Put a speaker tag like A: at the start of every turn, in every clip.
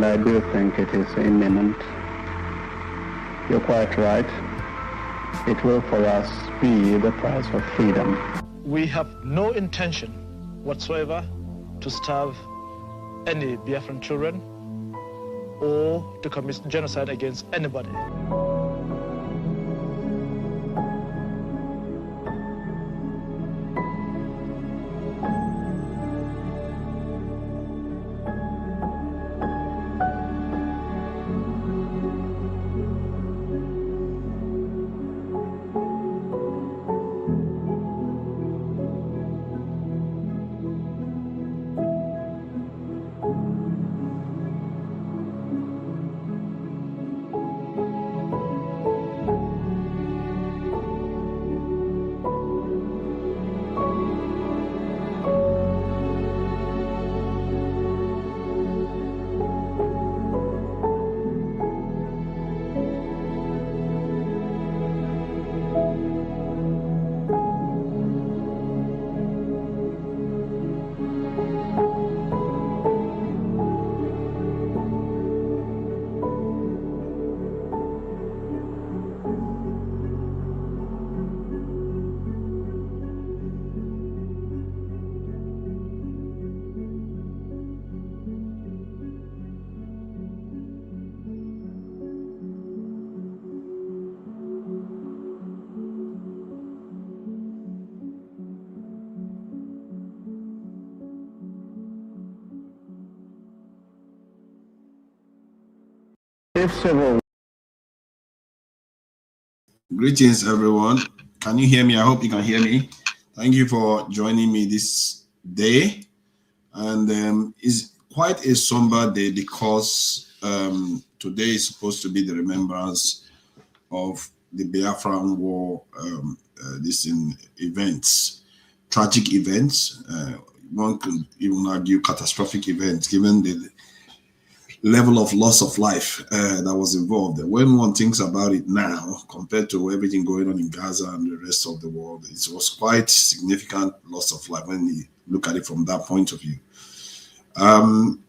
A: and I do think it is imminent. You're quite right. It will for us be the price of freedom.
B: We have no intention whatsoever to starve any Biafran children or to commit genocide against anybody.
C: Greetings, everyone. Can you hear me? I hope you can hear me. Thank you for joining me this day. And it's quite a somber day because today is supposed to be the remembrance of the Biafran War, events, tragic events. One could even argue catastrophic events, given the level of loss of life that was involved. When one thinks about it now, compared to everything going on in Gaza and the rest of the world, it was quite significant loss of life when you look at it from that point of view. And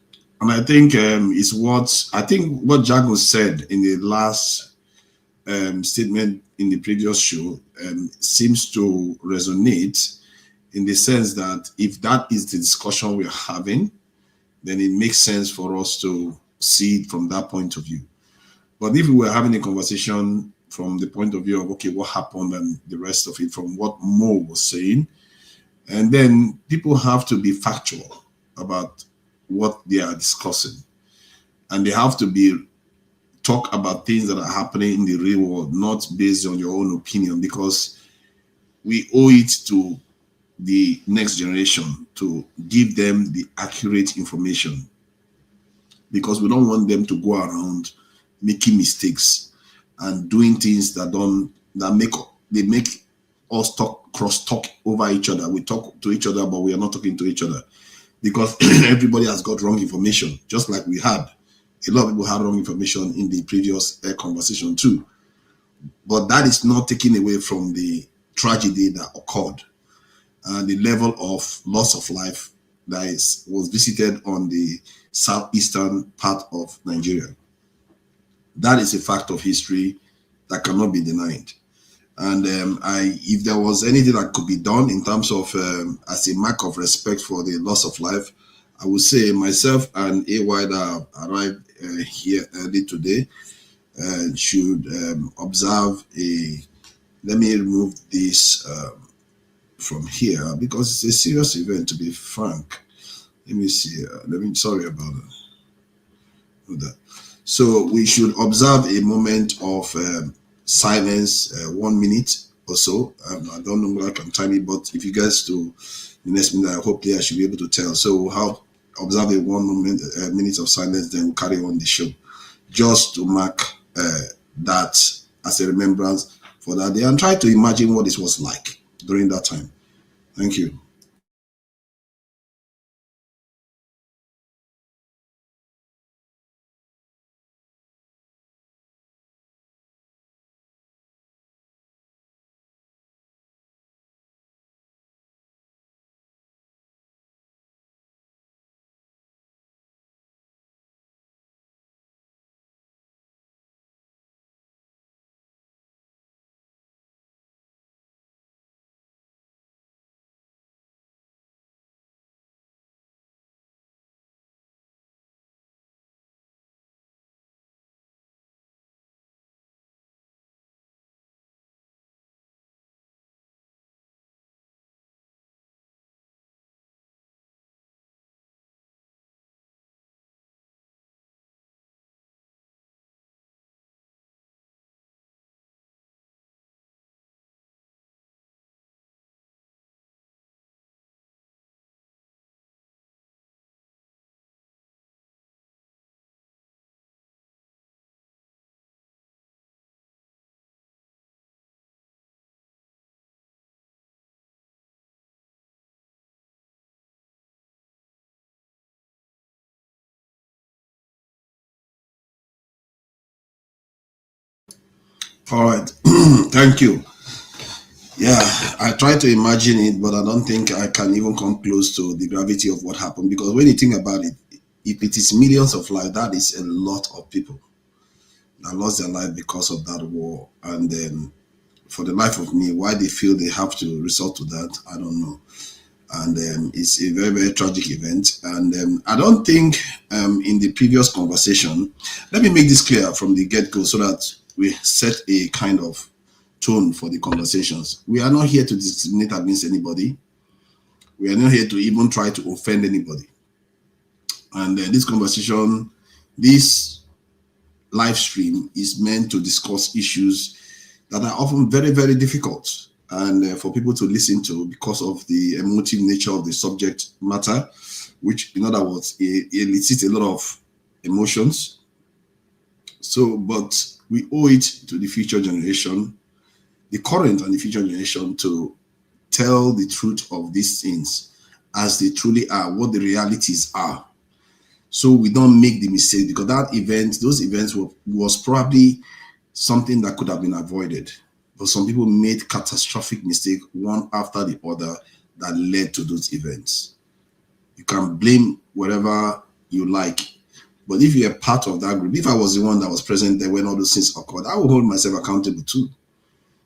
C: I think it's what Jago said in the last statement in the previous show seems to resonate in the sense that if that is the discussion we're having, then it makes sense for us to see it from that point of view. But if we were having a conversation from the point of view of, okay, what happened and the rest of it from what Mo was saying, and then people have to be factual about what they are discussing. And they have to talk about things that are happening in the real world, not based on your own opinion, because we owe it to the next generation to give them the accurate information, because we don't want them to go around making mistakes and doing things that make us cross talk over each other. We talk to each other, but we are not talking to each other because everybody has got wrong information, just like we had. A lot of people had wrong information in the previous conversation too. But that is not taken away from the tragedy that occurred and the level of loss of life that was visited on the southeastern part of Nigeria. That is a fact of history that cannot be denied. And if there was anything that could be done in terms of as a mark of respect for the loss of life, I would say myself and AY that arrived here early today should observe let me remove this from here because it's a serious event, to be frank. Let me see. Sorry about that. So we should observe a moment of silence, 1 minute or so. I don't know whether I can time it, but if you guys do the next minute, I hope I should be able to tell. So we'll observe a 1 minute of silence, then we'll carry on the show, just to mark that as a remembrance for that day and try to imagine what it was like during that time. Thank you. All right. Thank you. Yeah, I try to imagine it, but I don't think I can even come close to the gravity of what happened. Because when you think about it, if it is millions of lives, that is a lot of people that lost their life because of that war. And then, for the life of me, why they feel they have to resort to that, I don't know. And it's a very, very tragic event. And I don't think in the previous conversation, let me make this clear from the get-go so that we set a kind of tone for the conversations. We are not here to discriminate against anybody. We are not here to even try to offend anybody. And this conversation, this live stream is meant to discuss issues that are often very, very difficult and for people to listen to because of the emotive nature of the subject matter, which, in other words, it elicits a lot of emotions. So, but we owe it to the future generation, the current and the future generation, to tell the truth of these things as they truly are, what the realities are. So we don't make the mistake, because those events was probably something that could have been avoided. But some people made catastrophic mistakes, one after the other, that led to those events. You can blame whatever you like. But if you're part of that group, if I was the one that was present there when all those things occurred, I would hold myself accountable too.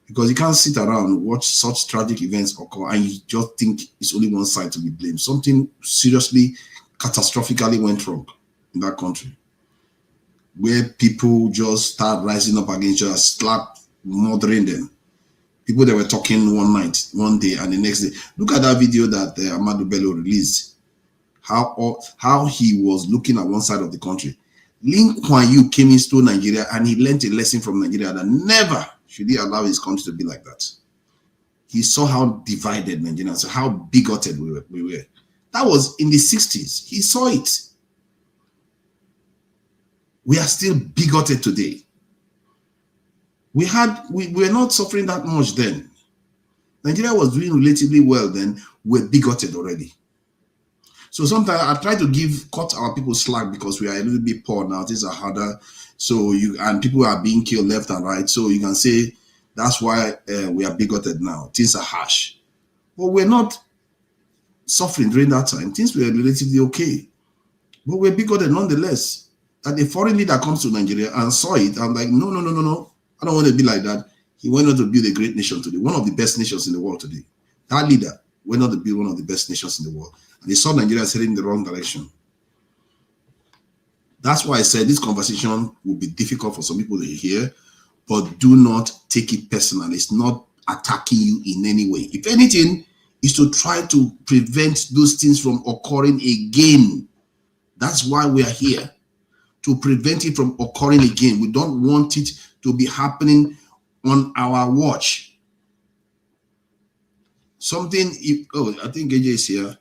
C: Because you can't sit around and watch such tragic events occur and you just think it's only one side to be blamed. Something seriously, catastrophically went wrong in that country, where people just start rising up against each other, start murdering them. People that were talking one day, and the next day. Look at that video that Amadou Bello released. How he was looking at one side of the country. Lee Kuan Yew came into Nigeria and he learned a lesson from Nigeria that never should he allow his country to be like that. He saw how divided Nigerians, how bigoted we were. That was in the 60s. He saw it. We are still bigoted today. We were not suffering that much then. Nigeria was doing relatively well then. We're bigoted already. So sometimes I try to cut our people slack because we are a little bit poor now. Things are harder. So and people are being killed left and right. So you can say that's why we are bigoted now. Things are harsh. But we're not suffering during that time. Things were relatively okay. But we're bigoted nonetheless. That a foreign leader comes to Nigeria and saw it. I'm like, no. I don't want to be like that. He went on to build a great nation today. One of the best nations in the world today. That leader went on to build one of the best nations in the world. And they saw Nigeria heading in the wrong direction. That's why I said this conversation will be difficult for some people to hear, but do not take it personal. It's not attacking you in any way. If anything, it's to try to prevent those things from occurring again. That's why we are here, to prevent it from occurring again. We don't want it to be happening on our watch. I think AJ is here.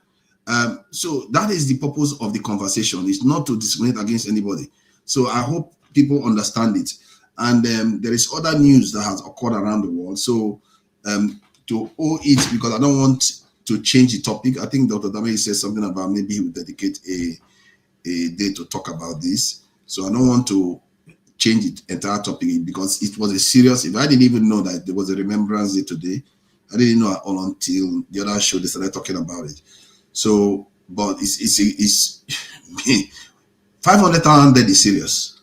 C: So that is the purpose of the conversation. It's not to discriminate against anybody. So I hope people understand it. And there is other news that has occurred around the world. So to owe it, because I don't want to change the topic. I think Dr. Dame said something about maybe he would dedicate a day to talk about this. So I don't want to change the entire topic because it was a serious event. I didn't even know that there was a Remembrance Day today. I didn't know all until the other show they started talking about it. So, but it's 500,000 dead is serious.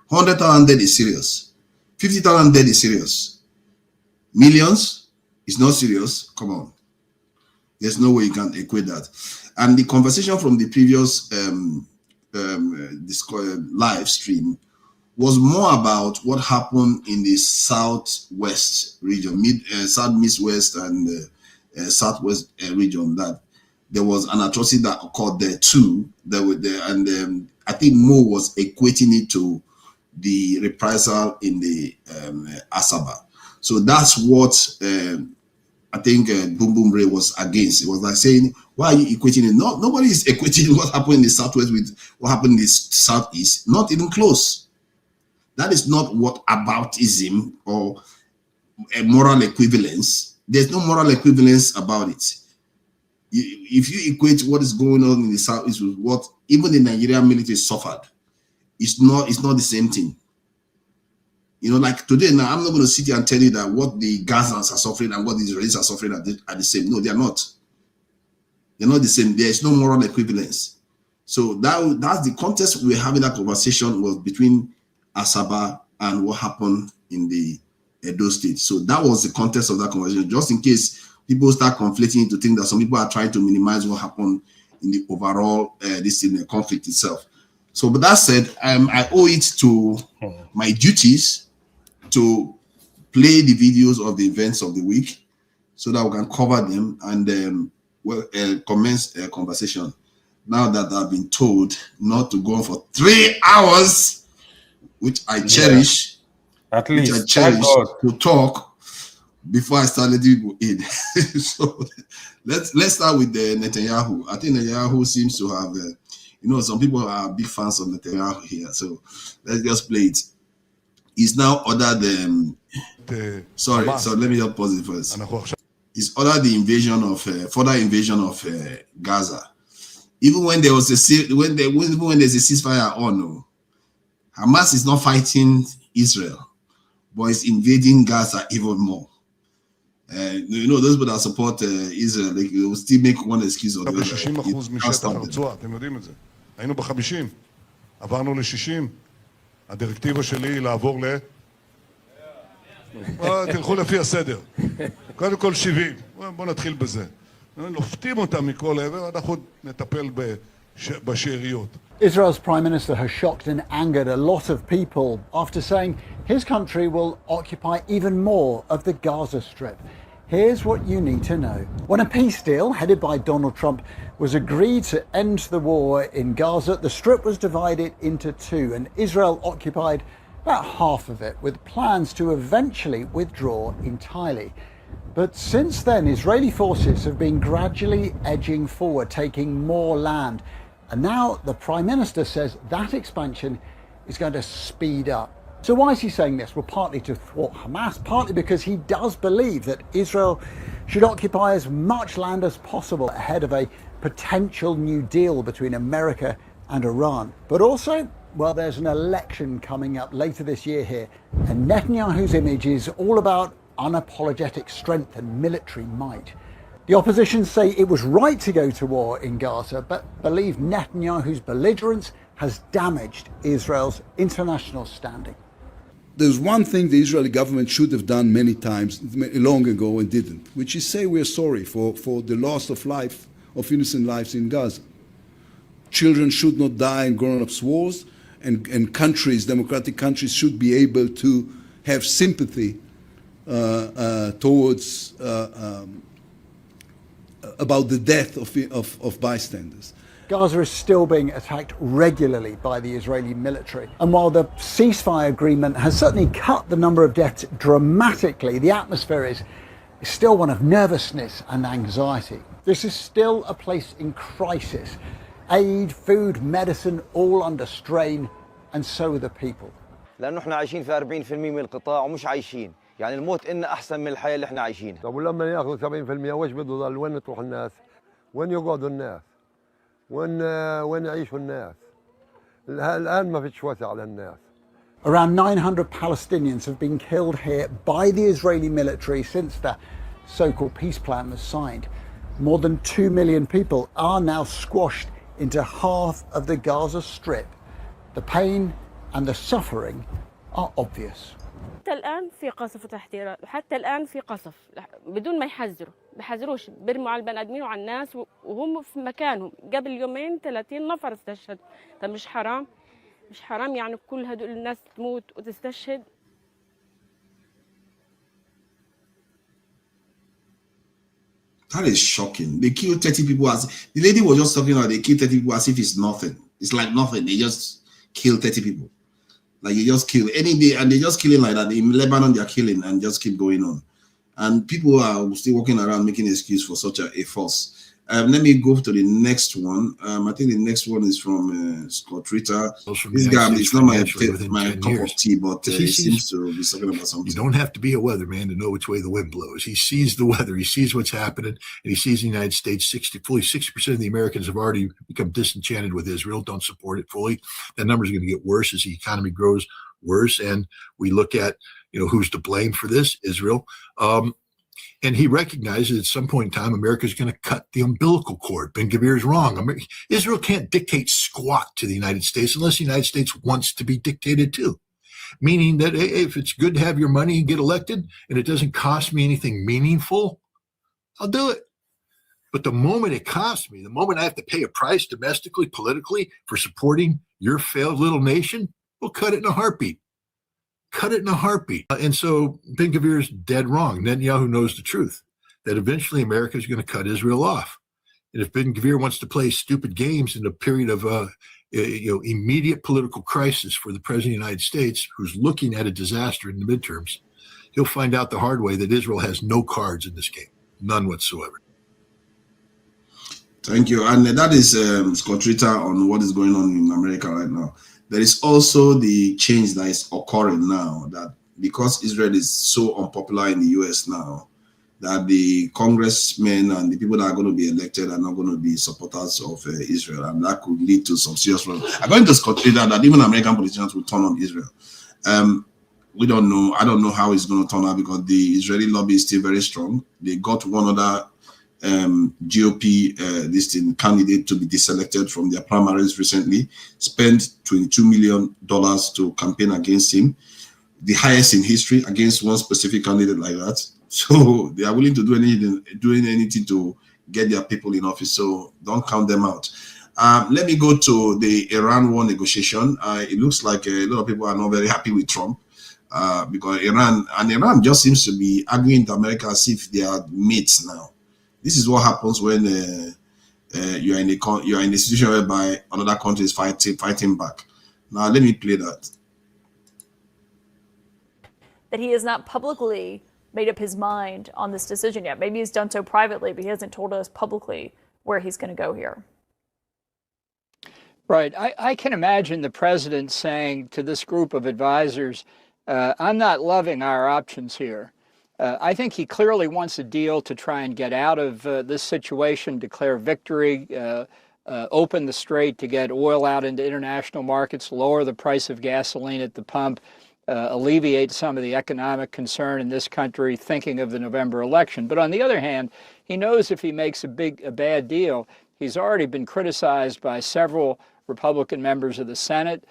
C: 100,000 dead is serious. 50,000 dead is serious. Millions is not serious. Come on. There's no way you can equate that. And the conversation from the previous live stream was more about what happened in the southwest region, south-west and southwest region, that there was an atrocity that occurred there too. And I think Mo was equating it to the reprisal in the Asaba. So that's what I think Boom Boom Ray was against. It was like saying, why are you equating it? No, nobody is equating what happened in the southwest with what happened in the southeast. Not even close. That is not what aboutism or a moral equivalence. There's no moral equivalence about it. If you equate what is going on in the southeast with what even the Nigerian military suffered, it's not the same thing. You know, like today now, I'm not going to sit here and tell you that what the Gazans are suffering and what the Israelis are suffering are the same. No, they are not. They're not the same. There is no moral equivalence. So that's the context we were having that conversation was between Asaba and what happened in the Edo State. So that was the context of that conversation, just in case people start conflating to think that some people are trying to minimize what happened in the overall the conflict itself. So, but that said, I owe it to my duties to play the videos of the events of the week so that we can cover them and commence a conversation. Now that I've been told not to go on for 3 hours, which I cherish,
D: at least
C: which I cherish to talk before I start letting people in. So let's start with Netanyahu. I think Netanyahu seems to have, some people are big fans of Netanyahu here. So let's just play it. He's now ordered sorry, so let me just pause it first. He's ordered the invasion of further invasion of Gaza. Even when there was when there's a ceasefire on, Hamas is not fighting Israel, but it's invading Gaza even more. Those people that support Israel, they will still make one excuse or the other.
E: היינו ב-50, עברנו ל-60, הדירקטיבה שלי לעבור תלכו לפי הסדר. קודם כל 70, בואו נתחיל בזה. לופתים אותם מכל עבר, אנחנו נטפל בשאריות.
F: Israel's Prime Minister has shocked and angered a lot of people after saying his country will occupy even more of the Gaza Strip. Here's what you need to know. When a peace deal headed by Donald Trump was agreed to end the war in Gaza, the Strip was divided into two, and Israel occupied about half of it, with plans to eventually withdraw entirely. But since then, Israeli forces have been gradually edging forward, taking more land. And now the Prime Minister says that expansion is going to speed up. So why is he saying this? Well, partly to thwart Hamas, partly because he does believe that Israel should occupy as much land as possible ahead of a potential new deal between America and Iran. But also, well, there's an election coming up later this year here, and Netanyahu's image is all about unapologetic strength and military might. The opposition say it was right to go to war in Gaza, but believe Netanyahu's belligerence has damaged Israel's international standing.
G: There's one thing the Israeli government should have done many times, long ago, and didn't, which is say we're sorry for the loss of life, of innocent lives in Gaza. Children should not die in grown-ups' wars, and countries, democratic countries, should be able to have sympathy towards about the death of bystanders.
F: Gaza is still being attacked regularly by the Israeli military. And while the ceasefire agreement has certainly cut the number of deaths dramatically, the atmosphere is still one of nervousness and anxiety. This is still a place in crisis. Aid, food, medicine, all under strain, and so are the people.
H: لأنه احنا عايشين في 40% من القطاع ومش عايشين. يعني الموت إن أحسن من الحياة اللي احنا عايشينها.
I: طب ولما ياخذوا 70% وش بده يضل؟ وين تروح الناس؟ وين يقعدوا الناس؟ وين يعيشوا الناس؟ الآن ما فيش وسع للناس.
F: Around 900 Palestinians have been killed here by the Israeli military since the so-called peace plan was signed. More than 2 million people are now squashed into half of the Gaza Strip. The pain and the suffering are obvious.
J: حتى الآن في قصف وتحذيرات، وحتى الآن في قصف بدون ما بيحذروش، بيرموا على البني آدمين وعلى الناس وهم في مكانهم. قبل يومين 30 نفر استشهد. طب مش حرام؟ مش حرام يعني كل هدول الناس تموت وتستشهد؟
C: That is shocking. They killed 30 people the lady was just talking about they killed 30 people as if it's nothing. It's like nothing. They just killed 30 people. Like you just kill any day, and they just killing like that. In Lebanon, they're killing and just keep going on. And people are still walking around making excuse for such a force. Let me go to the next one. I think the next one is from Scott Ritter. This guy is not my cup of tea, but he seems to be talking about something.
K: You don't have to be a weatherman to know which way the wind blows. He sees the weather. He sees what's happening, and he sees the United States. Fully 60% of the Americans have already become disenchanted with Israel, don't support it fully. That number is going to get worse as the economy grows worse. And we look at, who's to blame for this, Israel. And he recognizes at some point in time, America is going to cut the umbilical cord. Ben-Gvir is wrong. Israel can't dictate squat to the United States unless the United States wants to be dictated to. Meaning that if it's good to have your money and get elected and it doesn't cost me anything meaningful, I'll do it. But the moment it costs me, the moment I have to pay a price domestically, politically for supporting your failed little nation, we'll cut it in a heartbeat. Cut it in a heartbeat. And so Ben-Gvir is dead wrong. Netanyahu knows the truth, that eventually America is going to cut Israel off. And if Ben-Gvir wants to play stupid games in a period of immediate political crisis for the President of the United States, who's looking at a disaster in the midterms, he'll find out the hard way that Israel has no cards in this game, none whatsoever.
C: Thank you. And that is Scott Ritter on what is going on in America right now. There is also the change that is occurring now, that because Israel is so unpopular in the US now, that the congressmen and the people that are going to be elected are not going to be supporters of Israel, and that could lead to some serious problems. According to Scott Ritter, that even American politicians will turn on Israel. We don't know. I don't know how it's going to turn out, because the Israeli lobby is still very strong. They got one other GOP candidate to be deselected from their primaries recently, spent $22 million to campaign against him, the highest in history against one specific candidate like that. So they are willing to do anything to get their people in office. So don't count them out. Let me go to the Iran war negotiation. It looks like a lot of people are not very happy with Trump because Iran just seems to be arguing to America as if they are mates now. This is what happens when you are in a situation whereby another country is fighting back. Now, let me play that.
D: That he has not publicly made up his mind on this decision yet. Maybe he's done so privately, but he hasn't told us publicly where he's going to go here.
L: Right. I can imagine the president saying to this group of advisors, I'm not loving our options here. I think he clearly wants a deal to try and get out of this situation, declare victory, open the strait to get oil out into international markets, lower the price of gasoline at the pump, alleviate some of the economic concern in this country, thinking of the November election. But on the other hand, he knows if he makes a bad deal, he's already been criticized by several Republican members of the Senate.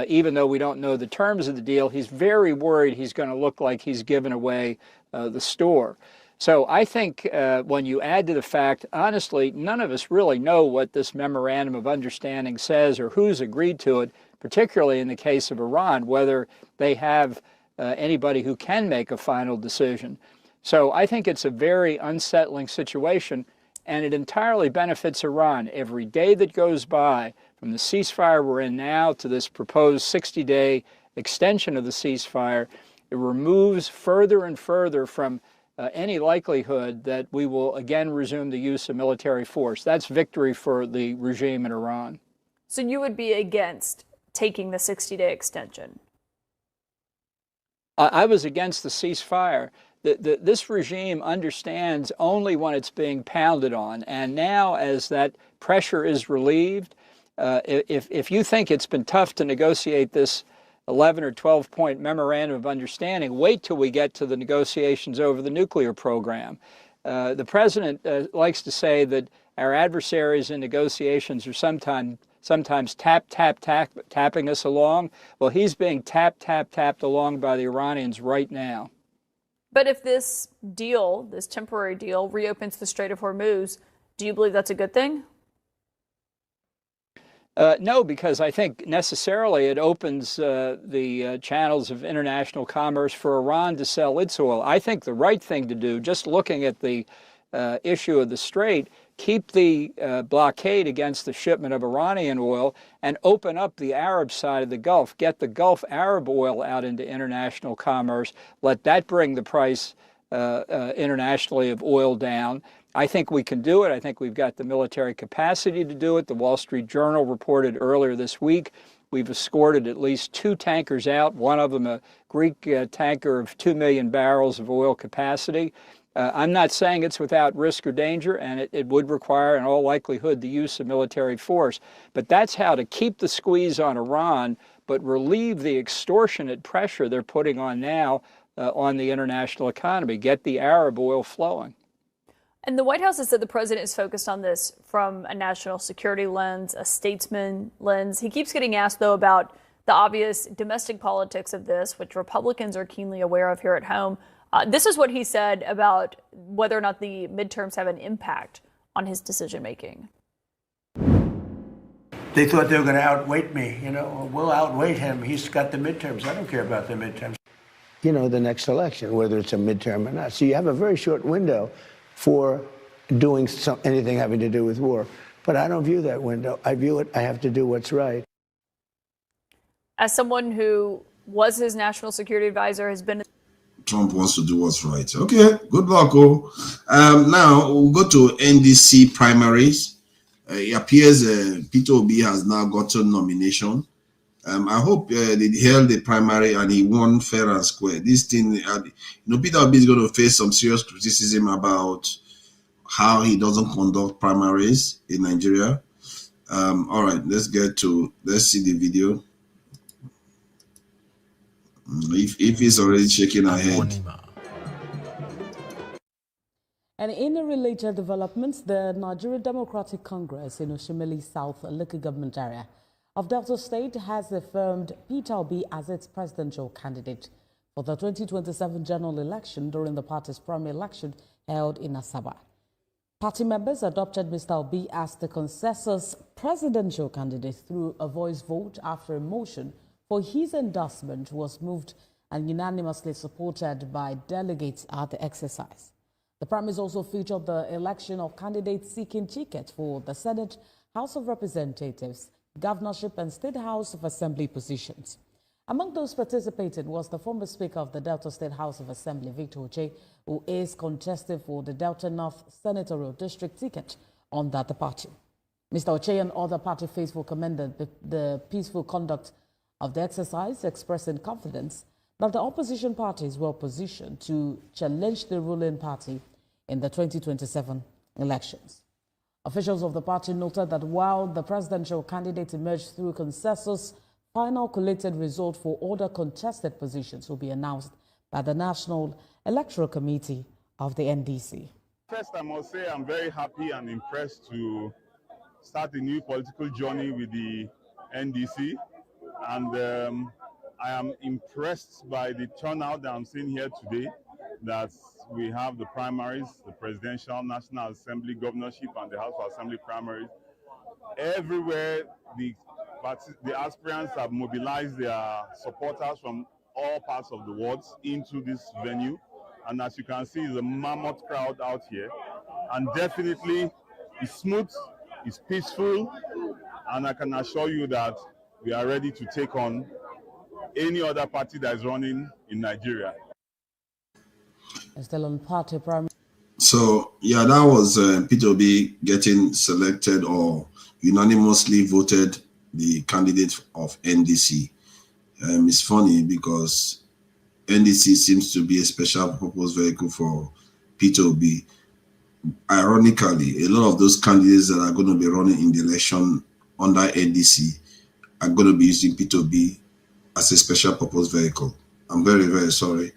L: Even though we don't know the terms of the deal, he's very worried he's going to look like he's given away the store. So I think when you add to the fact, honestly, none of us really know what this memorandum of understanding says or who's agreed to it, particularly in the case of Iran, whether they have anybody who can make a final decision. So I think it's a very unsettling situation, and it entirely benefits Iran. Every day that goes by, from the ceasefire we're in now to this proposed 60-day extension of the ceasefire, it removes further and further from any likelihood that we will again resume the use of military force. That's victory for the regime in Iran.
D: So you would be against taking the 60-day extension?
L: I was against the ceasefire. This regime understands only when it's being pounded on. And now, as that pressure is relieved, if you think it's been tough to negotiate this 11 or 12-point memorandum of understanding, wait till we get to the negotiations over the nuclear program. The president likes to say that our adversaries in negotiations are sometimes tapping us along. Well, he's being tapped along by the Iranians right now.
D: But if this deal, this temporary deal, reopens the Strait of Hormuz, do you believe that's a good thing?
L: No, because I think necessarily it opens the channels of international commerce for Iran to sell its oil. I think the right thing to do, just looking at the issue of the Strait, keep the blockade against the shipment of Iranian oil and open up the Arab side of the Gulf, get the Gulf Arab oil out into international commerce, let that bring the price internationally of oil down. I think we can do it. I think we've got the military capacity to do it. The Wall Street Journal reported earlier this week we've escorted at least 2 tankers out, one of them a Greek tanker of 2 million barrels of oil capacity. I'm not saying it's without risk or danger, and it would require, in all likelihood, the use of military force. But that's how to keep the squeeze on Iran, but relieve the extortionate pressure they're putting on now on the international economy, get the Arab oil flowing.
D: And the White House has said the president is focused on this from a national security lens, a statesman lens. He keeps getting asked, though, about the obvious domestic politics of this, which Republicans are keenly aware of here at home. This is what he said about whether or not the midterms have an impact on his decision-making.
M: They thought they were going to outweight me. We'll outweight him. He's got the midterms. I don't care about the midterms. The next election, whether it's a midterm or not. So you have a very short window for doing anything having to do with war. But I don't view that window. I view it, I have to do what's right.
D: As someone who was his national security advisor, has been...
C: Trump wants to do what's right. Okay, good luck. Now we'll go to NDC primaries. It appears Peter Obi has now gotten nomination. I hope they held the primary and he won fair and square. This thing, Peter Obi is going to face some serious criticism about how he doesn't conduct primaries in Nigeria. All right, let's see the video. If he's already shaking her head.
N: And in a related developments, the Nigerian Democratic Congress in Oshimili South local government area of Delta State has affirmed Peter Obi as its presidential candidate for the 2027 general election during the party's primary election held in Asaba. Party members adopted Mr. Obi as the consensus presidential candidate through a voice vote after a motion for his endorsement was moved and unanimously supported by delegates at the exercise. The primaries also featured the election of candidates seeking tickets for the Senate, House of Representatives, governorship and State House of Assembly positions. Among those participating was the former Speaker of the Delta State House of Assembly, Victor Oche, who is contesting for the Delta North Senatorial District ticket under the party. Mr. Oche and other party faithful commended the peaceful conduct of the exercise, expressing confidence that the opposition party is well positioned to challenge the ruling party in the 2027 elections. Officials of the party noted that while the presidential candidate emerged through consensus, final collated result for other contested positions will be announced by the National Electoral Committee of the NDC.
O: First, I must say I'm very happy and impressed to start a new political journey with the NDC. And I am impressed by the turnout that I'm seeing here today, that we have the primaries, the presidential, National Assembly, governorship, and the House of Assembly primaries. Everywhere, the aspirants have mobilized their supporters from all parts of the world into this venue. And as you can see, it's a mammoth crowd out here. And definitely, it's smooth, it's peaceful, and I can assure you that we are ready to take on any other party that is running in Nigeria.
N: Still on party primary.
C: So, yeah, that was Peter Obi getting selected or unanimously voted the candidate of NDC. It's funny because NDC seems to be a special purpose vehicle for Peter Obi. Ironically, a lot of those candidates that are going to be running in the election under NDC are going to be using Peter Obi as a special purpose vehicle. I'm very, very sorry.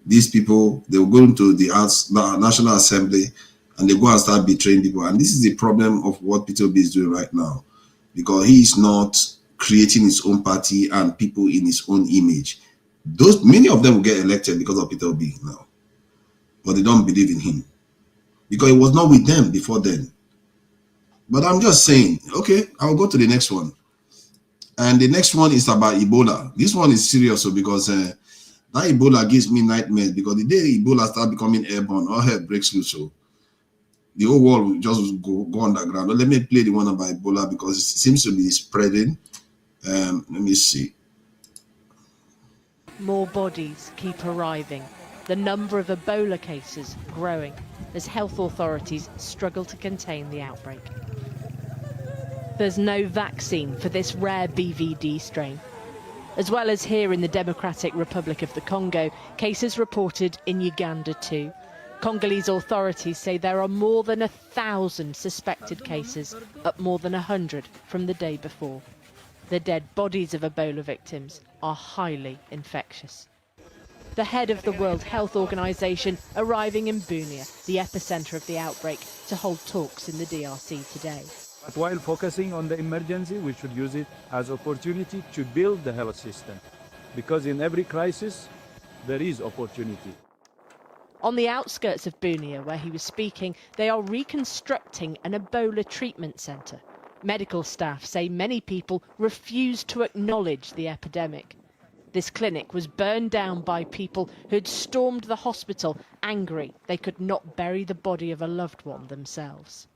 C: These people, they will go into the National Assembly and they go and start betraying people. And this is the problem of what Peter Obi is doing right now, because he is not creating his own party and people in his own image. Many of them will get elected because of Peter Obi now, but they don't believe in him because it was not with them before then. But I'm just saying, okay, I'll go to the next one. And the next one is about Ebola. This one is serious because that Ebola gives me nightmares, because the day Ebola starts becoming airborne, all hell breaks loose. So the whole world will just go underground. But let me play the one about Ebola because it seems to be spreading. Let me see.
P: More bodies keep arriving. The number of Ebola cases growing as health authorities struggle to contain the outbreak. There's no vaccine for this rare BVD strain. As well as here in the Democratic Republic of the Congo, cases reported in Uganda too. Congolese authorities say there are more than 1,000 suspected cases, up more than 100 from the day before. The dead bodies of Ebola victims are highly infectious. The head of the World Health Organization arriving in Bunia, the epicenter of the outbreak, to hold talks in the DRC today.
Q: But while focusing on the emergency, we should use it as opportunity to build the health system, because in every crisis, there is opportunity.
P: On the outskirts of Bunia, where he was speaking, they are reconstructing an Ebola treatment centre. Medical staff say many people refuse to acknowledge the epidemic. This clinic was burned down by people who'd stormed the hospital, angry they could not bury the body of a loved one themselves.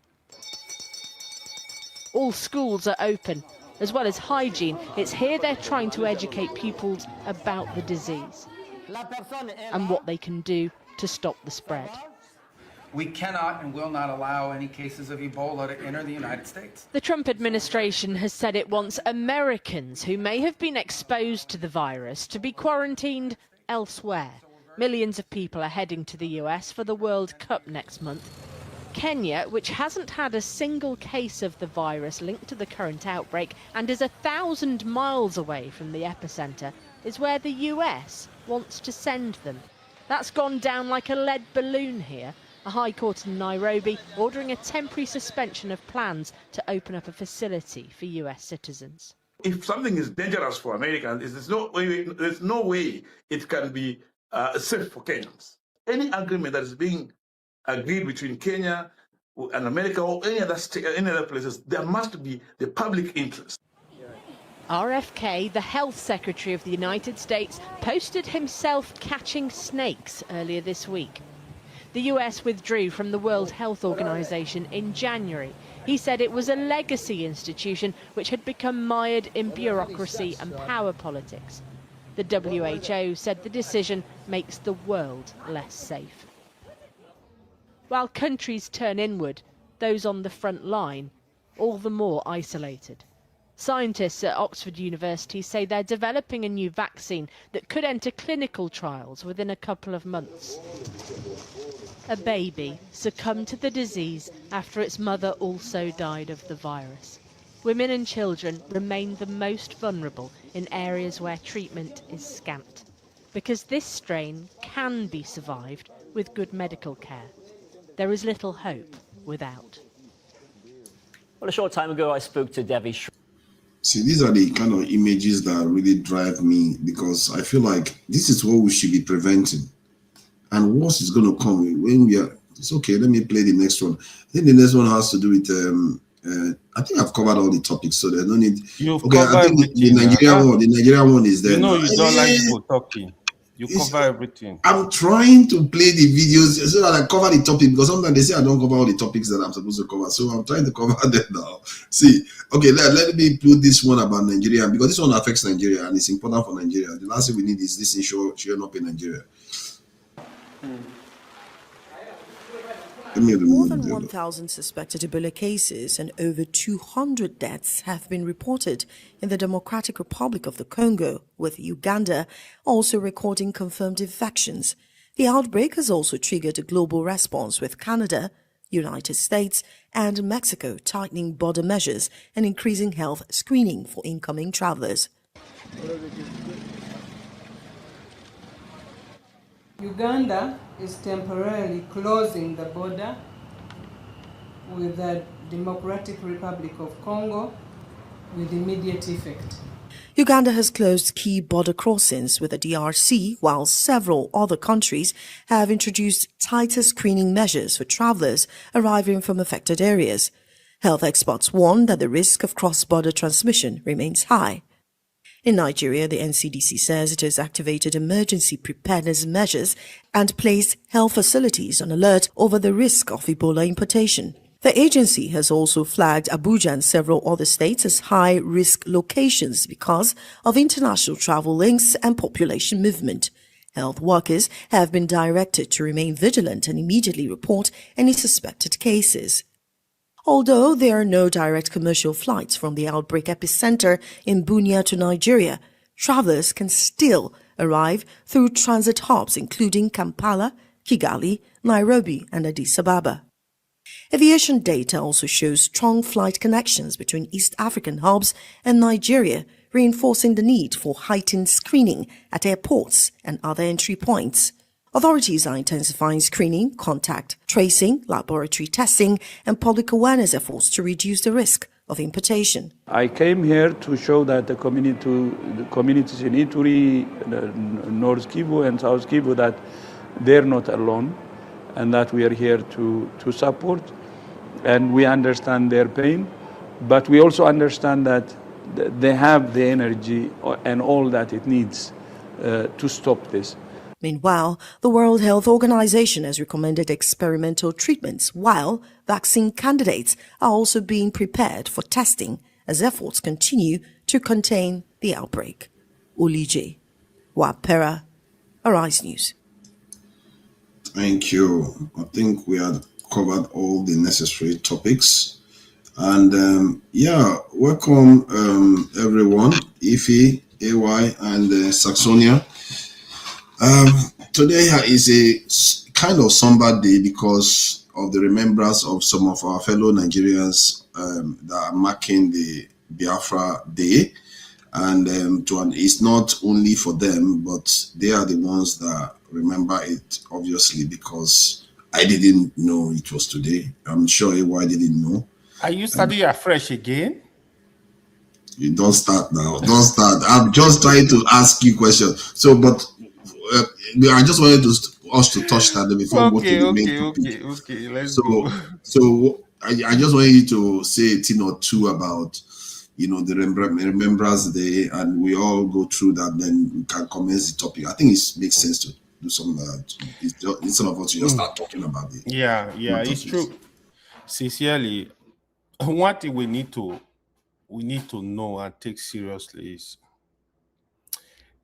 P: All schools are open. As well as hygiene, it's here they're trying to educate pupils about the disease and what they can do to stop the spread.
R: We cannot and will not allow any cases of Ebola to enter the United States.
P: The Trump administration has said it wants Americans who may have been exposed to the virus to be quarantined elsewhere. Millions of people are heading to the US for the World Cup next month. Kenya, which hasn't had a single case of the virus linked to the current outbreak and is 1,000 miles away from the epicenter, is where the US wants to send them. That's gone down like a lead balloon here. A high court in Nairobi ordering a temporary suspension of plans to open up a facility for US citizens.
S: If something is dangerous for Americans, there's no way it can be safe for Kenyans. Any agreement that is being agreed between Kenya and America or any other places, there must be the public interest.
P: RFK, the health secretary of the United States, posted himself catching snakes earlier this week. The US withdrew from the World Health Organization in January. He said it was a legacy institution which had become mired in bureaucracy and power politics. The WHO said the decision makes the world less safe. While countries turn inward, those on the front line all the more isolated. Scientists at Oxford University say they're developing a new vaccine that could enter clinical trials within a couple of months. A baby succumbed to the disease after its mother also died of the virus. Women and children remain the most vulnerable in areas where treatment is scant, because this strain can be survived with good medical care. There is little hope without.
T: Well, a short time ago, I spoke to Devi.
C: See, these are the kind of images that really drive me, because I feel like this is what we should be preventing. And worse is going to come when we are. It's okay. Let me play the next one. I think the next one has to do with. I think I've covered all the topics, so there's no need. Okay, I think the Nigerian one is there.
U: You know, you don't like people talking. You cover everything. I'm
C: trying to play the videos so that I cover the topic, because sometimes they say I don't cover all the topics that I'm supposed to cover. So I'm trying to cover them now. See, okay, let me put this one about Nigeria, because this one affects Nigeria and it's important for Nigeria. The last thing we need is this issue showing up in Nigeria.
V: More than 1,000 suspected Ebola cases and over 200 deaths have been reported in the Democratic Republic of the Congo, with Uganda also recording confirmed infections. The outbreak has also triggered a global response, with Canada, United States and Mexico tightening border measures and increasing health screening for incoming travelers.
W: Uganda is temporarily closing the border with the Democratic Republic of Congo with immediate effect.
V: Uganda has closed key border crossings with the DRC, while several other countries have introduced tighter screening measures for travelers arriving from affected areas. Health experts warn that the risk of cross-border transmission remains high. In Nigeria, the NCDC says it has activated emergency preparedness measures and placed health facilities on alert over the risk of Ebola importation. The agency has also flagged Abuja and several other states as high-risk locations because of international travel links and population movement. Health workers have been directed to remain vigilant and immediately report any suspected cases. Although there are no direct commercial flights from the outbreak epicenter in Bunia to Nigeria, travelers can still arrive through transit hubs including Kampala, Kigali, Nairobi and Addis Ababa. Aviation data also shows strong flight connections between East African hubs and Nigeria, reinforcing the need for heightened screening at airports and other entry points. Authorities are intensifying screening, contact tracing, laboratory testing, and public awareness efforts to reduce the risk of importation.
Q: I came here to show that the communities in Ituri, North Kivu and South Kivu, that they're not alone, and that we are here to support, and we understand their pain, but we also understand that they have the energy and all that it needs to stop this.
V: Meanwhile, the World Health Organization has recommended experimental treatments, while vaccine candidates are also being prepared for testing as efforts continue to contain the outbreak. Olije Wapera, Arise News.
C: Thank you. I think we had covered all the necessary topics. And welcome everyone, Ife, AY, and Saxonia. Today is a kind of somber day because of the remembrance of some of our fellow Nigerians that are marking the Biafra Day. And it's not only for them, but they are the ones that remember it, obviously, because I didn't know it was today. I'm sure AY didn't know.
U: Are you studying afresh again?
C: You don't start now. Don't start. I'm just trying to ask you questions. So, but I just wanted us to touch that before we go to the main topic.
U: Okay. Let's go.
C: So I just wanted you to say a thing or two about, the Remembrance Day, and we all go through that. Then we can commence the topic. I think it makes sense to do something like that. Instead of us to just start talking about it.
U: Yeah, it's true. Sincerely, one thing we need to know and take seriously is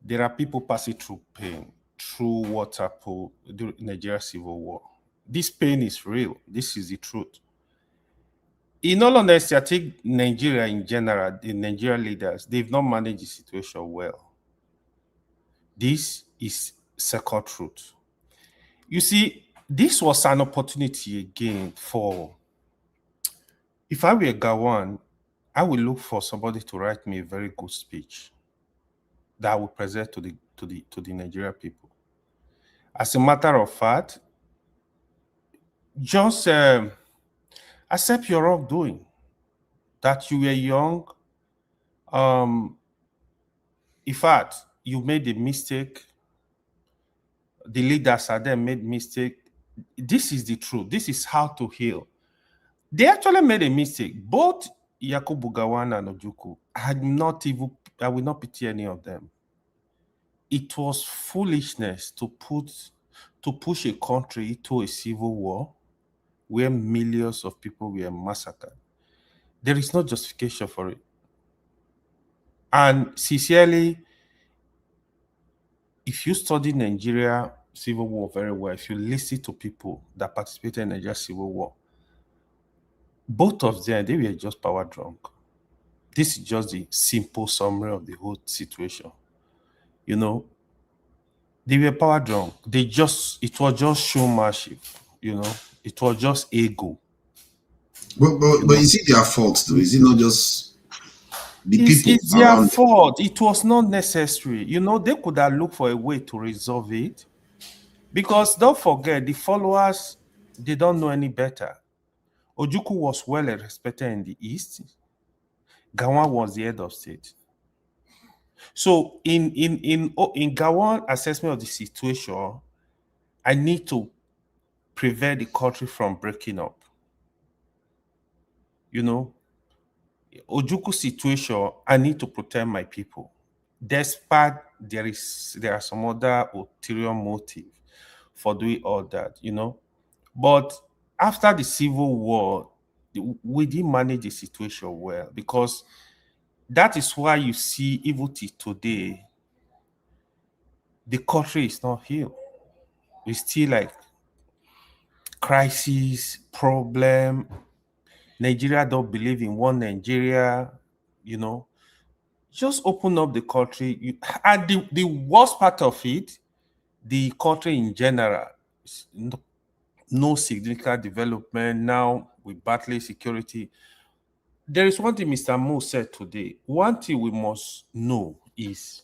U: there are people passing through pain, through what happened during Nigeria Civil War. This pain is real. This is the truth. In all honesty, I think Nigeria in general, the Nigerian leaders, they've not managed the situation well. This is second truth. You see, this was an opportunity again for, if I were Gawan, I will look for somebody to write me a very good speech that I will present to the Nigerian people. As a matter of fact, just accept your wrongdoing, that you were young. In fact, you made a mistake. The leaders are there made mistake. This is the truth. This is how to heal. They actually made a mistake. Both Yakubu Gowon and Ojukwu, I will not pity any of them. It was foolishness to push a country to a civil war where millions of people were massacred. There is no justification for it. And sincerely, if you study Nigeria Civil War very well, if you listen to people that participated in Nigeria Civil War, both of them, they were just power drunk. This is just the simple summary of the whole situation. They were power drunk. It was just showmanship, it was just ego.
C: But is it their fault though? Is it not just the people?
U: It's their fault. It was not necessary. They could have looked for a way to resolve it. Because don't forget, the followers, they don't know any better. Ojukwu was well respected in the East. Gowon was the head of state. So in Gowon assessment of the situation, I need to prevent the country from breaking up. Ojukwu situation, I need to protect my people. Despite there are some other ulterior motive for doing all that, But after the Civil War, we didn't manage the situation well, because that is why you see even till today, the country is not healed. It's still like crisis, problem. Nigeria don't believe in one Nigeria, Just open up the country. And the worst part of it, the country in general, no significant development. Now, we battle security. There is one thing Mr. Mo said today. One thing we must know is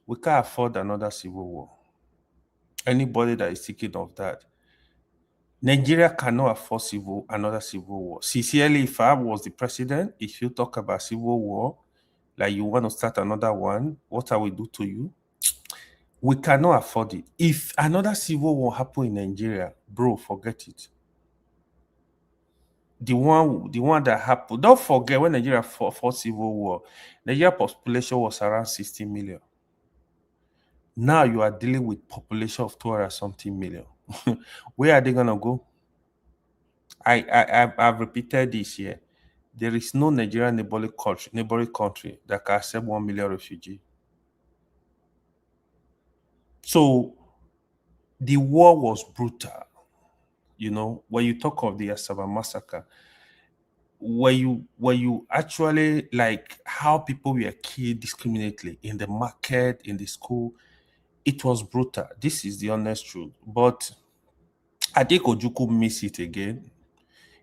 U: we can't afford another civil war. Anybody that is thinking of that, Nigeria cannot afford another civil war. Sincerely, if I was the president, if you talk about civil war, like you want to start another one, what I will do to you? We cannot afford it. If another civil war happen in Nigeria, bro, forget it. The one that happened, don't forget when Nigeria fought civil war, Nigeria population was around 60 million. Now you are dealing with population of 200-something million. Where are they gonna go? I've repeated this here. There is no Nigerian neighboring country that can accept 1 million refugees. So the war was brutal. You know, when you talk of the Asaba massacre, where you actually like how people were killed discriminately in the market, in the school, it was brutal. This is the honest truth. But I think Ojukwu miss it again.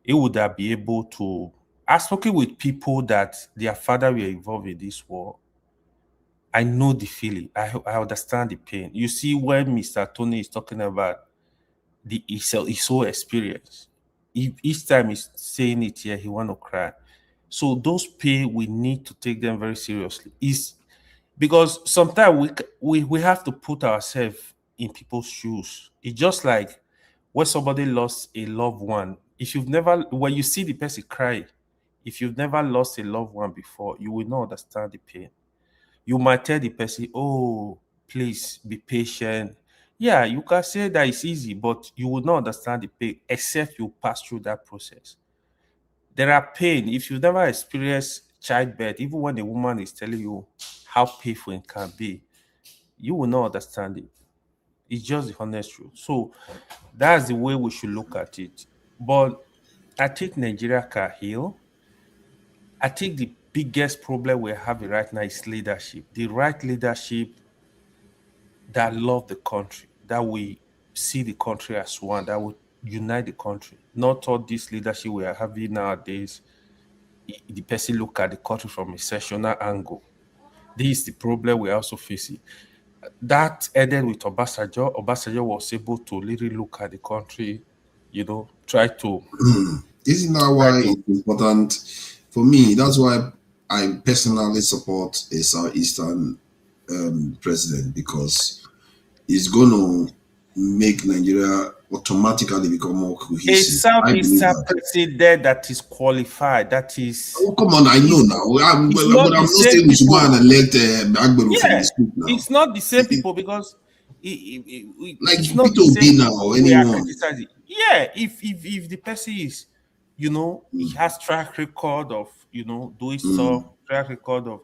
U: He would have been able to. I've spoken with people that their father were involved in this war. I know the feeling. I understand the pain. You see, when Mr. Tony is talking about his whole experience, each time he's saying it here, he want to cry. So those pain, we need to take them very seriously. Because sometimes we have to put ourselves in people's shoes. It's just like when somebody lost a loved one. When you see the person cry, if you've never lost a loved one before, you will not understand the pain. You might tell the person, oh, please be patient. Yeah, you can say that it's easy, but you will not understand the pain except you pass through that process. There are pain. If you've never experienced childbirth, even when a woman is telling you how painful it can be, you will not understand it. It's just the honest truth. So that's the way we should look at it. But I think Nigeria can heal. I think the biggest problem we're having right now is leadership. The right leadership that love the country, that we see the country as one, that would unite the country. Not all this leadership we are having nowadays. The person look at the country from a sectional angle. This is the problem we're also facing. That ended with Obasanjo. Obasanjo was able to really look at the country, try to.
C: Isn't that why it's important for me? That's why I personally support a Southeastern president, because it's going to make Nigeria automatically become more cohesive.
U: A Southeastern president that is qualified, that is...
C: Oh, come on, I know now. I'm not saying we should go and elect Agbero from the street now.
U: It's not the same people, because...
C: like Peter Obi now or anyone.
U: Yeah, if the person is, he has track record of, doing stuff, track record of...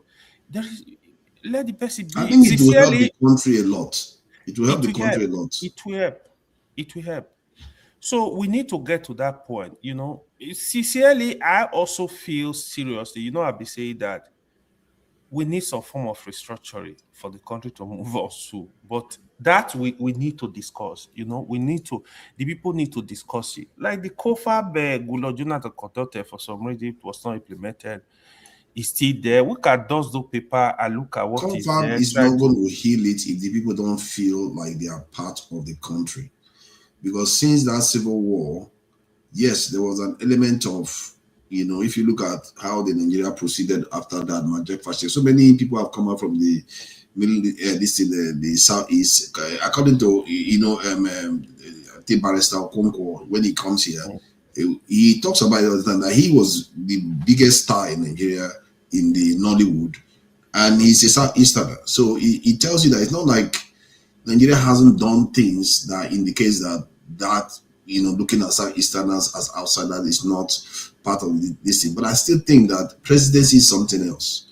U: let the person be.
C: I think it will help the country a lot. It will help the country a lot.
U: It will help. It will help. So we need to get to that point, Sincerely, I also feel seriously, I'll be saying that we need some form of restructuring for the country to move us to. But that we need to discuss, the people need to discuss it. Like the COFAB Gulo Jonathan conducted, for some reason it was not implemented. It's still there. Look at those paper and look at what is there.
C: COFAB is not going to heal it if the people don't feel like they are part of the country. Because since that civil war, yes, there was an element of, if you look at how the Nigeria proceeded after that, so many people have come out from the middle, the southeast. According to, the Barrister Okonkwo, when he comes here, he talks about it all the time that he was the biggest star in Nigeria in the Nollywood, and he's a Southeasterner. So he tells you that it's not like Nigeria hasn't done things that indicates that looking at Southeasterners as outsiders is not part of this thing. But I still think that presidency is something else.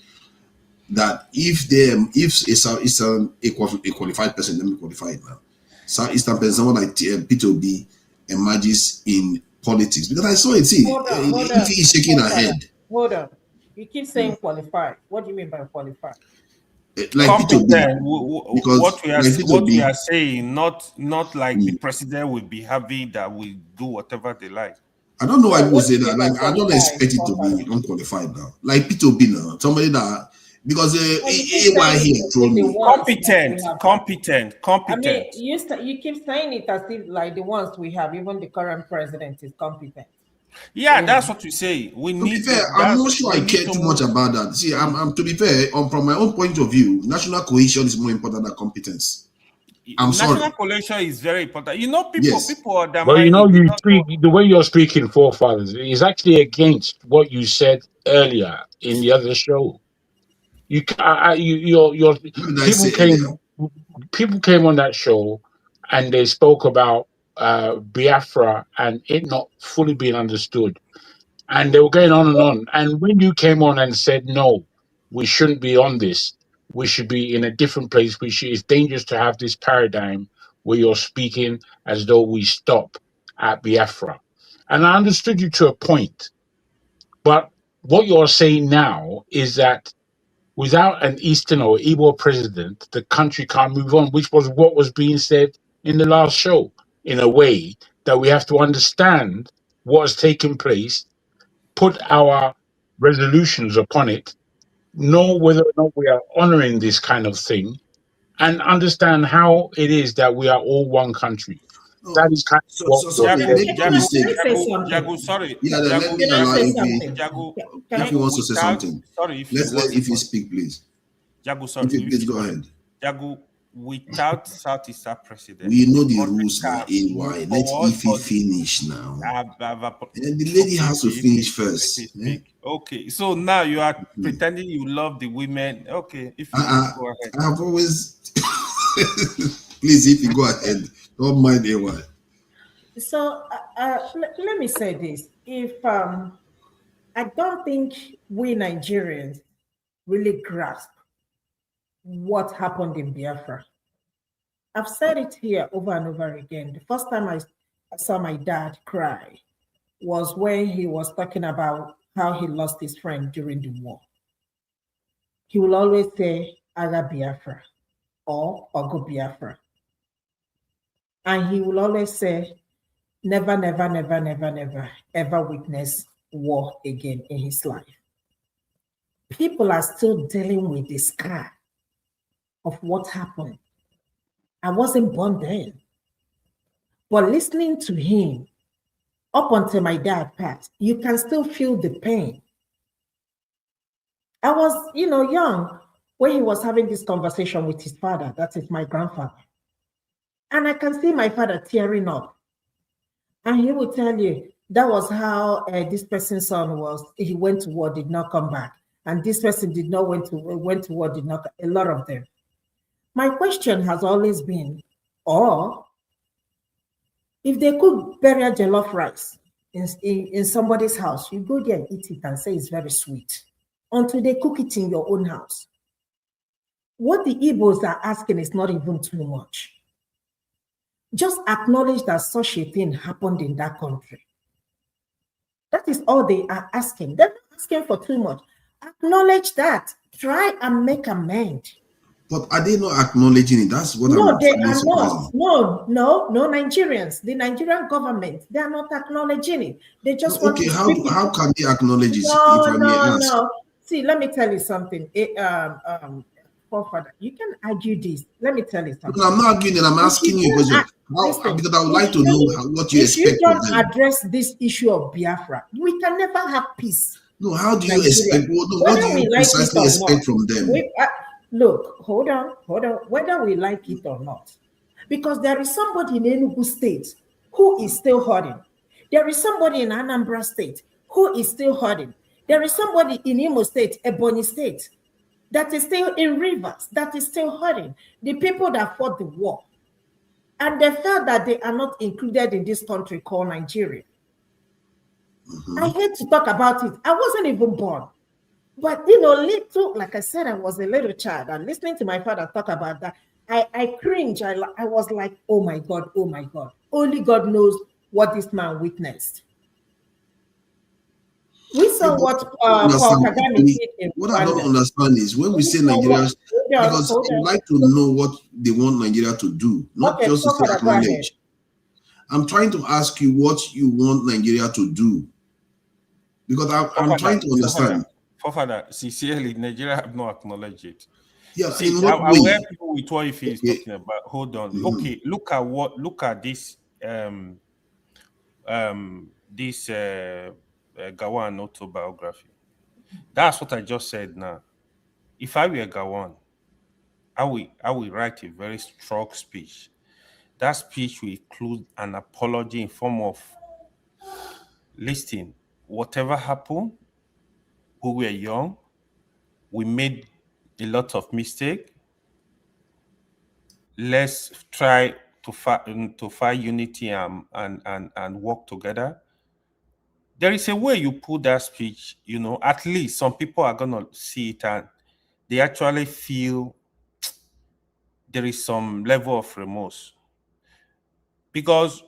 C: That if a Southeastern, a qualified person, let me qualify it now, Southeastern person, someone like Peter Obi emerges in politics, because I saw it. See, if he's shaking her head.
A: Hold on. You keep saying qualified. What do you mean by qualified?
U: Like what we are saying, not like the president will be having that will do whatever they like.
C: I don't know why people say that. Like, I don't expect it to be unqualified now. Like P2B now, somebody that because AY here told me
A: competent. I mean, you keep saying it as if like the ones we have, even the current president is competent.
U: Yeah, that's what we say. We
C: to
U: need.
C: be fair, I'm not sure I care too much about that. See, I'm to be fair, from my own point of view, national cohesion is more important than competence.
U: National cohesion is very important. You know, people are damn.
B: Well, you know, you speak the way you're speaking, forefathers, is actually against what you said earlier in the other show. People came on that show and they spoke about Biafra and it not fully being understood, and they were going on and on. And when you came on and said, no, we shouldn't be on this, we should be in a different place, it's dangerous to have this paradigm where you're speaking as though we stop at Biafra. And I understood you to a point, but what you're saying now is that without an Eastern or Igbo president, the country can't move on, which was what was being said in the last show, in a way that we have to understand what has taken place, put our resolutions upon it, know whether or not we are honoring this kind of thing, and understand how it is that we are all one country. That is kind of what
U: Jagu, sorry.
C: Yeah, let me allow if he wants to say something.
U: Sorry,
C: let's let if you speak, please.
U: Jagu, sorry.
C: Please go ahead.
U: Jagu, without Southeast president,
C: we know the rules now. AY, let Ify finish now. And the lady has to finish first.
U: Okay, so now you are pretending you love the women. Okay, if you go ahead.
C: I have always please, if you go ahead. Don't mind AY.
A: So let me say this: if I don't think we Nigerians really grasp what happened in Biafra. I've said it here over and over again. The first time I saw my dad cry was when he was talking about how he lost his friend during the war. He will always say Aga Biafra or Ogo Biafra. And he will always say, never, never, never, never, never, ever witness war again in his life. People are still dealing with the scar of what happened. I wasn't born then. But listening to him, up until my dad passed, you can still feel the pain. I was, young when he was having this conversation with his father, that is my grandfather. And I can see my father tearing up. And he would tell you, that was how this person's son was. He went to war, did not come back. And this person did not went to war, did not, a lot of them. My question has always been, if they could bury a jollof rice in somebody's house, you go there and eat it and say it's very sweet until they cook it in your own house. What the Igbos are asking is not even too much. Just acknowledge that such a thing happened in that country. That is all they are asking. They're not asking for too much. Acknowledge that. Try and make amends.
C: But are they not acknowledging it? That's what
A: No, they are not. No, Nigerians. The Nigerian government, they are not acknowledging it. They just want to.
C: Okay, how can they acknowledge it? If I may ask?
A: No. See, let me tell you something. Father, you can argue this. Let me tell you something.
C: No, I'm not arguing it. I'm asking you because I would like to know what you expect.
A: If you don't address this issue of Biafra, we can never have peace.
C: No, how do you expect? What do you precisely expect from them?
A: Look, hold on. Whether we like it or not, because there is somebody in Enugu State who is still hurting. There is somebody in Anambra State who is still hurting. There is somebody in Imo State, Ebonyi State, that is still in Rivers, that is still hurting. The people that fought the war. And they felt that they are not included in this country called Nigeria. I hate to talk about it. I wasn't even born. But, little, like I said, I was a little child. And listening to my father talk about that, I cringe. I was like, oh my God. Only God knows what this man witnessed. We saw what Paul Kagame did in
C: What I don't understand is when we say Nigeria, because they like to know what they want Nigeria to do, not just to say acknowledge. I'm trying to ask you what you want Nigeria to do. Because I'm trying to understand.
U: Father, sincerely, Nigeria have not acknowledged it.
C: Yeah,
U: see,
C: in what
U: I
C: way?
U: will help people with what he is talking about. Hold on. Okay, look at this this Gawan autobiography. That's what I just said now. If I were Gawan, I will write a very strong speech. That speech will include an apology in form of listing whatever happened. We were young. We made a lot of mistakes. Let's try to find unity and work together. There is a way you put that speech, you know, at least some people are gonna see it and they actually feel there is some level of remorse. Because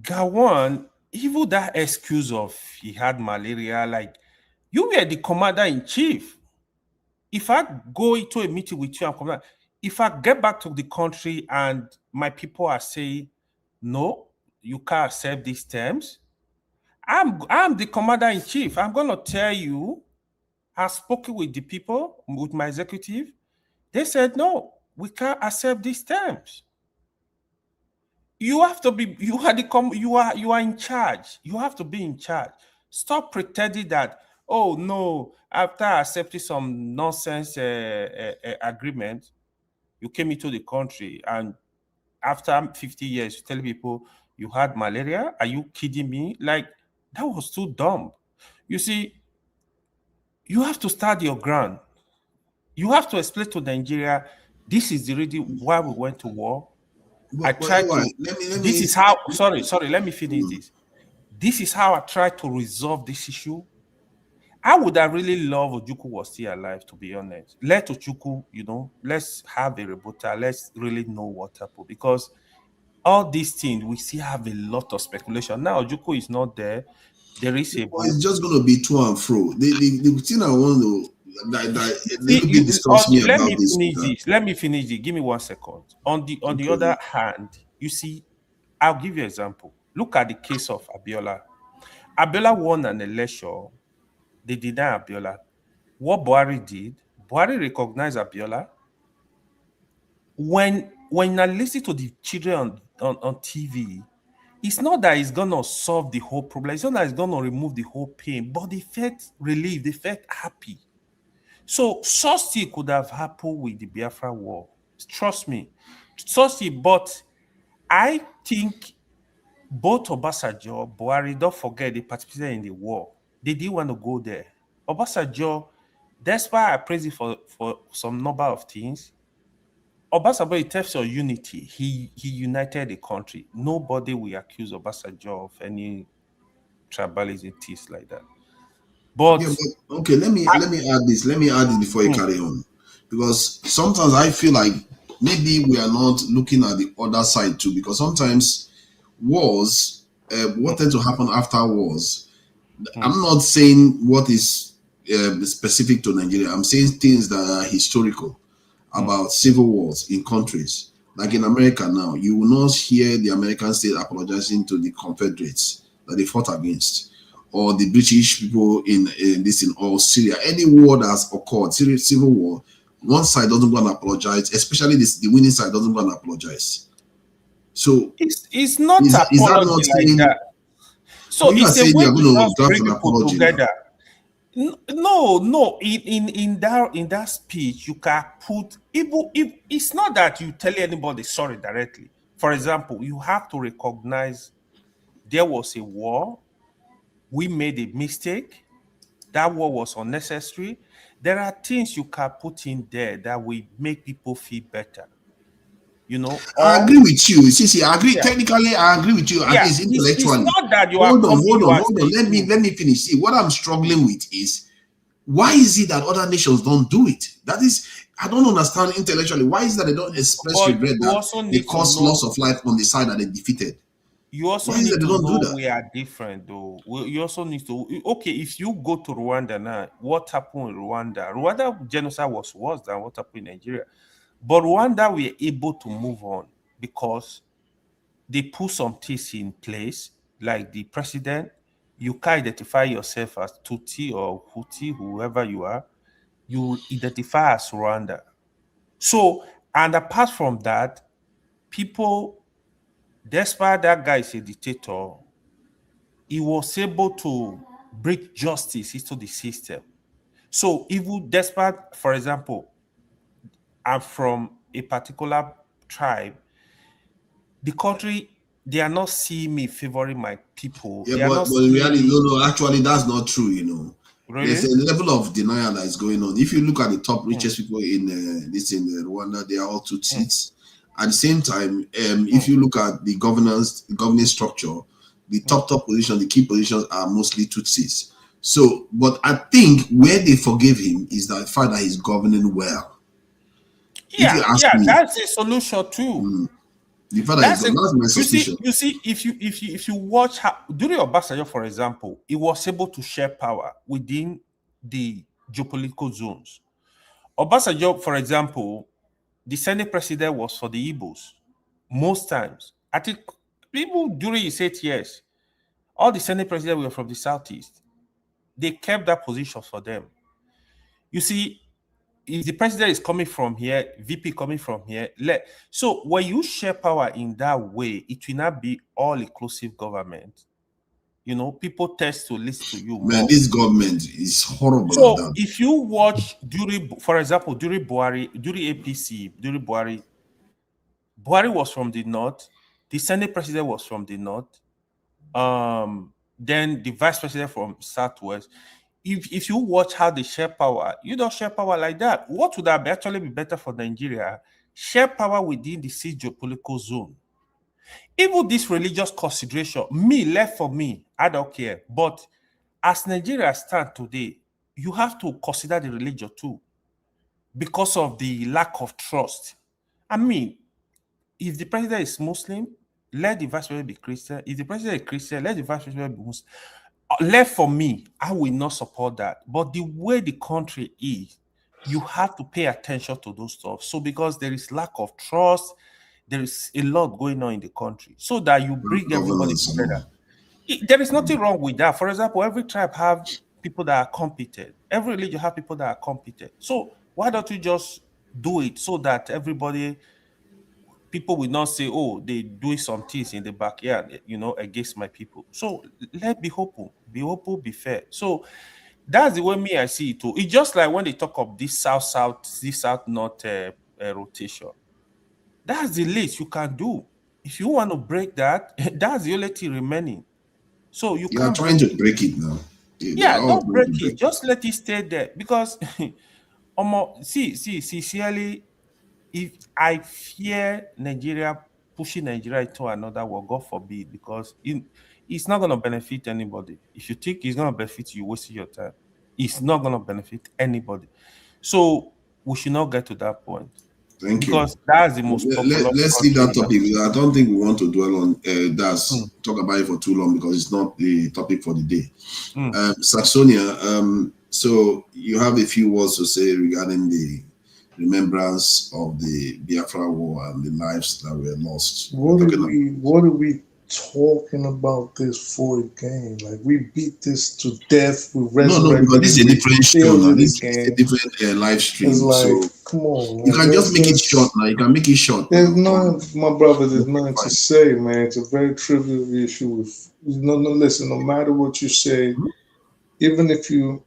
U: Gawan, even that excuse of he had malaria, like, you were the commander-in-chief. If I go into a meeting with you and commander, if I get back to the country and my people are saying, no, you can't accept these terms, I'm the commander-in-chief. I'm going to tell you, I've spoken with the people, with my executive. They said, no, we can't accept these terms. You have to be, you are in charge. You have to be in charge. Stop pretending that, oh no, after accepting some nonsense agreement, you came into the country and after 50 years, you tell people you had malaria. Are you kidding me? Like, that was too dumb. You see, you have to stand your ground. You have to explain to Nigeria, this is the reason why we went to war. Let me finish this. This is how I tried to resolve this issue. I would have really loved Ojukwu was still alive, to be honest. Let Ojukwu, you know, let's have a rebuttal. Let's really know what happened. Because all these things, we still have a lot of speculation. Now, Ojukwu is not there. There is a...
C: Well, it's just going to be to and fro. The thing I want to...
U: Let me finish this. Give me 1 second. On the other hand, you see, I'll give you an example. Look at the case of Abiola. Abiola won an election. They deny Abiola. What Buhari did, Buhari recognized Abiola. When I listen to the children on TV, it's not that it's going to solve the whole problem. It's not that it's going to remove the whole pain, but they felt relieved. They felt happy. So, such could have happened with the Biafra war. Trust me. But I think both Obasanjo, Buhari, don't forget they participated in the war. They didn't want to go there. Obasanjo, that's why I praise it for some number of things. Obasanjo, in terms of unity, he united the country. Nobody will accuse Obasanjo of any tribalism, things like that. But
C: okay, let me add this. Let me add this before you carry on, because sometimes I feel like maybe we are not looking at the other side too. Because sometimes wars, what tends to happen after wars. I'm not saying what is specific to Nigeria. I'm saying things that are historical about civil wars in countries like in America. Now, you will not hear the American state apologizing to the Confederates that they fought against, or the British people in or Syria. Any war that has occurred, civil war, one side doesn't go and apologize, especially the winning side doesn't go and apologize. So
U: it's not apology like that. So it's a way to bring people together. No. In that speech, you can put, even if it's not that you tell anybody sorry directly. For example, you have to recognize there was a war. We made a mistake. That war was unnecessary. There are things you can put in there that will make people feel better. You know,
C: I agree with you. See, I agree. Yeah. Technically, I agree with you.
U: Yeah.
C: At least intellectually.
U: It's not that you
C: hold on. Let me finish. See, what I'm struggling with is, why is it that other nations don't do it? That is, I don't understand intellectually. Why is it that they don't express regret that they caused loss of life on the side that they defeated?
U: You also need to know we are different, though. You also need to, okay, if you go to Rwanda now, what happened in Rwanda? Rwanda genocide was worse than what happened in Nigeria. But Rwanda, we are able to move on because they put some things in place, like the president, you can identify yourself as Tutsi or Hutu, whoever you are, you identify as Rwanda. So, and apart from that, people, despite that guy is a dictator, he was able to bring justice into the system. So even despite, for example, I'm from a particular tribe, the country, they are not seeing me favoring my people.
C: Yeah, but in reality, no, actually, that's not true, you know.
U: Really?
C: There's a level of denial that is going on. If you look at the top richest people in Rwanda, they are all Tutsis. At the same time, if you look at the governing structure, the top position, the key positions are mostly Tutsis. So, but I think where they forgave him is the fact that he's governing well.
U: Yeah, that's a solution too.
C: The fact that that's my suspicion.
U: You see, if you watch how during Obasanjo, for example, he was able to share power within the geopolitical zones. Obasanjo, for example, the Senate president was for the Igbos most times. I think people during his 8 years, all the Senate presidents were from the Southeast. They kept that position for them. You see, if the president is coming from here, VP coming from here, so when you share power in that way, it will not be all-inclusive government. You know, people test to listen to you.
C: Man, this government is horrible.
U: So if you watch during, for example, during Buhari, during APC, during Buhari was from the north. The Senate president was from the north. Then the vice president from southwest. If you watch how they share power, you don't share power like that. What would that actually be better for Nigeria? Share power within the geopolitical zone. Even this religious consideration, left for me, I don't care. But as Nigeria stands today, you have to consider the religion too, because of the lack of trust. I mean, if the president is Muslim, let the vice president be Christian. If the president is Christian, let the vice president be Muslim. Left for me, I will not support that. But the way the country is, you have to pay attention to those stuff. So because there is lack of trust, there is a lot going on in the country. So that you bring everybody together. There is nothing wrong with that. For example, every tribe have people that are competent. Every religion have people that are competent. So why don't you just do it so that people will not say, oh, they do some things in the backyard, you know, against my people. So let's be hopeful, be fair. So that's the way I see it too. It's just like when they talk of this south-north rotation. That's the least you can do. If you want to break that, that's the only thing remaining. So you
C: are trying to break it now.
U: Don't break it. Just let it stay there. Because sincerely, if I fear Nigeria pushing Nigeria into another war, God forbid, because it's not going to benefit anybody. If you think it's going to benefit you, wasting your time. It's not going to benefit anybody. So we should not get to that point.
C: Thank you.
U: Because that's the most popular.
C: Let's leave that topic. I don't think we want to dwell on talk about it for too long, because it's not the topic for the day. Saxonia, so you have a few words to say regarding the remembrance of the Biafra War and the lives that were lost.
E: What are we talking about this for again? Like, we beat this to death. We resurrected.
C: No, but this is a different show now. This is a different live stream.
E: It's like,
C: so
E: come on.
C: You can just make it short now. You can make it short.
E: There's my brother, there's nothing to say, man. It's a very trivial issue. Listen, no matter what you say, even if you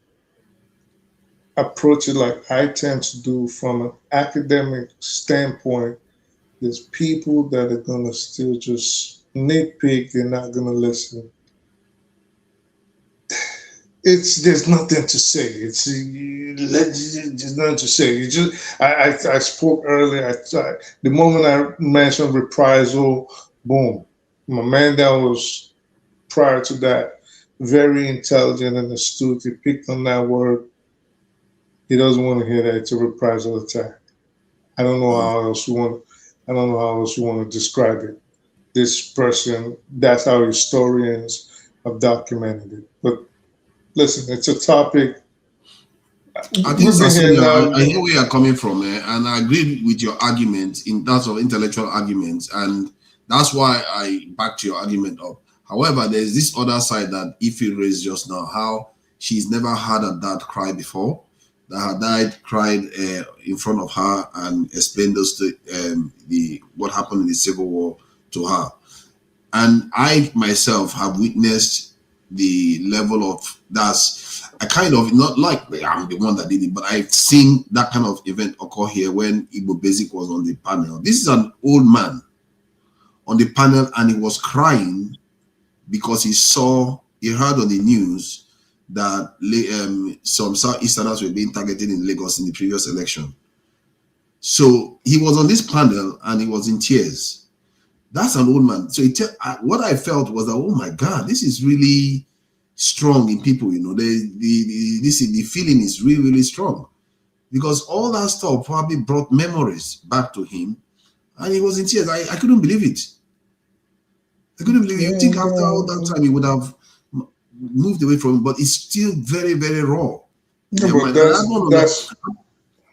E: approach it like I tend to do from an academic standpoint, there's people that are going to still just nitpick. They're not going to listen. There's nothing to say. There's nothing to say. I spoke earlier. The moment I mentioned reprisal, boom. My man that was prior to that, very intelligent and astute. He picked on that word. He doesn't want to hear that. It's a reprisal attack. I don't know how else you want to describe it. This person, that's how historians have documented it. But listen, it's a topic.
C: I think I hear where you're coming from, and I agree with your argument in terms of intellectual arguments. And That's why I backed your argument up. However, there's this other side that Ife raised just now, how she's never had a dad cry before, that her dad cried in front of her and explained those what happened in the Civil War to her. And I myself have witnessed the level of I kind of, not like I'm the one that did it, but I've seen that kind of event occur here when Igbo Basic was on the panel. This is an old man on the panel, and he was crying because he heard on the news that some Southeasterners were being targeted in Lagos in the previous election. So he was on this panel and he was in tears. That's an old man. So what I felt was that, oh my God, this is really strong in people. You know, the feeling is really, really strong, because all that stuff probably brought memories back to him, and he was in tears. I couldn't believe it. I couldn't believe it. You think after all that time he would have moved away from it, but it's still very, very raw.
E: No, but
C: I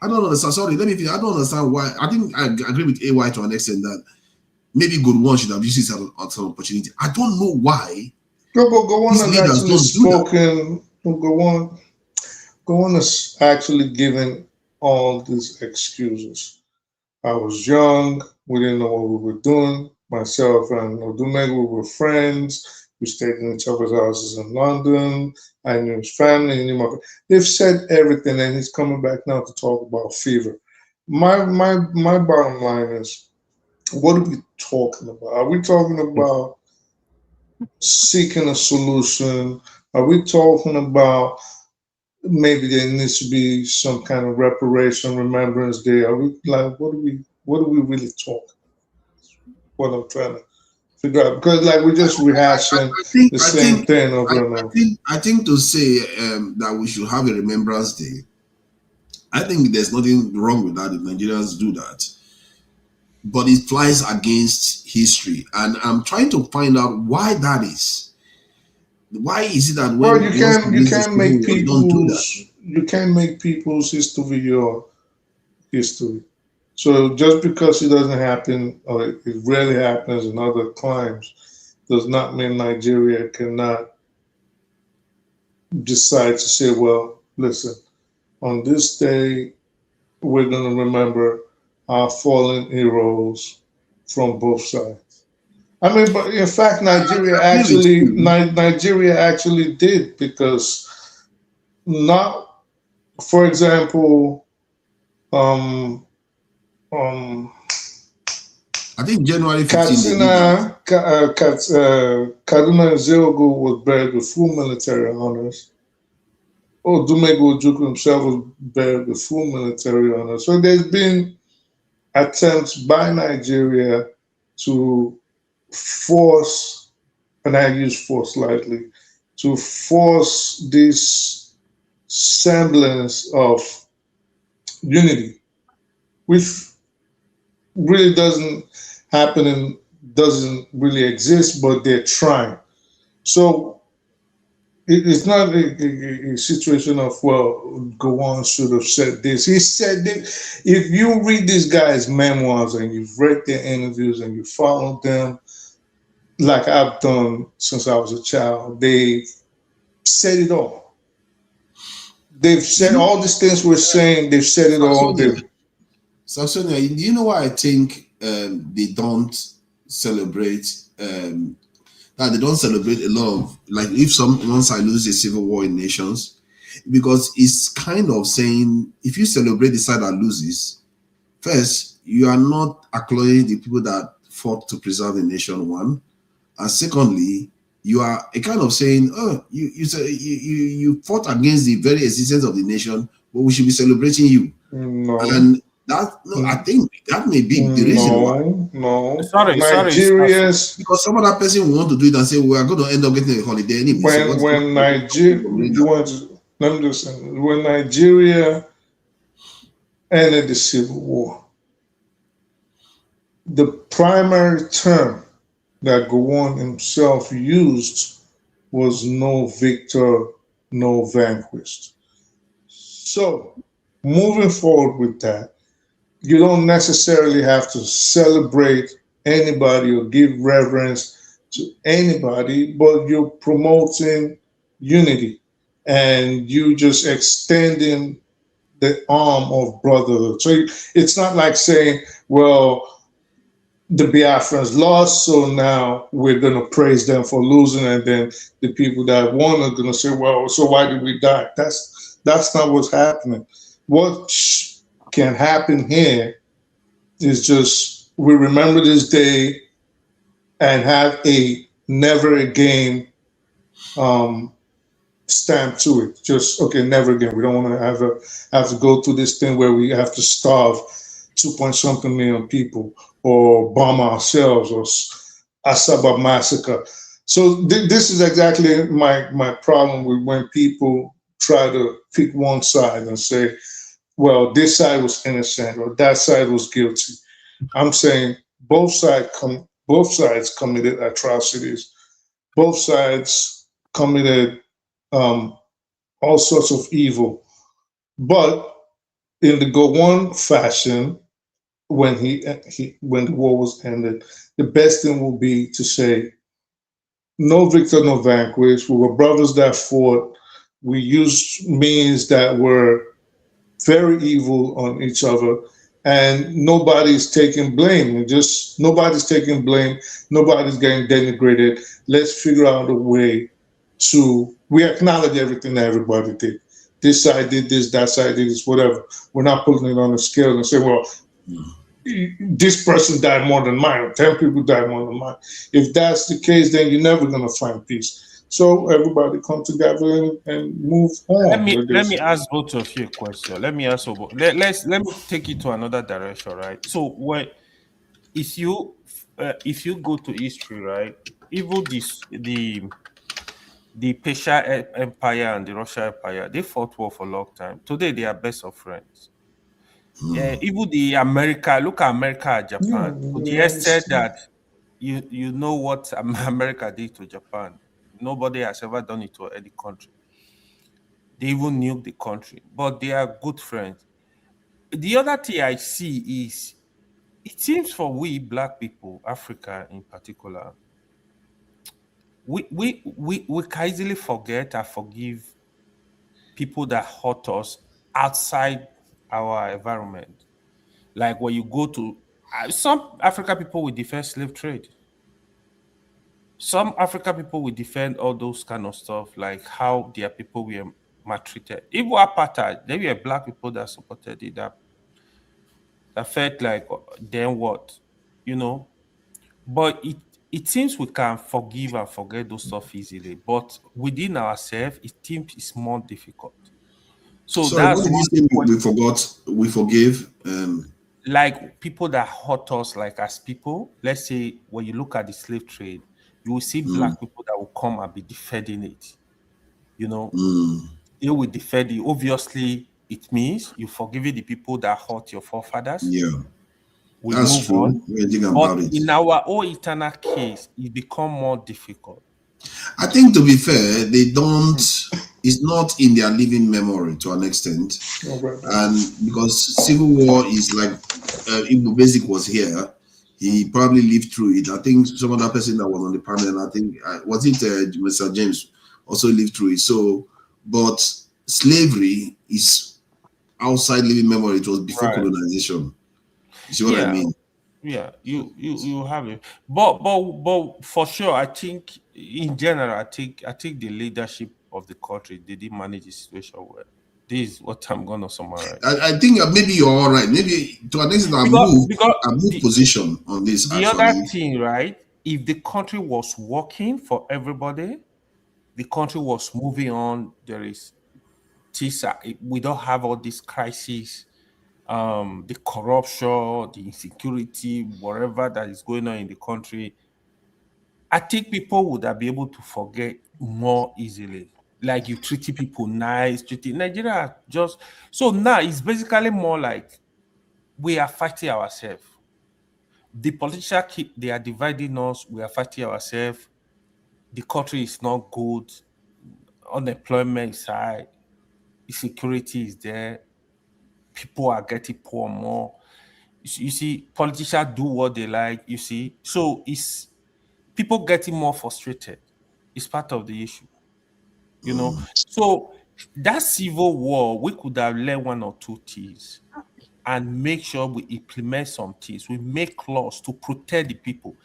C: don't understand. Sorry, let me finish. I don't understand why. I think I agree with AY to an extent that maybe Gowon should have used this as an opportunity. I don't know why.
E: No, but Gowon has actually spoken. Gowon has actually given all these excuses. I was young. We didn't know what we were doing. Myself and Odumegu were friends. We stayed in each other's houses in London. I knew his family. He knew my. They've said everything, and he's coming back now to talk about fever. My bottom line is, what are we talking about? Are we talking about seeking a solution? Are we talking about maybe there needs to be some kind of reparation, remembrance day? Are we like, what are we really talking? What I'm trying to figure out, because like we're just rehashing the same thing over and over.
C: I think to say that we should have a remembrance day, I think there's nothing wrong with that if Nigerians do that. But it flies against history, and I'm trying to find out why that is. Why is it that when
E: you can't make people's history your history? So just because it doesn't happen, or it rarely happens in other climes, does not mean Nigeria cannot decide to say, well, listen, on this day, we're going to remember our fallen heroes from both sides. I mean, but in fact, Nigeria actually did, because not, for example,
C: I think January 15th.
E: Kaduna Zeogo was buried with full military honors. Odumegu Ojukwu himself was buried with full military honors. So there's been attempts by Nigeria to force, and I use force lightly, to force this semblance of unity, which really doesn't happen and doesn't really exist, but they're trying. So it's not a situation of, well, Gowon should have said this. He said that if you read this guy's memoirs and you've read their interviews and you followed them, like I've done since I was a child, they've said it all. They've said all these things we're saying, they've said it all.
C: So, Sonia, do you know why I think they don't celebrate? They don't celebrate a lot of, like, if one side loses a civil war in nations, because it's kind of saying, if you celebrate the side that loses, first, you are not acknowledging the people that fought to preserve the nation, one, and secondly, you are a kind of saying, oh, you fought against the very existence of the nation, but we should be celebrating you.
E: No.
C: And I think that may be the reason why.
E: No,
C: sorry, because some other person will want to do it and say we are going to end up getting a holiday anyway.
E: When Nigeria ended the civil war, the primary term that Gowon himself used was no victor, no vanquished. So moving forward with that, you don't necessarily have to celebrate anybody or give reverence to anybody, but you're promoting unity and you just extending the arm of brotherhood. So it's not like saying, well, the Biafrans lost, so now we're going to praise them for losing, and then the people that won are going to say, well, so why did we die? That's not what's happening. What can happen here is just we remember this day and have a never again stamp to it. Just, okay, never again. We don't want to have to go through this thing where we have to starve 2-point-something million people or bomb ourselves or Asaba massacre. So this is exactly my problem with when people try to pick one side and say, well, this side was innocent or that side was guilty. I'm saying both sides committed atrocities. Both sides committed all sorts of evil. But in the Gowon fashion, when when the war was ended, the best thing would be to say, no victor, no vanquished. We were brothers that fought. We used means that were very evil on each other, and nobody's taking blame. Nobody's taking blame. Nobody's getting denigrated. Let's figure out a way to. We acknowledge everything that everybody did. This side did this, that side did this, whatever. We're not putting it on the scale and say, well, this person died more than mine, or 10 people died more than mine. If that's the case, then you're never going to find peace. So everybody come together and move on.
U: Let me ask both of you a question. Let me take it to another direction, right? So if you go to history, right, even the Persian Empire and the Russian Empire, they fought war for a long time. Today they are best of friends. Even the America, look at America and Japan. To the extent that you know what America did to Japan. Nobody has ever done it to any country. They even nuked the country, but they are good friends. The other thing I see is, it seems for we Black people, Africa in particular, we can easily forget and forgive people that hurt us outside our environment. Like when you go to some African people will defend slave trade. Some African people will defend all those kind of stuff, like how their people were maltreated. Even apartheid, there were Black people that supported it, that felt like, then what, you know? But it seems we can forgive and forget those stuff easily, but within ourselves, it seems it's more difficult. So
C: sorry,
U: that's
C: what did you say? We forgive.
U: Like people that hurt us, like as people. Let's say when you look at the slave trade, you will see Black people that will come and be defending it. You know, they will defend it. Obviously, it means you forgiving the people that hurt your forefathers.
C: Yeah.
U: We
C: That's
U: move
C: true.
U: on. But in our own eternal case, it become more difficult.
C: I think, to be fair, they don't. It's not in their living memory to an extent, and because civil war is like, Igbo Basic was here, he probably lived through it. I think some other person that was on the panel, I think was it Mr. James, also lived through it. So, but slavery is outside living memory. It was before colonization. You see what I mean?
U: Yeah, you have it, but for sure, I think in general, I think the leadership of the country, they didn't manage the situation well. This is what I'm gonna summarize.
C: I think maybe you're all right. Maybe to an extent, I moved position on this.
U: The other thing, right? If the country was working for everybody, the country was moving on. There is TISA. We don't have all these crises. The corruption, the insecurity, whatever that is going on in the country, I think people would have been able to forget more easily. Like you treating people nice, treating Nigeria just so now it's basically more like we are fighting ourselves. The politicians they are dividing us, we are fighting ourselves. The country is not good, unemployment is high, insecurity is there. People are getting poor more. You see, politicians do what they like, you see. So it's people getting more frustrated. It's part of the issue, you know. So that civil war, we could have learned one or two things and make sure we implement some things. We make laws to protect the people.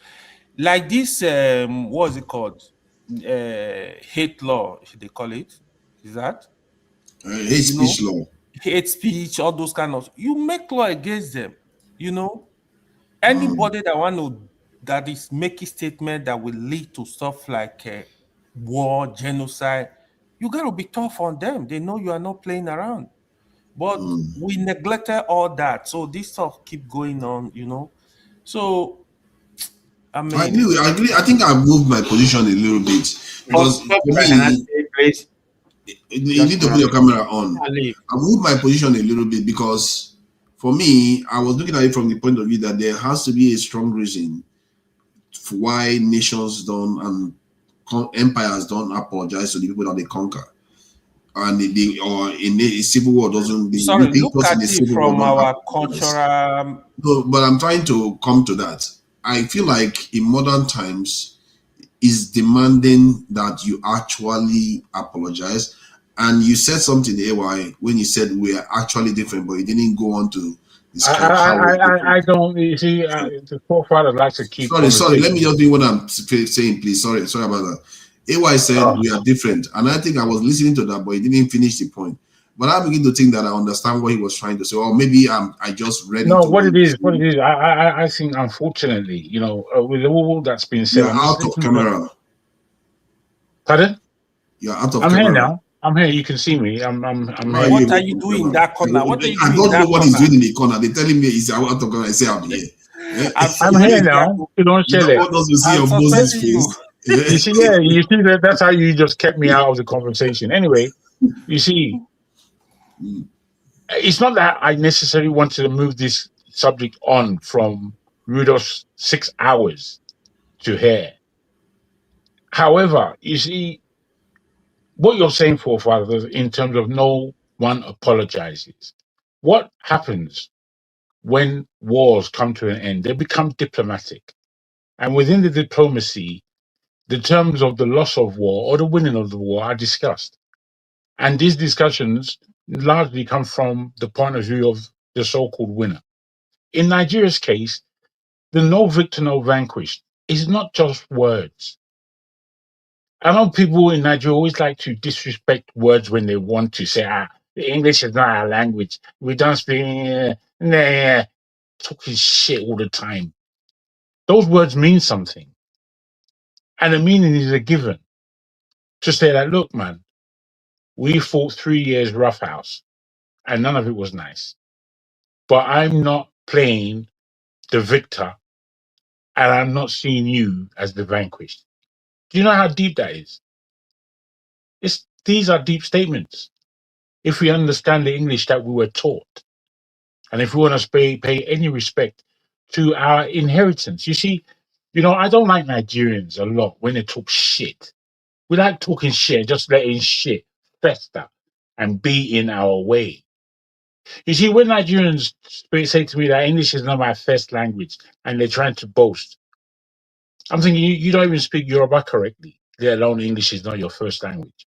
U: Like this, what is it called? Hate law, they call it. Is that?
C: Hate speech law.
U: Hate speech, all those kind of. You make law against them, you know. Anybody that is making statement that will lead to stuff like war, genocide, you got to be tough on them. They know you are not playing around. But we neglected all that, so this stuff keep going on, you know. So I mean,
C: I agree. I think I moved my position a little bit because for me, you need to put your camera on. I moved my position a little bit because for me, I was looking at it from the point of view that there has to be a strong reason for why nations don't and empires don't apologize to the people that they conquer. And or in a civil war doesn't.
U: Sorry, look at it from our cultural.
C: No, but I'm trying to come to that. I feel like in modern times is demanding that you actually apologize. And you said something, AY, when you said we are actually different, but you didn't go on to describe how
B: I don't. You see, the forefather likes to keep.
C: Sorry. Let me just do what I'm saying, please. Sorry about that. AY said we are different, and I think I was listening to that, but he didn't finish the point. But I begin to think that I understand what he was trying to say, or maybe I just read it.
B: No, what it is, I think, unfortunately, you know, with all that's been said,
C: you're out of camera.
B: Pardon?
C: You're out of
B: I'm
C: camera.
B: Here now. I'm here. You can see me. I'm here.
U: What are you doing in that corner? What are you doing?
C: I don't know what he's doing in the corner. They're telling me he's out of camera. I say I'm here.
B: I'm here now. You don't share
C: that. Us to see your Moses face.
B: You see, you see that's how you just kept me out of the conversation. Anyway, you see, it's not that I necessarily wanted to move this subject on from Rudolph's 6 hours to here. However, you see, what you're saying, forefathers, in terms of no one apologizes. What happens when wars come to an end? They become diplomatic. And within the diplomacy, the terms of the loss of war or the winning of the war are discussed. And these discussions largely come from the point of view of the so-called winner. In Nigeria's case, the no victor, no vanquished is not just words. I know people in Nigeria always like to disrespect words when they want to say, the English is not our language. We don't speak, talking shit all the time. Those words mean something. And the meaning is a given. To say that, look, man, we fought 3 years roughhouse and none of it was nice. But I'm not playing the victor and I'm not seeing you as the vanquished. Do you know how deep that is? These are deep statements. If we understand the English that we were taught, and if we want to pay any respect to our inheritance. You see, you know, I don't like Nigerians a lot when they talk shit. We like talking shit, just letting shit fester and be in our way. You see, when Nigerians say to me that English is not my first language and they're trying to boast, I'm thinking, you don't even speak Yoruba correctly, let alone English is not your first language.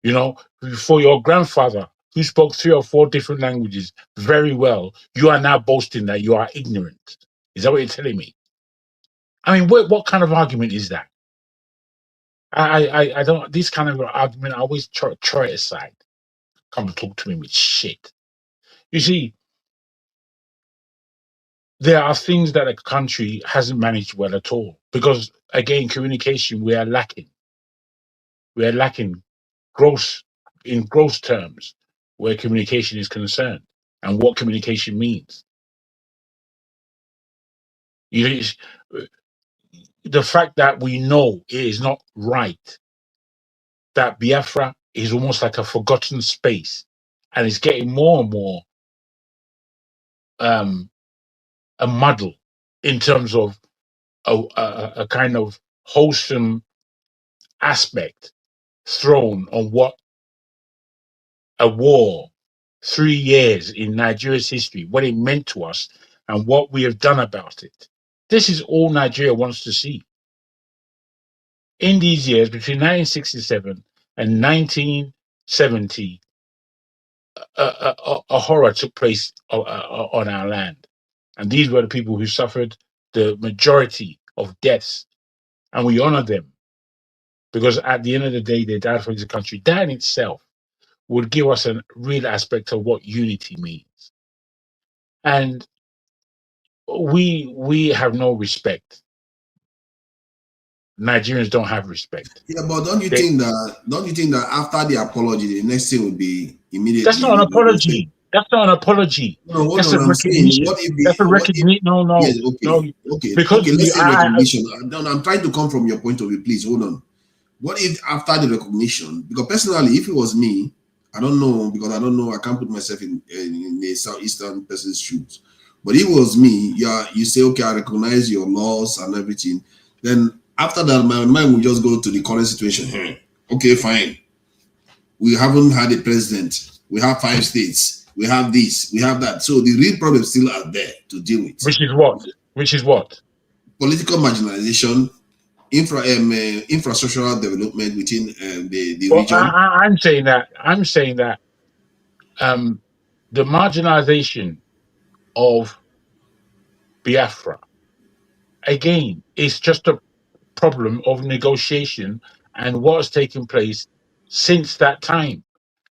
B: You know, for your grandfather who spoke 3 or 4 different languages very well, you are now boasting that you are ignorant. Is that what you're telling me? I mean, what kind of argument is that? I don't, this kind of argument, I always throw it aside. Come and talk to me with shit. You see, there are things that a country hasn't managed well at all. Because, again, communication, we are lacking. We are lacking in gross terms where communication is concerned and what communication means. The fact that we know it is not right, that Biafra is almost like a forgotten space and it's getting more and more a muddle in terms of a kind of wholesome aspect thrown on what a war 3 years in Nigeria's history, what it meant to us and what we have done about it. This is all Nigeria wants to see. In these years, between 1967 and 1970, a horror took place on our land. And these were the people who suffered the majority of deaths. And we honor them because at the end of the day, they died for this country. That in itself would give us a real aspect of what unity means. And we have no respect. Nigerians don't have respect.
C: Yeah, but don't you think that after the apology, the next thing would be immediately?
B: That's not an apology. That's not an apology.
C: No,
B: that's a recognition. That's a recognition. No.
C: Yes,
B: okay. Because
C: let's say recognition. I'm trying to come from your point of view. Please hold on. What if after the recognition? Because personally, if it was me, I don't know, because I don't know. I can't put myself in the southeastern person's shoes. But if it was me, you say, okay, I recognize your laws and everything. Then after that, my mind will just go to the current situation. Okay, fine. We haven't had a president. We have 5 states. We have this. We have that. So the real problems still are there to deal with.
B: Which is what?
C: Political marginalization, infrastructural development within the region.
B: I'm saying that the marginalization of Biafra, again, is just a problem of negotiation and what has taken place since that time.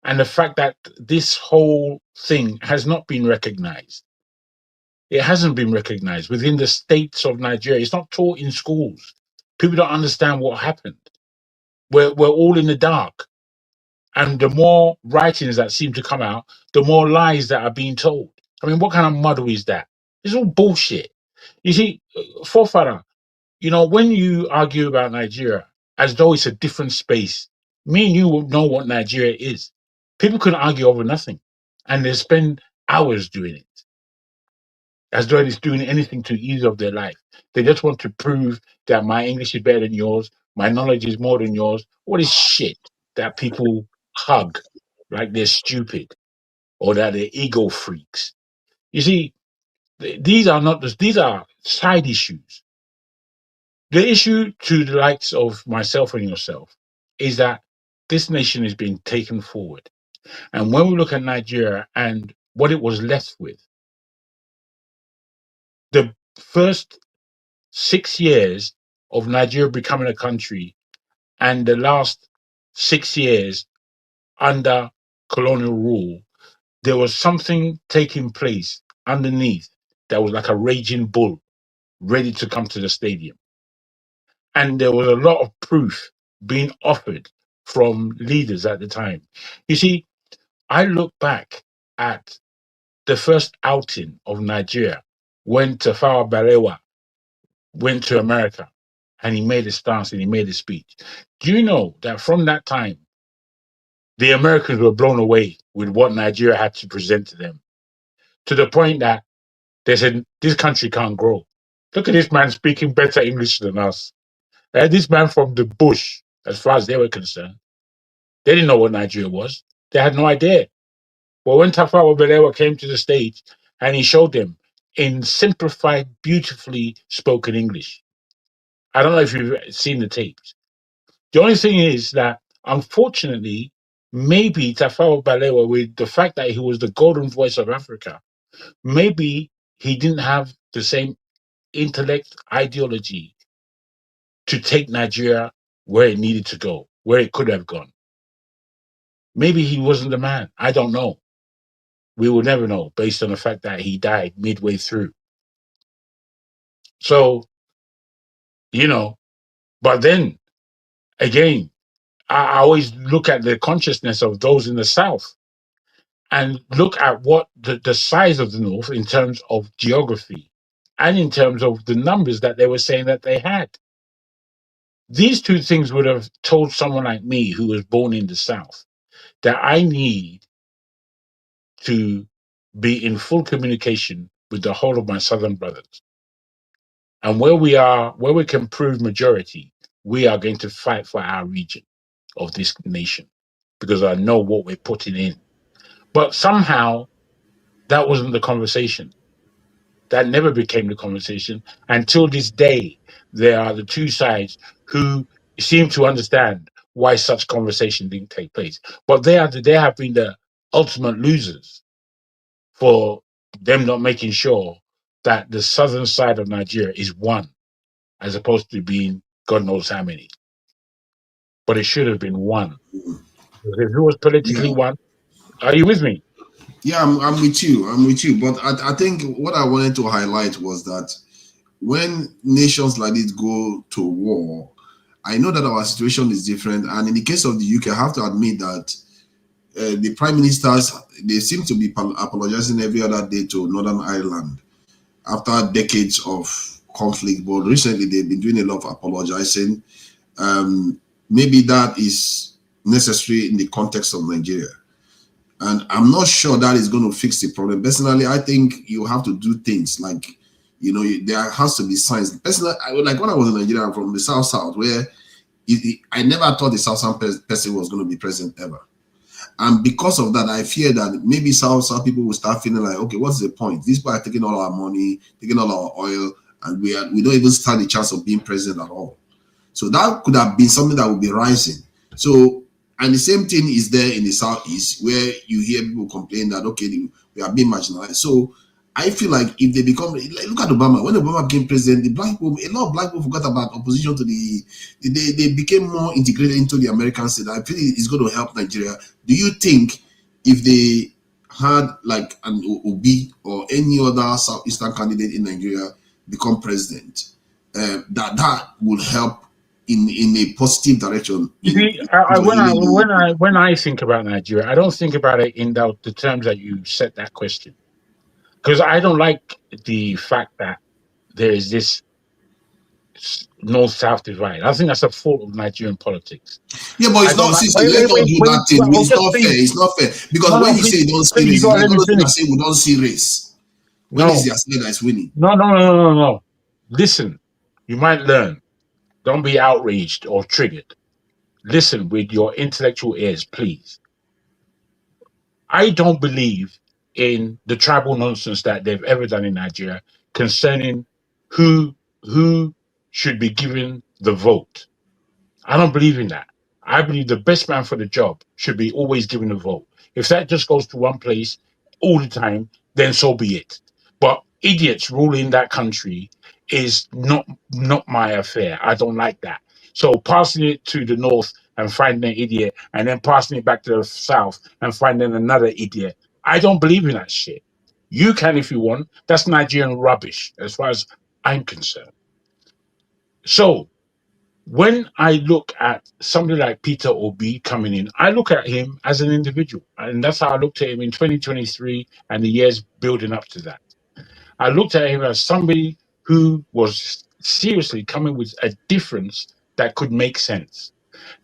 B: And the fact that this whole thing has not been recognized. It hasn't been recognized within the states of Nigeria. It's not taught in schools. People don't understand what happened. We're all in the dark. And the more writings that seem to come out, the more lies that are being told. I mean, what kind of muddle is that? It's all bullshit. You see, forefather, when you argue about Nigeria as though it's a different space, me and you will know what Nigeria is. People can argue over nothing, and they spend hours doing it, as though it's doing anything to ease of their life. They just want to prove that my English is better than yours, my knowledge is more than yours. What is shit that people hug like they're stupid or that they're ego freaks? You see, these are side issues. The issue to the likes of myself and yourself is that this nation is being taken forward. And when we look at Nigeria and what it was left with, the first 6 years of Nigeria becoming a country and the last 6 years under colonial rule, there was something taking place underneath that was like a raging bull ready to come to the stadium. And there was a lot of proof being offered from leaders at the time. You see, I look back at the first outing of Nigeria when Tafawa Balewa went to America and he made a stance and he made a speech. Do you know that from that time, the Americans were blown away with what Nigeria had to present to them, to the point that they said, this country can't grow. Look at this man speaking better English than us. This man from the bush, as far as they were concerned, they didn't know what Nigeria was. They had no idea. But when Tafawa Balewa came to the stage and he showed them in simplified, beautifully spoken English. I don't know if you've seen the tapes. The only thing is that, unfortunately, maybe Tafawa Balewa, with the fact that he was the golden voice of Africa, maybe he didn't have the same intellect, ideology to take Nigeria where it needed to go, where it could have gone. Maybe he wasn't the man. I don't know. We will never know based on the fact that he died midway through. So, but then again, I always look at the consciousness of those in the South and look at what the size of the North in terms of geography and in terms of the numbers that they were saying that they had. These two things would have told someone like me who was born in the South that I need to be in full communication with the whole of my Southern brothers. And where we can prove majority, we are going to fight for our region of this nation because I know what we're putting in. But somehow that wasn't the conversation. That never became the conversation. Until this day, there are the two sides who seem to understand why such conversation didn't take place. But they have been the ultimate losers for them not making sure that the southern side of Nigeria is one, as opposed to being God knows how many. But it should have been one. If it was politically one, are you with me?
C: Yeah, I'm with you. I'm with you. But I think what I wanted to highlight was that when nations like this go to war, I know that our situation is different. And in the case of the UK, I have to admit that the prime ministers, they seem to be apologizing every other day to Northern Ireland after decades of conflict. But recently, they've been doing a lot of apologizing. Maybe that is necessary in the context of Nigeria. And I'm not sure that is going to fix the problem. Personally, I think you have to do things like, there has to be signs. Personally, like when I was in Nigeria, I'm from the South, where I never thought the Southern person was going to be president ever. And because of that, I fear that maybe South people will start feeling like, okay, what's the point? These people are taking all our money, taking all our oil, and we don't even stand a chance of being president at all. So that could have been something that would be rising. So, and the same thing is there in the Southeast, where you hear people complain that, okay, we are being marginalized. So I feel like if they become, like, look at Obama. When Obama became president, a lot of black people forgot about opposition to they became more integrated into the American state. I feel it's going to help Nigeria. Do you think if they had like an Obi or any other Southeastern candidate in Nigeria become president, that will help in a positive direction?
B: When I think about Nigeria, I don't think about it in the terms that you set that question, because I don't like the fact that there is this north-south divide. I think that's a fault of Nigerian politics.
C: Yeah, but it's not. Let's not do that thing. It's not fair. It's not fair, because when you say you don't see race, like all those people say we don't see race. When is the side that is winning?
B: No. Listen, you might learn. Don't be outraged or triggered. Listen with your intellectual ears, please. I don't believe in the tribal nonsense that they've ever done in Nigeria concerning who should be given the vote. I don't believe in that. I believe the best man for the job should be always given the vote. If that just goes to one place all the time, then so be it. But idiots ruling that country is not my affair. I don't like that. So passing it to the north and finding an idiot, and then passing it back to the south and finding another idiot, I don't believe in that shit. You can if you want. That's Nigerian rubbish as far as I'm concerned. So when I look at somebody like Peter Obi coming in, I look at him as an individual. And that's how I looked at him in 2023 and the years building up to that. I looked at him as somebody who was seriously coming with a difference that could make sense.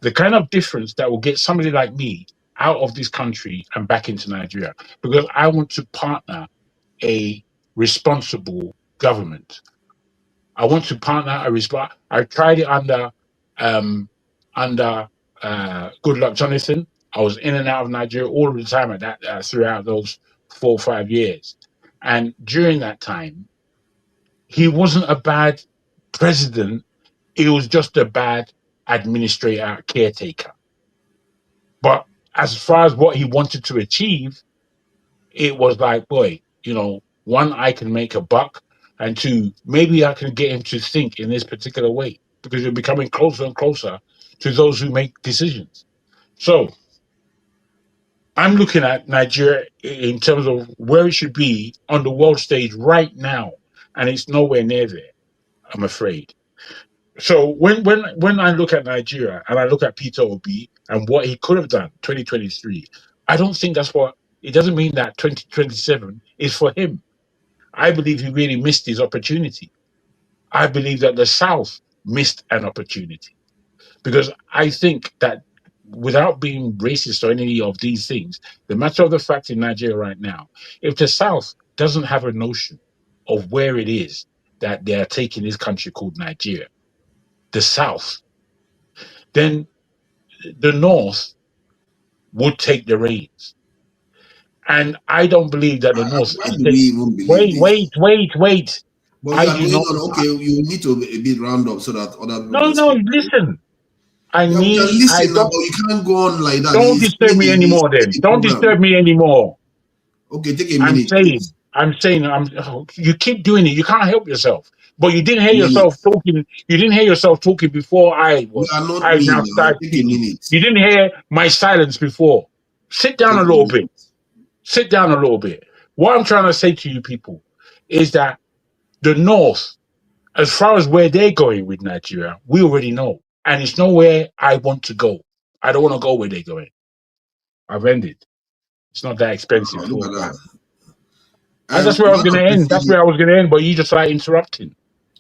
B: The kind of difference that will get somebody like me out of this country and back into Nigeria, because I want to partner a responsible government. I want to partner a response. I tried it under Goodluck Jonathan. I was in and out of Nigeria all the time at that throughout those 4 or 5 years. And during that time, he wasn't a bad president. He was just a bad administrator, caretaker. But as far as what he wanted to achieve, it was like, boy, one, I can make a buck, and two, maybe I can get him to think in this particular way, because you're becoming closer and closer to those who make decisions. So I'm looking at Nigeria in terms of where it should be on the world stage right now, and it's nowhere near there, I'm afraid. So when I look at Nigeria and I look at Peter Obi and what he could have done 2023, I don't think it doesn't mean that 2027 is for him. I believe he really missed his opportunity. I believe that the South missed an opportunity, because I think that, without being racist or any of these things, the matter of the fact in Nigeria right now, if the South doesn't have a notion of where it is that they are taking this country called Nigeria, the South, then the North would take the reins. And I don't believe that the North
C: Why
B: is
C: do we even believe
B: wait.
C: But
B: I
C: you are
B: do
C: going
B: not.
C: on, okay, you need to a bit round up so that other people
B: No,
C: can
B: no,
C: speak.
B: listen.
C: Yeah, we can
B: I
C: listen now,
B: don't.
C: but you can't go on like that.
B: Don't
C: It's
B: disturb me
C: playing
B: anymore then.
C: the
B: Don't
C: program.
B: disturb me anymore.
C: Okay, take a minute, please.
B: You keep doing it. You can't help yourself. But you didn't hear
C: A minute.
B: yourself talking. You didn't hear yourself talking before I was.
C: You are not
B: I
C: me
B: now
C: now.
B: started
C: Take a
B: speaking.
C: minute.
B: You didn't hear my silence before. Sit down
C: Take
B: a
C: a
B: little
C: minute.
B: bit. Sit down a little bit. What I'm trying to say to you people is that the North, as far as where they're going with Nigeria, we already know. And it's nowhere I want to go. I don't want to go where they're going. I've ended. It's not that expensive.
C: Oh, look at that.
B: And that's where I was
C: Man
B: going
C: of
B: to end. That's
C: Prestige,
B: where I was going to end, but you just like interrupting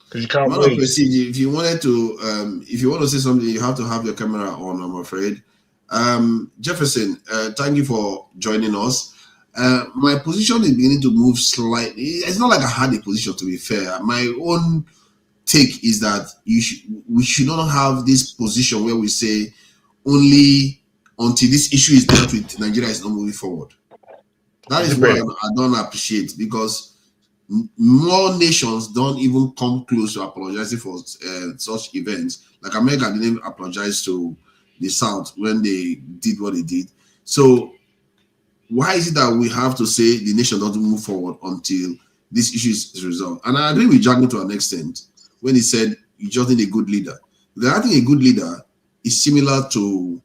B: because you can't
C: Man of
B: wait.
C: Prestige, if you wanted to, if you want to say something, you have to have your camera on, I'm afraid. Jefferson, thank you for joining us. My position is beginning to move slightly. It's not like I had a position, to be fair. My own take is that we should not have this position where we say only until this issue is dealt with, Nigeria is not moving forward. That is what I don't appreciate, because more nations don't even come close to apologizing for such events. Like America didn't apologize to the South when they did what they did. So why is it that we have to say the nation doesn't move forward until this issue is resolved? And I agree with Jagan to an extent when he said you just need a good leader. Because I think a good leader is similar to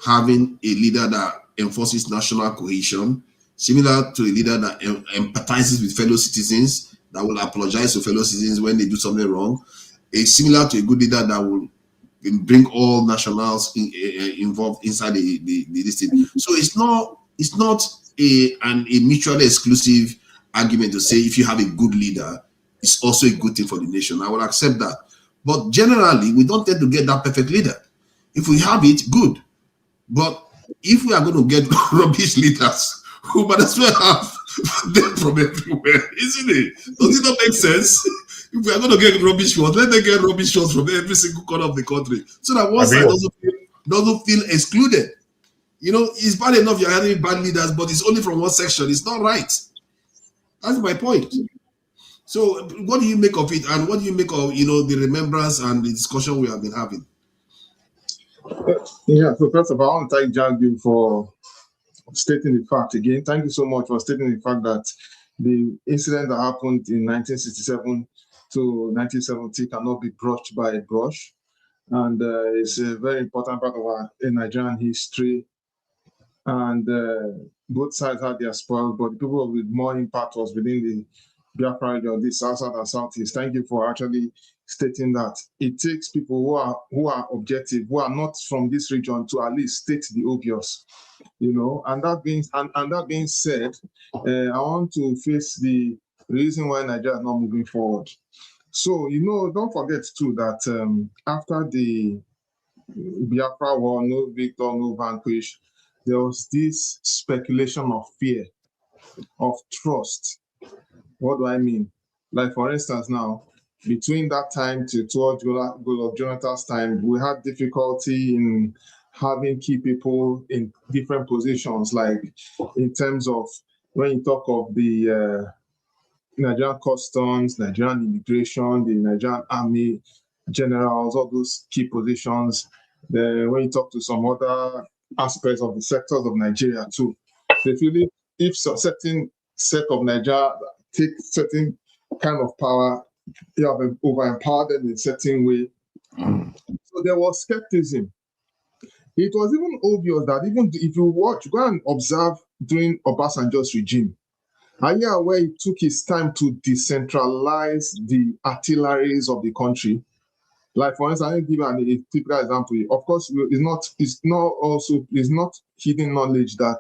C: having a leader that enforces national cohesion, similar to a leader that empathizes with fellow citizens, that will apologize to fellow citizens when they do something wrong. It's similar to a good leader that will bring all nationals involved inside the thing. So it's not a mutually exclusive argument to say if you have a good leader, it's also a good thing for the nation. I will accept that. But generally, we don't tend to get that perfect leader. If we have it, good. But if we are going to get rubbish leaders who might as well have them from everywhere, isn't it? Does it not make sense? If we are going to get rubbish ones, let them get rubbish ones from every single corner of the country, so that one side doesn't feel excluded. You know, it's bad enough you're having bad leaders, but it's only from one section. It's not right. That's my point. So what do you make of it? And what do you make of, the remembrance and the discussion we have been having?
E: Yeah, so first of all, I want to thank Jagdu for stating the fact again. Thank you so much for stating the fact that the incident that happened in 1967 to 1970 cannot be brushed by a brush. And it's a very important part of our Nigerian history. And both sides had their spoils, but the people with more impact was within the Biafra region, the South and Southeast. Thank you for actually stating that. It takes people who are objective, who are not from this region, to at least state the obvious, And that being said, I want to face the reason why Nigeria is not moving forward. So, don't forget too that after the Biafra war, no victor, no vanquish, there was this speculation of fear, of trust. What do I mean? Like, for instance, now, between that time towards Goodluck Jonathan's time, we had difficulty in having key people in different positions, like in terms of when you talk of the Nigerian customs, Nigerian immigration, the Nigerian army generals, all those key positions. Then when you talk to some other aspects of the sectors of Nigeria too, they feel if certain set of Nigeria take certain kind of power, you have over-empowered them in a certain way. So there was skepticism. It was even obvious that even if you go and observe during Obasanjo's regime, are you aware it took his time to decentralize the artilleries of the country? Like, for instance, I'll give you a typical example. Of course, it's not hidden knowledge that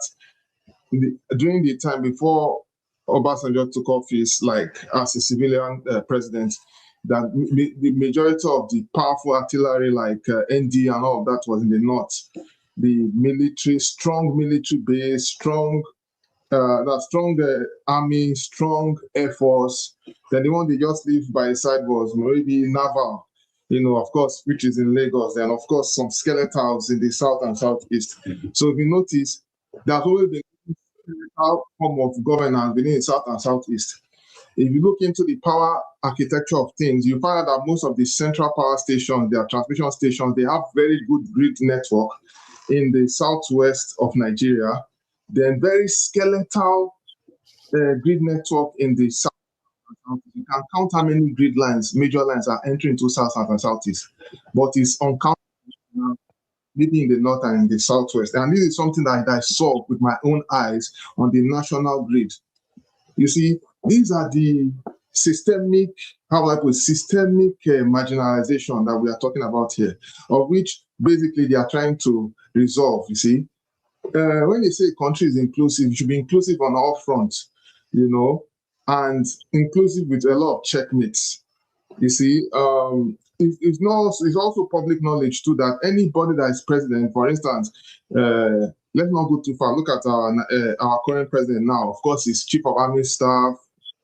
E: during the time before Obasanjo took office, like as a civilian president, that the majority of the powerful artillery, like ND and all of that, was in the north. The military, strong military base, strong army, strong air force. Then the one they just leave by the side was maybe naval, of course, which is in Lagos. Then, of course, some skeletons in the south and southeast. So if you notice, there's always been
G: form of governance within the South and Southeast. If you look into the power architecture of things, you find out that most of the central power stations, their transmission stations, they have very good grid network in the southwest of Nigeria, then very skeletal grid network in the south. You can count how many grid lines, major lines, are entering into south and southeast, but it's uncountable, maybe in the north and in the southwest. And this is something that I saw with my own eyes on the national grid. You see, these are the systemic, systemic marginalization that we are talking about here, of which basically they are trying to resolve. You see, when they say country is inclusive, it should be inclusive on all fronts, you know, and inclusive with a lot of checkmates. You see, it's also public knowledge too that anybody that is president, for instance, let's not go too far. Look at our current president now. Of course, he's chief of army staff.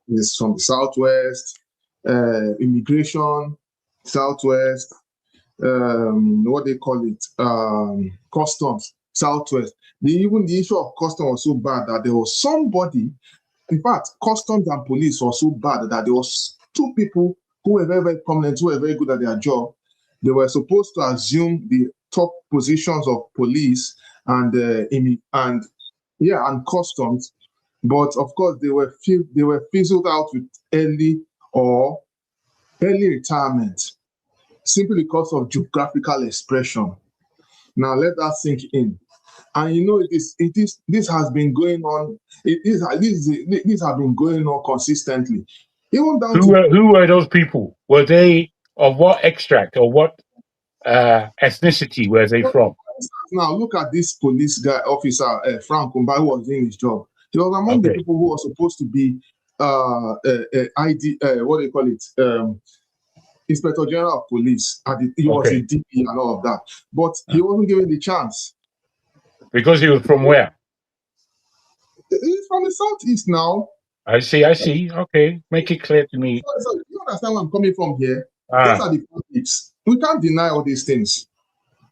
G: He's from the southwest. Immigration, southwest. What they call it? Customs, southwest. Even the issue of customs was so bad that there was somebody. In fact, customs and police was so bad that there was two people who were very, very prominent, who were very good at their job. They were supposed to assume the top positions of police and customs, but of course they were fizzled out with early retirement, simply because of geographical expression. Now let that sink in. And you know, this has been going on. This has been going on consistently. Even down
B: who were those people? Were they of what extract or what ethnicity were they from?
G: Now look at this police guy, officer Frank Kumba, who was doing his job. He was among the people who were supposed to be what do you call it? Inspector General of Police. He was a DP and all of that, but he wasn't given the chance.
B: Because he was from where?
G: He's from the southeast now.
B: I see. Okay, make it clear to me.
G: So you understand where I'm coming from here? Those are the politics. We can't deny all these things.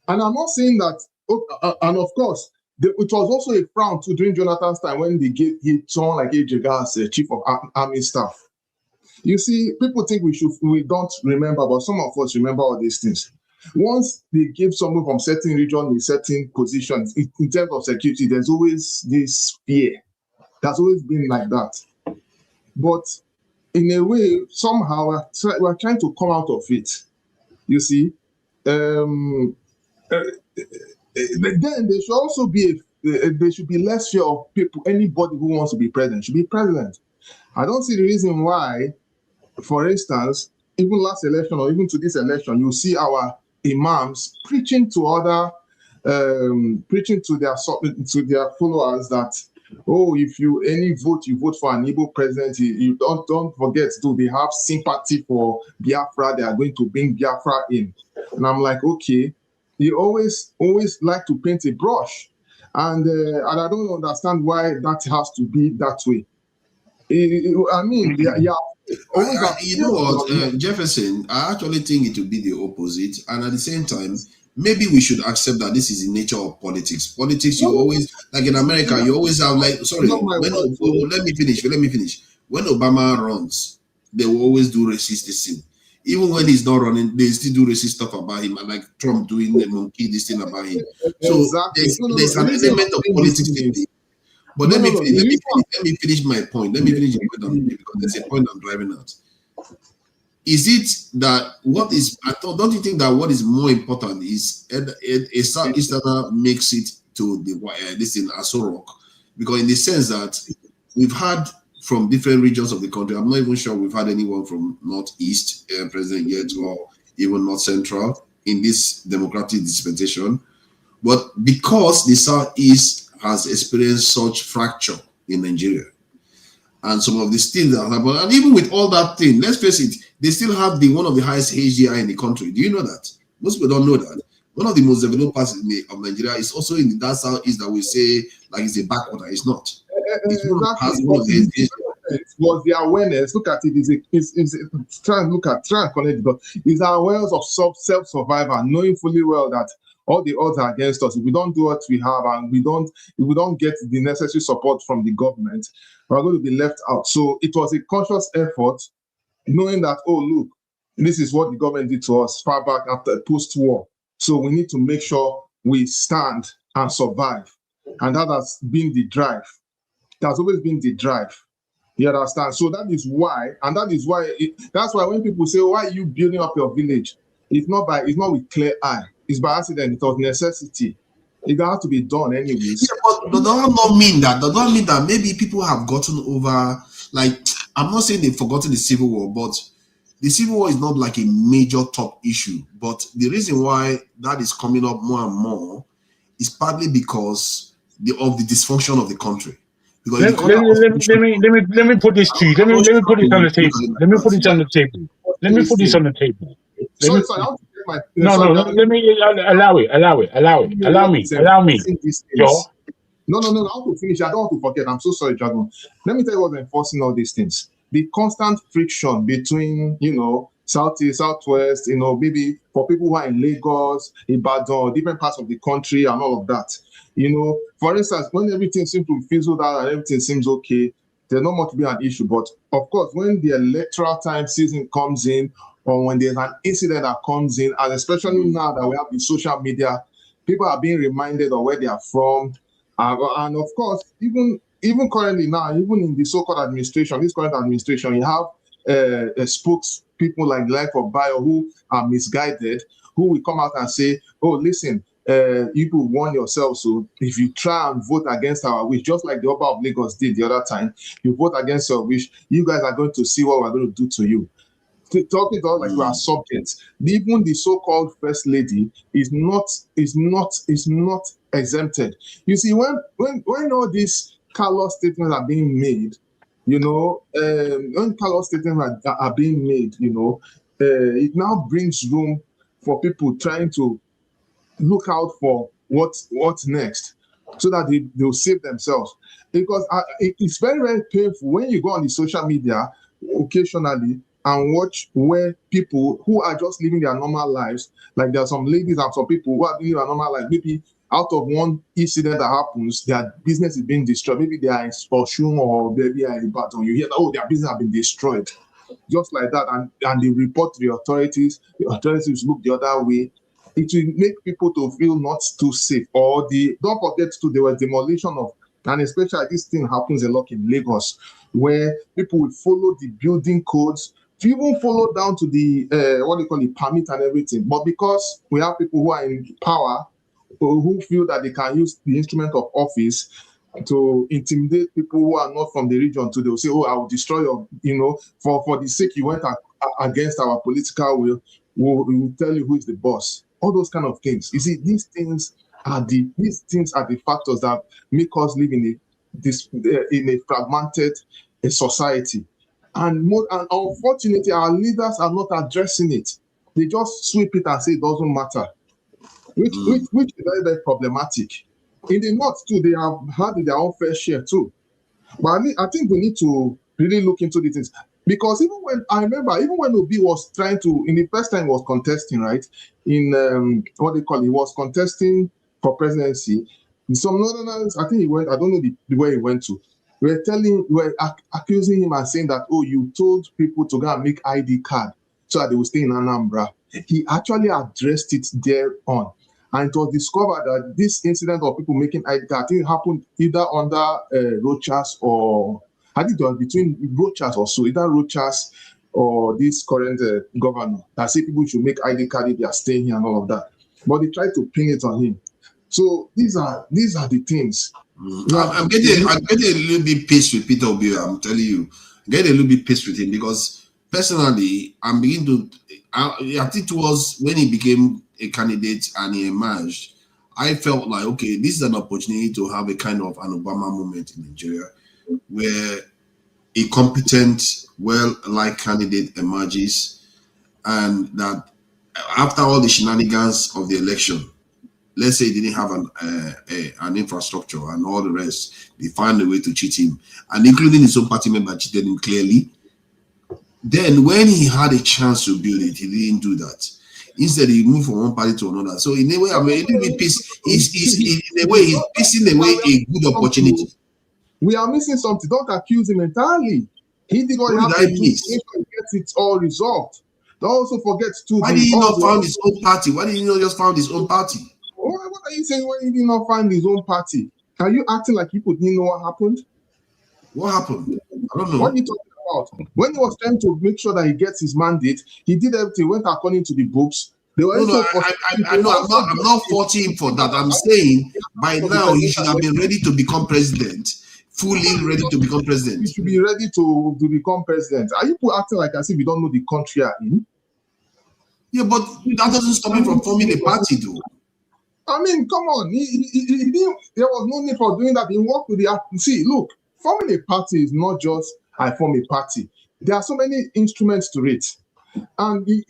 G: And I'm not saying that, and of course, it was also a frown too during Jonathan's time when they gave someone like AJ Gas, chief of army staff. You see, people think we don't remember, but some of us remember all these things. Once they give someone from certain region a certain position, in terms of security, there's always this fear. That's always been like that. But in a way, somehow we're trying to come out of it. You see, then there should also be there should be less fear of people. Anybody who wants to be president should be president. I don't see the reason why, for instance, even last election or even to this election, you see our imams preaching to other, preaching to their followers that, oh, if you vote for an Igbo president, you don't forget, they have sympathy for Biafra. They are going to bring Biafra in, and I'm like, okay, you always like to paint a brush, and I don't understand why that has to be that way. I mean,
C: you know what, Jefferson, I actually think it would be the opposite, and at the same time, maybe we should accept that this is the nature of politics. Politics, you always, like in America, you always have let me finish. When Obama runs, they will always do racist this thing. Even when he's not running, they still do racist stuff about him, and like Trump doing the monkey this thing about him. So there's an element of politics in it. But let me finish my point. Let me finish the point because there's a point I'm driving at. Is it that don't you think that what is more important is a Southeasterner makes it to this in Aso Rock? Because in the sense that we've had from different regions of the country, I'm not even sure we've had anyone from Northeast president yet, or even North Central in this democratic dispensation. But because the Southeast has experienced such fracture in Nigeria, and some of these things that happen, and even with all that thing, let's face it, they still have one of the highest HDI in the country. Do you know that? Most people don't know that. One of the most developed parts of Nigeria is also in that southeast that we say like it's a backwater. It's not. It's one of the
G: was the awareness. Look at it. Try and connect it. But it's our awareness of self-survival, knowing fully well that all the odds are against us. If we don't do what we have and if we don't get the necessary support from the government, we're going to be left out. So it was a conscious effort, knowing that, oh, look, this is what the government did to us far back after post-war. So we need to make sure we stand and survive. And that has been the drive. That's always been the drive. You understand? So that is why, and that's why when people say, why are you building up your village? It's not with clear eye. It's by accident. It was necessity. It has to be done anyways.
C: Yeah, but does that not mean that? Does that mean that maybe people have gotten over, like, I'm not saying they've forgotten the Civil War, but the Civil War is not like a major top issue. But the reason why that is coming up more and more is partly because of the dysfunction of the country.
B: Let me put this to you. Let me put it on the table. Let me put it on the table. Let me put this on the table.
G: Sorry,
B: Let me allow me. Joe.
G: No, I want to finish. I don't want to forget. I'm so sorry, Dragon. Let me tell you what's enforcing all these things. The constant friction between, Southeast, Southwest, maybe for people who are in Lagos, Ibadan, different parts of the country and all of that. For instance, when everything seems to fizzle out and everything seems okay, there's not much to be an issue. But of course, when the electoral time season comes in, or when there's an incident that comes in, and especially now that we have the social media, people are being reminded of where they are from. And of course, even currently now, even in the so-called administration, this current administration, you have spokespeople like of Bayo who are misguided, who will come out and say, oh, listen, you will warn yourself. So if you try and vote against our wish, just like the Oba of Lagos did the other time, you vote against your wish, you guys are going to see what we're going to do to you. Talking to us like we are subjects. Even the so-called first lady is not exempted. You see, when all these callous statements are being made, when callous statements are being made, it now brings room for people trying to look out for what's next, so that they'll save themselves. Because it's very, very painful when you go on the social media occasionally and watch where people who are just living their normal lives, like there are some ladies and some people who are living their normal life, maybe out of one incident that happens, their business is being destroyed. Maybe they are in Sporshun or maybe they are in Baton. You hear that, oh, their business has been destroyed. Just like that, and they report to the authorities look the other way. It will make people to feel not too safe. Or don't forget too, there was demolition of, and especially this thing happens a lot in Lagos, where people will follow the building codes, to even follow down to the permit and everything. But because we have people who are in power, who feel that they can use the instrument of office to intimidate people who are not from the region, they will say, oh, I will destroy your, for the sake you went against our political will, we will tell you who is the boss. All those kind of things. You see, these things are the factors that make us live in a fragmented society. And unfortunately, our leaders are not addressing it. They just sweep it and say it doesn't matter, which is very, very problematic. In the North, too, they have had their own fair share, too. But I think we need to really look into these things. Because even when Obi was trying to, in the first time he was contesting, right? In, he was contesting for presidency. In some northerners, I think he went, I don't know where he went to. We're accusing him and saying that, oh, you told people to go and make ID card so that they will stay in Anambra. He actually addressed it there on. And it was discovered that this incident of people making ID card, I think it happened either under Rochas or, I think it was between Rochas or so, either Rochas or this current governor that say people should make ID card if they are staying here and all of that. But they tried to pin it on him. So these are the things.
C: I'm getting a little bit pissed with Peter Obi. I'm telling you, I'm getting a little bit pissed with him because personally, I'm beginning to. I think it was when he became a candidate and he emerged. I felt like, okay, this is an opportunity to have a kind of an Obama moment in Nigeria, where a competent, well-liked candidate emerges, and that after all the shenanigans of the election, let's say he didn't have an infrastructure and all the rest, they find a way to cheat him, and including his own party member cheated him clearly. Then when he had a chance to build it, he didn't do that. Instead, he moved from one party to another. So in a way, I mean, a little bit peace. In a way, he's pissing away a good opportunity.
G: We are missing something. Don't accuse him entirely. He did what he had to do to get it all resolved. Don't also forget to.
C: Why did he not found his own party? Why did he not just found his own party?
G: What are you saying? Why did he not find his own party? Are you acting like people didn't know what happened?
C: What happened? I don't know.
G: What are you talking about? When he was trying to make sure that he gets his mandate, he did everything, went according to the books. They were
C: I'm not faulting him for that. I'm saying by now he should have been ready to become president. Fully ready to become president.
G: You should be ready to become president. Are you acting like as if you don't know the country you're in?
C: Yeah, but that doesn't stop him from forming a party, though.
G: I mean, come on. He didn't, there was no need for doing that. He worked with the... See, look, forming a party is not just I form a party. There are so many instruments to it. And he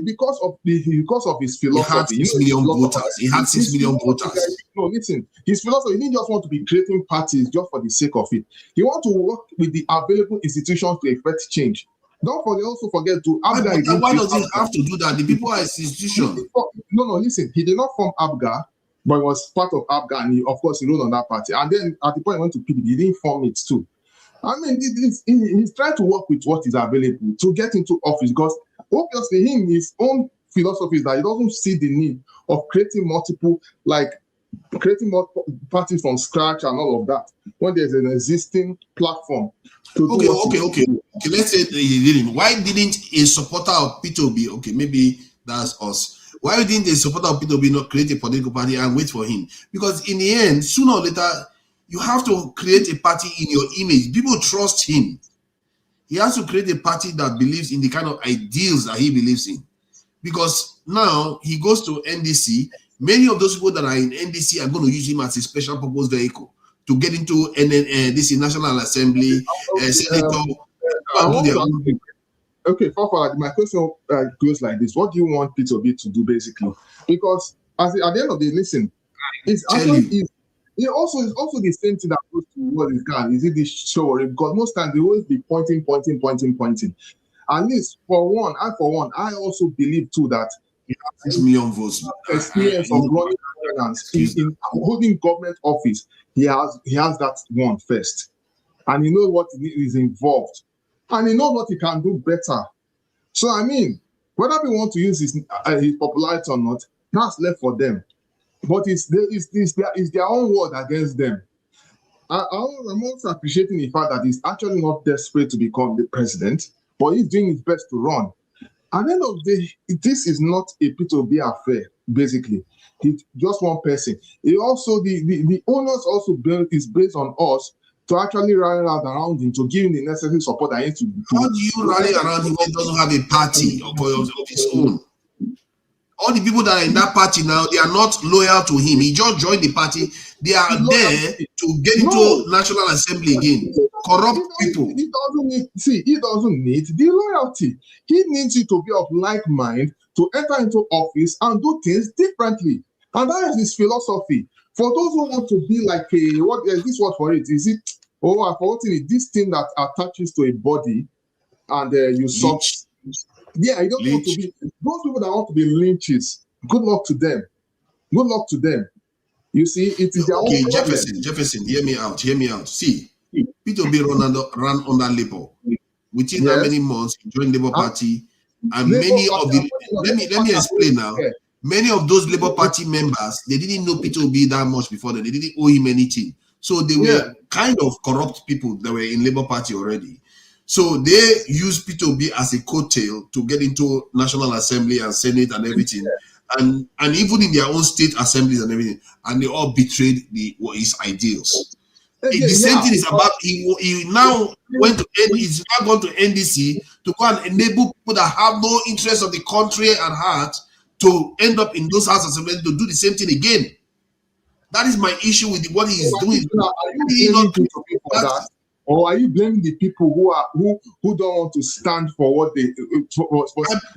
G: because of his philosophy,
C: he had 6 million voters. He had 6 million voters.
G: No, listen, his philosophy, he didn't just want to be creating parties just for the sake of it. He wants to work with the available institutions to effect change. Don't also forget to ABGA.
C: Why does he have to do that? The people are his institution.
G: No, listen, he did not form ABGA, but he was part of ABGA, and of course he wrote on that party. And then at the point he went to PDP, he didn't form it too. I mean, he's trying to work with what is available to get into office, because obviously his own philosophy is that he doesn't see the need of creating multiple parties from scratch and all of that when there's an existing platform.
C: Okay. Let's say he didn't. Why didn't a supporter of P2B? Okay, maybe that's us. Why didn't a supporter of P2B not create a political party and wait for him? Because in the end, sooner or later, you have to create a party in your image. People trust him. He has to create a party that believes in the kind of ideals that he believes in. Because now he goes to NDC. Many of those people that are in NDC are going to use him as a special purpose vehicle to get into this National Assembly, Senator.
G: Okay, my question goes like this. What do you want P2B to do, basically? Because at the end of the day, listen, it's also the same thing that goes to what is God. Is it this show? Because most times they always be pointing. At least for one, I also believe too that
C: he has 6 million votes.
G: Experience of running governance in holding government office. He has that one first, and he knows what is involved, and he knows what he can do better. So I mean, whether we want to use his popularity or not, that's left for them. But it's their own word against them. I'm also appreciating the fact that he's actually not desperate to become the president, but he's doing his best to run. At the end of the day, this is not a P2B affair, basically. It's just one person. It also the onus also is based on us to actually rally around him, to give him the necessary support that he needs to do.
C: How do you rally around him when he doesn't have a party of his own? All the people that are in that party now, they are not loyal to him. He just joined the party. They are there to get into National Assembly again. Corrupt people.
G: He doesn't need the loyalty. He needs you to be of like mind to enter into office and do things differently. And that is his philosophy. For those who want to be like what is this word for it? Is it I've forgotten it, this thing that attaches to a body and you suck. Yeah, you don't want to be those people that want to be lynches. Good luck to them. Good luck to them. You see, it is their own problem.
C: Jefferson, hear me out. See, P2B ran under Labour. Within how many months he joined Labour Party, and many of the let me explain now. Many of those Labour Party members, they didn't know P2B that much before then. They didn't owe him anything. So they were kind of corrupt people that were in Labour Party already. So they used P2B as a coattail to get into National Assembly and Senate and everything, and even in their own state assemblies and everything, and they all betrayed his ideals. The same thing is about he now went to he's now gone to NDC to go and enable people that have no interest of the country at heart to end up in those house assemblies to do the same thing again. That is my issue with what he is doing.
G: Or are you blaming the people who don't want to stand for what they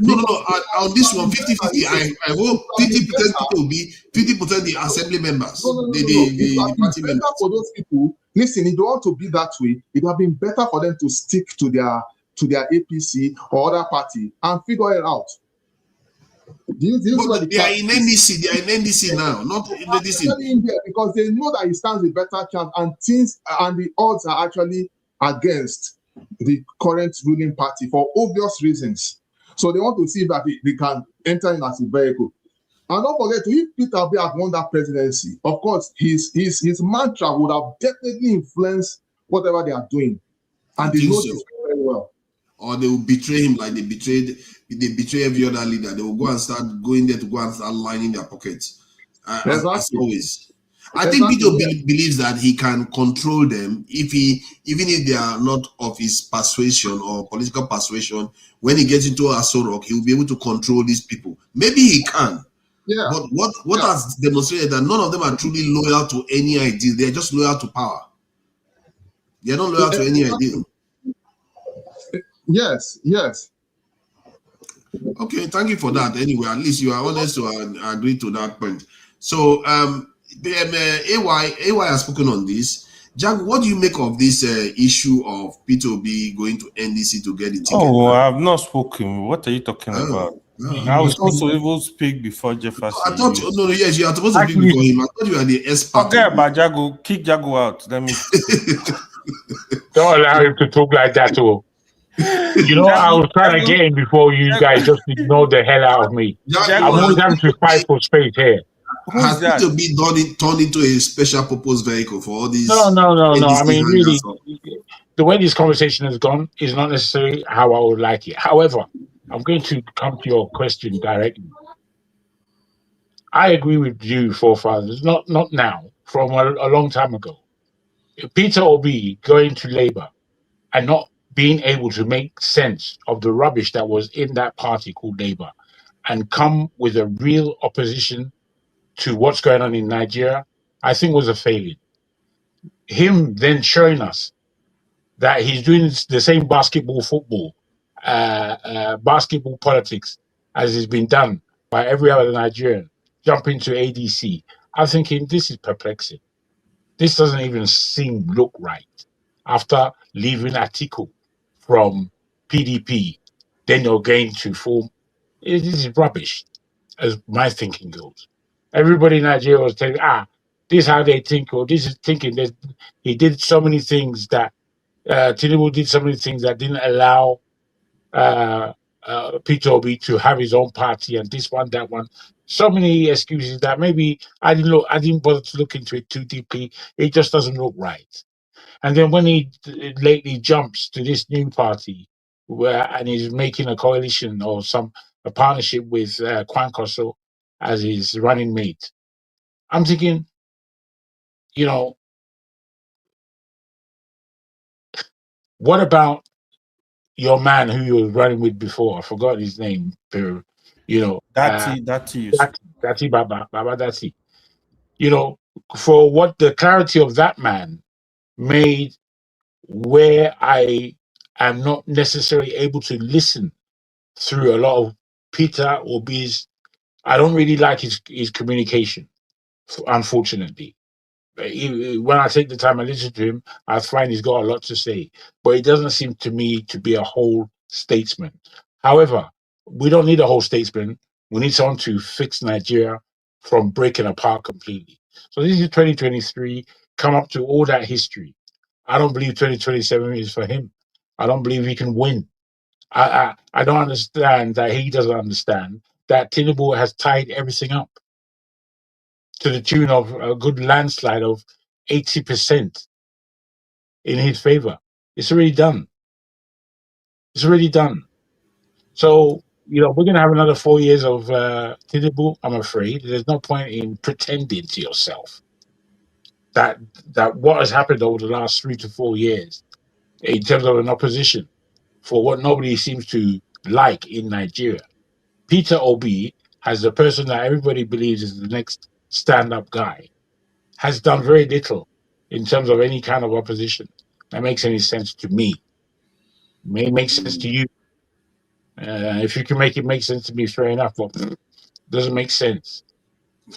C: No. On this one, 50-50. I hope 50% people will be 50% the assembly members. The party members.
G: For those people, listen, if they want to be that way, it would have been better for them to stick to their APC or other party and figure it out. Do you see what
C: they are in NDC. They are in NDC now, not in NDC.
G: Because they know that he stands a better chance, and things and the odds are actually against the current ruling party for obvious reasons. So they want to see that they can enter in as a vehicle. And don't forget, if Peter Obi had won that presidency, of course, his mantra would have definitely influenced whatever they are doing. And they know this very well.
C: Or they will betray him like they betray every other leader. They will go and start going there to go and start lining their pockets. As always. I think Peter believes that he can control them even if they are not of his persuasion or political persuasion. When he gets into Aso Rock, he will be able to control these people. Maybe he can.
G: Yeah.
C: But what has demonstrated that none of them are truly loyal to any idea. They are just loyal to power. They are not loyal to any idea.
G: Yes.
C: Okay, thank you for that. Anyway, at least you are honest to agree to that point. So, AY has spoken on this. Jack, what do you make of this issue of P2B going to NDC to get the ticket?
U: Oh, I have not spoken. What are you talking about? I was supposed to even speak before Jefferson.
C: I thought yes, you are supposed to speak before him. I thought you were the expert.
U: Forget about Jago. Kick Jago out. Let me.
B: Don't allow him to talk like that, too. You know, I was trying to get in before you guys just ignored the hell out of me. I'm always having to fight for space here.
C: Has P2B turned into a special purpose vehicle for all these?
B: No. I mean, really, the way this conversation has gone is not necessarily how I would like it. However, I'm going to come to your question directly. I agree with you, forefathers, not now, from a long time ago. Peter Obi going to Labour and not being able to make sense of the rubbish that was in that party called Labour and come with a real opposition to what's going on in Nigeria, I think was a failure. Him then showing us that he's doing the same basketball politics as has been done by every other Nigerian, jumping to ADC. I'm thinking this is perplexing. This doesn't even look right. After leaving Atiku from PDP, then you're going to form. This is rubbish, as my thinking goes. Everybody in Nigeria was telling, this is how they think, or this is thinking that he did so many things that Tinubu did so many things that didn't allow Peter Obi to have his own party and this one, that one. So many excuses that maybe I didn't bother to look into it too deeply. It just doesn't look right. And then when he lately jumps to this new party and he's making a coalition or a partnership with Kwankwaso as his running mate, I'm thinking, what about your man who you were running with before? I forgot his name. Dati Baba Dati. For what the clarity of that man made, where I am not necessarily able to listen through a lot of Peter Obi's. I don't really like his communication, unfortunately. When I take the time and listen to him, I find he's got a lot to say, but it doesn't seem to me to be a whole statesman. However, we don't need a whole statesman. We need someone to fix Nigeria from breaking apart completely. So this is 2023, come up to all that history. I don't believe 2027 is for him. I don't believe he can win. I don't understand that he doesn't understand that Tinubu has tied everything up to the tune of a good landslide of 80% in his favor. It's already done. So, we're going to have another 4 years of Tinubu, I'm afraid. There's no point in pretending to yourself that what has happened over the last 3 to 4 years in terms of an opposition for what nobody seems to like in Nigeria. Peter Obi, as the person that everybody believes is the next stand-up guy, has done very little in terms of any kind of opposition that makes any sense to me. It may make sense to you. If you can make it make sense to me, fair enough, but it doesn't make sense.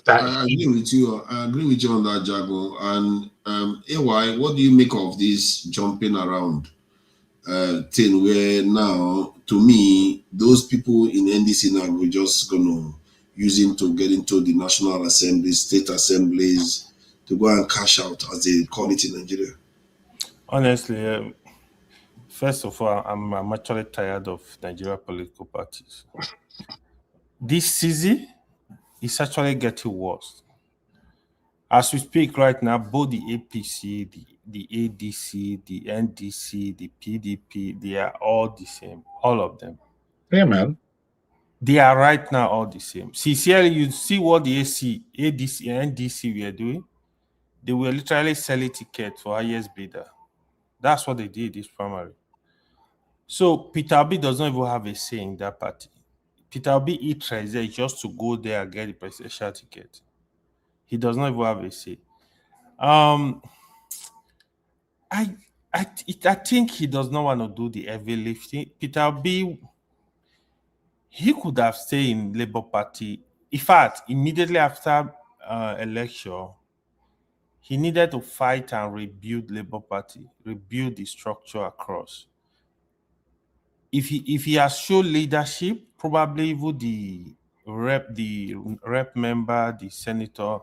C: I agree with you. I agree with you on that, Jago. And AY, what do you make of this jumping around? thing where now, to me, those people in NDC now we're just gonna use him to get into the National Assemblies, state assemblies, to go and cash out, as they call it in Nigeria.
U: Honestly, first of all, I'm actually tired of Nigeria political parties. This season is actually getting worse. As we speak right now, both the APC, the ADC, the NDC, the PDP, they are all the same. All of them.
B: Yeah, man.
U: They are right now all the same. Sincerely, you see what the ADC, and NDC were doing? They were literally selling tickets for highest bidder. That's what they did this primary. So Peter Obi does not even have a say in that party. Peter Obi is there just to go there and get the presidential ticket. He does not even have a say. I think he does not want to do the heavy lifting. Peter Obi, he could have stayed in Labour Party. In fact, immediately after election, he needed to fight and rebuild Labour Party, rebuild the structure across. If he has shown leadership, probably even the rep member, the senator,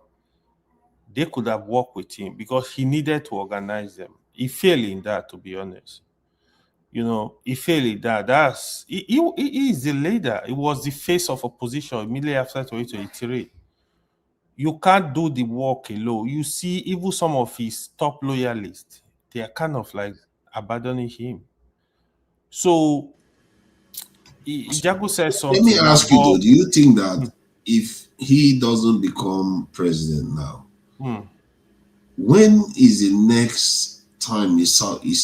U: they could have worked with him because he needed to organize them. He failed in that, to be honest. You know, he failed in that. He is the leader. He was the face of opposition immediately after 2023. You can't do the work alone. You see, even some of his top loyalists, they are kind of like abandoning him. So, Jago says something.
C: Let me ask you though, do you think that if he doesn't become president now, when is the next time his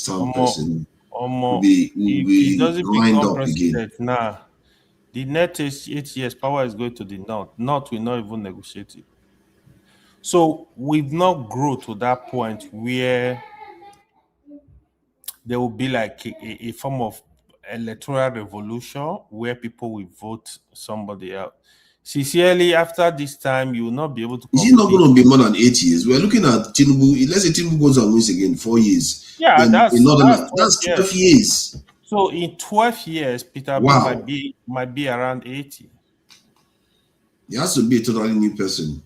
C: term president will be lined up again?
U: Nah, the next 8 years, power is going to the North. North will not even negotiate it. So we've not grown to that point where there will be like a form of electoral revolution where people will vote somebody out. Sincerely, after this time, you will not be able to.
C: Is it not going to be more than 8 years? We're looking at Tinubu. Let's say Tinubu goes and wins again, 4 years.
U: Yeah, that's
C: 12 years.
U: So in 12 years, Peter might be around 80.
C: He has to be a totally new person.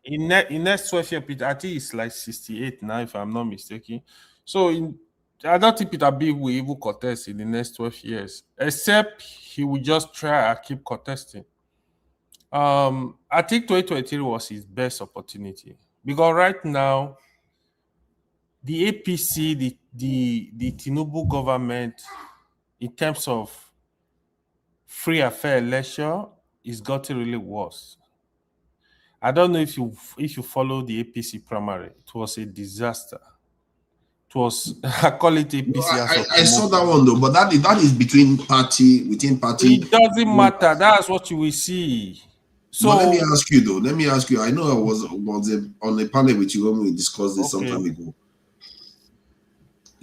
U: In next 12 years, Peter, I think it's like 68 now, if I'm not mistaken. So I don't think Peter B will even contest in the next 12 years, except he will just try and keep contesting. I think 2023 was his best opportunity because right now, the APC, the Tinubu government, in terms of free and fair election, is getting really worse. I don't know if you follow the APC primary. It was a disaster. It was, I call it APC.
C: No, I saw that one though, but that is within party.
U: It doesn't matter. That's what you will see. So
C: but let me ask you. I know I was on a panel with you when we discussed this some time ago.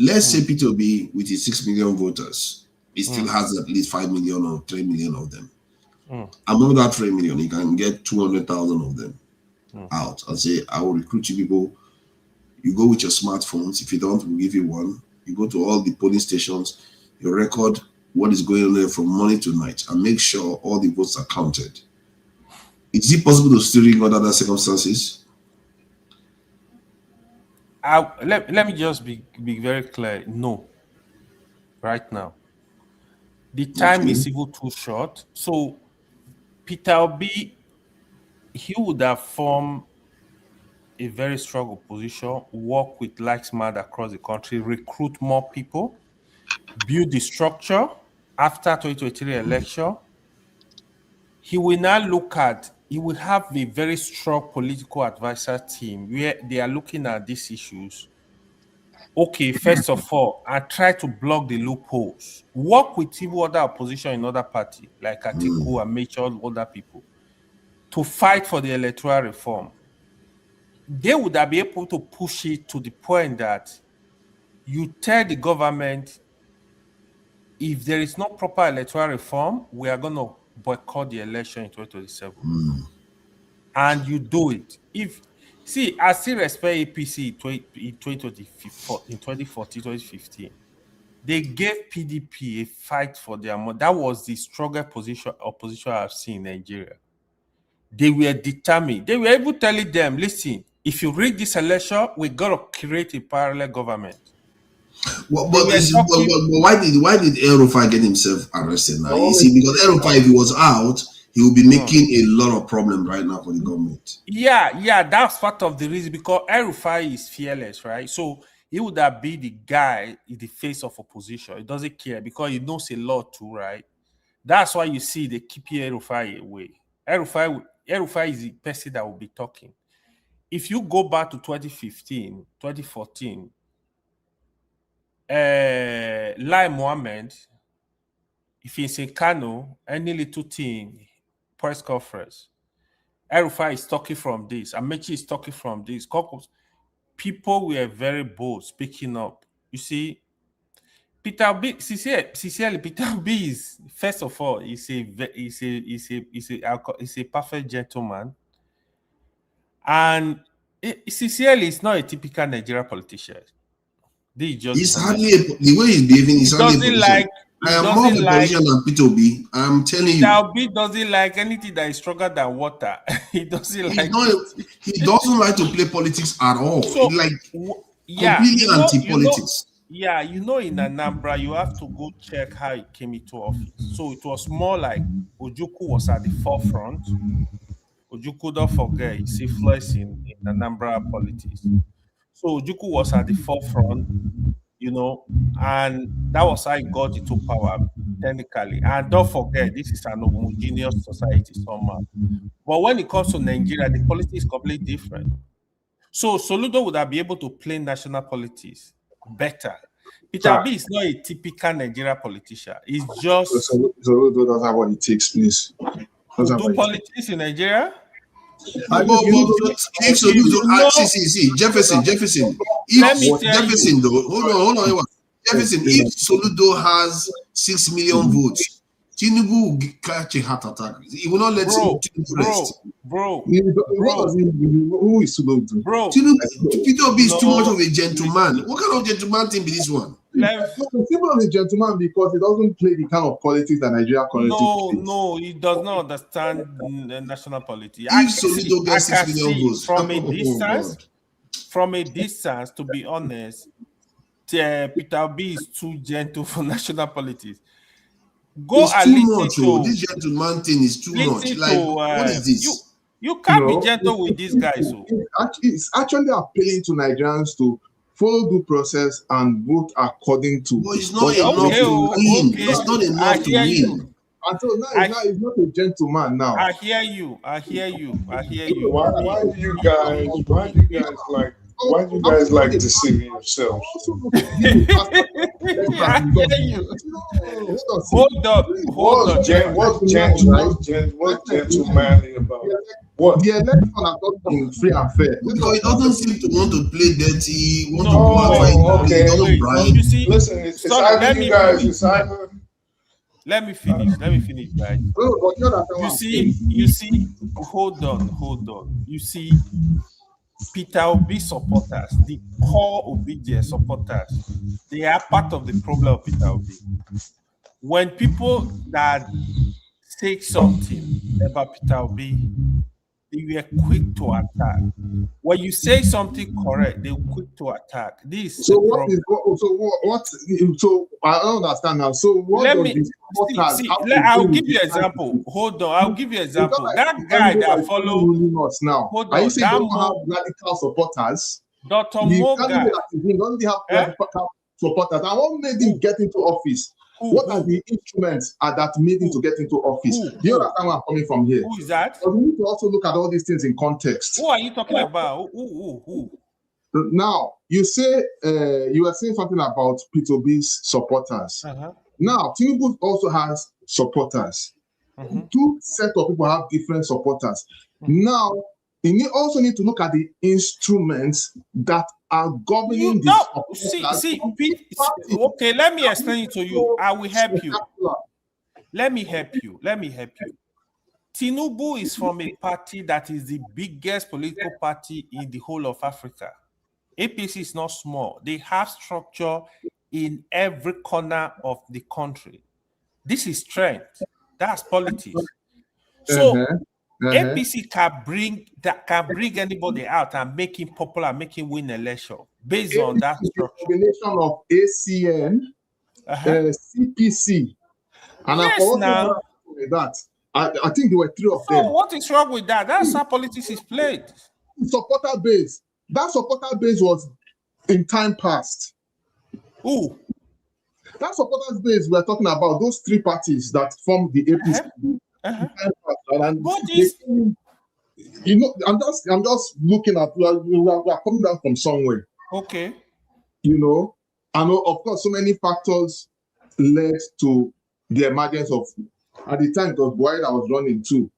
C: Let's say Peter Obi with his 6 million voters, he still has at least 5 million or 3 million of them. Among that 3 million, he can get 200,000 of them out and say, I will recruit you people. You go with your smartphones. If you don't, we'll give you one. You go to all the polling stations, you record what is going on there from morning to night and make sure all the votes are counted. Is it possible to still rig under other circumstances?
U: Let me just be very clear. No. Right now. The time is even too short. So Peter Obi, he would have formed a very strong opposition, work with like-minded across the country, recruit more people, build the structure after 2023 election. He will now he will have a very strong political advisor team where they are looking at these issues. Okay, first of all, I try to block the loopholes. Work with even other opposition in other parties, like Atiku and Mitchell, other people, to fight for the electoral reform. They would be able to push it to the point that you tell the government, if there is no proper electoral reform, we are going to boycott the election in 2027. And you do it. I still respect APC in 2014, 2015. They gave PDP a fight for their money. That was the strongest opposition I've seen in Nigeria. They were determined. They were able to tell them, listen, if you rig this election, we got to create a parallel government.
C: But why did El Rufai get himself arrested now? You see, because El Rufai, if he was out, he would be making a lot of problems right now for the government.
U: Yeah, that's part of the reason, because El Rufai is fearless, right? So he would have been the guy in the face of opposition. He doesn't care because he knows a lot too, right? That's why you see they keep El Rufai away. El Rufai is the person that will be talking. If you go back to 2015, 2014, Lai Mohammed, if he's in Kano, any little thing, press conference, El Rufai is talking from this, Amechi is talking from this. People were very bold speaking up. You see, Peter Obi, sincerely, Peter Obi is, first of all, he's a perfect gentleman. And sincerely, it's not a typical Nigerian politician.
C: He's hardly the way he's behaving. He's hardly I am more of a politician than Peter Obi. I'm telling you.
U: Peter Obi doesn't like anything that is stronger than water. He doesn't like.
C: He doesn't like to play politics at all.
U: So,
C: completely anti-politics.
U: In Anambra, you have to go check how he came into office. So it was more like Ojukwu was at the forefront. Ojukwu, don't forget, is influence in Anambra politics. So Ojukwu was at the forefront, and that was how he got into power, technically. And don't forget, this is an homogeneous society somehow. But when it comes to Nigeria, the politics is completely different. So Soludo would have been able to play national politics better. Peter Obi is not a typical Nigerian politician. He's just...
G: Soludo doesn't have what it takes, please.
U: Do politics in Nigeria?
C: Jefferson. Hold on. Jefferson, if Soludo has 6 million votes, Tinubu will catch a heart attack. He will not let Tinubu rest.
G: Who is Soludo?
C: Peter Obi is too much of a gentleman. What kind of gentleman thing be this one?
G: Simple as a gentleman because he doesn't play the kind of politics that Nigeria currently plays.
U: No, he does not understand national politics. From a distance, to be honest, Peter Obi is too gentle for national politics.
C: This gentleman thing is too much. What is this?
U: You can't be gentle with these guys.
G: It's actually appealing to Nigerians to follow due process and vote according to.
C: But it's not enough to win. It's not enough to win.
G: Until now, he's not a gentleman now.
U: I hear you.
E: Why do you guys like deceiving yourselves?
U: Hold up.
E: What's gentlemanly about it? What?
G: The election are not free and fair.
C: Because he doesn't seem to want to play dirty.
U: You see,
E: listen, it's either you guys, it's either.
U: Let me finish, guys. You see, hold on. You see, Peter Obi supporters, the core obedience supporters, they are part of the problem of Peter Obi. When people that say something about Peter I they were quick to attack. When you say something correct, they're quick to attack. This is
G: so what is so I don't understand now. So what
U: I'll give you an example. Hold on, I'll give you an example. That guy that follow
G: us now.
U: Hold
G: on,
U: you
G: saying don't have radical supporters?
U: Dr. Moga
G: doesn't have radical supporters. And what made him get into office? What are the instruments that made him to get into office? Do you understand where I'm coming from here?
U: Who is that?
G: But we need to also look at all these things in context.
U: Who are you talking about? Who?
G: Now, you say you were saying something about P2B's supporters. Now, Tinubu also has supporters. Two sets of people have different supporters. Now, you also need to look at the instruments that are governing
U: okay, let me explain it to you. I will help you. Let me help you. Tinubu is from a party that is the biggest political party in the whole of Africa. APC is not small. They have structure in every corner of the country. This is strength. That's politics. So APC can bring anybody out and make him popular, make him win election based on that structure.
G: Combination of ACN, CPC, and
U: yes, now
G: that. I think there were 3 of them.
U: So what is wrong with that? That's how politics is played.
G: Supporter base. That supporter base was in time past.
U: Who?
G: That supporters base we're talking about, those 3 parties that form the APC. And you know, I'm just looking at we are coming down from somewhere.
U: Okay.
G: You know, and of course, so many factors led to the emergence of, at the time, it was Buhari that was running too.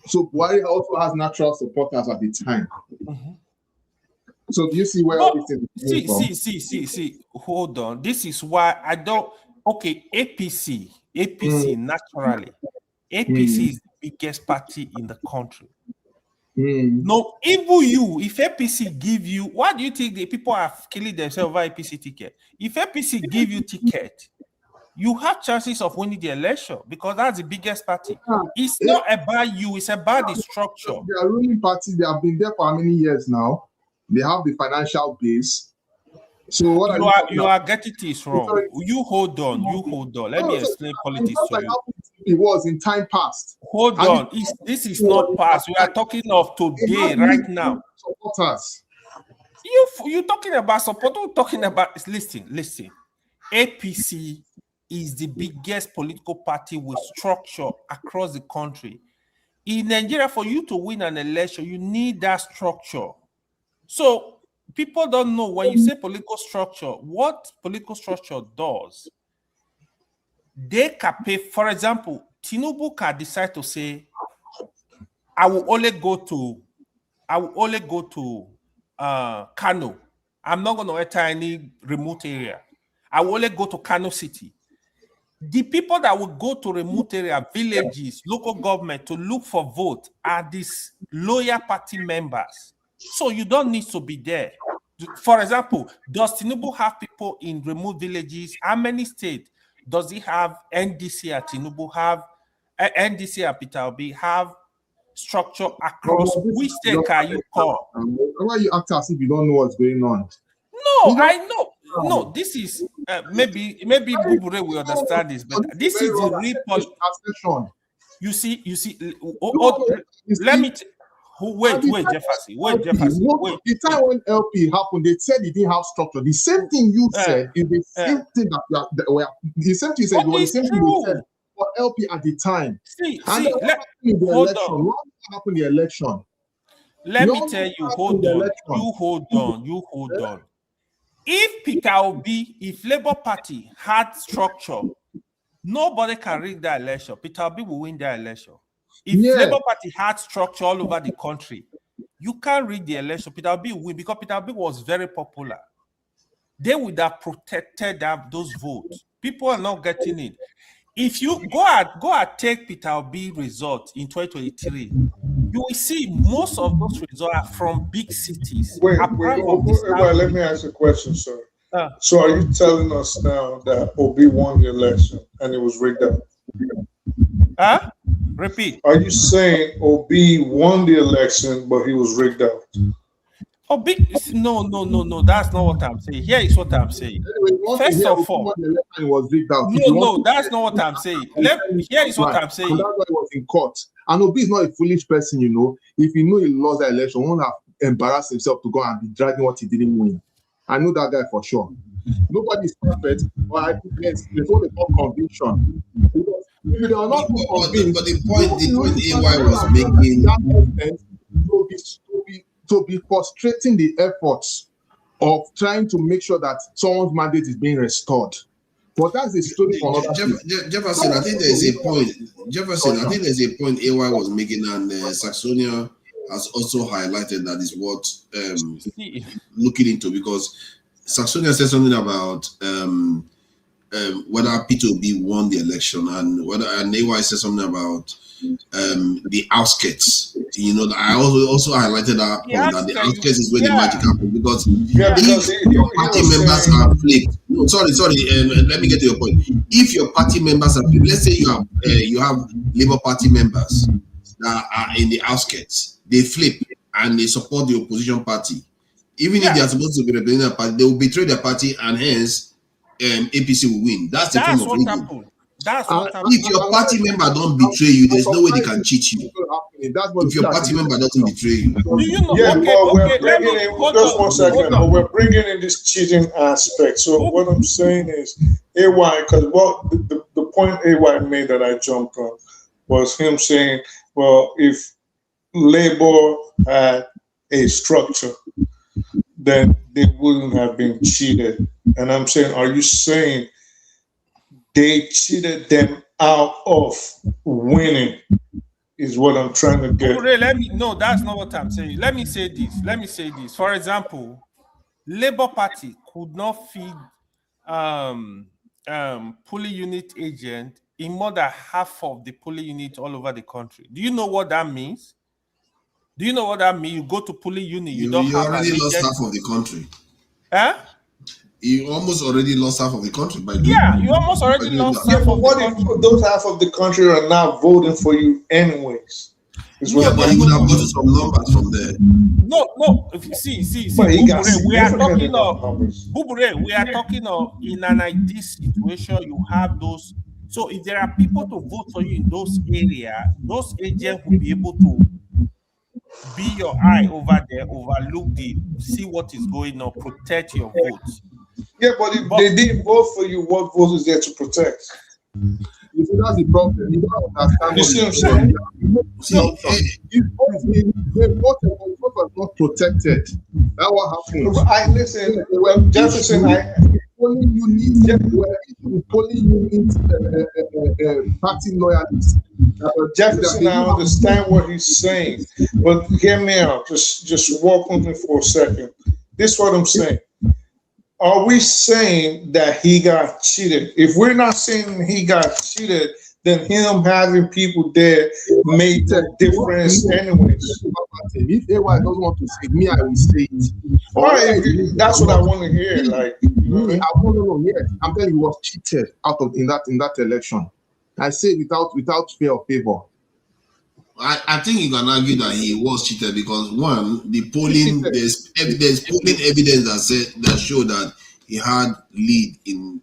G: So Buhari also has natural supporters at the time. So do you see where all this is
U: see, hold on. This is why I don't. Okay, APC naturally. APC is the biggest party in the country. No, even you, if APC give you, why do you think the people are killing themselves over APC ticket? If APC give you ticket, you have chances of winning the election because that's the biggest party. It's not about you, it's about the structure.
G: They are ruling parties, they have been there for how many years now? They have the financial base. So what
U: you are getting this wrong. You hold on. Let me explain politics to you.
G: It was in time past.
U: Hold on. This is not past. We are talking of today, right now.
G: Supporters.
U: You talking about support. We're talking about. Listen. APC is the biggest political party with structure across the country. In Nigeria, for you to win an election, you need that structure. So people don't know when you say political structure, what political structure does. They can pay, for example, Tinubu can decide to say, I will only go to Kano. I'm not going to enter any remote area. I will only go to Kano City. The people that will go to remote area, villages, local government to look for vote are these loyal party members. So you don't need to be there. For example, does Tinubu have people in remote villages? How many states does he have? NDC and Tinubu have, NDC and Peter Obi have structure across. Which state can you call?
G: Why are you acting as if you don't know what's going on?
U: No, I know. No, this is maybe Bubure will understand this, but this is the real politics. You see. Let me. Wait, Jefferson.
G: The time when LP happened, they said it didn't have structure. The same thing you said is the same thing the same thing you said was the same thing you said for LP at the time.
U: What
G: happened in the election?
U: Let me tell you, hold on. If Peter Obi, if Labour Party had structure, nobody can rig that election. Peter Obi will win that election. If Labour Party had structure all over the country, you can't rig the election. Peter Obi will win because Peter Obi was very popular. They would have protected those votes. People are not getting it. If you go and take Peter Obi results in 2023, you will see most of those results are from big cities.
E: Let me ask a question, sir. So are you telling us now that Obi won the election and it was rigged out?
U: Repeat.
E: Are you saying Obi won the election, but he was rigged out?
U: No. That's not what I'm saying. Here is what I'm saying. First of all, no, that's not what I'm saying. Here is what I'm saying.
G: And that's why he was in court. And Obi is not a foolish person, you know. If he knew he lost the election, he won't have embarrassed himself to go and be dragging what he didn't win. I know that guy for sure. Nobody is perfect, but I think there's what they call conviction. If they are not convinced,
F: but the point AY was making
G: to be frustrating the efforts of trying to make sure that someone's mandate is being restored. But that's the story for another.
F: Jefferson, I think there's a point. I think there's a point AY was making, and Saxonia has also highlighted that is what looking into, because Saxonia said something about whether P2B won the election, and AY said something about the outskirts. You know, I also highlighted that point that the outskirts is where the magic happens, because if your party members are flipped, let me get to your point. If your party members are flipped, let's say you have Labour Party members that are in the outskirts, they flip and they support the opposition party. Even if they are supposed to be representing a party, they will betray their party, and hence APC will win. That's the form of rigging.
U: That's what happened.
F: If your party member don't betray you, there's no way they can cheat you. If your party member doesn't betray you.
U: Do you know?
E: Yeah,
U: Okay,
E: we're bringing in, just 1 second, but we're bringing in this cheating aspect. So what I'm saying is, AY, because the point AY made that I jumped on was him saying, well, if Labour had a structure, then they wouldn't have been cheated. And I'm saying, are you saying they cheated them out of winning? Is what I'm trying to get.
U: No, that's not what I'm saying. Let me say this. For example, Labour Party could not feed polling unit agent in more than half of the polling unit all over the country. Do you know what that means? You go to polling unit, you
F: already lost half of the country.
U: Huh?
F: You almost already lost half of the country by doing
U: you almost already lost half of the country.
E: If those half of the country are not voting for you anyways?
F: But you would have gotten some numbers from there.
U: No. If you see, we are talking of in an ideal situation, you have those. So if there are people to vote for you in those areas, those agents will be able to be your eye over there, overlook see what is going on, protect your votes.
E: Yeah, but if they didn't vote for you, what vote is there to protect?
G: You see, that's the problem. You don't understand.
E: You see what I'm saying?
G: The vote was not protected. That's what happened.
E: Listen, well, Jefferson,
G: polling unit party loyalists.
E: Jefferson, I understand what he's saying, but hear me out. Just walk with me for a second. This is what I'm saying. Are we saying that he got cheated? If we're not saying he got cheated, then him having people there made the difference anyways.
G: If AY doesn't want to say me, I will say it.
E: All right, that's what I want to hear. Like,
G: no, yes. I'm telling you, he was cheated out of in that election. I say without fear of favor.
F: I think you can argue that he was cheated because one, the polling there's polling evidence that show that he had lead in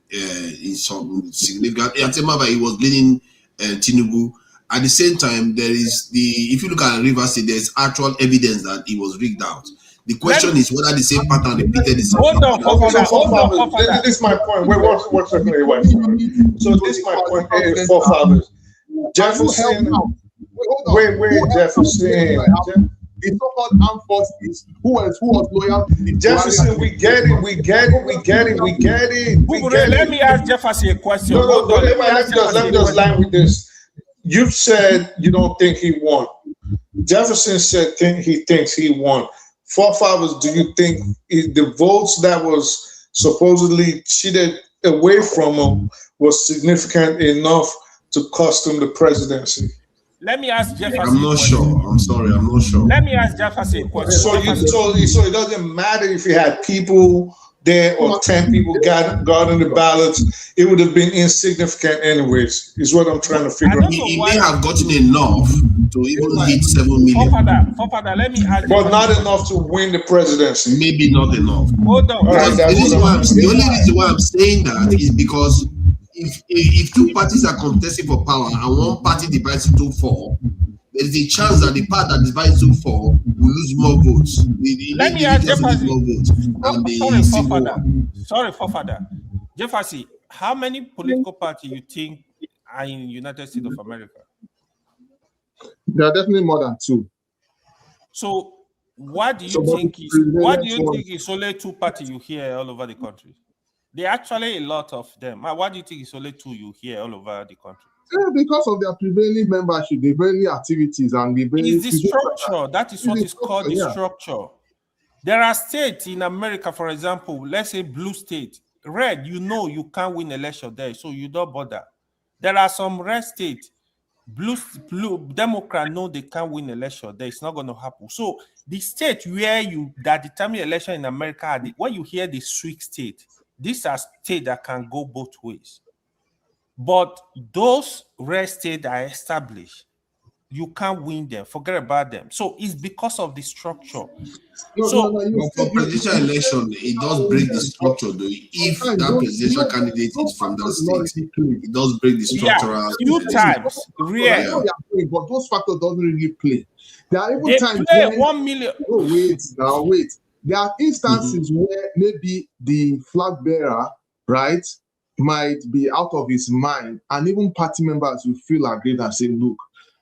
F: some significant. At the he was leading Tinubu. At the same time, there is if you look at Rivers State, there's actual evidence that he was rigged out. The question is whether the same pattern repeated itself.
E: Hold on. This is my point. Wait, one second. So this is my point. Forefathers. Jefferson. Wait, Jefferson.
G: The so-called armed forces who was loyal to the
E: Jefferson, we get it.
U: Let me ask Jefferson a question.
E: No, let me just line with this. You said you don't think he won. Jefferson said he thinks he won. Forefathers, do you think the votes that was supposedly cheated away from him was significant enough to cost him the presidency?
U: Let me ask Jefferson.
F: I'm not sure. I'm sorry, I'm not sure.
U: Let me ask Jefferson a question.
E: So it doesn't matter if you had people there or 10 people got in the ballots, it would have been insignificant anyways, is what I'm trying to figure out.
F: He may have gotten enough to even hit 7 million.
U: Forefather, let me ask
E: but not enough to win the presidency.
F: Maybe not enough.
U: Hold on.
F: The only reason why I'm saying that is because if two parties are contesting for power and one party divides into four, there is a chance that the part that divides into four will lose more votes.
U: Let me ask Jefferson. Sorry, Forefather. Jefferson, how many political parties you think are in United States of America?
G: There are definitely more than two.
U: So, what do you think is only two parties you hear all over the country? There are actually a lot of them. Why do you think it's only two you hear all over the country?
G: Yeah, because of their prevailing membership, the prevailing activities, and the
U: it's the structure. That is what is called the structure. There are states in America, for example, let's say blue state, red, you can't win election there, so you don't bother. There are some red states, Blue Democrat know they can't win election. There, it's not going to happen. So the state where that determine election in America, when you hear the swing state, these are states that can go both ways. But those red states are established. You can't win them. Forget about them. So it's because of the structure.
F: For presidential election, it does break the structure, though. If that presidential candidate is from that state, it does break the structural.
U: Few times, rare.
G: But those factors doesn't really play. There are even times
U: play
G: when,
U: 1 million.
G: Oh, wait. There are instances where maybe the flag bearer, right, might be out of his mind, and even party members will feel aggrieved and say, look,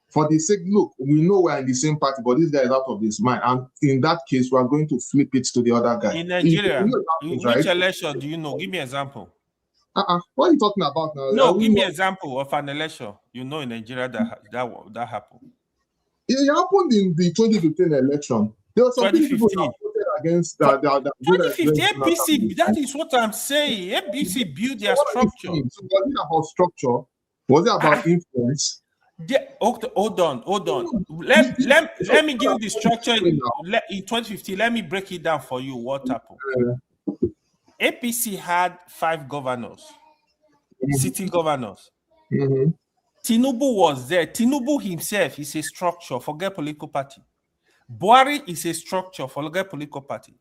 G: for the sake, look, we know we're in the same party, but this guy is out of his mind. And in that case, we are going to flip it to the other guy.
U: In Nigeria, which election do you know? Give me an example.
G: What are you talking about now?
U: No, give me an example of an election you know in Nigeria that happened.
G: It happened in the 2015 election. There were some people that voted against that.
U: 2015 APC, that is what I'm saying. APC built their structure.
G: So was it about structure? Was it about influence?
U: Hold on. Let me give you the structure in 2015. Let me break it down for you. What happened? APC had 5 governors, city governors. Tinubu was there. Tinubu himself is a structure. Forget political party. Buhari is a structure. Forget political party.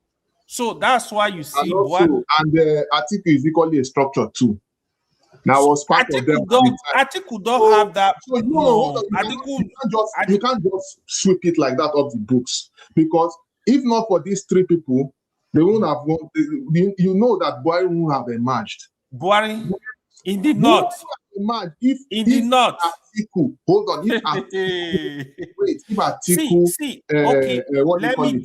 U: So that's why you see
G: Buhari. And Atiku is equally a structure too. Now was part of them.
U: Atiku don't have that.
G: So you can't just sweep it like that off the books, because if not for these 3 people, they wouldn't have won. You know that Buhari wouldn't have emerged.
U: Buhari in the north.
G: If Atiku, hold on. If Atiku,
U: okay. Let me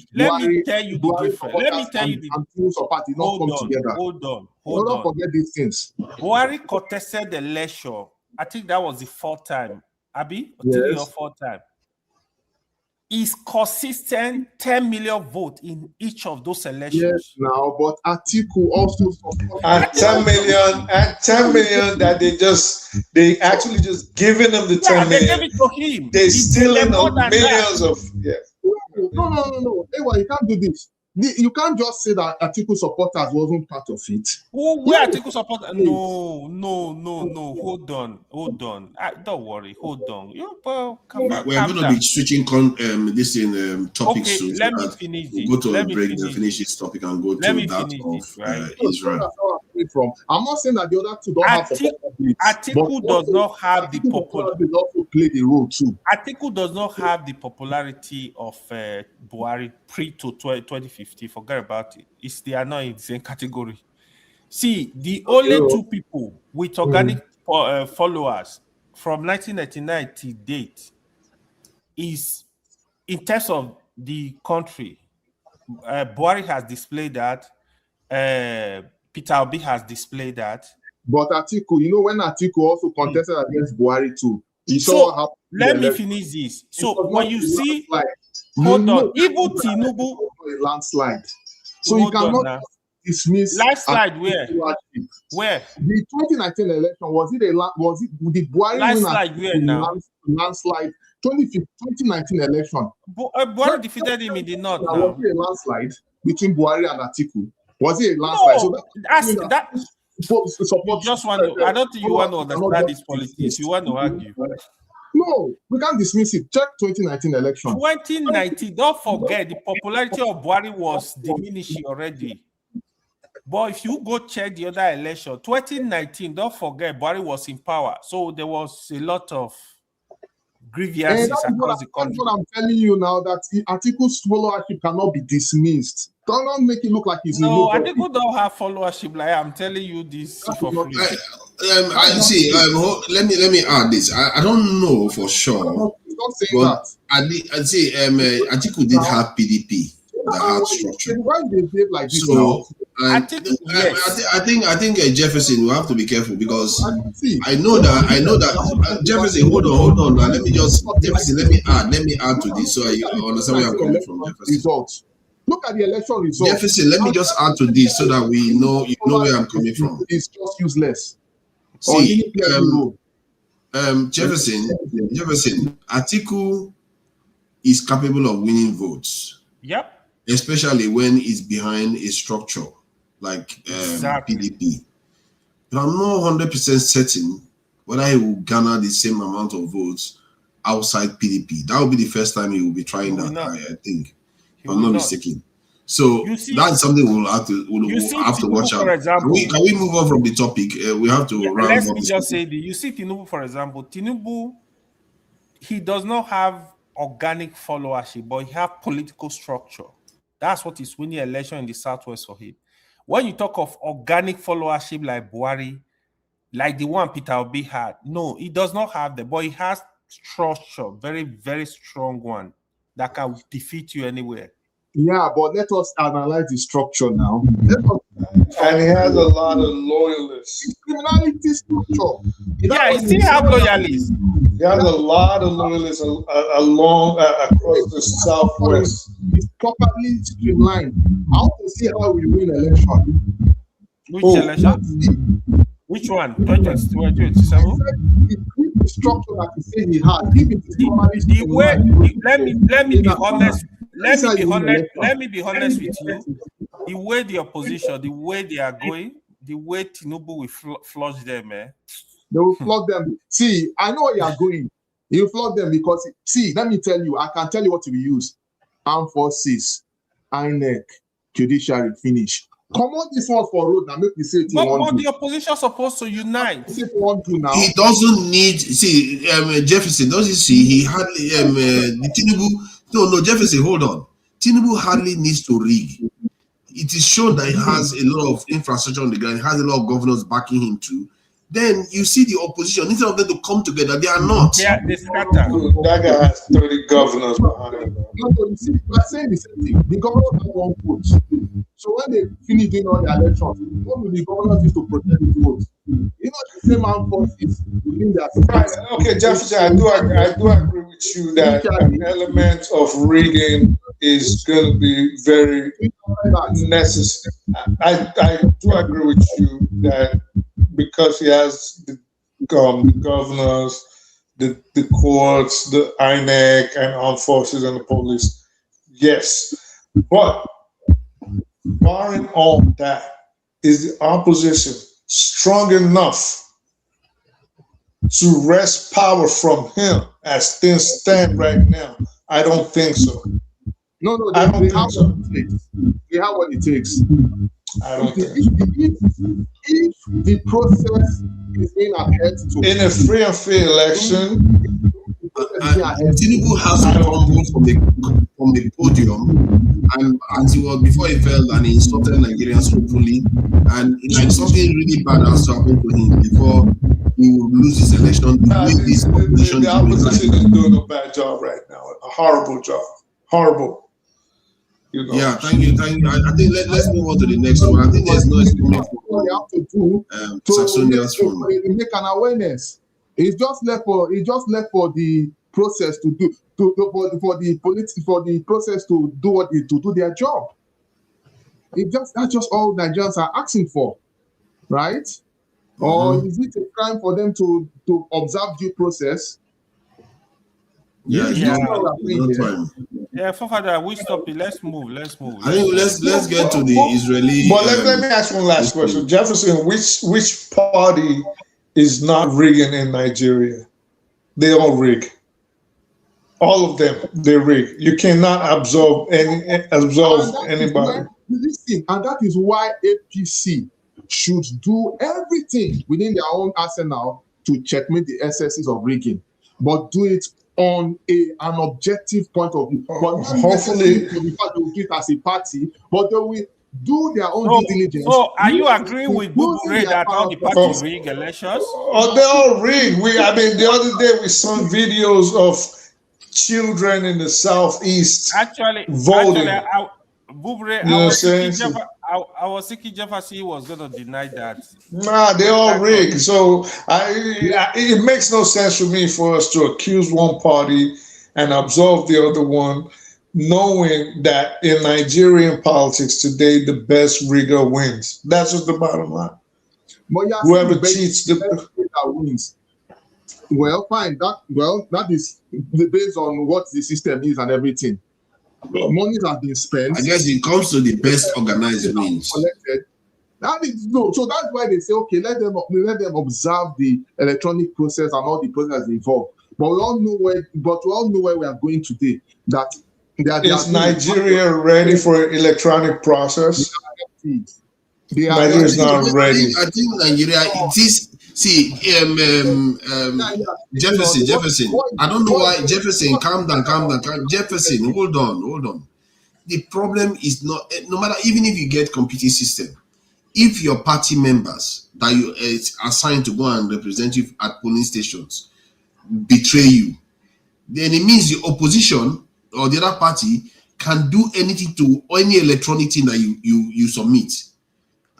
U: tell you the difference. Let me tell you the. Hold on.
G: Don't forget these things.
U: Buhari contested the election. I think that was the 4th time. Abi, 3 or 4 time. Is consistent 10 million votes in each of those elections.
G: Yes, now, but Atiku also
E: and 10 million that they actually just giving them the 10 million.
U: They gave it to him.
E: They stealing millions of
G: No. Anyway, you can't do this. You can't just say that Atiku supporters wasn't part of it.
U: Where Atiku supporters? No. Hold on. Don't worry. Hold on.
F: We're going to be switching topics soon.
U: Let me finish this.
F: Go to a break, then finish this topic and go to that of Israel.
G: I'm not saying that the other 2 don't have
U: Atiku does not have the popularity.
G: Also play the role too.
U: Atiku does not have the popularity of Buhari to 2015. Forget about it. They are not in the same category. See, the only 2 people with organic followers from 1999 to date is, in terms of the country, Buhari has displayed that. Peter Obi has displayed that.
G: But Atiku, when Atiku also contested against Buhari too,
U: let me finish this. So when you see, hold on, even Tinubu
G: landslide. So you cannot dismiss
U: landslide. Where?
G: The 2019 election did Buhari
U: landslide? Where now?
G: Landslide. 2019 election.
U: Buhari defeated him in the north.
G: Was it a landslide between Buhari and Atiku? Was it a landslide?
U: No, you just want to. I don't think you want to understand this politics. You want to argue.
G: No, we can't dismiss it. Check 2019 election.
U: 2019, don't forget, the popularity of Buhari was diminishing already. But if you go check the other election, 2019, don't forget, Buhari was in power. So there was a lot of grievances across the country.
G: That's what I'm telling you now, that Atiku's followership cannot be dismissed. Don't make it look like he's
U: no. Atiku don't have followership. Like I'm telling you this for free.
F: I see. Let me add this. I don't know for sure, but I see. Atiku did have PDP that had structure.
G: Why they behave like this?
F: So I think Jefferson will have to be careful, because I know that Jefferson. Hold on. Now, let me add to this so I understand where I'm coming from. Jefferson.
G: Results. Look at the election results.
F: Jefferson, let me just add to this so that we know where I'm coming from.
G: It's just useless.
F: See, Jefferson, Atiku is capable of winning votes.
U: Yep.
F: Especially when it's behind a structure like PDP. But I'm not 100% certain whether he will garner the same amount of votes outside PDP. That will be the first time he will be trying that, I think. If I'm not mistaken. So that's something we'll have to watch out.
U: For example,
F: can we move on from the topic? We have to round
U: let
F: up.
U: me just say, you see Tinubu, for example. Tinubu, he does not have organic followership, but he has political structure. That's what is winning election in the Southwest for him. When you talk of organic followership like Buhari, like the one Peter Obi had, no, he does not have that, but he has structure, very, very strong one that can defeat you anywhere.
G: Yeah, but let us analyze the structure now.
E: And he has a lot of loyalists.
G: Criminality structure.
U: Yeah, he still have loyalists.
E: He has a lot of loyalists along across the Southwest.
G: It's properly streamlined. I want to see how we win election.
U: Which election? Which one? 2027?
G: The structure that he said he had.
U: Let me be honest. Let me be honest with you. The way the opposition, the way they are going, the way Tinubu will flush them,
G: They will flog them. See, I know where you are going. You will flog them because, see, let me tell you, I can tell you what to use. Armed forces, INEC, judiciary, finish. Come on, this one for road now. Make me say it.
U: But the opposition is supposed to unite.
F: He doesn't need. See, Jefferson. Doesn't see. He hardly. The Tinubu. No, Jefferson. Hold on. Tinubu hardly needs to rig. It is shown that he has a lot of infrastructure on the ground. He has a lot of governors backing him too. Then you see the opposition. Instead of them to come together, they are not.
U: They scatter.
E: That guy has 30 governors behind him.
G: No, you see, we're saying the same thing. The governors have one vote. So when they finish doing all the elections, what will the governors use to protect the votes? You know, the same armed forces within their society.
E: Okay, Jefferson, I do agree with you that an element of rigging is going to be very necessary. I do agree with you that because he has the governors, the courts, the INEC, and armed forces and the police, yes. But barring all that, is the opposition strong enough to wrest power from him as things stand right now? I don't think so.
G: No,
E: I don't think so.
G: They have what it takes.
E: I don't think so.
G: If the process is being adhered to
E: in a free and fair election,
F: Tinubu has to come from the podium, and as he was before he fell, and he insulted Nigerians openly, and like something really bad has to happen to him before he will lose his election.
E: The opposition is doing a bad job right now, a horrible job, horrible. You know.
F: Yeah, thank you. I think let's move on to the next one. I think there's no estimate
G: what you have to do to make an awareness. It's just left for the process to do for the process to do their job. That's just all Nigerians are asking for, right? Or is it a crime for them to observe due process?
U: Father, we stop it. Let's move.
F: I think let's get to the Israeli.
E: But let me ask one last question, Jefferson. Which party is not rigging in Nigeria? They all rig. All of them, they rig. You cannot absolve anybody.
G: Listen, and that is why APC should do everything within their own arsenal to checkmate the excesses of rigging, but do it on an objective point of view. But hopefully, they will do it as a party, but they will do their own due diligence.
U: So, are you agreeing with Bubure that all the parties rig elections?
E: Oh, they all rig. The other day we saw videos of children in the southeast voting.
U: Bubure, I was thinking Jefferson was going to deny that.
E: Nah, they all rigged. So it makes no sense for me for us to accuse one party and absolve the other one, knowing that in Nigerian politics today, the best rigger wins. That's just the bottom line. Whoever cheats,
G: the best rigger wins. Well, fine. That is based on what the system is and everything. Monies have been spent.
F: I guess it comes to the best organized wins.
G: That is no. So that's why they say, okay, let them observe the electronic process and all the process involved. But we all know where we are going today. That
E: is Nigeria ready for electronic process? Nigeria is not ready.
F: I think Nigeria, it is. See, Jefferson. I don't know why Jefferson. Calm down. Jefferson, hold on. The problem is not, no matter, even if you get competing system, if your party members that you assigned to go and represent you at polling stations betray you, then it means the opposition or the other party can do anything to any electronic thing that you submit,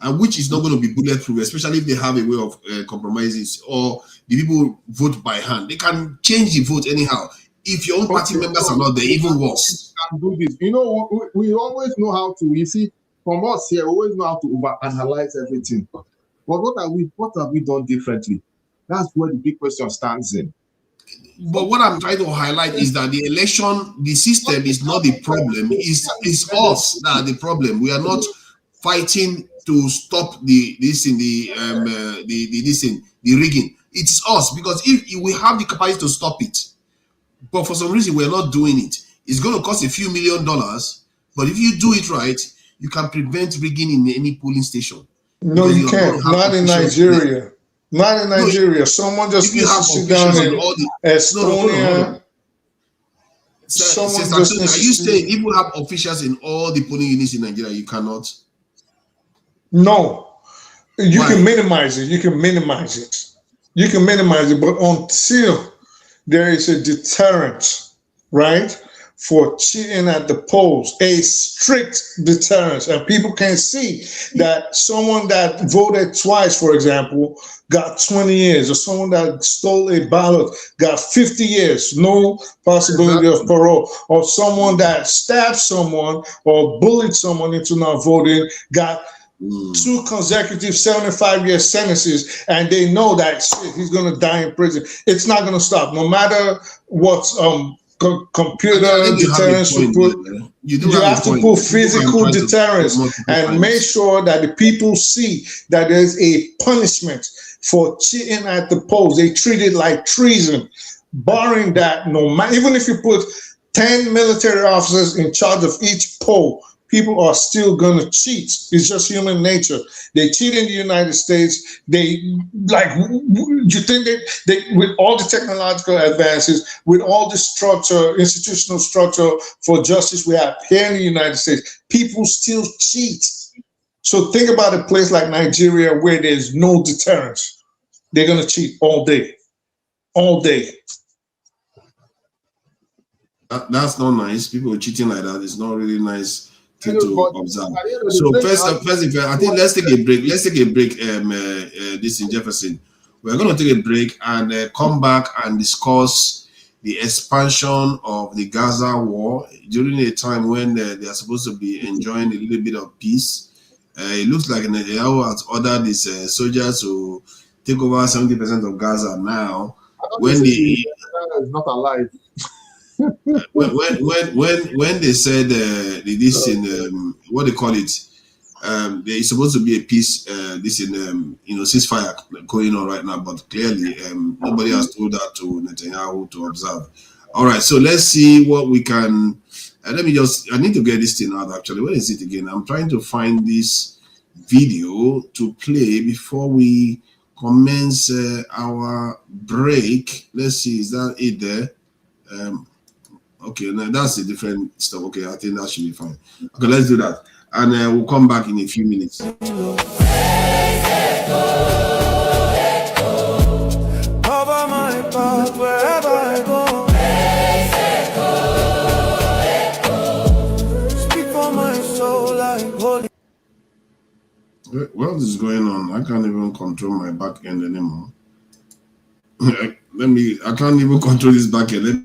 F: and which is not going to be bulletproof, especially if they have a way of compromises, or the people vote by hand. They can change the vote anyhow. If your own party members are not there, even worse.
G: Can do this. You know, we always know how to. You see, from us here, we always know how to overanalyze everything. But what have we done differently? That's where the big question stands in.
F: But what I'm trying to highlight is that the election, the system is not the problem. It's us that are the problem. We are not fighting to stop the rigging. It's us, because if we have the capacity to stop it, but for some reason we're not doing it. It's going to cost a few $1 million, but if you do it right, you can prevent rigging in any polling station.
E: No, you can't. Not in Nigeria. Not in Nigeria. Someone just needs to sit down in Estonia.
F: Are you saying if you have officials in all the polling units in Nigeria, you cannot?
E: No. You can minimize it. You can minimize it. But until there is a deterrent, right, for cheating at the polls, a strict deterrence, and people can see that someone that voted twice, for example, got 20 years, or someone that stole a ballot got 50 years, no possibility of parole, or someone that stabbed someone or bullied someone into not voting got 2 consecutive 75-year sentences, and they know that he's going to die in prison. It's not going to stop, no matter what computer deterrence you put. You have to put physical deterrence and make sure that the people see that there's a punishment for cheating at the polls. They treat it like treason. Barring that, no matter, even if you put 10 military officers in charge of each poll, people are still going to cheat. It's just human nature. They cheat in the United States. You think they with all the technological advances, with all the structure, institutional structure for justice we have here in the United States, people still cheat. So think about a place like Nigeria where there's no deterrence. They're going to cheat all day. All day.
F: That's not nice. People cheating like that is not really nice to observe. So first, I think let's take a break. This in Jefferson. We're going to take a break and come back and discuss the expansion of the Gaza war during a time when they are supposed to be enjoying a little bit of peace. It looks like Netanyahu has ordered his soldiers to take over 70% of Gaza now. When they
G: is not alive.
F: when they said this in what they call it, there is supposed to be a peace ceasefire going on right now, but clearly nobody has told that to Netanyahu to observe. All right, so let's see what we can. I need to get this thing out actually. Where is it again? I'm trying to find this video to play before we commence our break. Let's see, is that it there? Okay, now that's a different stuff. Okay, I think that should be fine. Okay, let's do that. And we'll come back in a few minutes.
H: Cover my path wherever I go. Speak for my soul like holy.
F: What is going on? I can't even control my back end anymore. I can't even control this back end.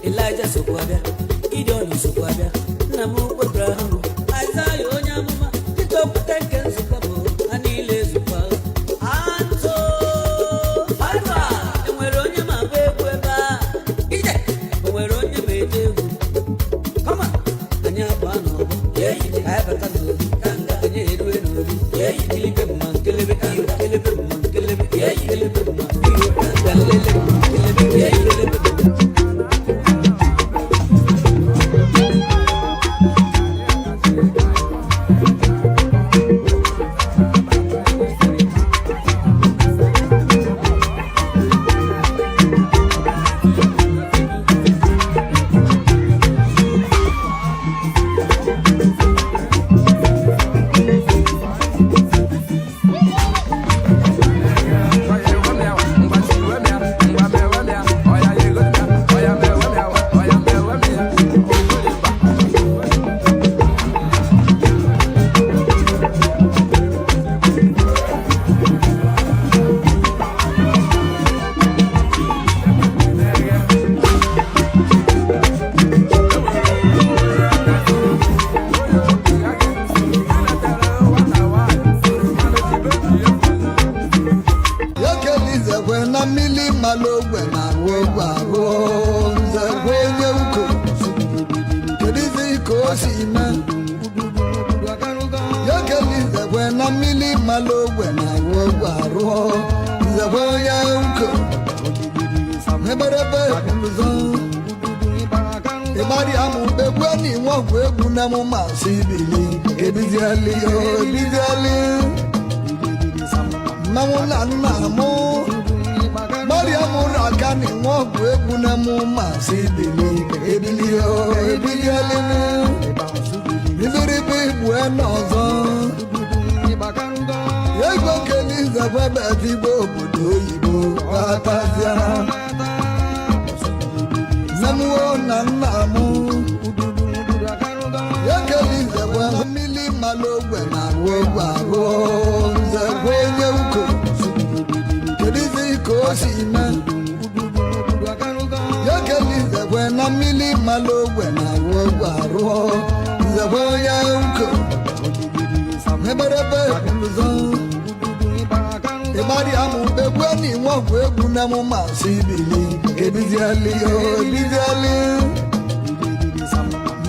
I: Elijah Sokwabia, Gideon Sokwabia, Namu Abraham, Isaiah Onyamuma, Tito Putenken Sukabo, Anile Zupa, Anto, Alva, and we're on your map, Ida, we're on your baby. Come on, Anya Bano, yeah, I have a canoe, Kanga, and you do it, yeah, you kill him, kill him, kill him, yeah, kill him, yeah, kill him.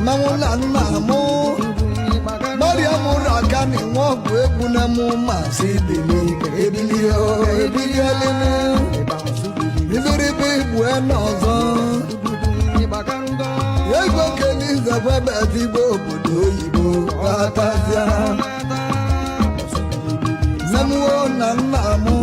J: Mamuna Namu Mariamuna Gani Mogu Ebunamu Sidini Ebilio Ebilialinu Niviribi Buenozo Yego Keliza Webati Bobu Yibo Atazia Namu Nanamu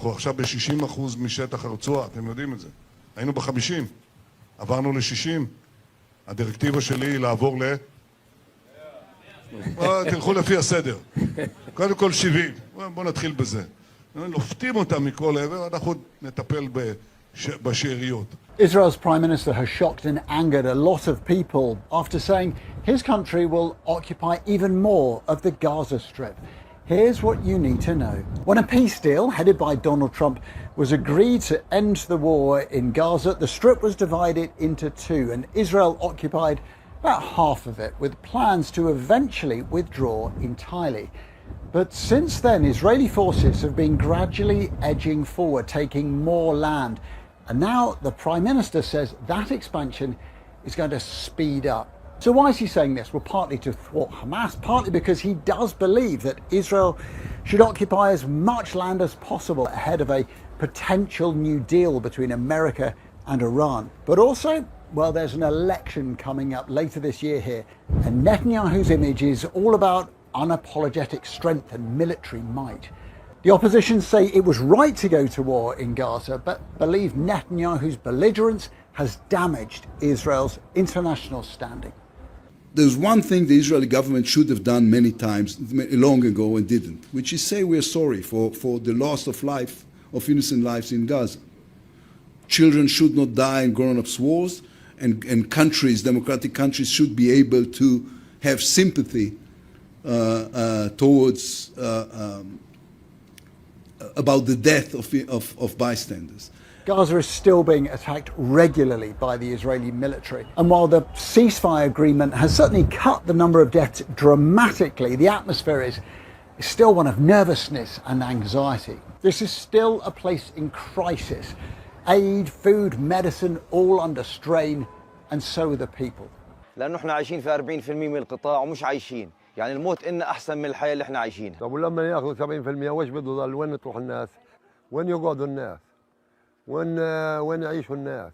K: אנחנו עכשיו ב-60% משטח הרצועה, אתם יודעים את זה. היינו ב-50, עברנו ל-60. הדירקטיבה שלי היא לעבור תלכו לפי הסדר. קודם כל 70. בואו נתחיל בזה. לופתים אותם מכל עבר, אנחנו נטפל בשאריות.
L: Israel's Prime Minister has shocked and angered a lot of people after saying his country will occupy even more of the Gaza Strip. Here's what you need to know. When a peace deal headed by Donald Trump was agreed to end the war in Gaza, the Strip was divided into two, and Israel occupied about half of it, with plans to eventually withdraw entirely. But since then, Israeli forces have been gradually edging forward, taking more land. And now the Prime Minister says that expansion is going to speed up. So why is he saying this? Well, partly to thwart Hamas, partly because he does believe that Israel should occupy as much land as possible ahead of a potential new deal between America and Iran. But also, well, there's an election coming up later this year here, and Netanyahu's image is all about unapologetic strength and military might. The opposition say it was right to go to war in Gaza, but believe Netanyahu's belligerence has damaged Israel's international standing.
D: there's one thing the Israeli government should have done many times, long ago, and didn't, which is say we're sorry for the loss of life, of innocent lives in Gaza. Children should not die in grown-ups' wars, and countries, democratic countries, should be able to have sympathy towards about the death of bystanders.
L: Gaza is still being attacked regularly by the Israeli military. And while the ceasefire agreement has certainly cut the number of deaths dramatically, the atmosphere is still one of nervousness and anxiety. This is still a place in crisis. Aid, food, medicine, all under strain, and so are the people.
M: لأنه احنا عايشين في 40% من القطاع ومش عايشين، يعني الموت إن أحسن من الحياة اللي احنا عايشينها.
O: طب ولما ياخذوا 70% وش بده يضل؟ وين تروح الناس؟ وين يقعدوا الناس؟ وين يعيشوا الناس؟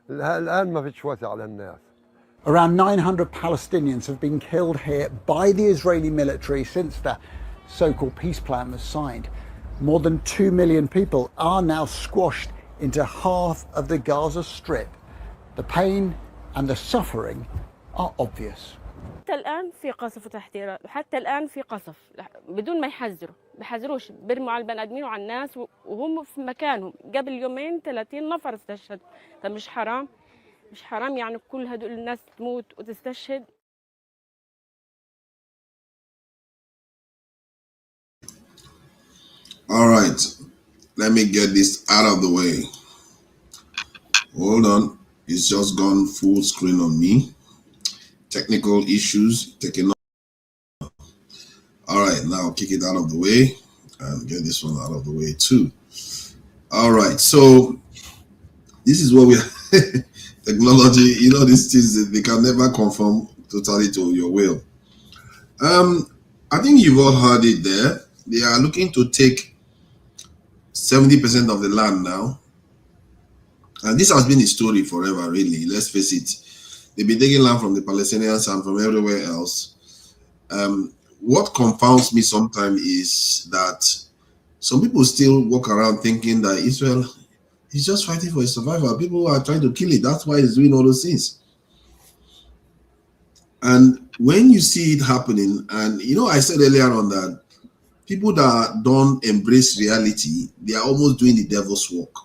O: الآن ما فيش وسع للناس.
L: Around 900 Palestinians have been killed here by the Israeli military since the so-called peace plan was signed. More than 2 million people are now squashed into half of the Gaza Strip. The pain and the suffering are obvious.
X: حتى الآن في قصف وتحذيرات، وحتى الآن في قصف بدون ما بيحذروش، بيرموا على البني آدمين وعلى الناس وهم في مكانهم. قبل يومين 30 نفر استشهد. طب مش حرام؟ مش حرام يعني كل هدول الناس تموت وتستشهد؟
F: All right, let me get this out of the way. Hold on, it's just gone full screen on me. Technical issues taking off. All right, now kick it out of the way and get this one out of the way too. All right, so this is what we technology, you know, these things, they can never conform totally to your will. I think you've all heard it there. They are looking to take 70% of the land now. And this has been a story forever, really. Let's face it. They've been taking land from the Palestinians and from everywhere else. What confounds me sometimes is that some people still walk around thinking that Israel is just fighting for its survival. People are trying to kill it. That's why it's doing all those things. And when you see it happening, and you know, I said earlier on that people that don't embrace reality, they are almost doing the devil's work.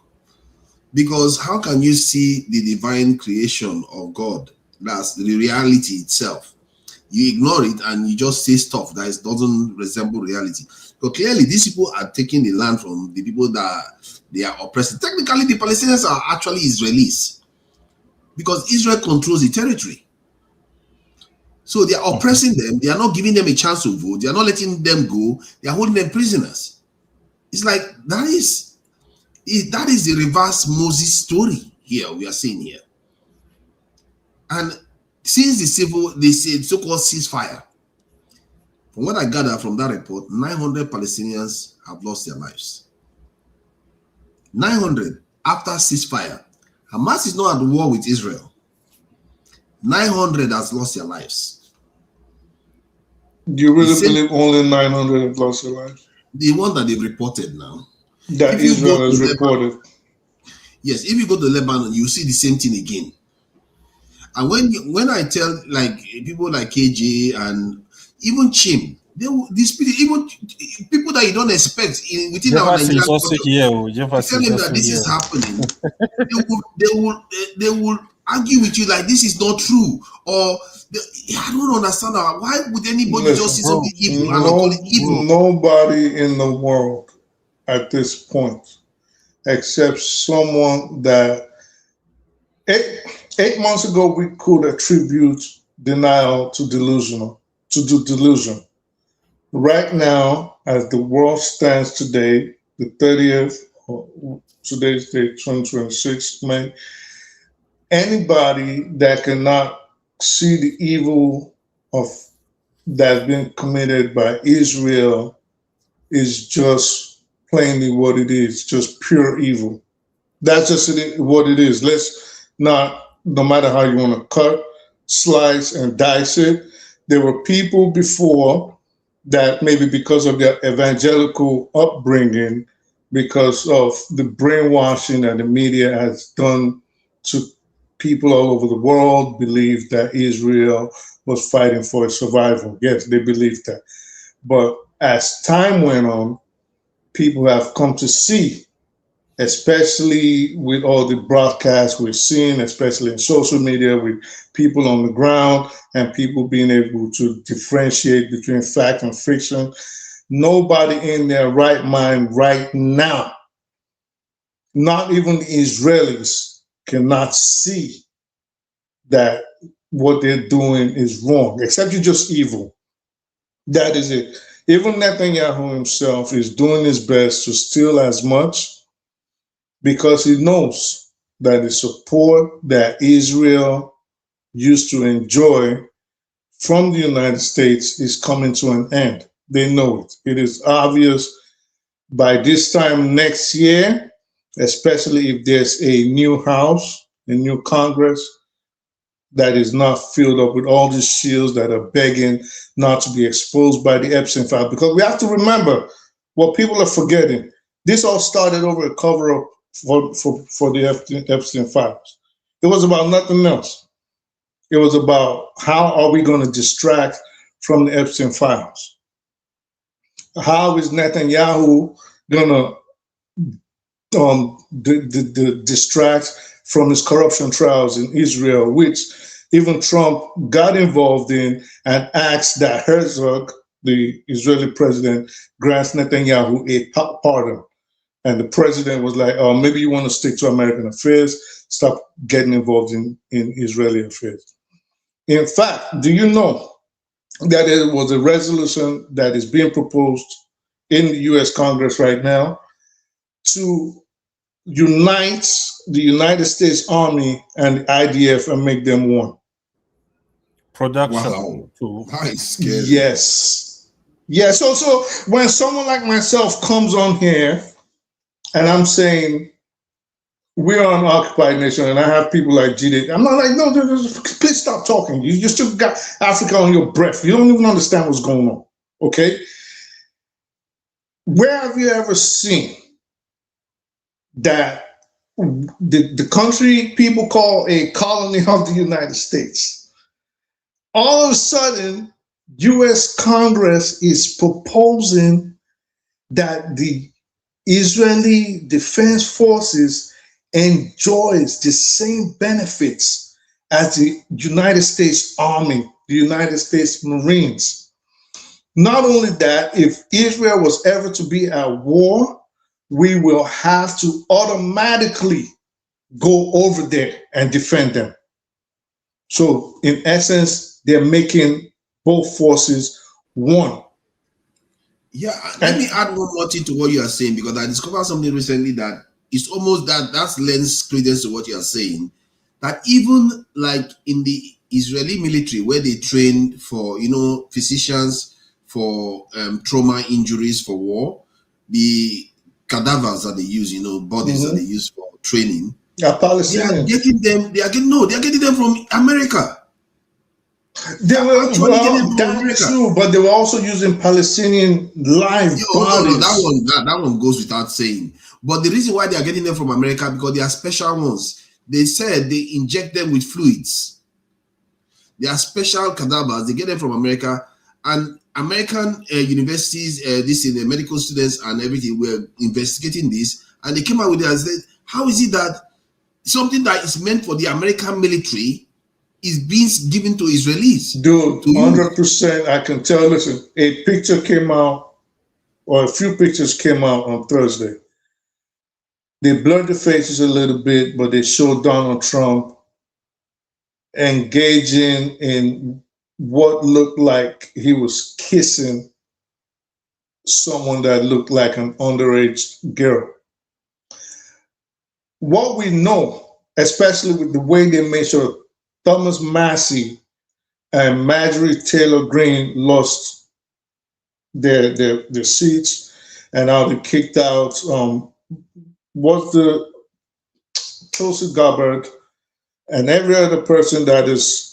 F: Because how can you see the divine creation of God, that's the reality itself, you ignore it and you just say stuff that doesn't resemble reality? So clearly these people are taking the land from the people that they are oppressing. Technically the Palestinians are actually Israelis because Israel controls the territory. So they are oppressing them. They are not giving them a chance to vote. They are not letting them go. They are holding them prisoners. It's like that is the reverse Moses story here we are seeing here. And since the so-called ceasefire, from what I gather from that report, 900 Palestinians have lost their lives. 900 after ceasefire. Hamas is not at war with Israel. 900 has lost their lives.
E: Do you really believe only 900 have lost their lives?
F: The one that they've reported now.
E: That Israel has reported.
F: Yes, if you go to Lebanon, you see the same thing again. And when I tell like people like KJ and even Chim, these people, even people that you don't expect within our Nigerian culture, tell them that this is happening. they will argue with you like this is not true, or I don't understand that. Why would anybody just see something evil and not call it evil?
E: Nobody in the world at this point, except someone that 8 months ago we could attribute denial to delusion. Right now, as the world stands today, the 30th, today's date, 2026 May, anybody that cannot see the evil of that's been committed by Israel is just plainly what it is, just pure evil. That's just what it is. Let's not, no matter how you want to cut, slice, and dice it, there were people before that maybe because of their evangelical upbringing, because of the brainwashing that the media has done to people all over the world believed that Israel was fighting for its survival. Yes, they believed that. But as time went on, people have come to see, especially with all the broadcasts we're seeing, especially in social media, with people on the ground and people being able to differentiate between fact and fiction. Nobody in their right mind right now, not even the Israelis, cannot see that what they're doing is wrong, except you're just evil. That is it. Even Netanyahu himself is doing his best to steal as much because he knows that the support that Israel used to enjoy from the United States is coming to an end. They know it. It is obvious by this time next year, especially if there's a new House, a new Congress that is not filled up with all these shields that are begging not to be exposed by the Epstein file. Because we have to remember what people are forgetting. This all started over a cover-up for the Epstein files. It was about nothing else. It was about how are we going to distract from the Epstein files? How is Netanyahu going to distract from his corruption trials in Israel, which even Trump got involved in and asked that Herzog, the Israeli president, grants Netanyahu a pardon. And the president was like, oh, maybe you want to stick to American affairs, stop getting involved in Israeli affairs. In fact, do you know that there was a resolution that is being proposed in the US Congress right now to unite the United States Army and the IDF and make them one?
U: Production.
F: Wow.
U: Too.
F: Nice.
E: Yes. Yeah. So when someone like myself comes on here and I'm saying we're an occupied nation, and I have people like GD, I'm not like, no, please stop talking. You still got Africa on your breath. You don't even understand what's going on. Okay. Where have you ever seen that the country people call a colony of the United States, all of a sudden, US Congress is proposing that the Israeli Defense Forces enjoys the same benefits as the United States Army, the United States Marines. Not only that, if Israel was ever to be at war, we will have to automatically go over there and defend them. So in essence, they're making both forces one.
F: Yeah, let me add one more thing to what you are saying, because I discovered something recently that it's almost that lends credence to what you are saying. That even like in the Israeli military, where they train for, physicians for trauma injuries for war, the cadavers that they use, bodies that they use for training.
E: Yeah, Palestinians.
F: They are getting them from America.
E: They were that's true, but they were also using Palestinian live bodies.
F: That one goes without saying. But the reason why they are getting them from America, because they are special ones. They said they inject them with fluids. They are special cadavers. They get them from America, and American universities, the medical students and everything were investigating this, and they came out with it and said, how is it that something that is meant for the American military is being given to Israelis?
E: Dude, 100%, I can tell. Listen, a picture came out, or a few pictures came out on Thursday. They blurred the faces a little bit, but they showed Donald Trump engaging in what looked like he was kissing someone that looked like an underage girl. What we know, especially with the way they made sure Thomas Massey and Marjorie Taylor Greene lost their seats, and how they kicked out was the Tulsi Gabbard and every other person that is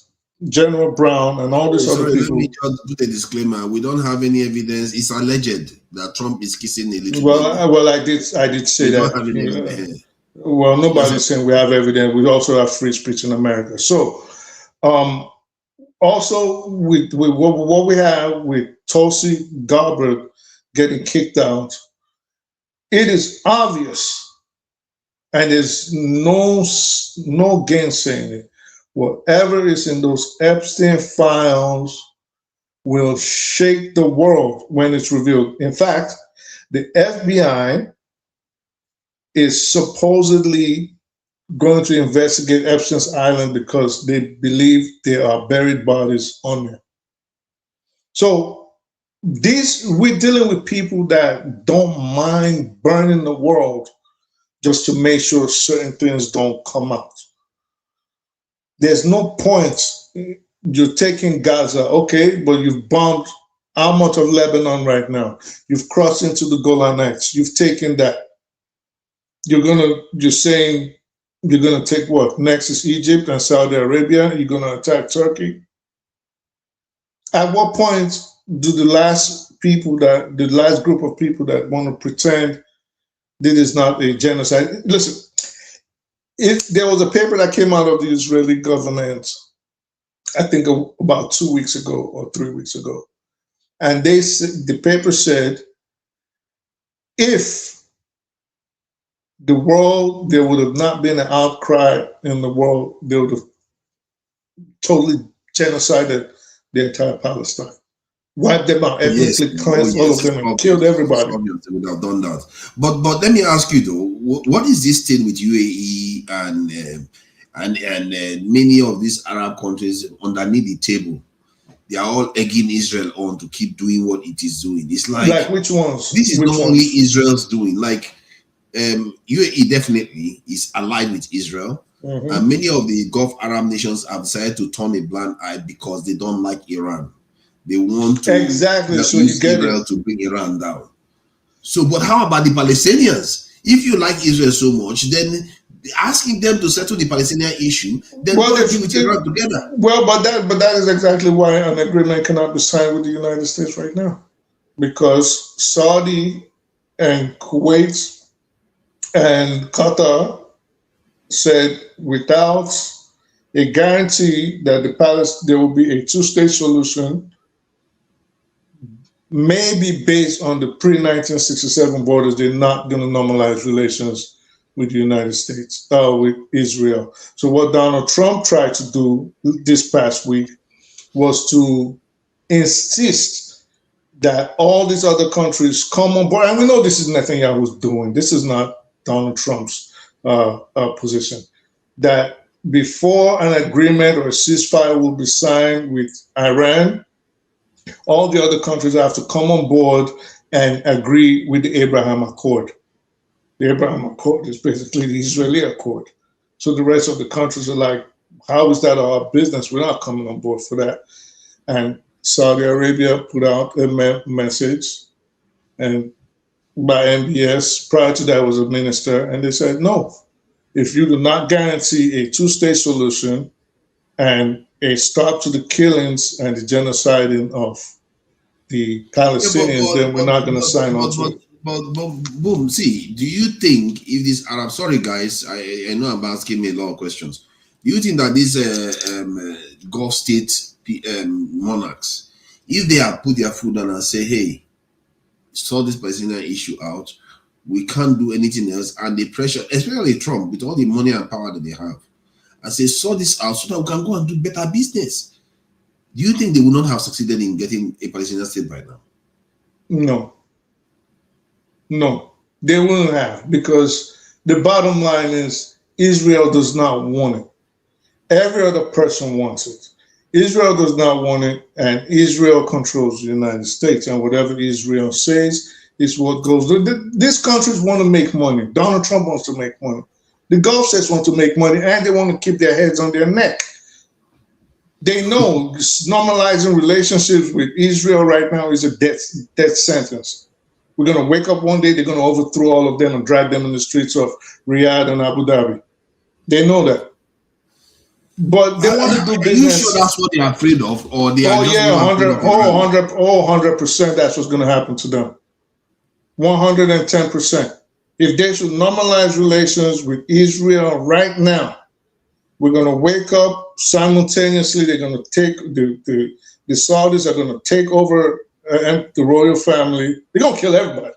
E: General Brown and all these other people.
F: Let me just put a disclaimer. We don't have any evidence. It's alleged that Trump is kissing a little.
E: Well, I did say that. Well, nobody's saying we have evidence. We also have free speech in America. So, also with what we have with Tulsi Gabbard getting kicked out, it is obvious, and there's no gainsaying it. Whatever is in those Epstein files will shake the world when it's revealed. In fact, the FBI is supposedly going to investigate Epstein's Island because they believe there are buried bodies on there. So we're dealing with people that don't mind burning the world just to make sure certain things don't come out. There's no point. You're taking Gaza, okay, but you've bombed how much of Lebanon right now? You've crossed into the Golan Heights. You've taken that. You're saying you're gonna take what? Next is Egypt and Saudi Arabia. You're gonna attack Turkey. At what point do the last group of people that want to pretend this is not a genocide? Listen, if there was a paper that came out of the Israeli government, I think about 2 weeks ago or 3 weeks ago, and the paper said, if there would have not been an outcry in the world, they would have totally genocided the entire Palestine. Wiped them out, ethnically cleansed all of them, and killed everybody.
F: They would have done that. But let me ask you though, what is this thing with UAE and many of these Arab countries underneath the table? They are all egging Israel on to keep doing what it is doing. It's like
E: which ones?
F: This is not only Israel's doing. Like UAE definitely is allied with Israel, and many of the Gulf Arab nations have decided to turn a blind eye because they don't like Iran. They want to use Israel to bring Iran down. So, but how about the Palestinians? If you like Israel so much, then asking them to settle the Palestinian issue, then deal with Iran together.
E: Well, but that is exactly why an agreement cannot be signed with the United States right now, because Saudi and Kuwait and Qatar said without a guarantee that there will be a two-state solution, maybe based on the pre-1967 borders, they're not going to normalize relations with the United States, with Israel. So what Donald Trump tried to do this past week was to insist that all these other countries come on board. And we know this is Netanyahu's doing. This is not Donald Trump's position. That before an agreement or a ceasefire will be signed with Iran, all the other countries have to come on board and agree with the Abraham Accord. The Abraham Accord is basically the Israeli Accord. So the rest of the countries are like, how is that our business? We're not coming on board for that. And Saudi Arabia put out a message, and by MBS, prior to that was a minister, and they said, no, if you do not guarantee a two-state solution and a stop to the killings and the genociding of the Palestinians, then we're not going to sign on to it.
F: But boom, see, do you think if these Arab, sorry guys, I know I'm asking me a lot of questions. Do you think that these Gulf state monarchs, if they have put their foot down and say, hey, sort this Palestinian issue out, we can't do anything else, and the pressure, especially Trump, with all the money and power that they have, and say, sort this out so that we can go and do better business, do you think they would not have succeeded in getting a Palestinian state by now?
E: No, they wouldn't have, because the bottom line is Israel does not want it. Every other person wants it. Israel does not want it, and Israel controls the United States, and whatever Israel says is what goes. These countries want to make money. Donald Trump wants to make money. The Gulf states want to make money, and they want to keep their heads on their neck. They know normalizing relationships with Israel right now is a death sentence. We're going to wake up one day, they're going to overthrow all of them and drag them in the streets of Riyadh and Abu Dhabi. They know that. But they want to do business.
F: Are you sure that's what they're afraid of? Or they are
E: 100%, that's what's going to happen to them. 110%. If they should normalize relations with Israel right now, we're going to wake up simultaneously. They're going to take the Saudis are going to take over the royal family. They're going to kill everybody.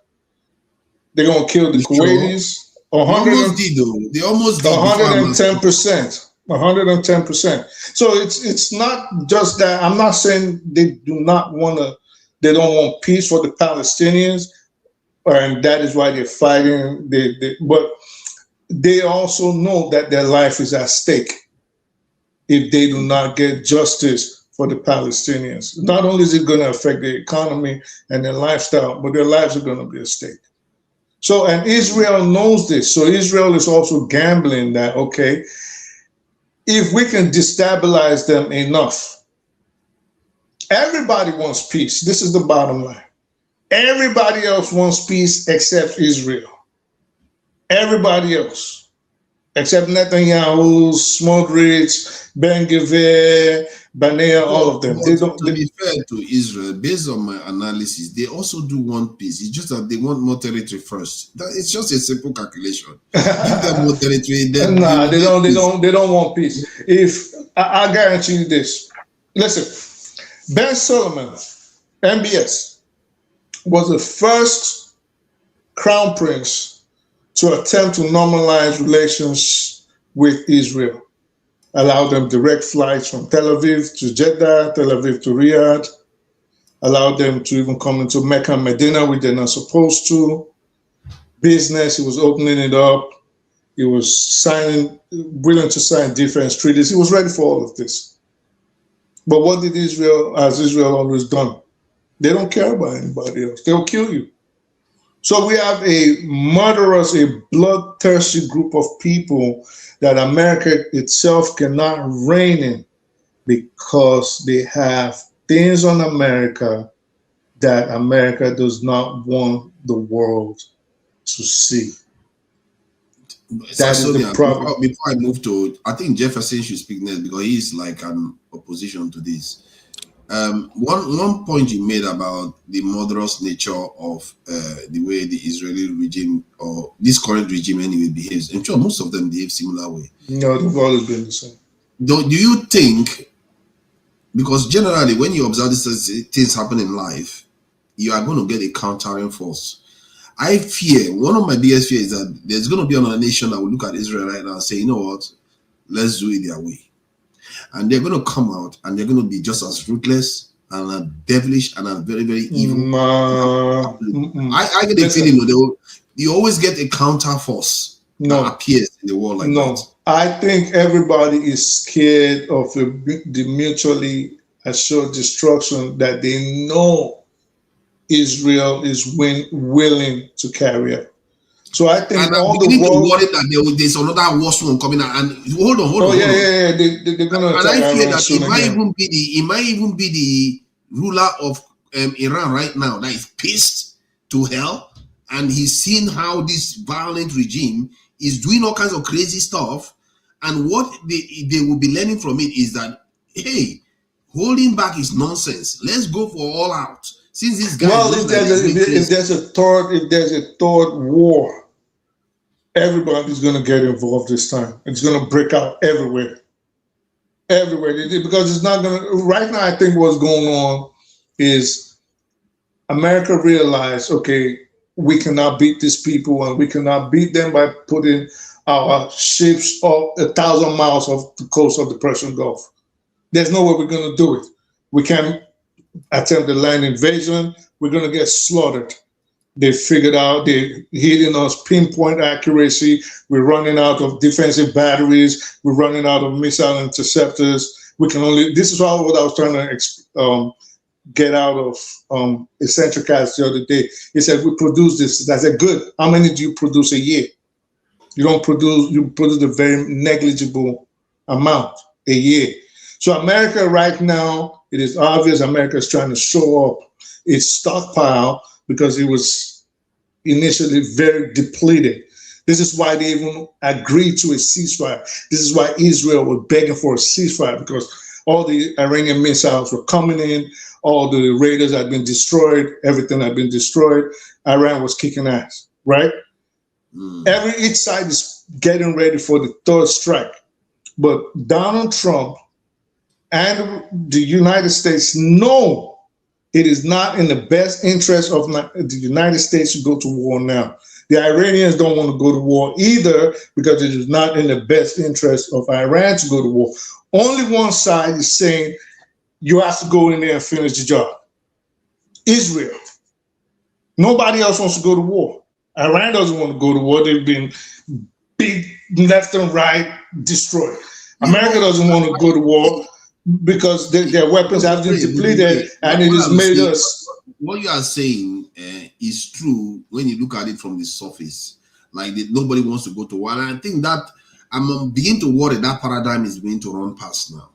E: They're going to kill the Kuwaitis.
F: They almost did, though. They almost did.
E: 110%. 110%. So it's not just that. I'm not saying they don't want peace for the Palestinians, and that is why they're fighting. But they also know that their life is at stake if they do not get justice for the Palestinians. Not only is it going to affect the economy and their lifestyle, but their lives are going to be at stake. So, and Israel knows this. So Israel is also gambling that, okay, if we can destabilize them enough, everybody wants peace. This is the bottom line. Everybody else wants peace except Israel. Everybody else, except Netanyahu, Smotrich, Ben-Gvir, Banea, all of them.
F: To be fair to Israel, based on my analysis, they also do want peace. It's just that they want more territory first. It's just a simple calculation. Give them more territory. Then
E: they don't want peace. If I guarantee you this, listen, Ben Solomon, MBS, was the first crown prince to attempt to normalize relations with Israel. Allow them direct flights from Tel Aviv to Jeddah, Tel Aviv to Riyadh, allow them to even come into Mecca and Medina, which they're not supposed to. Business, he was opening it up. He was willing to sign defense treaties. He was ready for all of this. But what did Israel always done? They don't care about anybody else. They'll kill you. So we have a murderous, a bloodthirsty group of people that America itself cannot rein in because they have things on America that America does not want the world to see. That is the problem.
F: Before I move to, I think Jefferson should speak next because he's like an opposition to this. One point you made about the murderous nature of the way the Israeli regime or this current regime anyway behaves. I'm sure most of them behave similar way.
E: No, they've always been the same.
F: Do you think, because generally when you observe these things happen in life, you are going to get a countering force. I fear, one of my biggest fears is that there's going to be another nation that will look at Israel right now and say, you know what, let's do it their way. And they're going to come out and they're going to be just as ruthless and devilish and very, very evil. I get a feeling that you always get a counter force that appears in the world like that.
E: I think everybody is scared of the mutually assured destruction that they know Israel is willing to carry out. So I think all the world
F: worried that there's another worse one coming out. And hold on.
E: Yeah. They're gonna.
F: And I fear that it might even be the ruler of Iran right now that is pissed to hell, and he's seen how this violent regime is doing all kinds of crazy stuff, and what they will be learning from it is that, hey, holding back is nonsense. Let's go for all out. Since this guy,
E: if there's a third war, everybody's going to get involved this time. It's going to break out everywhere, because it's not going to. Right now, I think what's going on is America realized, okay, we cannot beat these people, and we cannot beat them by putting our ships up 1,000 miles off the coast of the Persian Gulf. There's no way we're going to do it. We can't attempt a land invasion. We're going to get slaughtered. They figured out they're hitting us pinpoint accuracy. We're running out of defensive batteries. We're running out of missile interceptors. This is all what I was trying to get out of Eccentric Cats the other day. He said, we produce this. I said, good. How many do you produce a year? You produce a very negligible amount a year. So America right now, it is obvious America is trying to show up its stockpile because it was initially very depleted. This is why they even agreed to a ceasefire. This is why Israel was begging for a ceasefire, because all the Iranian missiles were coming in, all the raiders had been destroyed, everything had been destroyed. Iran was kicking ass, right? Each side is getting ready for the third strike. But Donald Trump and the United States know it is not in the best interest of the United States to go to war now. The Iranians don't want to go to war either because it is not in the best interest of Iran to go to war. Only one side is saying you have to go in there and finish the job. Israel. Nobody else wants to go to war. Iran doesn't want to go to war. They've been beat left and right, destroyed. America doesn't want to go to war because their weapons have been depleted, and it has made us.
F: What you are saying is true when you look at it from the surface. Like nobody wants to go to war. And I think that I'm beginning to worry that paradigm is going to run past now.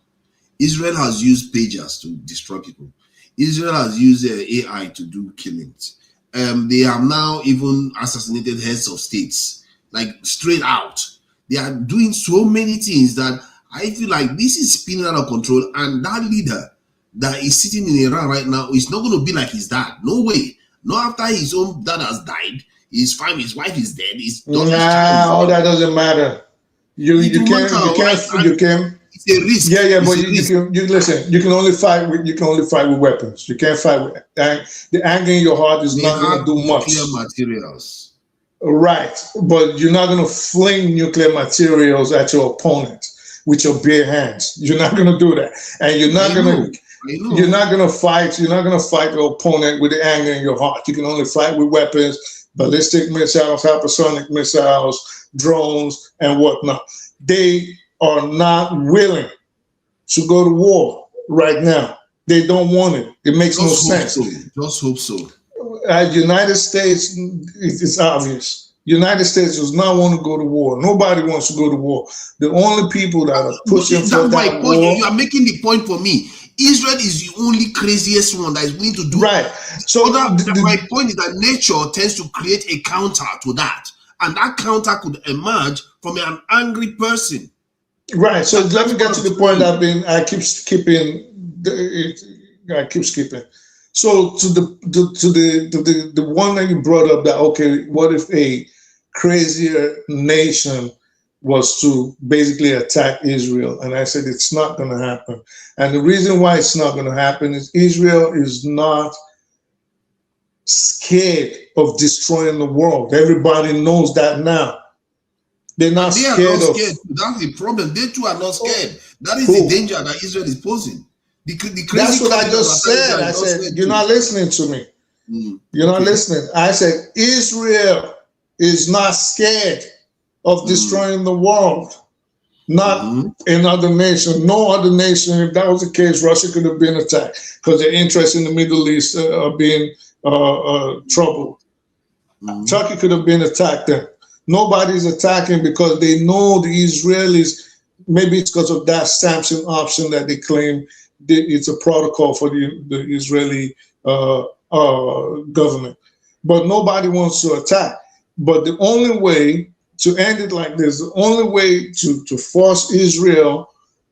F: Israel has used pagers to destroy people. Israel has used AI to do killings. They have now even assassinated heads of states, like straight out. They are doing so many things that I feel like this is spinning out of control. And that leader that is sitting in Iran right now is not going to be like his dad. No way. Not after his own dad has died. His family, his wife is dead.
E: All that doesn't matter. You can.
F: It's a risk.
E: Yeah, but you listen. You can only fight with weapons. You can't fight with the anger in your heart is not going to do much.
F: Nuclear materials.
E: Right, but you're not going to fling nuclear materials at your opponent with your bare hands. You're not going to do that, and you're not going to. You're not going to fight. You're not going to fight your opponent with the anger in your heart. You can only fight with weapons, ballistic missiles, hypersonic missiles, drones, and whatnot. They are not willing to go to war right now. They don't want it. It makes no sense.
F: Just hope so.
E: United States, it's obvious. United States does not want to go to war. Nobody wants to go to war. The only people that are pushing for that war.
F: You are making the point for me. Israel is the only craziest one that is willing to do
E: right. So
F: my point is that nature tends to create a counter to that, and that counter could emerge from an angry person.
E: Right. So let me get to the point I keep skipping. So to the one that you brought up, that okay, what if a crazier nation was to basically attack Israel? And I said it's not going to happen. And the reason why it's not going to happen is Israel is not scared of destroying the world. Everybody knows that now. They're not scared of.
F: That's the problem. They too are not scared. That is the danger that Israel is posing.
E: That's what I just said. I said, you're not listening to me. You're not listening. I said, Israel is not scared of destroying the world. Not another nation. No other nation. If that was the case, Russia could have been attacked because their interests in the Middle East are being troubled. Turkey could have been attacked then. Nobody's attacking because they know the Israelis, maybe it's because of that Samson option that they claim it's a protocol for the Israeli government. But nobody wants to attack. But the only way to end it like this, the only way to force Israel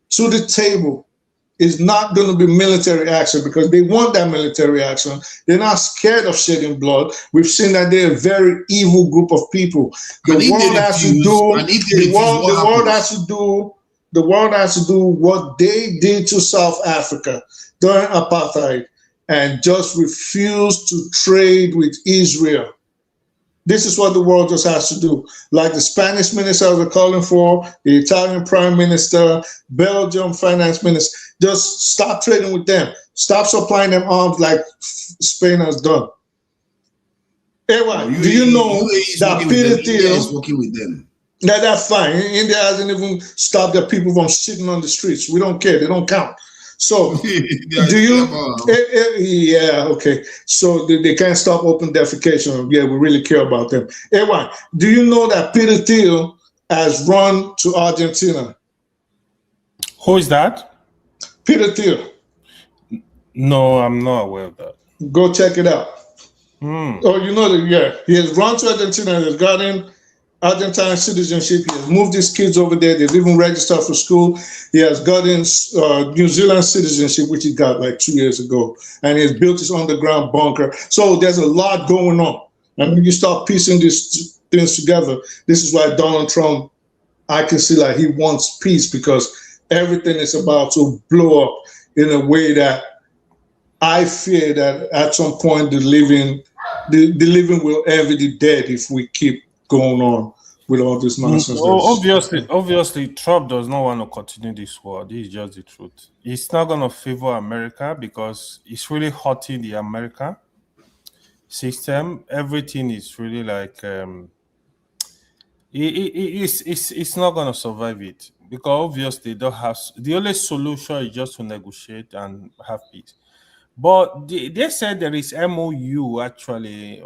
E: to the table is not going to be military action because they want that military action. They're not scared of shedding blood. We've seen that they're a very evil group of people. The world has to do what they did to South Africa during apartheid and just refuse to trade with Israel. This is what the world just has to do. Like the Spanish ministers are calling for, the Italian prime minister, Belgium finance minister, just stop trading with them. Stop supplying them arms like Spain has done. Anyway, do you know that Peter Thiel
F: is working with them?
E: Yeah, that's fine. India hasn't even stopped their people from shitting on the streets. We don't care. They don't count. So, do you? Yeah, okay. So they can't stop open defecation. Yeah, we really care about them. Anyway, do you know that Peter Thiel has run to Argentina?
U: Who is that?
E: Peter Thiel.
U: No, I'm not aware of that.
E: Go check it out. Oh, you know that? Yeah, he has run to Argentina. He's gotten Argentine citizenship. He has moved his kids over there. They've even registered for school. He has gotten New Zealand citizenship, which he got like 2 years ago. And he has built his underground bunker. So there's a lot going on. And when you start piecing this things together. This is why Donald Trump, I can see like he wants peace, because everything is about to blow up in a way that I fear that at some point the living will envy the dead if we keep going on with all this nonsense.
U: Obviously, Trump does not want to continue this war. This is just the truth. It's not going to favor America because it's really hurting the American system. Everything is really like it's not going to survive it, because obviously they don't have. The only solution is just to negotiate and have peace. But they said there is MOU actually.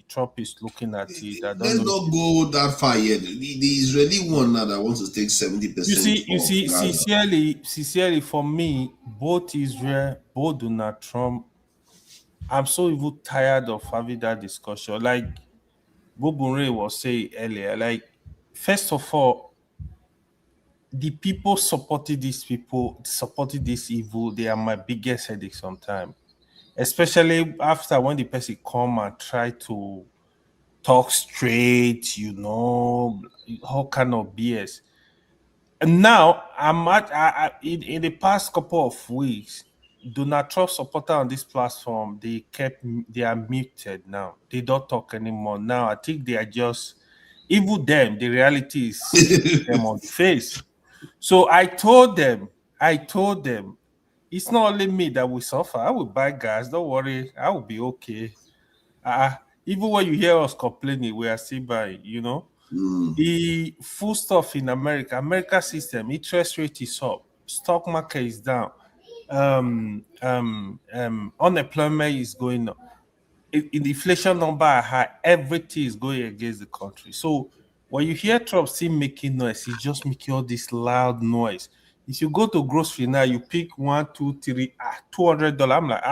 U: Trump is looking at it.
F: Let's not go that far yet. The Israeli one now that wants to take 70%.
U: You see, sincerely, for me, both Israel, both Donald Trump, I'm so even tired of having that discussion. Like Bobunre was saying earlier, like, first of all, the people supporting this evil, they are my biggest headache sometimes. Especially after when the person come and try to talk straight, all kind of BS. And now in the past couple of weeks, Donald Trump supporter on this platform, they are muted now. They don't talk anymore. Now I think they are just even them. The reality is them on the face. So I told them, it's not only me that will suffer. I will buy gas. Don't worry, I will be okay. Even when you hear us complaining, we are still buying. The food stuff in America system, interest rate is up, stock market is down, unemployment is going up, the inflation number are high, everything is going against the country. So when you hear Trump still making noise, he's just making all this loud noise. If you go to grocery now, you pick $1, $2, $3, $200. I'm like,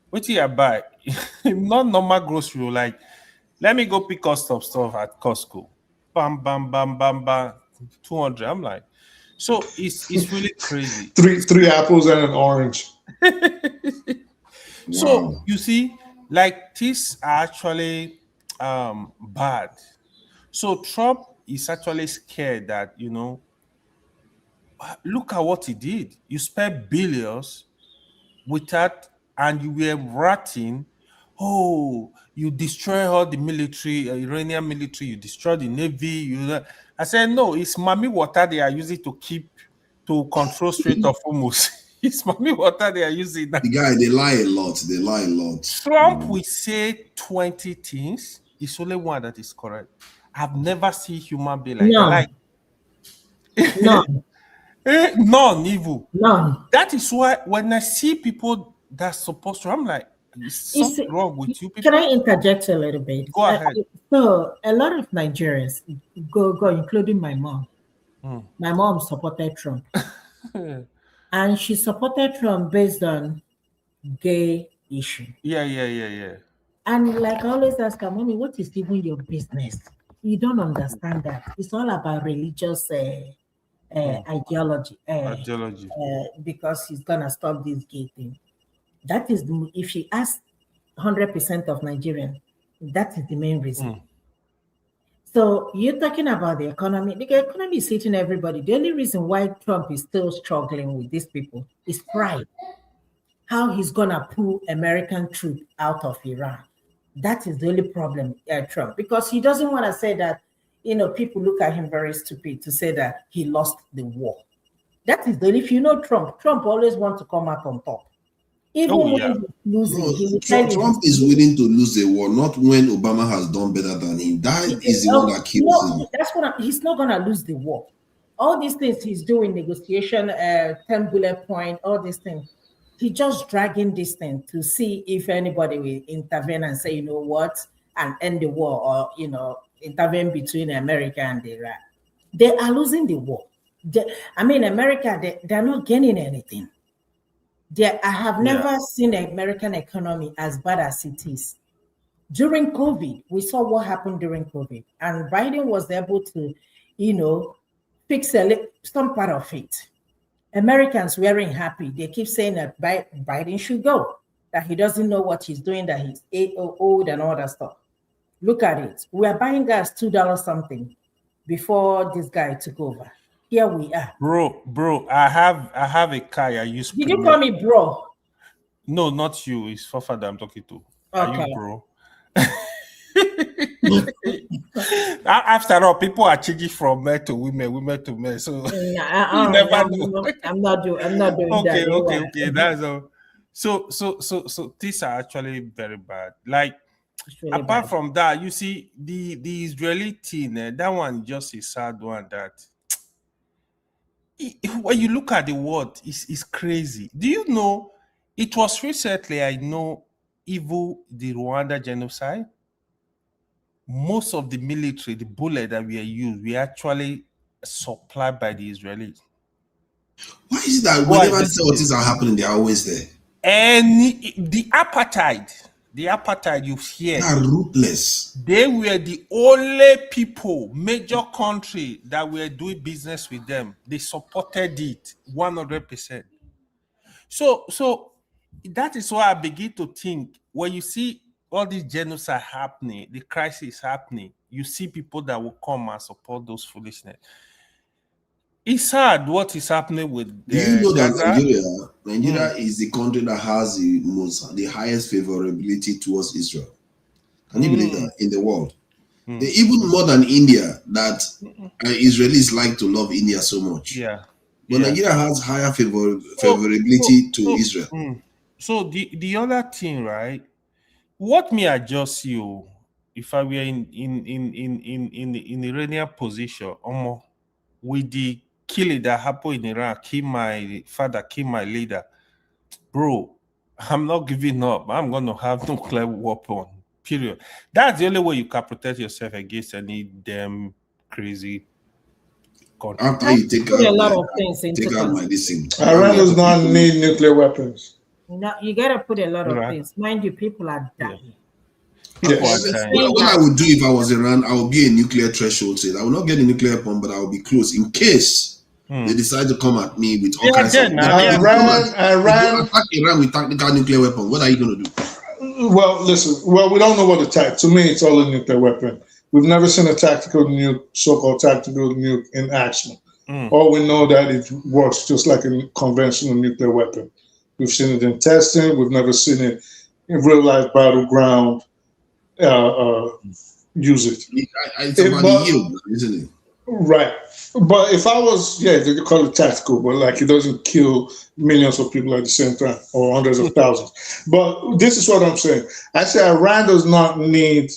U: what do you buy? Not normal grocery. Like, let me go pick up some stuff at Costco. Bam, bam, bam, bam, bam, 200. I'm like, so it's really crazy.
E: Three apples and an orange.
U: So you see, like, these are actually bad. So Trump is actually scared that, look at what he did. You spent billions with that, and you were ratting. Oh, you destroy all the military, Iranian military, you destroy the navy. I said, no, it's Mami water they are using to control Strait of Hormuz. It's Mami water they are using.
F: The guy, they lie a lot.
U: Trump will say 20 things. It's only one that is correct. I've never seen human being like that. None evil. None. That is why when I see people that's supposed to, I'm like, is something wrong with you people?
A: Can I interject a little bit?
U: Go ahead.
A: So a lot of Nigerians, including my mom. My mom supported Trump. And she supported Trump based on gay issue.
U: Yeah.
A: And like I always ask her, Mommy, what is even your business? You don't understand that. It's all about religious ideology. Because he's gonna stop this gay thing. That is if she asks 100% of Nigerians, that is the main reason. So you're talking about the economy. The economy is hitting everybody. The only reason why Trump is still struggling with these people is pride. How he's gonna pull American troops out of Iran. That is the only problem, Trump, because he doesn't want to say that, people look at him very stupid to say that he lost the war. That is the only, if you know Trump always wants to come out on top. Even when he's losing,
F: Trump is willing to lose a war, not when Obama has done better than him. That is the one that kills him.
A: That's what he's not going to lose the war. All these things he's doing, negotiation, 10 bullet point, all these things. He's just dragging this thing to see if anybody will intervene and say, and end the war, or, intervene between America and Iran. They are losing the war. America, they're not gaining anything. I have never seen the American economy as bad as it is. During COVID, we saw what happened during COVID, and Biden was able to, fix some part of it. Americans weren't happy. They keep saying that Biden should go, that he doesn't know what he's doing, that he's old and all that stuff. Look at it. We are buying gas $2 something before this guy took over. Here we are.
U: Bro, I have a car I use.
A: Did you call me bro?
U: No, not you. It's Fafa that I'm talking to.
A: Okay.
U: Are you bro? After all, people are changing from men to women to men. So you never know.
A: I'm not doing
U: okay,
A: that.
U: Okay. That's all. So these are actually very bad. Like
A: really
U: apart
A: bad.
U: from that, you see the Israeli thing, that one just a sad one that when you look at the world, it's crazy. Do you know it was recently, I know, even the Rwanda genocide, most of the military, the bullet that we are used, we actually supplied by the Israelis.
F: Why is it that whenever things are happening, they're always there?
U: And the apartheid you hear,
F: they are ruthless.
U: They were the only people, major country that were doing business with them. They supported it 100%. So that is why I begin to think when you see all this genocide happening, the crisis happening, you see people that will come and support those foolishness. It's sad what is happening with
F: Do you know that
U: Gaza?
F: Nigeria is the country that has the highest favorability towards Israel? Can you believe that in the world? Even more than India, that Israelis like to love India so much.
U: Yeah.
F: But Nigeria has higher favorability to Israel.
U: So the other thing, right? What may adjust you if I were in the Iranian position, with the killing that happened in Iran, kill my father, kill my leader, bro, I'm not giving up. I'm gonna have nuclear weapon. Period. That's the only way you can protect yourself against any damn crazy country.
F: After you take
A: a lot of things into
F: take out my medicine.
E: Iran does not need nuclear weapons.
A: No, you gotta put a lot of things. Mind you, people are dying.
F: Yes. What I would do if I was Iran, I would be a nuclear threshold state. I will not get a nuclear bomb, but I will be close in case they decide to come at me with all kinds of
E: Iran
F: attack Iran with tactical nuclear weapon. What are you going to do?
E: Well, listen. Well, we don't know what attack. To me, it's all a nuclear weapon. We've never seen a tactical nuke, so-called tactical nuke, in action. All we know that it works just like a conventional nuclear weapon. We've seen it in testing. We've never seen it in real-life battleground. Use it.
F: It's about the yield, isn't it?
E: Right. But if I was, they call it tactical, but like it doesn't kill millions of people at the same time or hundreds of thousands. But this is what I'm saying. I say Iran does not need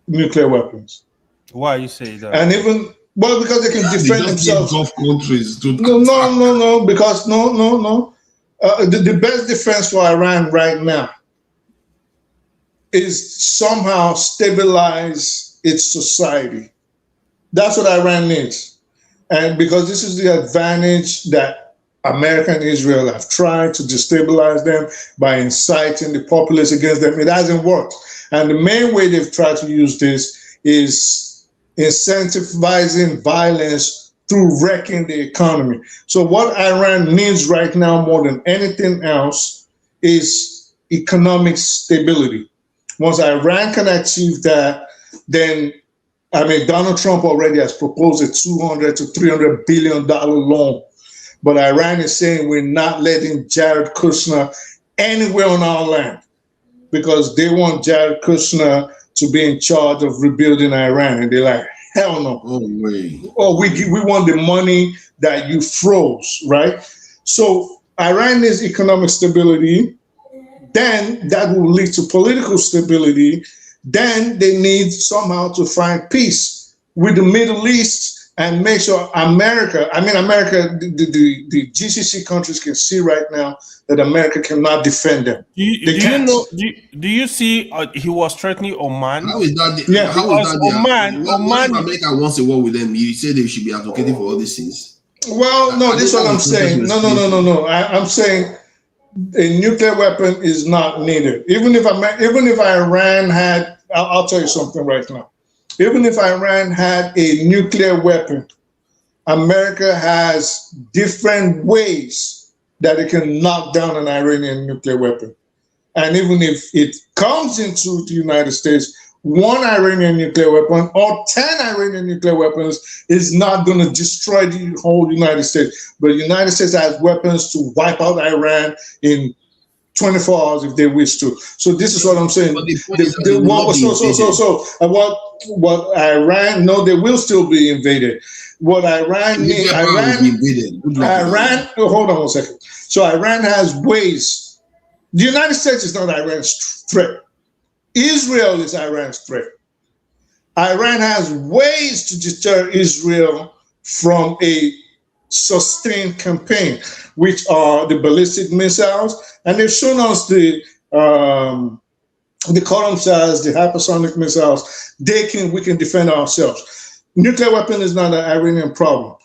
E: nuclear weapons.
U: Why you say that?
E: And even, well, because they can defend themselves.
F: Gulf countries to
E: No, because no. The best defense for Iran right now is somehow stabilize its society. That's what Iran needs. And because this is the advantage that America and Israel have tried to destabilize them by inciting the populace against them. It hasn't worked. And the main way they've tried to use this is incentivizing violence through wrecking the economy. So what Iran needs right now more than anything else is economic stability. Once Iran can achieve that, then Donald Trump already has proposed a $200 to $300 billion loan, but Iran is saying we're not letting Jared Kushner anywhere on our land because they want Jared Kushner to be in charge of rebuilding Iran, and they're like, hell no.
F: Oh, wait.
E: Oh, we want the money that you froze, right? So Iran needs economic stability. Then that will lead to political stability. Then they need somehow to find peace with the Middle East and make sure America, the GCC countries can see right now that America cannot defend them.
U: Do you see he was threatening Oman?
F: How is that?
U: Oman,
F: if America wants a war with them, you say they should be advocating for all these things.
E: Well, no, this is what I'm saying. No. I'm saying a nuclear weapon is not needed. Even if Iran had, I'll tell you something right now. Even if Iran had a nuclear weapon, America has different ways that it can knock down an Iranian nuclear weapon. And even if it comes into the United States, one Iranian nuclear weapon or 10 Iranian nuclear weapons is not going to destroy the whole United States. But the United States has weapons to wipe out Iran in 24 hours if they wish to. So this is what I'm saying. What Iran, no, they will still be invaded. What Iran needs, hold on one second. So Iran has ways. The United States is not Iran's threat. Israel is Iran's threat. Iran has ways to deter Israel from a sustained campaign, which are the ballistic missiles, and they've shown us the column missiles, the hypersonic missiles. We can defend ourselves. Nuclear weapon is not an Iranian problem,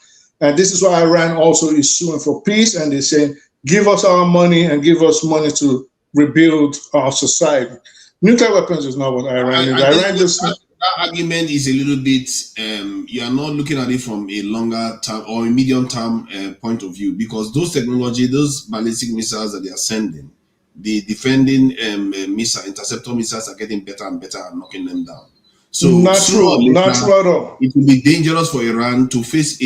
E: and this is why Iran also is suing for peace, and they're saying, give us our money and give us money to rebuild our society. Nuclear weapons is not what Iran is.
F: That argument is a little bit, you are not looking at it from a longer term or a medium term point of view, because those technology, those ballistic missiles that they are sending, the defending interceptor missiles are getting better and better at knocking them down. So
E: not true at all.
F: It will be dangerous for Iran to face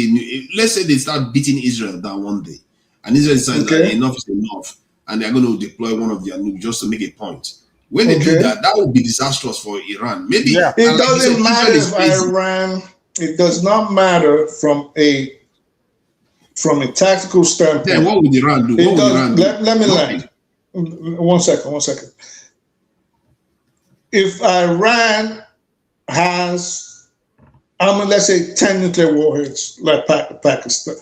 F: let's say they start beating Israel down one day, and Israel decides that enough is enough, and they're going to deploy one of their nukes just to make a point. When they do that, that would be disastrous for Iran. Maybe
E: it doesn't matter if Iran. It does not matter from a tactical standpoint.
F: Then what would Iran do?
E: Let me land. One second. If Iran has, let's say 10 nuclear warheads like Pakistan,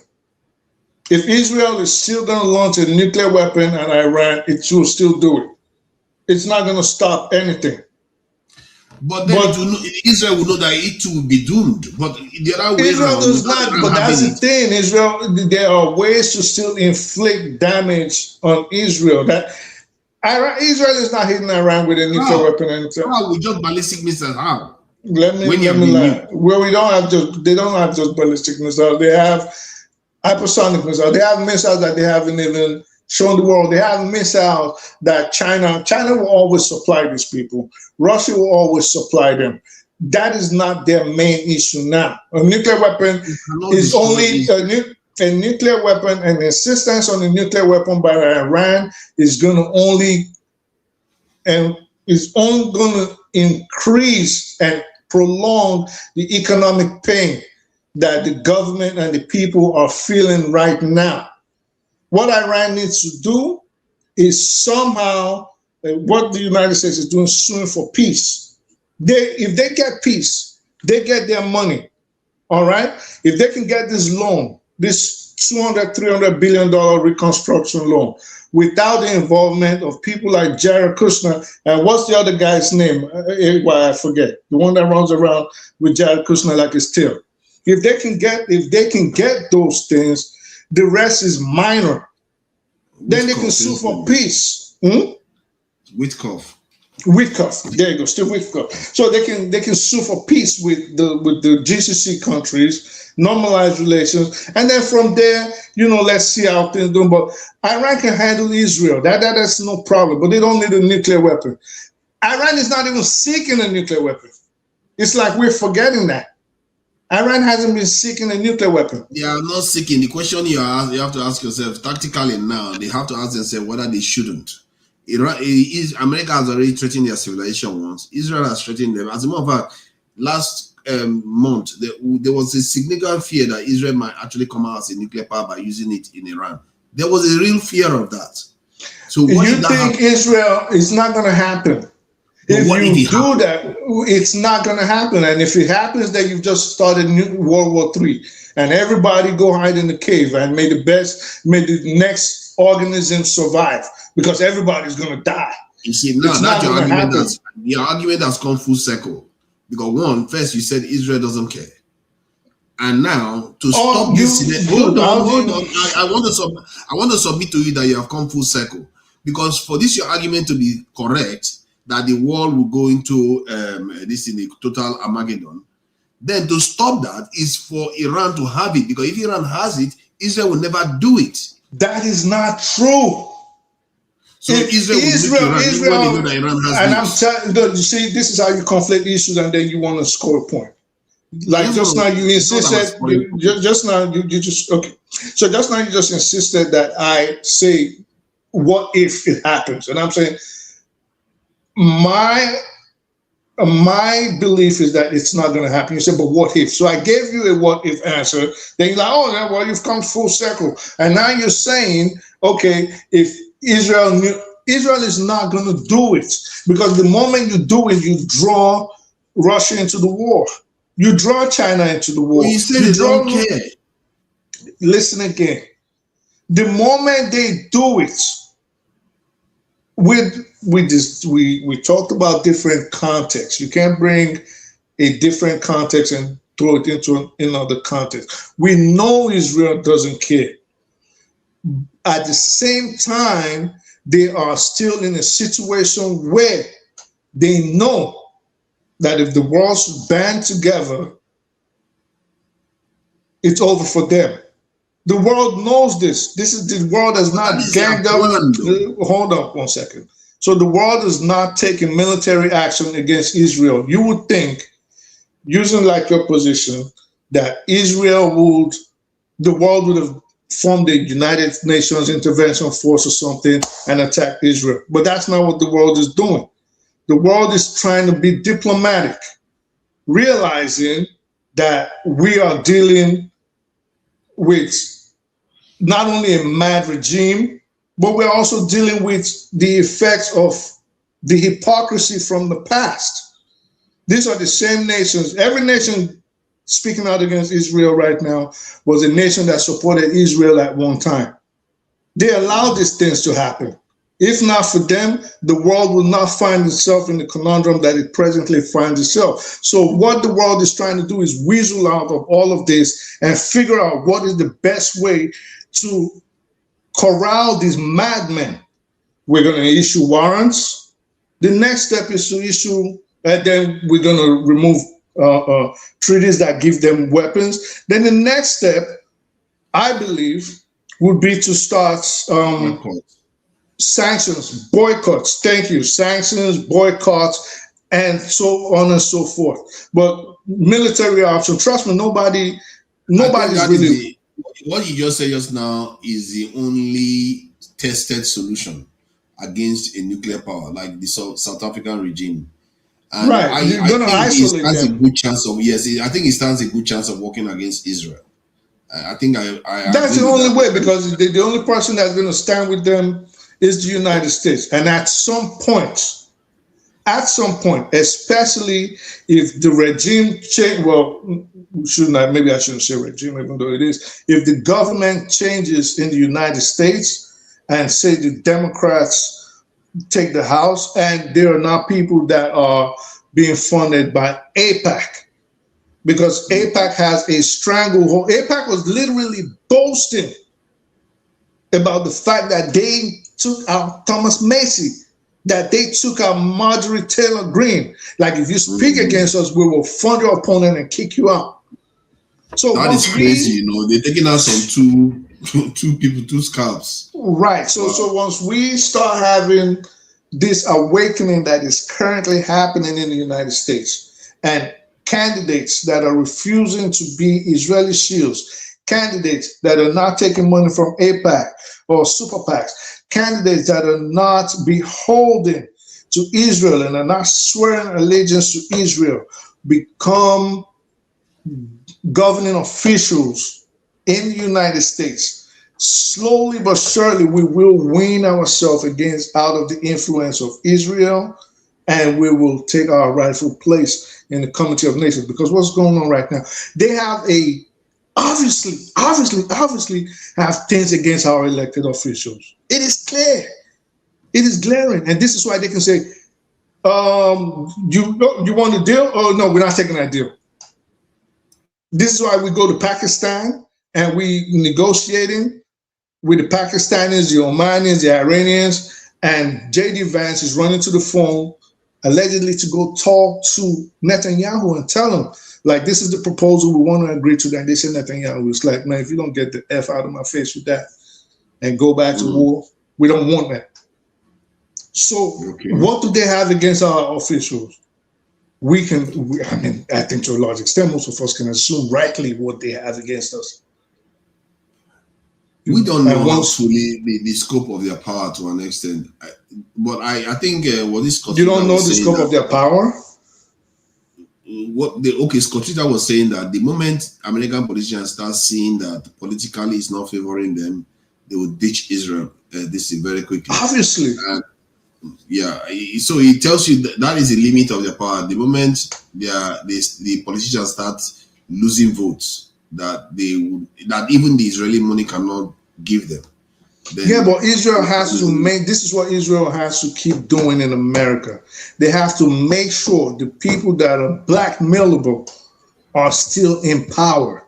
E: if Israel is still going to launch a nuclear weapon at Iran, it will still do it. It's not going to stop anything.
F: But then Israel will know that it too will be doomed. But the other way
E: Israel
F: around,
E: does not. But that's the thing. Israel, there are ways to still inflict damage on Israel. Israel is not hitting Iran with a nuclear weapon.
F: How? With just ballistic missiles? How?
E: Let me lie. Well, they don't have just ballistic missiles. They have hypersonic missiles. They have missiles that they haven't even shown the world. They have missiles that China will always supply these people. Russia will always supply them. That is not their main issue now. A nuclear weapon is only a nuclear weapon, and insistence on a nuclear weapon by Iran is going to only increase and prolong the economic pain that the government and the people are feeling right now. What Iran needs to do is somehow, what the United States is doing, suing for peace. If they get peace, they get their money, all right? If they can get this loan, this $200-300 billion reconstruction loan, without the involvement of people like Jared Kushner, and what's the other guy's name? I forget. The one that runs around with Jared Kushner like his tail. If they can get those things, the rest is minor. Then they can sue for peace.
F: Witkoff.
E: There you go, Steve Witkoff. So they can sue for peace with the GCC countries, normalize relations, and then from there, let's see how things go. But Iran can handle Israel. That's no problem. But they don't need a nuclear weapon. Iran is not even seeking a nuclear weapon. It's like we're forgetting that. Iran hasn't been seeking a nuclear weapon.
F: They are not seeking. The question you have to ask yourself tactically now, they have to ask themselves whether they shouldn't. America has already threatened their civilization once. Israel has threatened them. As a matter of fact, last month, there was a significant fear that Israel might actually come out as a nuclear power by using it in Iran. There was a real fear of that. So
E: you think Israel is not going to happen? If you do that, it's not going to happen. And if it happens, then you've just started World War III. And everybody go hide in the cave and may the next organism survive, because everybody's going to die.
F: You see, now that's your argument has come full circle. Because first you said Israel doesn't care. And now to stop this, hold on. I want to submit to you that you have come full circle. Because for this your argument to be correct, that the world will go into this in a total Armageddon, then to stop that is for Iran to have it. Because if Iran has it, Israel will never do it.
E: That is not true.
F: So Israel, that Iran has
E: and I'm telling you, see, this is how you conflict issues, and then you want to score a point. Like just now, you insisted. Just now, you just okay. So just now, you just insisted that I say, "What if it happens?" And I'm saying, my belief is that it's not going to happen. You said, "But what if?" So I gave you a what if answer. Then you're like, "Oh, yeah, well, you've come full circle," and now you're saying, "Okay, if Israel is not going to do it, because the moment you do it, you draw Russia into the war. You draw China into the war."
F: Well, you said they don't care.
E: Listen again. The moment they do it, we talked about different contexts. You can't bring a different context and throw it into another context. We know Israel doesn't care. At the same time, they are still in a situation where they know that if the world's band together, it's over for them. The world knows this. The world has not ganged up. Hold on 1 second. So the world is not taking military action against Israel. You would think, using like your position, that the world would have formed the United Nations intervention force or something and attacked Israel. But that's not what the world is doing. The world is trying to be diplomatic, realizing that we are dealing with not only a mad regime, but we're also dealing with the effects of the hypocrisy from the past. These are the same nations. Every nation speaking out against Israel right now was a nation that supported Israel at one time. They allowed these things to happen. If not for them, the world will not find itself in the conundrum that it presently finds itself. So what the world is trying to do is weasel out of all of this and figure out what is the best way to corral these madmen. We're going to issue warrants. The next step is to issue, and then we're going to remove treaties that give them weapons. Then the next step, I believe, would be to start sanctions, boycotts. Thank you. Sanctions, boycotts, and so on and so forth. But military option, trust me, nobody's really.
F: What you just said just now is the only tested solution against a nuclear power, like the South African regime. And
E: right,
F: I think it stands a good chance of I think it stands a good chance of working against Israel. I think
E: that's the only way, because the only person that's going to stand with them is the United States. And at some point, especially if the regime change, maybe I shouldn't say regime, even though it is, if the government changes in the United States and say the Democrats take the House and there are now people that are being funded by AIPAC, because AIPAC has a stranglehold. AIPAC was literally boasting about the fact that they took out Thomas Macy, that they took out Marjorie Taylor Greene. Like, if you speak against us, we will fund your opponent and kick you out. So
F: that is crazy, they're taking out some two people, two scalps.
E: Right. So once we start having this awakening that is currently happening in the United States, and candidates that are refusing to be Israeli shields, candidates that are not taking money from AIPAC or super PACs, candidates that are not beholden to Israel and are not swearing allegiance to Israel become governing officials in the United States, slowly but surely we will wean ourselves out of the influence of Israel, and we will take our rightful place in the community of nations. Because what's going on right now, they have obviously have things against our elected officials. It is clear. It is glaring. And this is why they can say, you want a deal? Oh, no, we're not taking that deal. This is why we go to Pakistan and we negotiating with the Pakistanis, the Omanis, the Iranians, and J.D. Vance is running to the phone allegedly to go talk to Netanyahu and tell him, like, this is the proposal we want to agree to. And they said Netanyahu was like, man, if you don't get the F out of my face with that and go back to war, we don't want that. So what do they have against our officials? I think to a large extent, most of us can assume rightly what they have against us.
F: We don't know fully the scope of their power to an extent. But I think what this
E: You don't know the scope of their power?
F: Scotita was saying that the moment American politicians start seeing that politically it's not favoring them, they will ditch Israel. This is very quickly.
E: Obviously.
F: So it tells you that is the limit of their power. The moment the politicians start losing votes, that even the Israeli money cannot give them.
E: But Israel has to this is what Israel has to keep doing in America. They have to make sure the people that are blackmailable are still in power.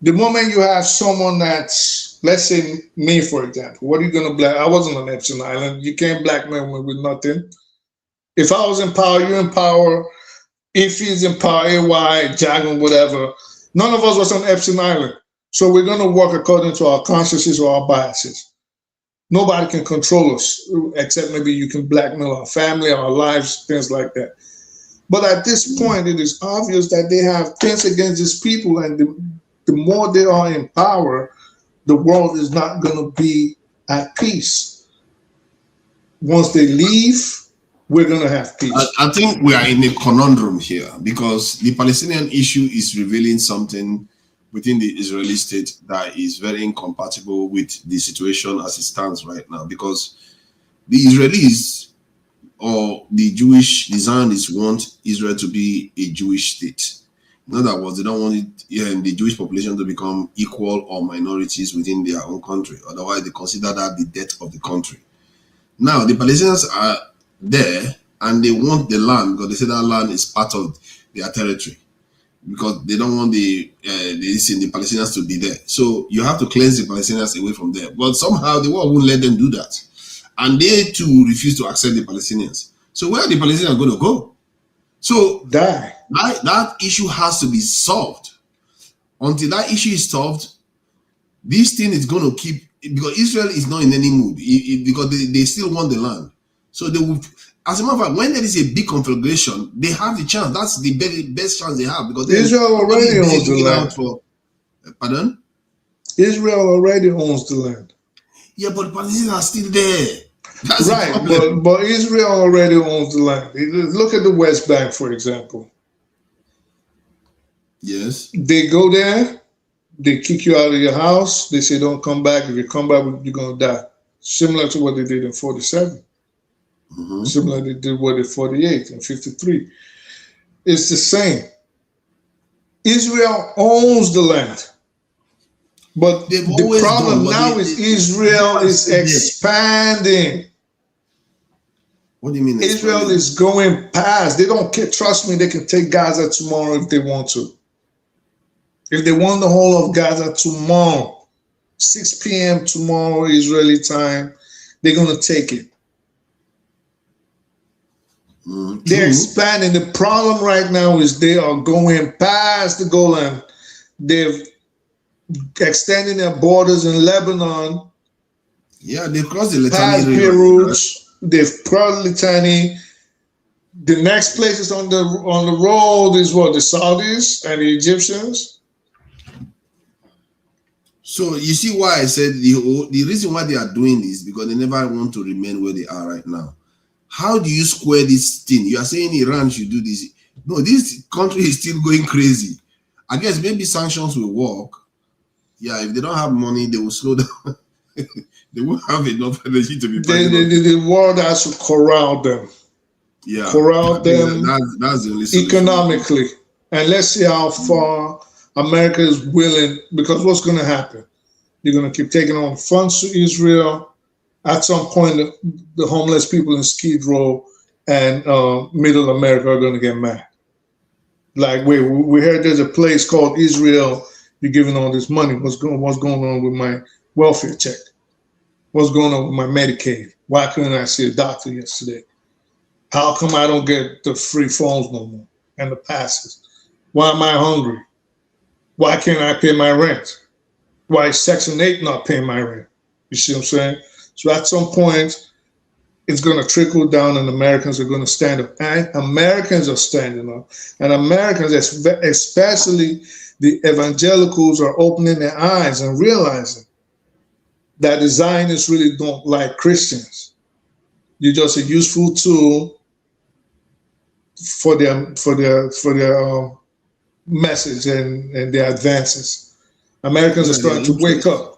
E: The moment you have someone that's, let's say me, for example, what are you going to black? I wasn't on Epstein Island. You can't blackmail me with nothing. If I was in power, you're in power. If he's in power, AY, Jagan, whatever, none of us was on Epstein Island. So we're going to work according to our consciences or our biases. Nobody can control us, except maybe you can blackmail our family, our lives, things like that. But at this point, it is obvious that they have things against these people, and the more they are in power, the world is not going to be at peace. Once they leave, we're going to have peace.
F: I think we are in a conundrum here, because the Palestinian issue is revealing something within the Israeli state that is very incompatible with the situation as it stands right now, because the Israelis or the Zionists want Israel to be a Jewish state. In other words, they don't want the Jewish population to become equal or minorities within their own country. Otherwise, they consider that the death of the country. Now, the Palestinians are there and they want the land because they say that land is part of their territory, because they don't want the Palestinians to be there. So you have to cleanse the Palestinians away from there. But somehow the world won't let them do that. And they too refuse to accept the Palestinians. So where are the Palestinians going to go? So that issue has to be solved. Until that issue is solved, this thing is going to keep, because Israel is not in any mood, because they still want the land. So they will. As a matter of fact, when there is a big conflagration, they have the chance. That's the best chance they have, because
E: Israel already owns the land.
F: Pardon?
E: Israel already owns the land.
F: Yeah, but the Palestinians are still there. That's
E: right, but Israel already owns the land. Look at the West Bank, for example.
F: Yes.
E: They go there, they kick you out of your house. They say, don't come back. If you come back, you're going to die. Similar to what they did in 47. Similar they did what in 48 and 53. It's the same. Israel owns the land. But the problem now is Israel is expanding.
F: What do you mean?
E: Israel is going past. They don't care. Trust me, they can take Gaza tomorrow if they want to. If they want the whole of Gaza tomorrow, 6 p.m. tomorrow, Israeli time, they're going to take it. They're expanding. The problem right now is they are going past the Golan. They've extending their borders in Lebanon.
F: Yeah, they've crossed the
E: past
F: Litani
E: Beirut. They've crossed Litani. The next places on the road is what, the Saudis and the Egyptians.
F: So you see why I said the reason why they are doing this, because they never want to remain where they are right now. How do you square this thing? You are saying Iran should do this. No, this country is still going crazy. I guess maybe sanctions will work. Yeah, if they don't have money, they will slow down. They won't have enough energy to be
E: the world has to corral them.
F: Yeah,
E: corral them
F: that's the only solution.
E: Economically. And let's see how far America is willing, because what's going to happen? You're going to keep taking on funds to Israel. At some point, the homeless people in Skid Row and Middle America are going to get mad. Like, wait, we heard there's a place called Israel. You're giving all this money. What's going on with my welfare check? What's going on with my Medicaid? Why couldn't I see a doctor yesterday? How come I don't get the free phones no more and the passes? Why am I hungry? Why can't I pay my rent? Why is Section 8 not paying my rent? You see what I'm saying? So at some point, it's going to trickle down and Americans are going to stand up. And Americans are standing up. And Americans, especially the evangelicals, are opening their eyes and realizing that the Zionists really don't like Christians. You're just a useful tool for their message and their advances. Americans are starting to wake up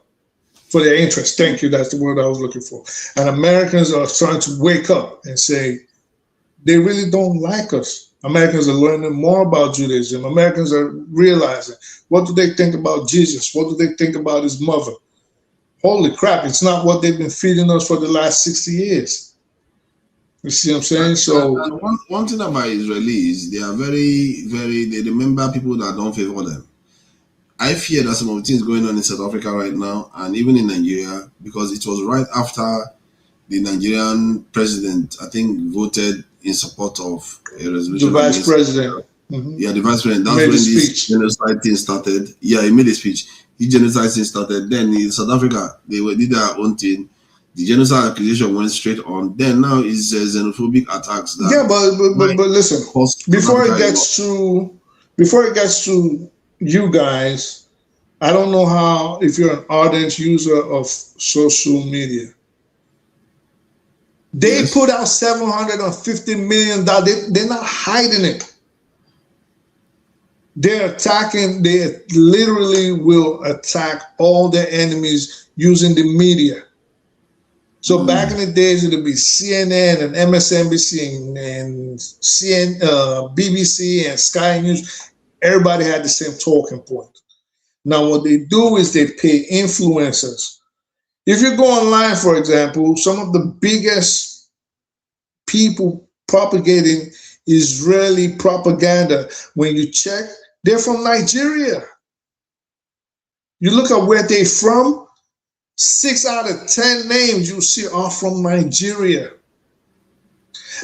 E: for their interest. Thank you. That's the word I was looking for. And Americans are starting to wake up and say, they really don't like us. Americans are learning more about Judaism. Americans are realizing, what do they think about Jesus? What do they think about his mother? Holy crap, it's not what they've been feeding us for the last 60 years. You see what I'm saying? So
F: one thing about Israelis, they are they remember people that don't favor them. I fear that some of the things going on in South Africa right now, and even in Nigeria, because it was right after the Nigerian president, I think, voted in support of a resolution.
E: The vice president.
F: Yeah, the vice president. That's when this genocide thing started. Yeah, he made a speech. The genocide thing started. Then in South Africa, they did their own thing. The genocide accusation went straight on. Then now is xenophobic attacks.
E: Yeah, but listen. Before it gets to you guys, I don't know how, if you're an ardent user of social media. They put out $750 million. They're not hiding it. They're attacking, they literally will attack all their enemies using the media. So back in the days, it would be CNN and MSNBC and BBC and Sky News. Everybody had the same talking point. Now, what they do is they pay influencers. If you go online, for example, some of the biggest people propagating Israeli propaganda, when you check, they're from Nigeria. You look at where they're from, 6 out of 10 names you see are from Nigeria.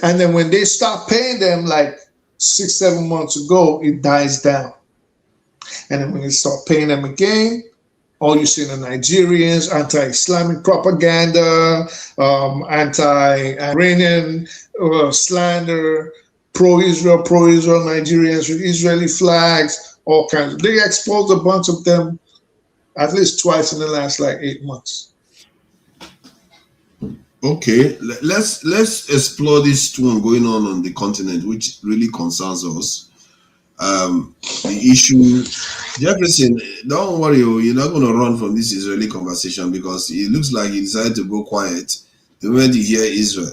E: And then when they stop paying them, like 6-7 months ago, it dies down. And then when they start paying them again, all you see are Nigerians, anti-Islamic propaganda, anti-Iranian slander, pro-Israel Nigerians with Israeli flags, all kinds of. They exposed a bunch of them at least twice in the last 8 months.
F: Okay, let's explore this one going on the continent, which really concerns us. The issue, Jefferson, don't worry, you're not going to run from this Israeli conversation, because it looks like you decided to go quiet the moment you hear Israel.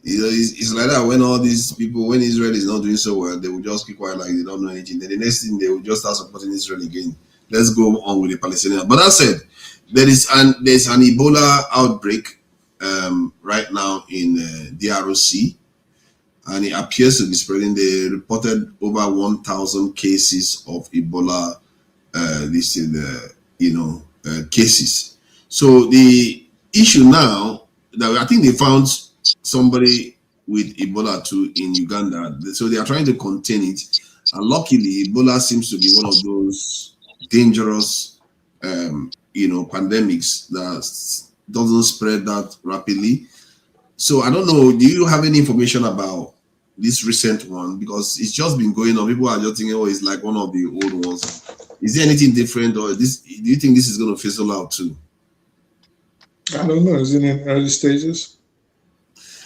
F: It's like that when all these people, when Israel is not doing so well, they will just keep quiet like they don't know anything. Then the next thing, they will just start supporting Israel again. Let's go on with the Palestinians. But that said, there's an Ebola outbreak right now in DRC, and it appears to be spreading. They reported over 1,000 cases of Ebola. Cases. So the issue now that I think they found somebody with Ebola too in Uganda. So they are trying to contain it. And luckily, Ebola seems to be one of those dangerous, pandemics that doesn't spread that rapidly. So I don't know, do you have any information about this recent one? Because it's just been going on. People are just thinking, oh, it's like one of the old ones. Is there anything different, or do you think this is going to fizzle out too?
E: I don't know. Is it in early stages?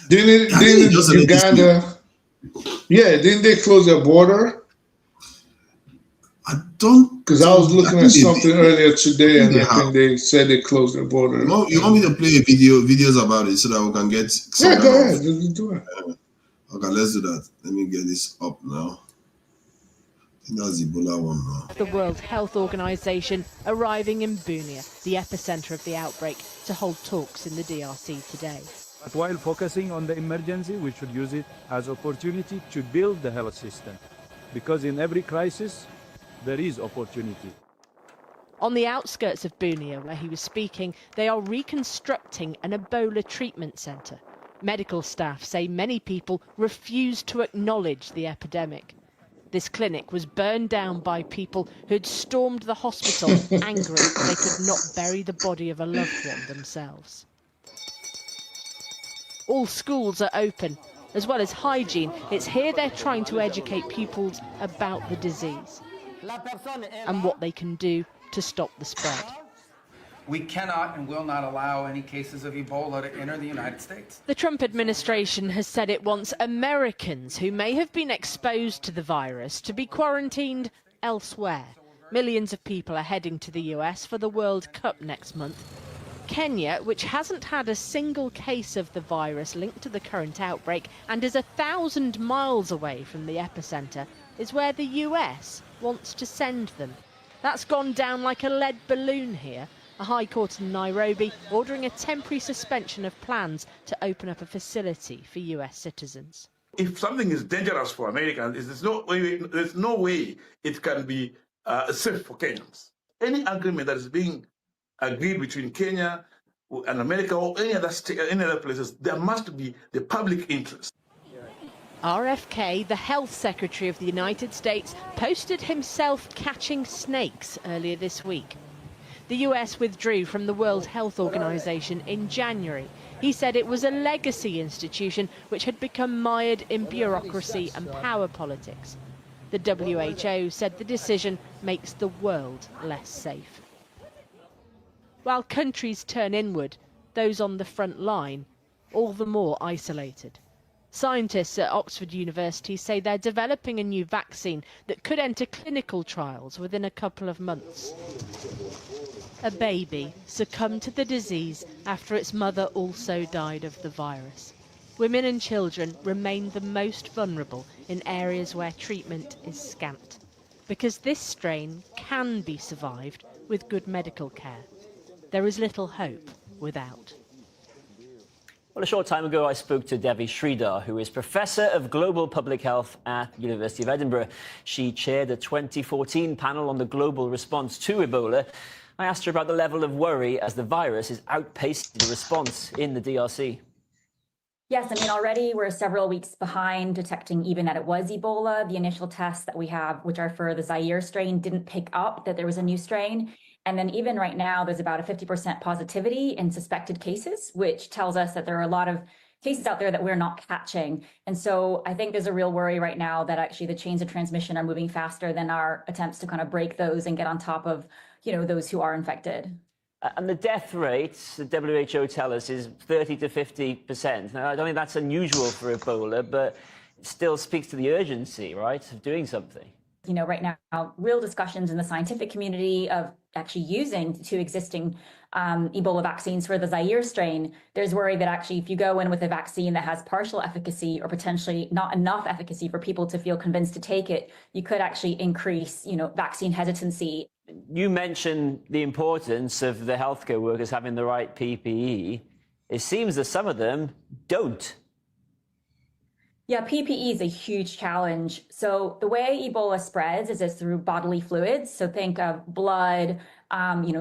E: Didn't Uganda? Yeah, didn't they close their border?
F: I don't.
E: Because I was looking at something earlier today, and I think they said they closed their border.
F: You want me to play videos about it so that we can get?
E: Yeah, go ahead. Do it.
F: Okay, let's do that. Let me get this up now. I think that's the Ebola one now.
N: The World Health Organization arriving in Bunia, the epicenter of the outbreak, to hold talks in the DRC today.
P: But while focusing on the emergency, we should use it as opportunity to build the health system, because in every crisis, there is opportunity.
N: On the outskirts of Bunia, where he was speaking, they are reconstructing an Ebola treatment center. Medical staff say many people refuse to acknowledge the epidemic. This clinic was burned down by people who'd stormed the hospital, angry they could not bury the body of a loved one themselves. All schools are open. As well as hygiene, it's here they're trying to educate pupils about the disease and what they can do to stop the spread.
R: We cannot and will not allow any cases of Ebola to enter the United States.
N: The Trump administration has said it wants Americans who may have been exposed to the virus to be quarantined elsewhere. Millions of people are heading to the US for the World Cup next month. Kenya, which hasn't had a single case of the virus linked to the current outbreak and is 1,000 miles away from the epicenter, is where the US wants to send them. That's gone down like a lead balloon here. A high court in Nairobi ordering a temporary suspension of plans to open up a facility for US citizens.
S: If something is dangerous for Americans, there's no way it can be safe for Kenyans. Any agreement that is being agreed between Kenya and America or any other places, there must be the public interest.
N: RFK, the health secretary of the United States, posted himself catching snakes earlier this week. The US withdrew from the World Health Organization in January. He said it was a legacy institution which had become mired in bureaucracy and power politics. The WHO said the decision makes the world less safe. While countries turn inward, those on the front line, all the more isolated. Scientists at Oxford University say they're developing a new vaccine that could enter clinical trials within a couple of months. A baby succumbed to the disease after its mother also died of the virus. Women and children remain the most vulnerable in areas where treatment is scant, because this strain can be survived with good medical care. There is little hope without.
T: Well, a short time ago, I spoke to Devi Sridhar, who is Professor of Global Public Health at the University of Edinburgh. She chaired a 2014 panel on the global response to Ebola. I asked her about the level of worry as the virus is outpacing the response in the DRC.
W: Yes, I mean, already we're several weeks behind detecting even that it was Ebola. The initial tests that we have, which are for the Zaire strain, didn't pick up that there was a new strain. And then even right now, there's about a 50% positivity in suspected cases, which tells us that there are a lot of cases out there that we're not catching. And so I think there's a real worry right now that actually the chains of transmission are moving faster than our attempts to kind of break those and get on top of, those who are infected.
T: And the death rate, the WHO tell us, is 30 to 50%. Now, I don't think that's unusual for Ebola, but it still speaks to the urgency, right, of doing something.
W: Right now, real discussions in the scientific community of actually using two existing Ebola vaccines for the Zaire strain. There's worry that actually if you go in with a vaccine that has partial efficacy or potentially not enough efficacy for people to feel convinced to take it, you could actually increase, vaccine hesitancy.
T: You mentioned the importance of the healthcare workers having the right PPE. It seems that some of them don't.
W: Yeah, PPE is a huge challenge. So the way Ebola spreads is through bodily fluids. So think of blood,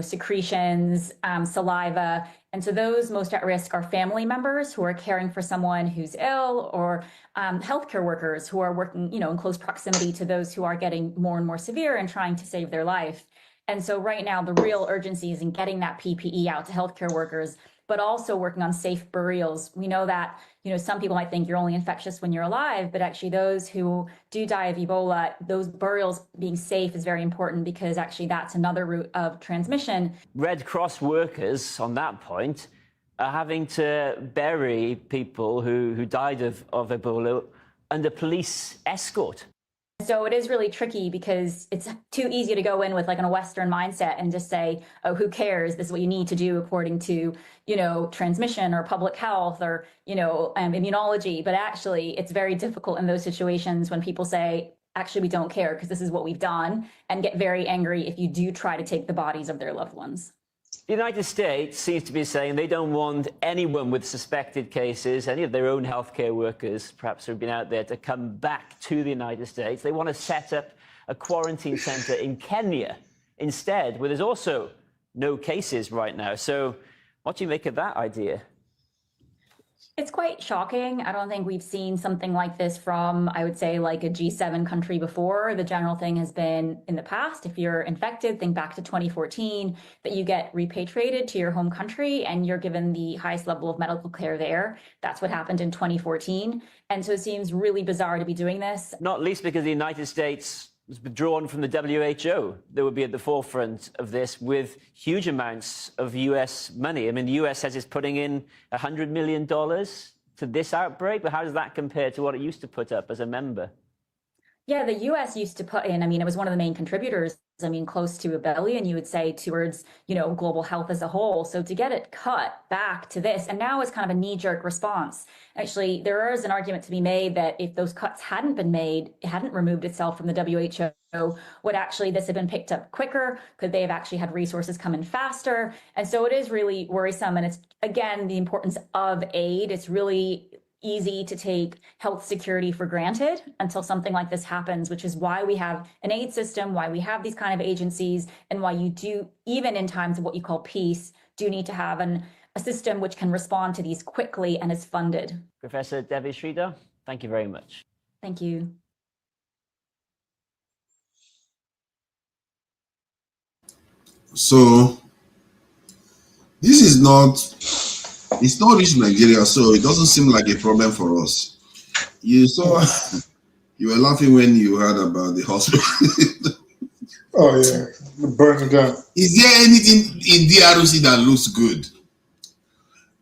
W: secretions, saliva. And so those most at risk are family members who are caring for someone who's ill, or healthcare workers who are working, in close proximity to those who are getting more and more severe and trying to save their life. And so right now, the real urgency is in getting that PPE out to healthcare workers, but also working on safe burials. We know that, some people might think you're only infectious when you're alive, but actually those who do die of Ebola, those burials being safe is very important, because actually that's another route of transmission.
T: Red Cross workers, on that point, are having to bury people who died of Ebola under police escort.
W: So it is really tricky, because it's too easy to go in with a Western mindset and just say, oh, who cares? This is what you need to do according to, transmission or public health or, immunology. But actually, it's very difficult in those situations when people say, actually, we don't care because this is what we've done, and get very angry if you do try to take the bodies of their loved ones.
T: The United States seems to be saying they don't want anyone with suspected cases, any of their own healthcare workers, perhaps who've been out there, to come back to the United States. They want to set up a quarantine center in Kenya instead, where there's also no cases right now. So what do you make of that idea?
W: It's quite shocking. I don't think we've seen something like this from, I would say, like a G7 country before. The general thing has been in the past, if you're infected, think back to 2014, that you get repatriated to your home country and you're given the highest level of medical care there. That's what happened in 2014. And so it seems really bizarre to be doing this.
T: Not least because the United States was withdrawn from the WHO. They would be at the forefront of this with huge amounts of US money. I mean, the US says it's putting in $100 million to this outbreak, but how does that compare to what it used to put up as a member?
W: Yeah, the US used to put in, I mean, it was one of the main contributors, I mean, close to $1 billion, you would say, towards, you know, global health as a whole. So to get it cut back to this, and now it's kind of a knee-jerk response. Actually, there is an argument to be made that if those cuts hadn't been made, it hadn't removed itself from the WHO, would actually this have been picked up quicker? Could they have actually had resources come in faster? And so it is really worrisome. And it's, again, the importance of aid. It's really easy to take health security for granted until something like this happens, which is why we have an aid system, why we have these kind of agencies, and why you do, even in times of what you call peace, do need to have a system which can respond to these quickly and is funded.
T: Professor Devi Sridhar, thank you very much.
W: Thank you.
F: So this is not, it's not reached Nigeria, so it doesn't seem like a problem for us. You saw, you were laughing when you heard about the hospital.
E: Oh yeah, burning down.
F: Is there anything in DRC that looks good?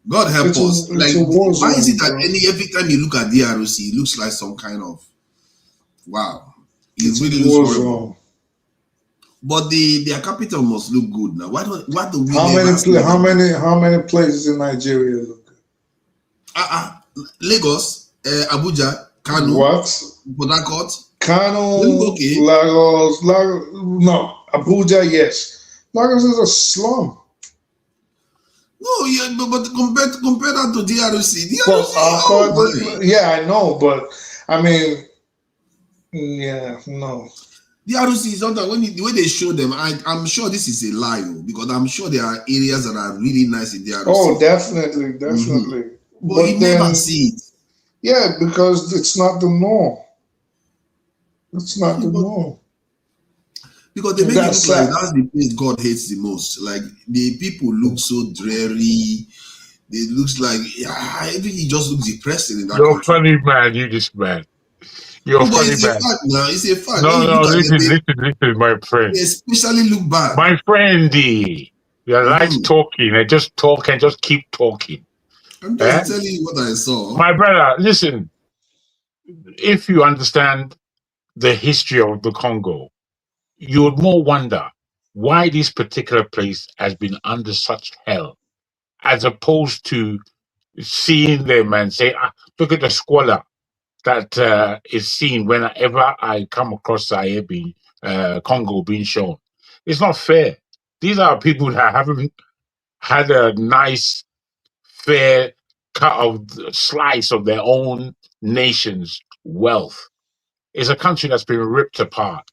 F: God help us. Like, why is it that every time you look at DRC, it looks like some kind of, wow, it really looks horrible. But their capital must look good now. Why do we?
E: How many places in Nigeria look good?
F: Lagos, Abuja, Kano.
E: What?
F: Port Harcourt.
E: Kano,
F: okay.
E: Lagos, no, Abuja, yes. Lagos is a slum.
F: No, yeah, but compare that to DRC.
E: Yeah, I know, but I mean, yeah, no.
F: DRC is not that the way they show them. I'm sure this is a lie, because I'm sure there are areas that are really nice in DRC.
E: Oh, definitely.
F: But you never see it.
E: Yeah, because it's not the norm. It's not the norm.
F: Because they make it look like that's the place God hates the most. Like, the people look so dreary. It looks like everything just looks depressing in that
B: You're
F: country.
B: funny, man. You just man. You're funny,
F: It's
B: man.
F: a fact now. It's a fact.
B: No, listen, my friend.
F: They especially look bad.
B: My friendy, you like talking and just talk and just keep talking.
F: I'm just telling you what I saw.
B: My brother, listen. If you understand the history of the Congo, you would more wonder why this particular place has been under such hell, as opposed to seeing them and say, look at the squalor that is seen whenever I come across Congo being shown. It's not fair. These are people that haven't had a nice, fair cut of slice of their own nation's wealth. It's a country that's been ripped apart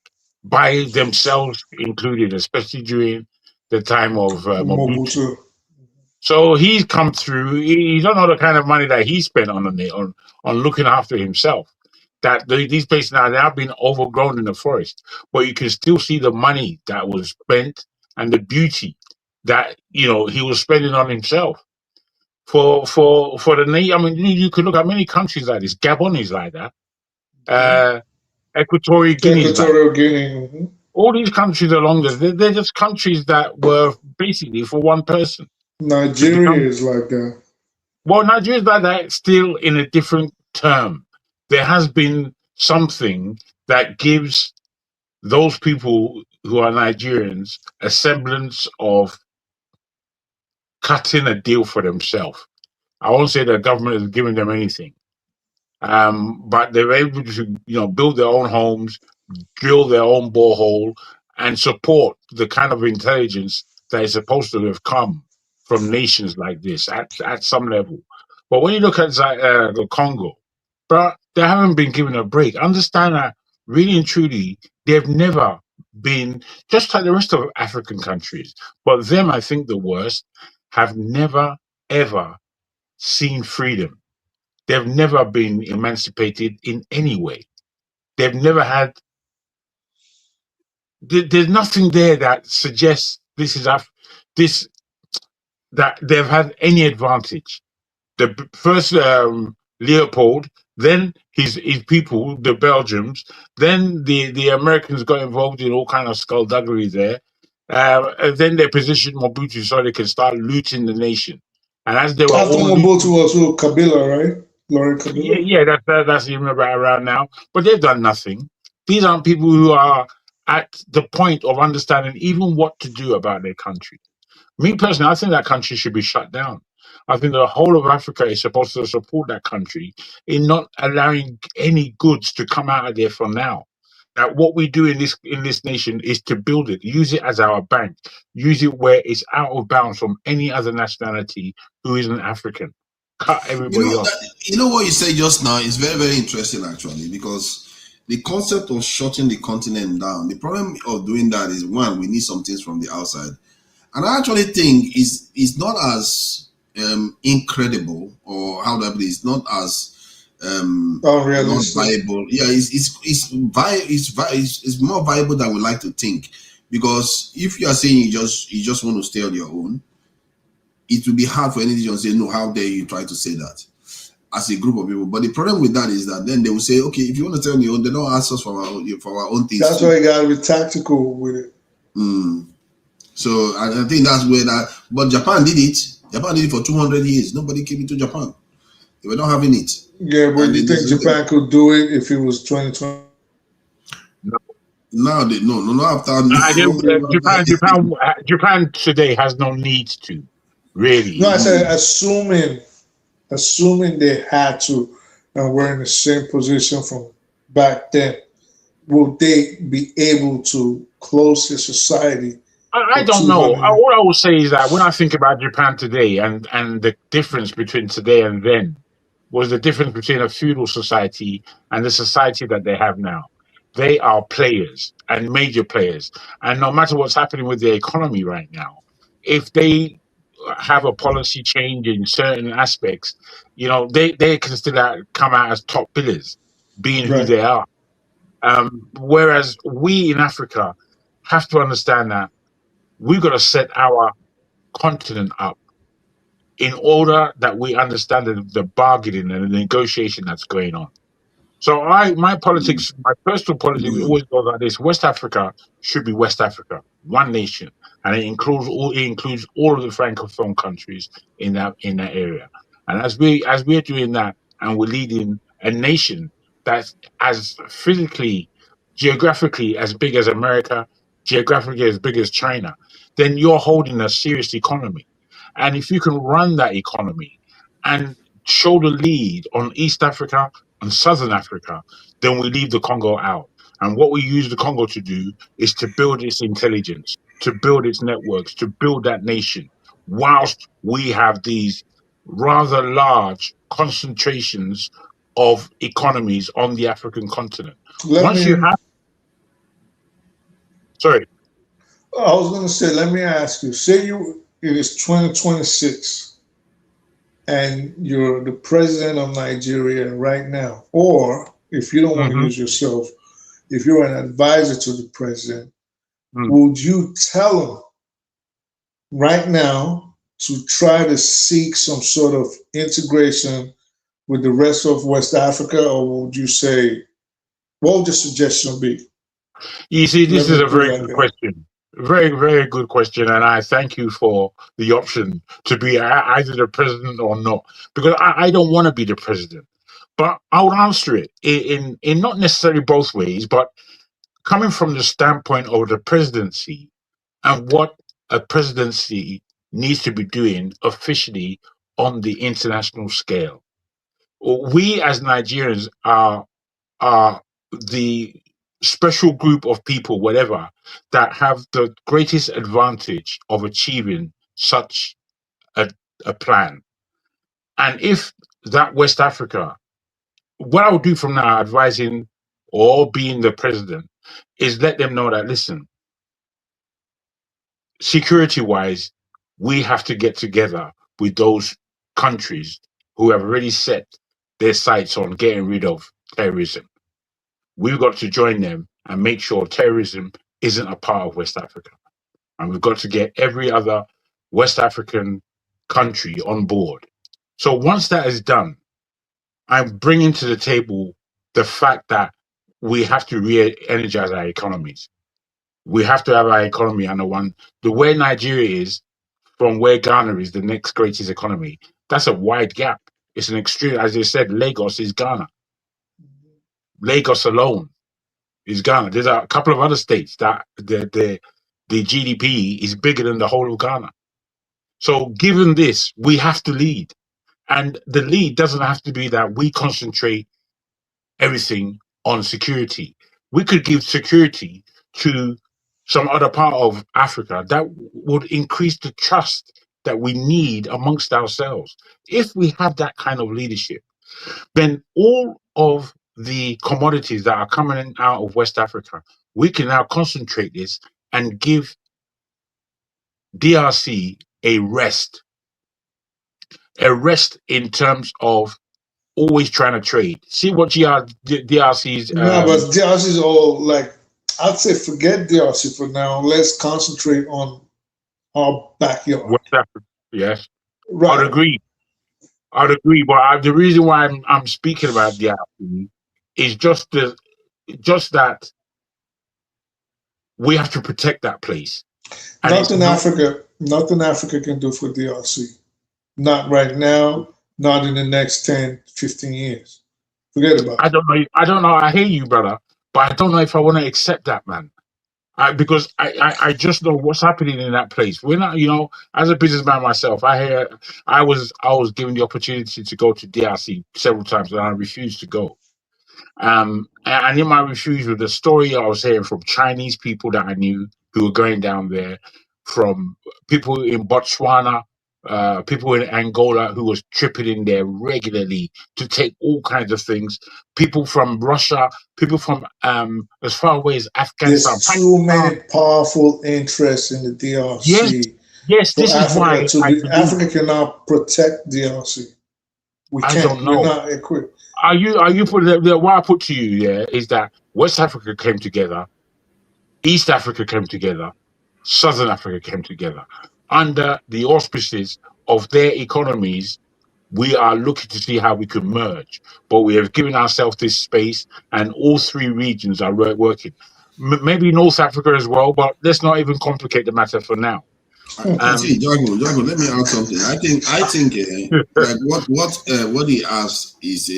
B: by themselves included, especially during the time of Mobutu. So he's come through. You don't know the kind of money that he spent on looking after himself. That these places now, they have been overgrown in the forest, but you can still see the money that was spent and the beauty that he was spending on himself. For the nation. I mean, you could look at many countries like this. Gabon is like that. Equatorial Guinea. All these countries along there, they're just countries that were basically for one person.
E: Nigeria is like that.
B: Well, Nigeria is like that still in a different term. There has been something that gives those people who are Nigerians a semblance of cutting a deal for themselves. I won't say the government is giving them anything. But they're able to, build their own homes, drill their own borehole, and support the kind of intelligence that is supposed to have come from nations like this at some level. But when you look at the Congo, but they haven't been given a break. Understand that really and truly, they've never been, just like the rest of African countries, but them, I think the worst, have never, ever seen freedom. They've never been emancipated in any way. They've never had. There's nothing there that suggests that they've had any advantage. The first Leopold, then his people, the Belgians, then the Americans got involved in all kind of skullduggery there. And then they positioned Mobutu so they can start looting the nation. And as they were
E: After
B: all
E: Mobutu was Kabila, right? Laurent Kabila.
B: yeah, that's even around now. But they've done nothing. These aren't people who are at the point of understanding even what to do about their country. Me personally, I think that country should be shut down. I think the whole of Africa is supposed to support that country in not allowing any goods to come out of there from now. That what we do in this nation is to build it, use it as our bank, use it where it's out of bounds from any other nationality who isn't African. Cut everybody off.
F: You know what you said just now is very, very interesting actually, because the concept of shutting the continent down, the problem of doing that is, one, we need some things from the outside. And I actually think it's not as incredible, or how do I put it? It's not as not viable. Yeah, it's more viable than we like to think. Because if you are saying you just want to stay on your own, it will be hard for anyone to say, no, how dare you try to say that as a group of people. But the problem with that is that then they will say, okay, if you want to stay on your own, they don't ask us for our own things.
E: That's why you got to be tactical with it.
F: So I think that's where that. But Japan did it. Japan did it for 200 years. Nobody came into Japan. They were not having it.
E: Yeah, but you think Japan could do it if it was 2020?
F: No. Now after.
B: Japan today has no need to, really.
E: No, I said assuming they had to, and we're in the same position from back then, will they be able to close the society?
B: I don't know. All I will say is that when I think about Japan today and the difference between today and then was the difference between a feudal society and the society that they have now. They are players and major players. And no matter what's happening with the economy right now, if they have a policy change in certain aspects, they can still come out as top billers, being who they are. Whereas we in Africa have to understand that we've got to set our continent up in order that we understand the bargaining and the negotiation that's going on. So my personal politics always goes like this: West Africa should be West Africa, one nation, and it includes all of the francophone countries in that area. And as we're doing that, and we're leading a nation that's as physically, geographically as big as America, geographically as big as China, then you're holding a serious economy. And if you can run that economy and show the lead on East Africa and Southern Africa, then we leave the Congo out. And what we use the Congo to do is to build its intelligence, to build its networks, to build that nation, whilst we have these rather large concentrations of economies on the African continent. Sorry.
E: I was going to say, let me ask you, it is 2026 and you're the president of Nigeria right now, or if you don't want to use yourself, if you're an advisor to the president, would you tell him right now to try to seek some sort of integration with the rest of West Africa, or would you say, what would your suggestion be?
B: You see, this is a very good question. Very, very good question, and I thank you for the option to be either the president or not, because I don't want to be the president. But I would answer it in not necessarily both ways, but coming from the standpoint of the presidency and what a presidency needs to be doing officially on the international scale. We as Nigerians are the special group of people, whatever, that have the greatest advantage of achieving such a plan. And if that West Africa, what I would do from now, advising or being the president, is let them know that, listen, security-wise, we have to get together with those countries who have already set their sights on getting rid of terrorism. We've got to join them and make sure terrorism isn't a part of West Africa. And we've got to get every other West African country on board. So once that is done, I'm bringing to the table the fact that we have to re-energize our economies. We have to have our economy under one. The way Nigeria is from where Ghana is, the next greatest economy, that's a wide gap. It's an extreme, as I said, Lagos is Ghana. Lagos alone is Ghana. There's a couple of other states that the GDP is bigger than the whole of Ghana. So given this, we have to lead. And the lead doesn't have to be that we concentrate everything on security. We could give security to some other part of Africa that would increase the trust that we need amongst ourselves. If we have that kind of leadership, then all of the commodities that are coming out of West Africa, we can now concentrate this and give DRC a rest in terms of always trying to trade. See what DRC's...
E: No, but DRC is all like, I'd say forget DRC for now. Let's concentrate on our backyard.
B: West Africa, yes.
E: Right.
B: I'd agree. But the reason why I'm speaking about DRC is just that we have to protect that place. And
E: Nothing Africa can do for DRC. Not right now, not in the next 10, 15 years. Forget about it.
B: I don't know. I hear you, brother, but I don't know if I want to accept that, man. Because I just know what's happening in that place. We're not, as a businessman myself, I was given the opportunity to go to DRC several times and I refused to go. And in my refusal, the story I was hearing from Chinese people that I knew who were going down there, from people in Botswana, people in Angola who was tripping in there regularly to take all kinds of things, people from Russia, people from as far away as Afghanistan.
E: There's too many powerful interests in the DRC.
B: Yes, this is why
E: Africa cannot protect DRC. We can't.
B: I don't know.
E: We're not equipped.
B: Are you what I put to you is that West Africa came together, East Africa came together, Southern Africa came together. Under the auspices of their economies, we are looking to see how we can merge. But we have given ourselves this space, and all three regions are working. Maybe North Africa as well, but let's not even complicate the matter for now.
F: See, Jago, let me add something. I think like what he asked is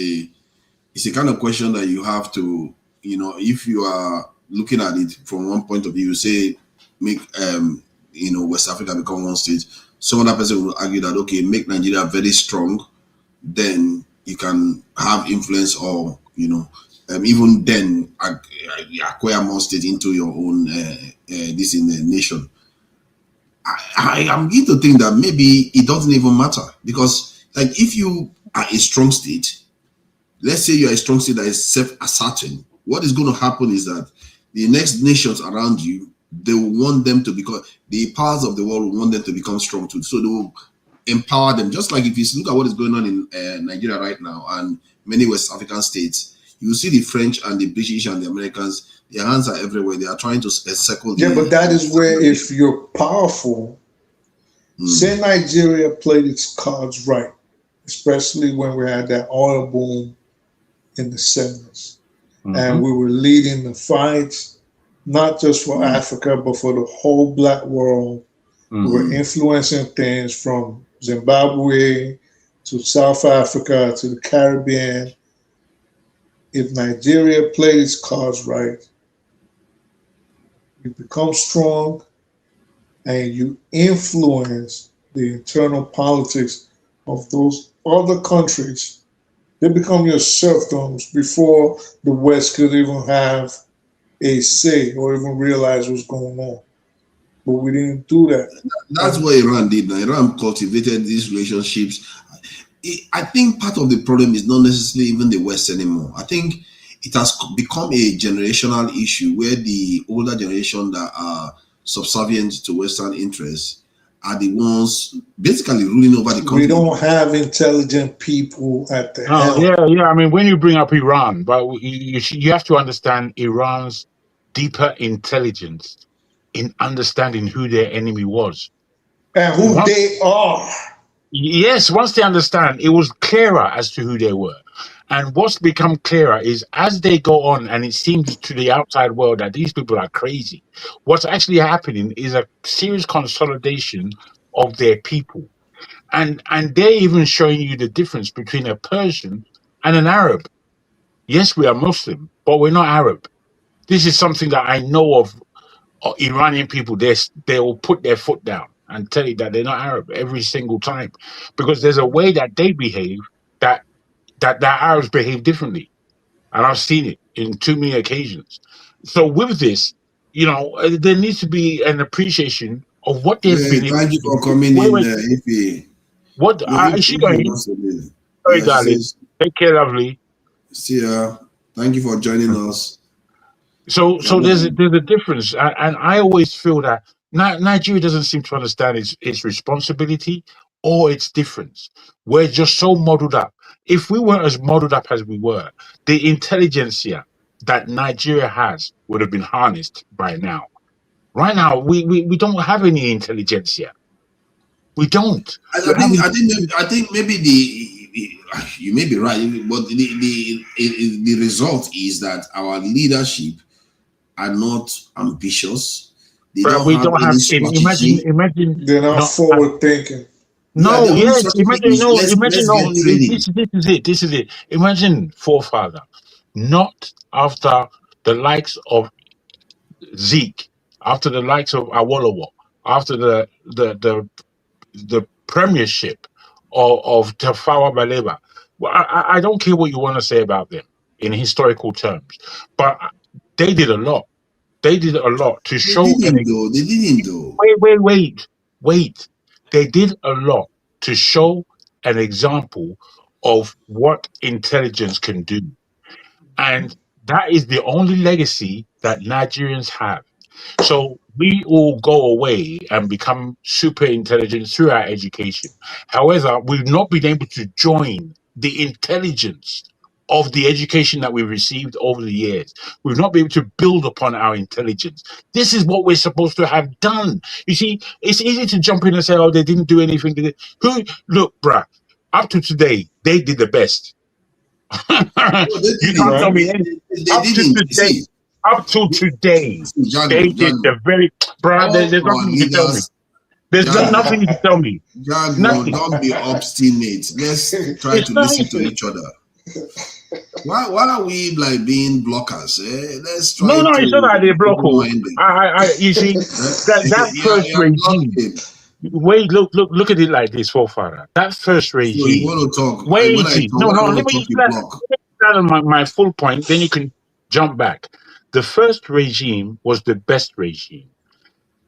F: a kind of question that you have to, if you are looking at it from one point of view, you say make West Africa become one state. Some other person will argue that okay, make Nigeria very strong, then you can have influence, or even then acquire more states into your own this in the nation. I am beginning to think that maybe it doesn't even matter, because like if you are a strong state, let's say you're a strong state that is self-asserting, what is going to happen is that the next nations around you, they will want them to become, the powers of the world will want them to become strong too. So they will empower them. Just like if you look at what is going on in Nigeria right now and many West African states, you see the French and the British and the Americans, their hands are everywhere. They are trying to circle.
E: Yeah, but that is where if you're powerful, say Nigeria played its cards right, especially when we had that oil boom in the 70s. And we were leading the fights, not just for Africa, but for the whole Black world. We were influencing things from Zimbabwe to South Africa to the Caribbean. If Nigeria played its cards right, you become strong and you influence the internal politics of those other countries. They become your serfdoms before the West could even have a say or even realize what's going on. But we didn't do that.
F: That's what Iran did. Now, Iran cultivated these relationships. I think part of the problem is not necessarily even the West anymore. I think it has become a generational issue where the older generation that are subservient to Western interests are the ones basically ruling over the country.
E: We don't have intelligent people at the helm.
B: Yeah. I mean, when you bring up Iran, but you have to understand Iran's deeper intelligence in understanding who their enemy was.
E: And who they are.
B: Yes, once they understand, it was clearer as to who they were. And what's become clearer is as they go on, and it seems to the outside world that these people are crazy, what's actually happening is a serious consolidation of their people. And they're even showing you the difference between a Persian and an Arab. Yes, we are Muslim, but we're not Arab. This is something that I know of Iranian people. They will put their foot down and tell you that they're not Arab every single time, because there's a way that they behave that Arabs behave differently, and I've seen it in too many occasions. So with this, there needs to be an appreciation of what they've been.
F: Thank you for coming in, Ife.
B: What is she going? Sorry, darling. Take care, lovely.
F: See ya. Thank you for joining us.
B: So there's a difference, and I always feel that Nigeria doesn't seem to understand its responsibility or its difference. We're just so muddled up. If we weren't as muddled up as we were, the intelligentsia that Nigeria has would have been harnessed by now. Right now, we don't have any intelligentsia. We don't.
F: I think maybe you may be right, but the result is that our leadership are not ambitious. They don't have strategy.
B: Imagine
E: they're not forward thinking.
B: No, yes, imagine this is it. Imagine forefather, not after the likes of Zeke, after the likes of Awolowo, after the premiership of Tafawa Balewa. Well, I don't care what you want to say about them in historical terms, but they did a lot. They did a lot to show.
F: They didn't though.
B: Wait. They did a lot to show an example of what intelligence can do. And that is the only legacy that Nigerians have. So we all go away and become super intelligent through our education. However, we've not been able to join the intelligence of the education that we've received over the years. We've not been able to build upon our intelligence. This is what we're supposed to have done. You see, it's easy to jump in and say, oh, they didn't do anything. Look, bruh, up to today, they did the best. You can't tell me anything. Up to today, they did the very... Bruh, there's nothing you can tell me. There's nothing you can tell me.
F: Nothing. Don't be obstinate. Let's try to listen to each other. Why are we like being blockers? Let's try.
B: No, it's not that they block. You see that first regime. Wait, look at it like this, forefather. That first regime.
F: So you want to talk?
B: Let me explain my full point. Then you can jump back. The first regime was the best regime,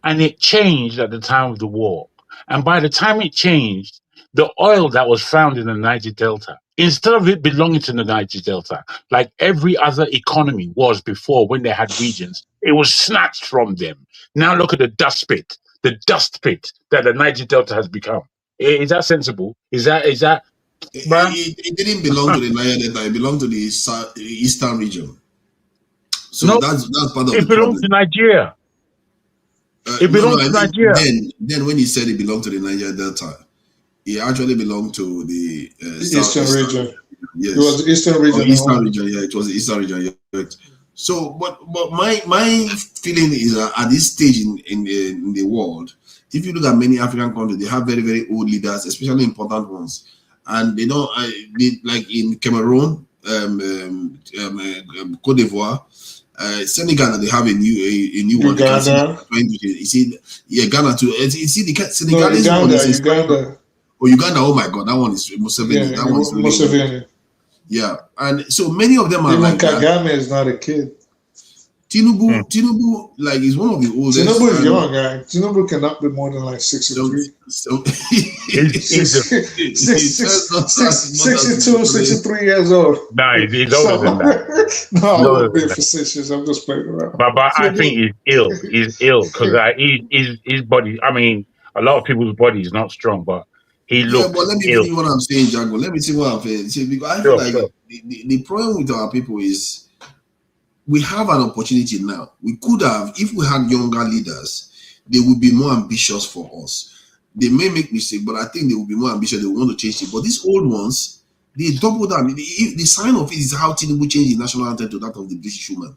B: and it changed at the time of the war. And by the time it changed, the oil that was found in the Niger Delta, instead of it belonging to the Niger Delta, like every other economy was before when they had regions, it was snatched from them. Now look at the dust pit that the Niger Delta has become. Is that sensible? Is that?
F: It didn't belong to the Niger Delta. It belonged to the eastern region. So that's part of
B: it. It belongs to Nigeria. It belongs to Nigeria.
F: Then when he said it belonged to the Niger Delta, it actually belonged to the
E: eastern region.
F: Yes,
E: it was the eastern region.
F: Eastern region, yeah, it was the eastern region. Yeah. So, but my feeling is that at this stage in the world, if you look at many African countries, they have very, very old leaders, especially important ones, and they don't like in Cameroon, Cote d'Ivoire. Senegal, they have a new one.
E: Uganda.
F: You see, yeah, Ghana too. You see, the Senegalese
E: Uganda.
F: Oh, Uganda! Oh my God, that one is Museveni.
E: Yeah,
F: that one is really
E: Museveni.
F: Yeah, and so many of them are
E: even
F: like
E: Kagame
F: that.
E: is not a kid.
F: Tinubu, like is one of the oldest.
E: Tinubu is young, guy. Tinubu cannot be more than like 63. 62, 63 years old.
B: No, he's older than that.
E: No, I'm not being facetious. I'm just playing around.
B: But I think he's ill. He's ill because his body. I mean, A lot of people's body is not strong, but he
F: Yeah,
B: looked
F: but let me
B: ill.
F: finish what I'm saying, Django. Let me see what I'm saying. See, because I feel like the problem with our people is we have an opportunity now. We could have, if we had younger leaders, they would be more ambitious for us. They may make mistakes, but I think they will be more ambitious. They want to change it. But these old ones, they double down. The sign of it is how Tinubu changed the national anthem to that of the British woman.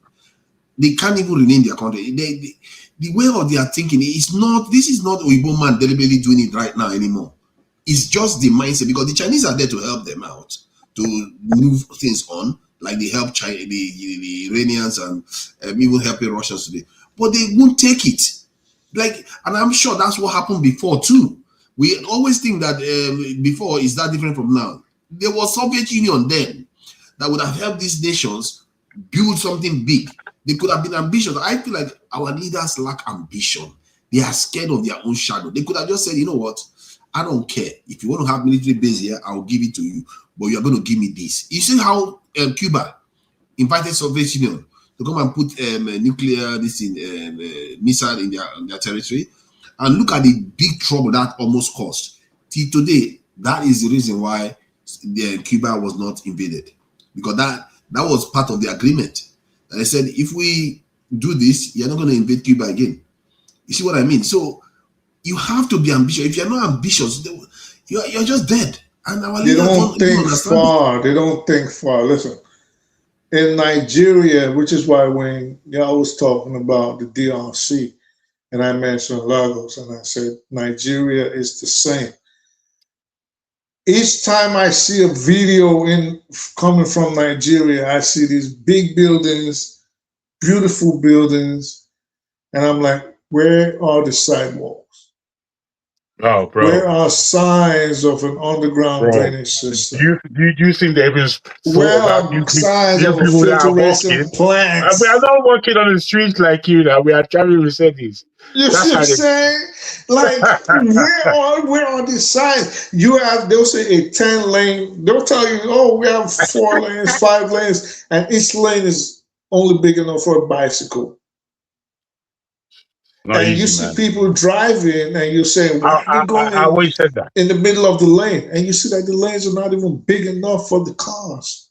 F: They can't even rename their country. The way of their thinking is not, this is not Oyibo man deliberately doing it right now anymore. It's just the mindset, because the Chinese are there to help them out, to move things on, like they help China, the Iranians, and even helping Russians today. But they won't take it. Like, and I'm sure that's what happened before too. We always think that before is that different from now. There was Soviet Union then that would have helped these nations build something big. They could have been ambitious. I feel like our leaders lack ambition. They are scared of their own shadow. They could have just said, you know what? I don't care. If you want to have military base here, I'll give it to you. But you're going to give me this. You see how Cuba invited Soviet Union to come and put nuclear missile in their territory? And look at the big trouble that almost caused. Till today, that is the reason why Cuba was not invaded. Because that was part of the agreement. And they said, if we do this, you're not going to invade Cuba again. You see what I mean? So you have to be ambitious. If you're not ambitious, you're just dead. And our
E: they
F: leaders
E: don't think far. They don't think far. Listen, in Nigeria, which is why when y'all was talking about the DRC, and I mentioned Lagos, and I said Nigeria is the same. Each time I see a video coming from Nigeria, I see these big buildings, beautiful buildings, and I'm like, where are the sidewalks?
B: Oh, bro.
E: Where are signs of an underground drainage system?
B: Do you think they even
E: where are signs of a filtration plant?
B: I mean, I'm not walking on the streets like you now. We are traveling with cities.
E: You see what I'm saying? Like, where are these signs? They'll say a 10-lane. They'll tell you, oh, we have 4 lanes, 5 lanes, and each lane is only big enough for a bicycle.
B: Not
E: and
B: easy,
E: you see
B: man.
E: people driving, and you say, why are they going
B: I always said that.
E: in the middle of the lane? And you see that the lanes are not even big enough for the cars.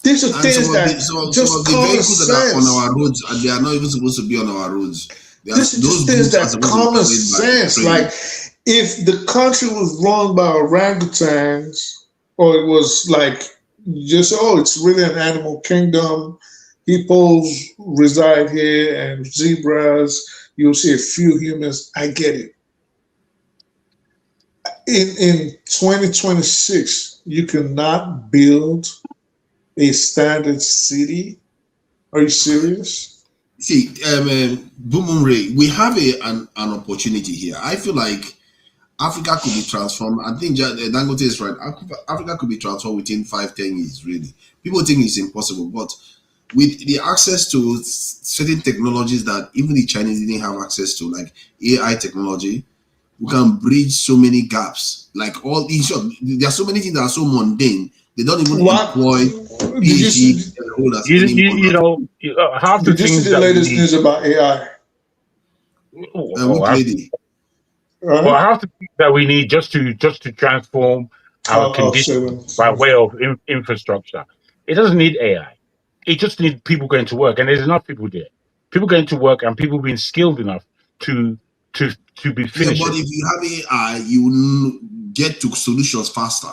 E: These are things that just common sense.
F: That are on our roads, and they are not even supposed to be on our roads.
E: This is just things that common sense. Like, if the country was run by orangutans, or it was like, just, oh, it's really an animal kingdom, hippos reside here, and zebras, you'll see a few humans, I get it. In 2026, you cannot build a standard city. Are you serious?
F: See, Bumumre, we have an opportunity here. I feel like Africa could be transformed. I think Dangote is right. Africa could be transformed within 5-10 years, really. People think it's impossible, but with the access to certain technologies that even the Chinese didn't have access to, like AI technology, we can bridge so many gaps. Like all in short, there are so many things that are so mundane. They don't even employ PhD holders anymore.
B: Half the
E: Did you
B: things
E: see the latest news about AI?
F: Which lady?
B: Well, half the things that we need just to transform our conditions by way of infrastructure. It doesn't need AI. It just needs people going to work, and there's enough people there. People going to work, and people being skilled enough to be finished.
F: Yeah, but if you have AI, you will get to solutions faster.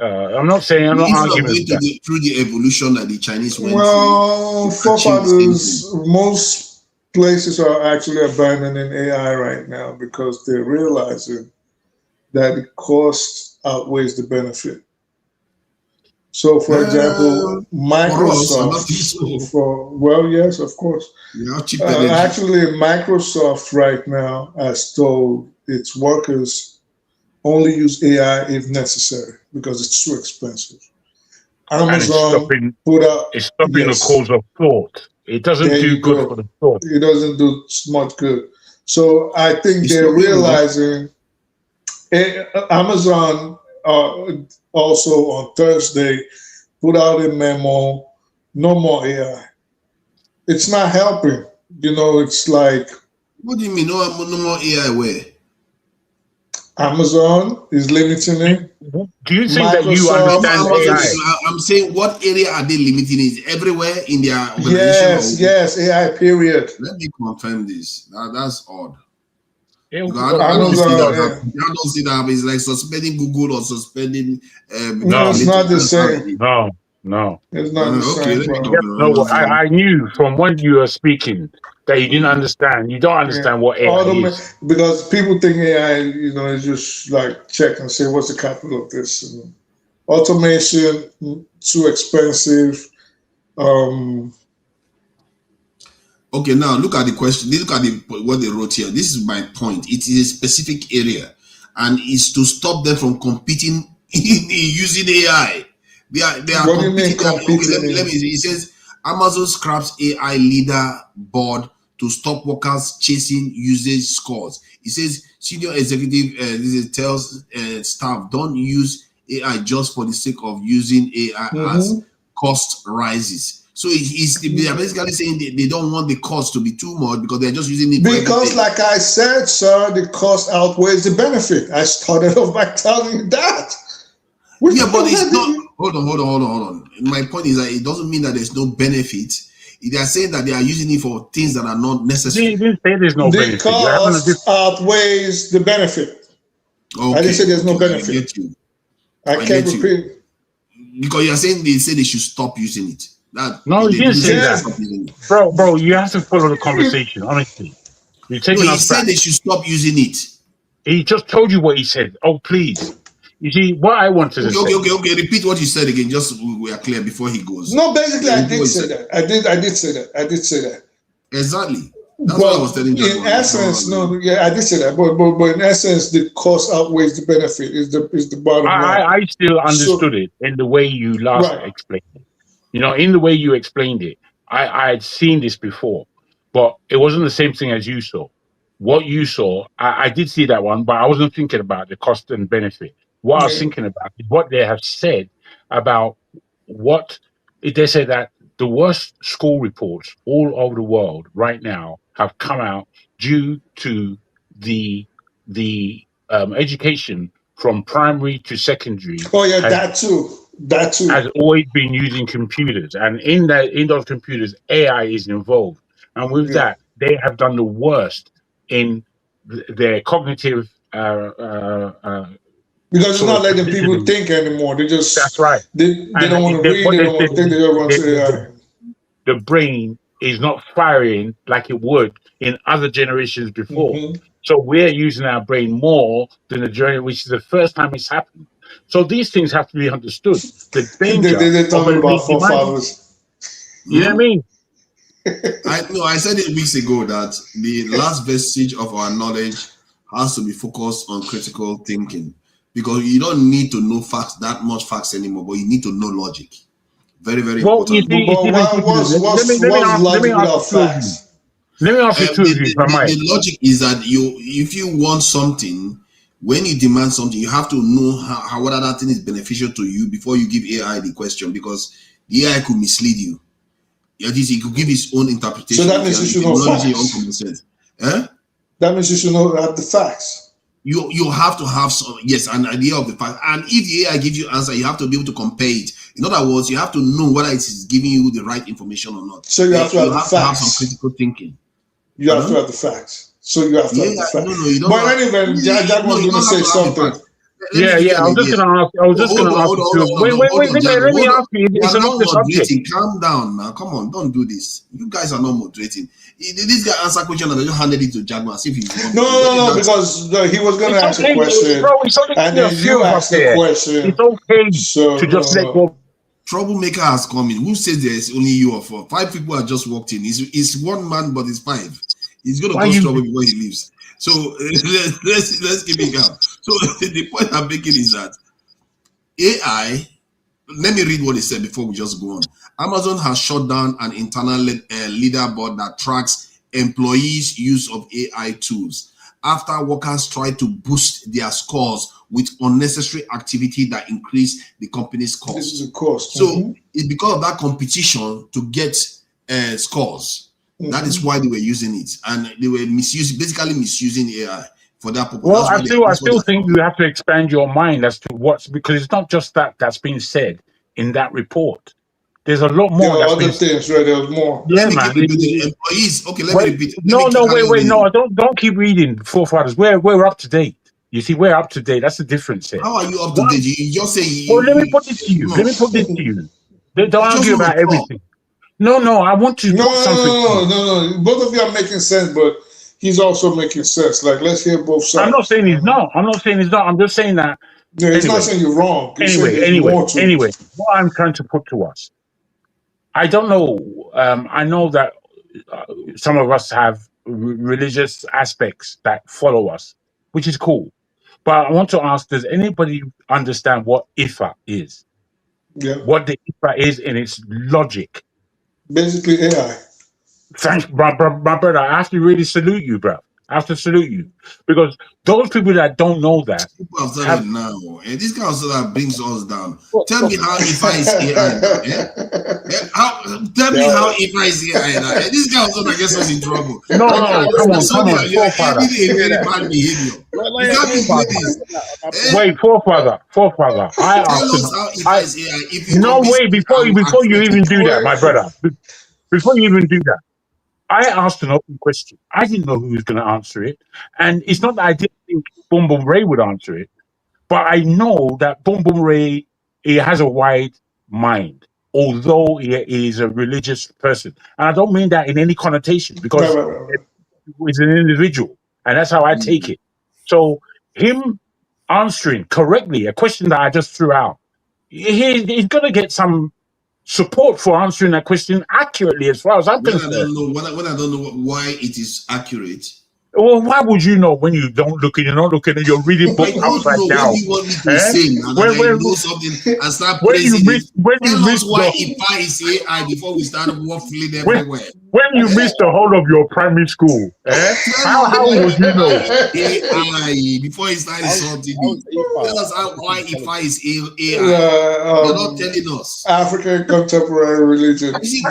B: I'm not saying I'm not arguing with that.
F: Through the evolution that the Chinese went
E: through. Forefathers, most places are actually abandoning AI right now because they're realizing that the cost outweighs the benefit. So, for example, Microsoft. Yes, of course. Actually, Microsoft right now has told its workers only use AI if necessary because it's too expensive. Amazon
B: it's stopping the cause of thought. It doesn't do good for the thought.
E: It doesn't do much good. So I think they're realizing. Amazon also on Thursday put out a memo: no more AI. It's not helping. It's like
F: What do you mean? No more AI where?
E: Amazon is limiting it.
B: Do you think that you understand AI?
F: I'm saying, what area are they limiting it? Everywhere in their organization?
E: Yes, AI, period.
F: Let me confirm this. That's odd. I
E: Amazon,
F: don't see that. It's like suspending Google or suspending.
E: No, it's not the same.
B: No.
E: It's not the same.
B: No, I knew from when you were speaking that you didn't understand. You don't understand what AI is.
E: Because people think AI, is just like check and say, what's the capital of this? And automation, too expensive.
F: Okay, now look at the question. Look at what they wrote here. This is my point. It is a specific area, and it's to stop them from competing in using AI. They are
E: what do you mean
F: competing. Okay, let me see. It says Amazon scraps AI leader board to stop workers chasing usage scores. It says senior executive tells staff don't use AI just for the sake of using AI as cost rises. So they are basically saying they don't want the cost to be too much because they're just using it.
E: Because, like I said, sir, the cost outweighs the benefit. I started off by telling you that.
F: But it's not. Hold on. My point is that it doesn't mean that there's no benefit. They are saying that they are using it for things that are not necessary.
B: You didn't say there's no benefit.
E: The cost outweighs the benefit.
F: Okay.
E: I didn't say there's no benefit.
F: I get you.
E: I can't repeat.
F: Because you're saying they say they should stop using it.
B: No, you didn't say that. Bro, you have to follow the conversation, honestly. You're taking
F: he
B: us
F: said
B: back.
F: they should stop using it.
B: He just told you what he said. Oh, please. You see, what I wanted to say.
F: Okay. Repeat what you said again, just so we are clear before he goes.
E: No, basically, I did say that. I did say that.
F: Exactly. That's what I was telling you.
E: In essence, I did say that. But in essence, the cost outweighs the benefit. Is the bottom line.
B: I still understood it in the way you last explained it. In the way you explained it, I had seen this before, but it wasn't the same thing as you saw. What you saw, I did see that one, but I wasn't thinking about the cost and benefit. What I was thinking about is what they have said about they say that the worst school reports all over the world right now have come out due to the education from primary to secondary.
E: Oh yeah, that too.
B: Has always been using computers, and in those computers, AI is involved, and with that, they have done the worst in their cognitive.
E: Because it's not letting people think anymore. They just
B: that's right.
E: They don't want to read. They don't want to think. They don't want to AI.
B: The brain is not firing like it would in other generations before. So we're using our brain more than the journey, which is the first time it's happened. So these things have to be understood. The danger.
E: They're talking about forefathers.
B: You know what I mean?
F: I said it weeks ago that the last vestige of our knowledge has to be focused on critical thinking, because you don't need to know that much facts anymore, but you need to know logic. Very, very important.
E: Let me
B: ask you two of you.
F: The logic is that if you want something, when you demand something, you have to know how whether that thing is beneficial to you before you give AI the question, because the AI could mislead you. It could give its own interpretation.
E: So that means you should know facts. That means you should know the facts.
F: You have to have an idea of the fact, and if the AI gives you answer, you have to be able to compare it. In other words, you have to know whether it is giving you the right information or not.
E: So you have to have the facts.
F: To have some critical thinking.
E: You have to have the facts. So you have to have the facts.
F: No, you don't.
E: But anyway, Jack was going to say something.
B: I was just going to ask. Let me ask you. It's another subject.
F: Calm down now. Come on, don't do this. You guys are not moderating. This guy answer question and they just handed it to Jaguar as if he's
E: no, because he was going to ask a question, and then you asked the question.
B: It's okay to just let go.
F: Troublemaker has come in. Who says there's only you or 4? 5 people have just walked in. It's one man, but it's 5. He's going to cause trouble before he leaves. So let's keep it calm. So the point I'm making is that AI. Let me read what he said before we just go on. Amazon has shut down an internal leaderboard that tracks employees' use of AI tools after workers tried to boost their scores with unnecessary activity that increased the company's cost.
E: This is the cost.
F: So it's because of that competition to get scores. That is why they were using it, and they were basically misusing AI for that purpose.
B: Well, I still think you have to expand your mind as to what's, because it's not just that's been said in that report. There's a lot more.
E: There are other things, right? There's more.
B: Yeah, man.
F: Employees. Okay, let me repeat.
B: No, don't keep reading, forefathers. We're up to date. You see, we're up to date. That's the difference here.
F: How are you up to date? You just say.
B: Well, let me put it to you. Don't argue about everything. No, I want to put something.
E: No. Both of you are making sense, but he's also making sense. Like, let's hear both sides.
B: I'm not saying he's not. I'm just saying that.
E: Yeah, he's not saying you're wrong.
B: Anyway, what I'm trying to put to us, I don't know. I know that some of us have religious aspects that follow us, which is cool. But I want to ask, does anybody understand what IFA is?
E: Yeah.
B: What the IFA is in its logic?
E: Basically AI.
B: Thanks, my brother. I have to really salute you, bro. I have to salute you, because those people that don't know that
F: people have done it now, and this kind of stuff that brings us down. Tell me how IFA is AI now, tell me how IFA is AI now. And this guy also that gets us in trouble.
B: No, come on,
F: you're a very bad behavior. You can't be this.
B: Wait, forefather. I asked him. No, wait, before you even do that, my brother. Before you even do that, I asked an open question. I didn't know who was going to answer it. And it's not that I didn't think Boom Boom Ray would answer it, but I know that Boom Boom Ray, he has a wide mind, although he is a religious person. And I don't mean that in any connotation, because he's an individual, and that's how I take it. So him answering correctly a question that I just threw out, he's going to get some support for answering that question accurately, as far as I'm concerned.
F: When I don't know why it is accurate.
B: Well, why would you know when you don't look and you're not looking and you're reading book upside down?
F: What do you want me to say? And know something and start praising it. Tell us why IFA is AI before we start waffling everywhere.
B: When you missed the whole of your primary school, how would you know?
F: AI before he started insulting me. Tell us why IFA is AI. You're not telling us.
E: African contemporary religion.
F: You see,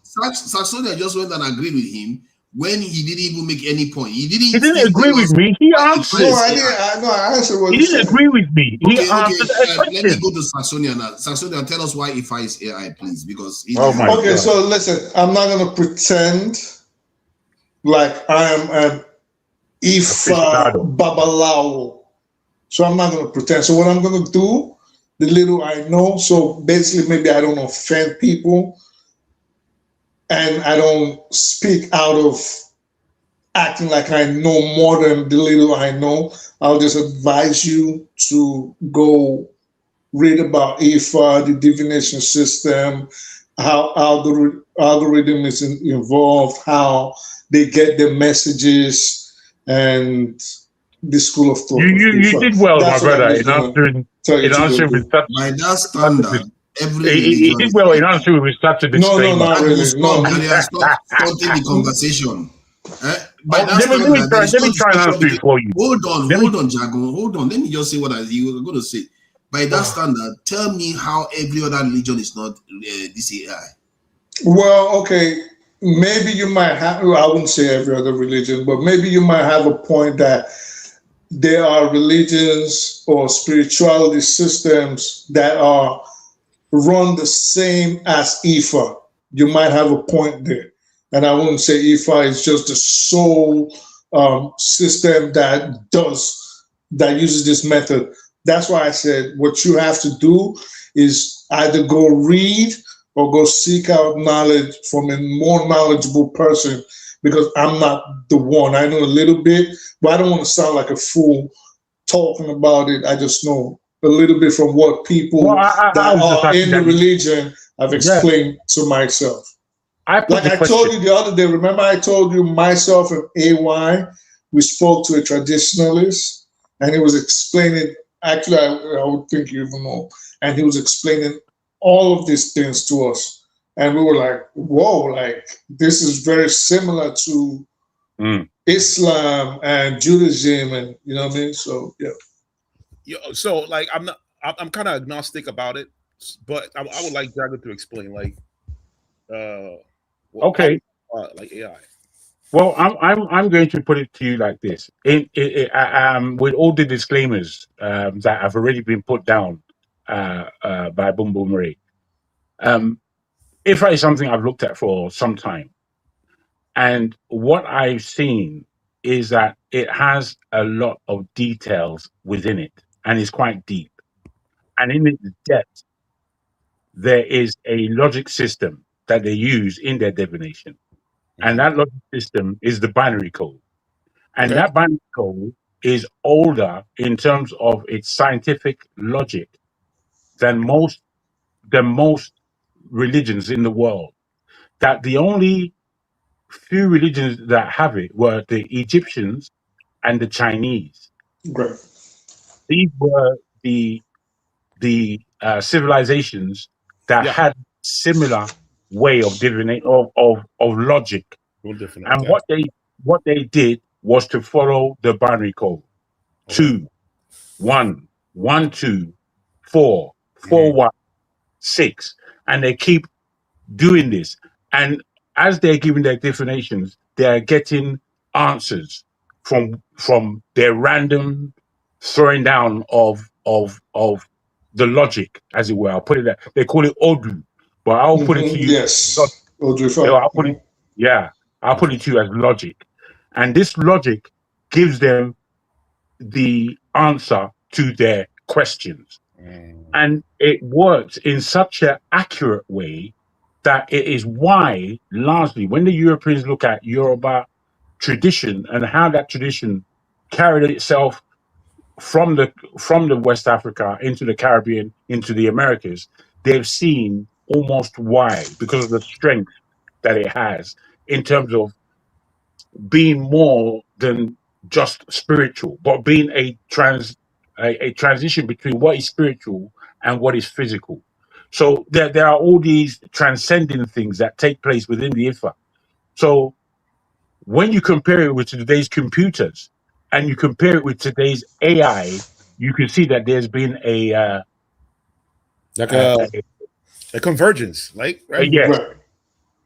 F: Saxonia just went and agreed with him when he didn't even make any point. He didn't
B: agree with me. He answered.
E: I answered what
B: he didn't agree with me. He answered a question.
F: Let me go to Saxonia now. Saxonia, tell us why IFA is AI, please, because
E: God. So listen, I'm not going to pretend like I am an IFA Babalawo. So I'm not going to pretend. So what I'm going to do, the little I know, so basically maybe I don't offend people, and I don't speak out of acting like I know more than the little I know. I'll just advise you to go read about IFA, the divination system, how the algorithm is involved, how they get their messages, and the school of thought.
B: You did well, my brother, in answering with such.
F: By that standard,
B: he did well in answering with such a disclaimer.
E: No, not really.
F: Stop starting the conversation.
B: Let me try and answer it for you.
F: Hold on, Jago. Hold on. Let me just say what you were going to say. By that standard, tell me how every other religion is not this AI.
E: Well, okay. Maybe you might have, I wouldn't say every other religion, but maybe you might have a point that there are religions or spirituality systems that are run the same as IFA. You might have a point there. And I wouldn't say IFA is just the sole system that uses this method. That's why I said what you have to do is either go read or go seek out knowledge from a more knowledgeable person, because I'm not the one. I know a little bit, but I don't want to sound like a fool talking about it. I just know a little bit from what people that are in the religion have explained to myself. I told you the other day, remember I told you myself and AY, we spoke to a traditionalist and he was explaining, actually I would think you even know, and he was explaining all of these things to us. And we were like, whoa, like this is very similar to Islam and Judaism, and you know what I mean? So yeah.
C: So like I'm kind of agnostic about it, but I would like Jago to explain, like
B: okay.
C: like AI?
B: Well, I'm going to put it to you like this. With all the disclaimers that have already been put down by Boom Boom Ray, IFRA is something I've looked at for some time, and what I've seen is that it has a lot of details within it, and it's quite deep. And in its depth, there is a logic system that they use in their divination, and that logic system is the binary code. And that binary code is older in terms of its scientific logic than most religions in the world. That the only few religions that have it were the Egyptians and the Chinese.
E: Great.
B: These were the civilizations that had similar way of divination of logic. And what they did was to follow the binary code. 2, 1, 1, 2, 4, 4, 1, 6. And they keep doing this. And as they're giving their definitions, they're getting answers from their random throwing down of the logic, as it were. I'll put it there. They call it Odu, but I'll put it to you.
E: Yes. Odu.
B: I'll put it, I'll put it to you as logic. And this logic gives them the answer to their questions. And it works in such an accurate way that it is why, largely, when the Europeans look at Yoruba tradition and how that tradition carried itself from the West Africa into the Caribbean, into the Americas, they've seen almost why, because of the strength that it has in terms of being more than just spiritual, but being a transition between what is spiritual and what is physical. So there are all these transcending things that take place within the IFA. So when you compare it with today's computers and you compare it with today's AI, you can see that there's been a
C: convergence, right?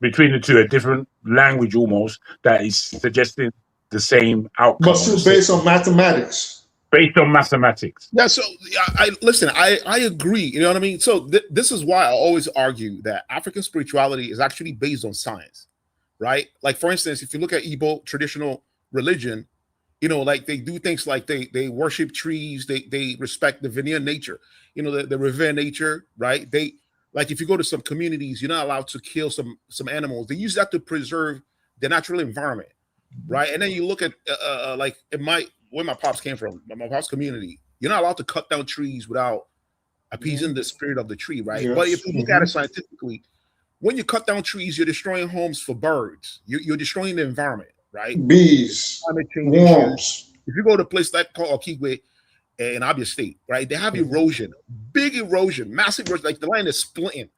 B: Between the two, a different language almost that is suggesting the same outcome.
E: But still based on mathematics.
B: Based on mathematics.
C: Yeah, so I agree. You know what I mean? So this is why I always argue that African spirituality is actually based on science, right? Like, for instance, if you look at Igbo traditional religion, you know, like they do things like they worship trees, they respect the Vinaya nature, you know, the revere nature, right? They, like, if you go to some communities, you're not allowed to kill some animals. They use that to preserve the natural environment, right? And then you look at like where my pops came from, my pops community, you're not allowed to cut down trees without appeasing the spirit of the tree, right? Yes. But if you look at it scientifically, when you cut down trees, you're destroying homes for birds. You're destroying the environment, right?
E: Bees, worms.
C: If you go to a place like called Okigwe in Abia State, right, they have erosion, big erosion, massive erosion, like the land is splitting.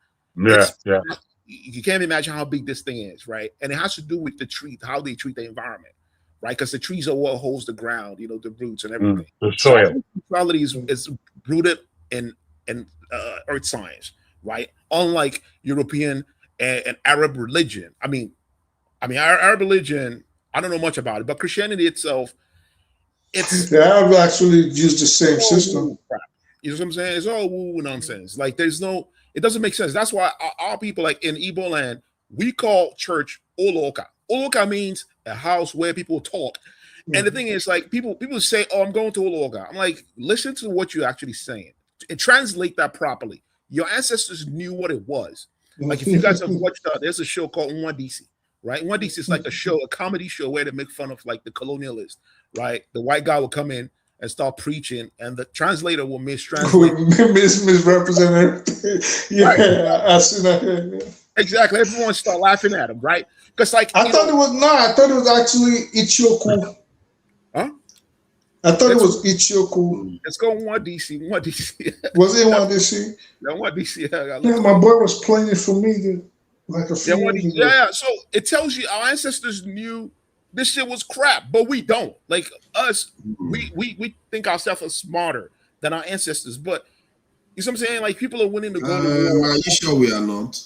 C: You can't imagine how big this thing is, right? And it has to do with the tree, how they treat the environment, right? Because the trees are what holds the ground, you know, the roots and everything.
B: The soil.
C: So spirituality is rooted in earth science, right? Unlike European and Arab religion. I mean, Arab religion, I don't know much about it, but Christianity itself,
E: the Arabs actually use the same system.
C: Crap. You know what I'm saying? It's all woo nonsense. Like, it doesn't make sense. That's why our people, like in Igbo land, we call church Oloka. Oloka means a house where people talk. And the thing is, like, people say, "Oh, I'm going to Oloka." I'm like, listen to what you're actually saying and translate that properly. Your ancestors knew what it was. Like, if you guys have watched, there's a show called NDC, right? NDC is like a comedy show where they make fun of like the colonialists, right? The white guy will come in and start preaching, and the translator will mistranslate,
E: misrepresent everything. Yeah, I see that.
C: Exactly. Everyone start laughing at him, right? Because, like,
E: I thought it was actually Ichioku.
C: Huh?
E: I thought it was Ichioku.
C: Let's go NDC.
E: Was it NDC?
C: No, NDC.
E: Yeah, my boy was playing it for me like a few years ago.
C: Yeah, so it tells you our ancestors knew this shit was crap, but we don't. Like us, we think ourselves as smarter than our ancestors. But you know what I'm saying? Like, people are willing to go to war.
F: Are you sure we are not?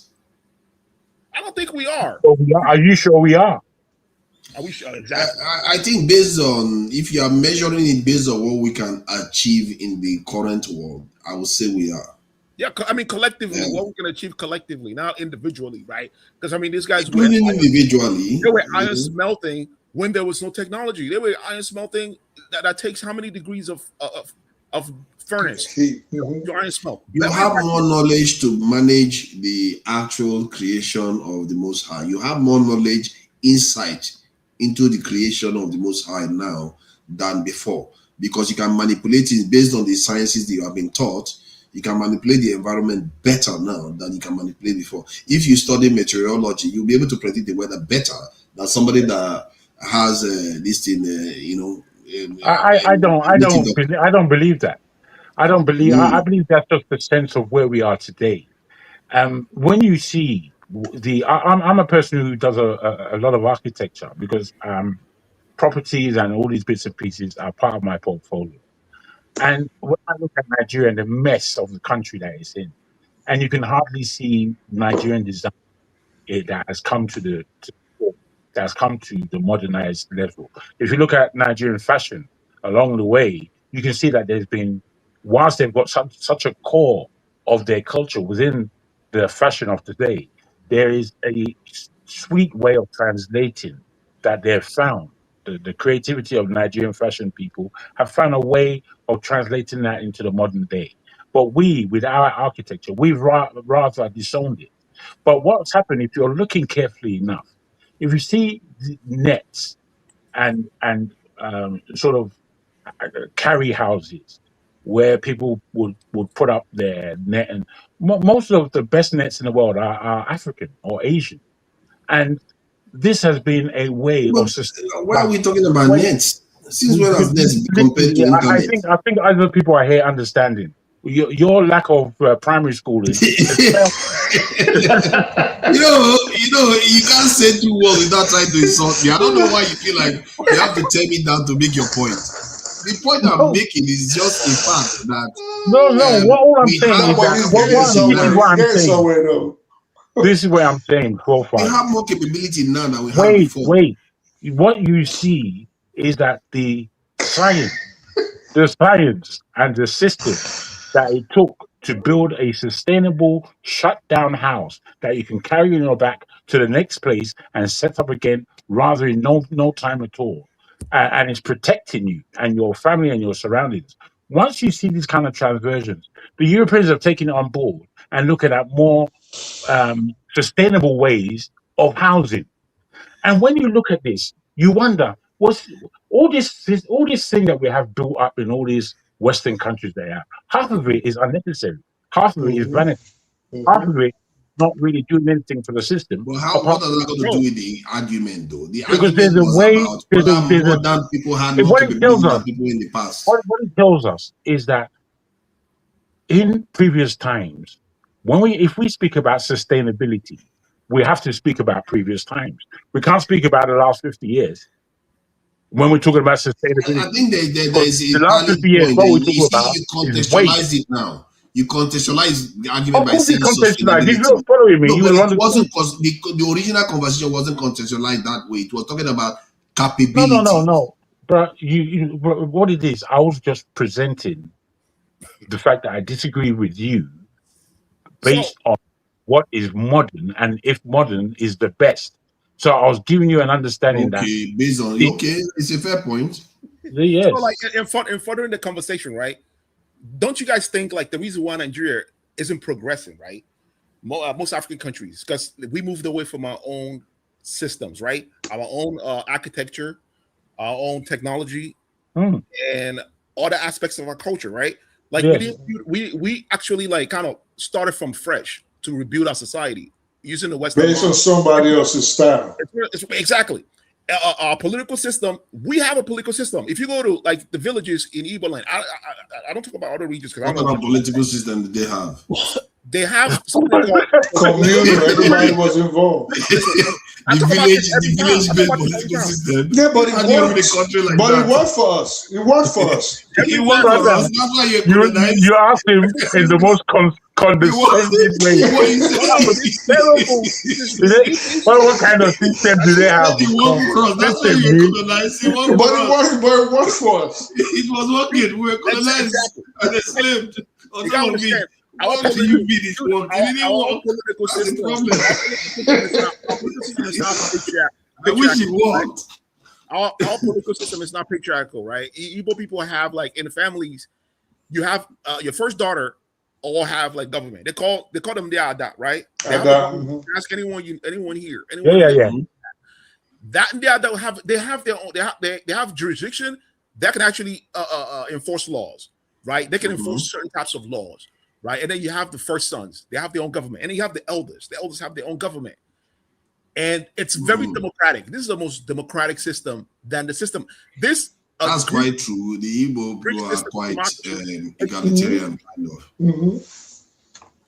C: I don't think we are.
B: Are you sure we are?
C: Are we sure? Exactly.
F: I think based on, if you are measuring it based on what we can achieve in the current world, I would say we are.
C: Yeah, I mean, collectively, what we can achieve collectively, not individually, right? Because I mean, these guys
F: were individually.
C: They were iron smelting when there was no technology. They were iron smelting that takes how many degrees of furnace to iron smelt?
F: You have more knowledge to manage the actual creation of the Most High. You have more knowledge, insight into the creation of the Most High now than before, because you can manipulate it based on the sciences that you have been taught. You can manipulate the environment better now than you can manipulate before. If you study meteorology, you'll be able to predict the weather better than somebody that has this thing.
B: I don't believe that. I don't believe. I believe that's just the sense of where we are today. When you see I'm a person who does a lot of architecture, because properties and all these bits and pieces are part of my portfolio. And when I look at Nigeria and the mess of the country that it's in, and you can hardly see Nigerian design that has come to the modernized level. If you look at Nigerian fashion along the way, you can see that there's been, whilst they've got such a core of their culture within the fashion of today, there is a sweet way of translating that they've found. The creativity of Nigerian fashion people have found a way of translating that into the modern day. But we, with our architecture, we've rather disowned it. But what's happened, if you're looking carefully enough, if you see the nets and sort of carry houses where people would put up their net, and most of the best nets in the world are African or Asian. And this has been a way of system.
F: Why are we talking about nets? Since when has nets been compared to internet?
B: I think other people are here understanding your lack of primary schooling.
F: You can't say 2 words without trying to insult me. I don't know why you feel like you have to tear me down to make your point. The point I'm making is just a fact that
B: what I'm saying this is what I'm saying.
F: We have more capability now than we had before.
B: Wait. What you see is that the science and the system that it took to build a sustainable shut-down house that you can carry on your back to the next place and set up again rather in no time at all. And it's protecting you and your family and your surroundings. Once you see these kind of transversions, the Europeans have taken it on board and looking at more sustainable ways of housing. And when you look at this, you wonder, what's all this thing that we have built up in all these Western countries there, half of it is unnecessary, half of it is vanity, half of it not really doing anything for the system.
F: But what are they going to do with the argument, though?
B: Because there's a way.
F: Modern people had more capability than people in the past.
B: What it tells us is that in previous times, if we speak about sustainability, we have to speak about previous times. We can't speak about the last 50 years when we're talking about sustainability.
F: I think there's the last 50 years. What we talk about you contextualize it now. You contextualize the argument by saying sustainability.
B: If you're following me,
F: it wasn't because the original conversation wasn't contextualized that way. It was talking about capability.
B: No. But what it is, I was just presenting the fact that I disagree with you based on what is modern and if modern is the best. So I was giving you an understanding that
F: based on it's a fair point.
B: Yes.
C: So like in furthering the conversation, right? Don't you guys think like the reason why Nigeria isn't progressing, right? Most African countries, because we moved away from our own systems, right? Our own architecture, our own technology, and all the aspects of our culture, right? Like we actually like kind of started from fresh to rebuild our society using the Western
E: based on somebody else's style.
C: Exactly. Our political system, we have a political system. If you go to like the villages in Ebola, I don't talk about other regions because I
F: don't know what political system that they have.
C: They have something called
E: communal. Everybody was involved.
F: The village-based political system.
E: Yeah, but it worked. It worked for us. It worked for us.
F: It worked for us. That's why
B: you asked him in the most condescending way. What kind of system do they have?
F: It worked for us. That's why you were colonized.
E: But it worked for us.
F: It was working. We were colonized and enslaved.
C: You gotta understand. Our political system is not patriarchal.
F: I wish it was.
C: Our political system is not patriarchal, right? Igbo people have, like, in the families, you have your first daughter all have like government. They call them the Ada, right? Ask anyone here.
B: Yeah.
C: That and the Ada they have their own. They have jurisdiction that can actually enforce laws, right? They can enforce certain types of laws. Right, and then you have the first sons; they have their own government, and then you have the elders. The elders have their own government, and it's very democratic. This is the most democratic system than the system.
F: That's quite true. The Igbo people are quite egalitarian, kind of.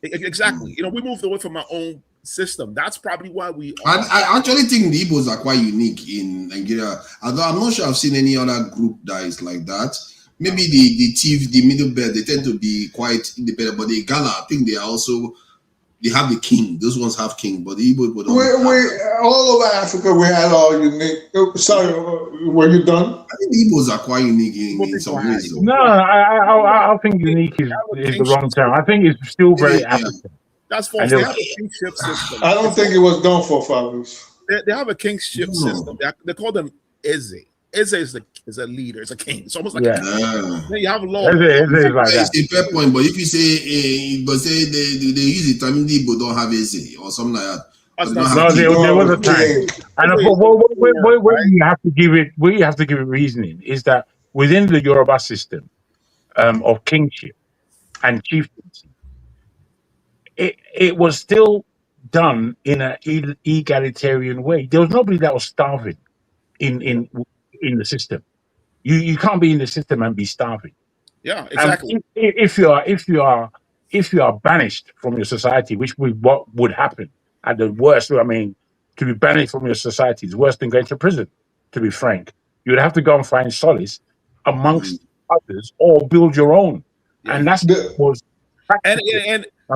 C: Exactly. You know, we moved away from our own system. That's probably why we.
F: I actually think the Igbos are quite unique in Nigeria. Although I'm not sure I've seen any other group that is like that. Maybe the middle belt, they tend to be quite independent, but the Ghana, I think they have the king. Those ones have king, but the Igbo don't.
E: All over Africa, we had all unique. Sorry, were you done?
F: I think the Igbos are quite unique in some ways.
B: No, I think unique is the wrong term. I think it's still very African.
C: That's false. They have a kingship system.
E: I don't think it was done for fathers.
C: They have a kingship system. They call them Eze. Eze is a leader. It's a king. It's almost like a king. Then you have a law.
F: It's a fair point, but if you say, they use it, I mean, the Igbo don't have Eze or something like that.
B: No, there was a time. And where you have to give it reasoning is that within the Yoruba system of kingship and chieftaincy, it was still done in an egalitarian way. There was nobody that was starving in the system. You can't be in the system and be starving.
C: Yeah, exactly.
B: If you are banished from your society, which what would happen at the worst, I mean, to be banished from your society is worse than going to prison, to be frank. You would have to go and find solace amongst others or build your own. Yeah. And that's was
C: and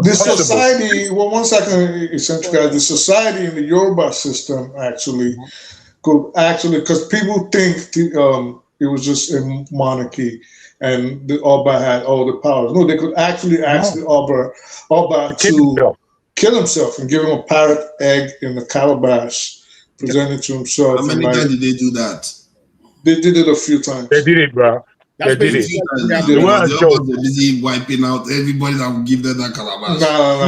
E: the society, well, 1 second, essentially, the society in the Yoruba system because people think it was just a monarchy and the Oba had all the powers. No, they could actually ask the Oba to kill himself and give him a parrot egg in the calabash, present it to himself.
F: How many times did they do that?
E: They did it a few times.
B: They did it, bro. They did it.
F: They were busy wiping out everybody that would give them that calabash.
E: No,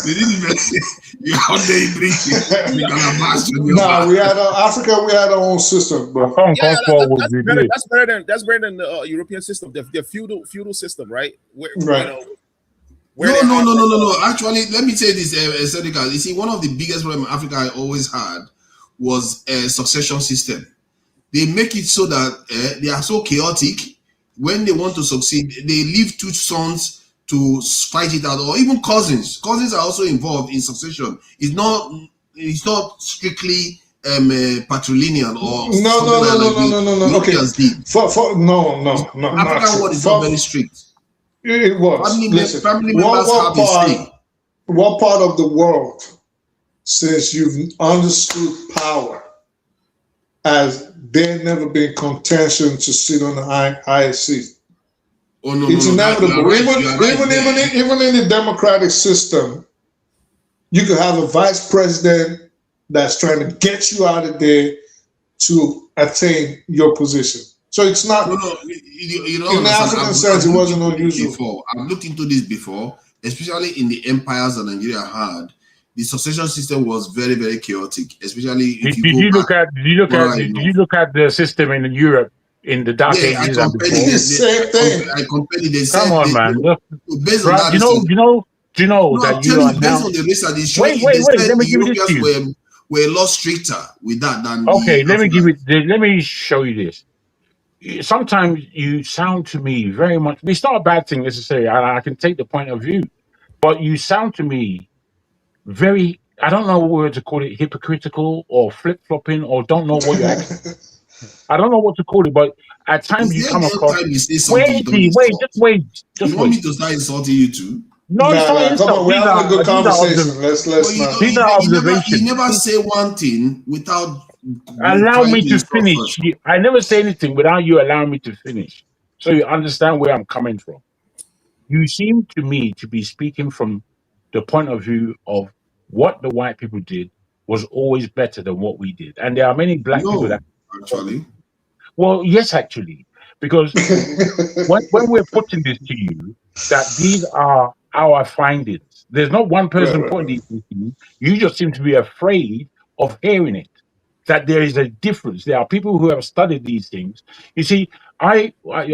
F: They didn't even. You out there preaching.
E: No, we had Africa. We had our own system, bro.
C: That's better than the European system. The feudal system, right?
E: Right.
F: No. Actually, let me say this, Seneca. You see, one of the biggest problems Africa always had was a succession system. They make it so that they are so chaotic. When they want to succeed, they leave two sons to fight it out, or even cousins. Cousins are also involved in succession. It's not strictly patrilineal or
E: no. Okay. No.
F: African one is not very strict.
E: It was.
F: Family members have a say.
E: What part of the world, since you've understood power, as there never been contention to sit on the highest seat?
F: Oh, no,
E: it's inevitable. Even in the democratic system, you could have a vice president that's trying to get you out of there to attain your position. So it's not.
F: In
E: the African sense, it wasn't unusual.
F: I've looked into this before, especially in the empires that Nigeria had. The succession system was very, very chaotic. Especially if
B: did you look at the system in Europe? In the dark ages,
E: I compared the same thing.
F: I compared the same.
B: Come on, man.
F: Based on that,
B: do you know that you are now?
F: Based on the research,
B: wait. Let me give it to you.
F: Were a lot stricter with that than.
B: Okay, let me show you this. sometimes you sound to me very much. It's not a bad thing necessarily. I can take the point of view, but you sound to me very. I don't know what word to call it, hypocritical or flip flopping, or don't know what you're actually. I don't know what to call it, but at times you come across.
F: Time you say something,
B: Wait, just wait.
F: You want me to start insulting you too?
B: No, it's not
E: Come on, we're having a good conversation. Let's not.
B: These are observations.
F: You never say one thing without
B: allow me to finish. I never say anything without you allowing me to finish, so you understand where I'm coming from. You seem to me to be speaking from the point of view of what the white people did was always better than what we did, and there are many black people that
F: actually.
B: Well, yes, actually, because when we're putting this to you, that these are our findings. There's not one person putting these to you. You just seem to be afraid of hearing it. That there is a difference. There are people who have studied these things. You see, I tell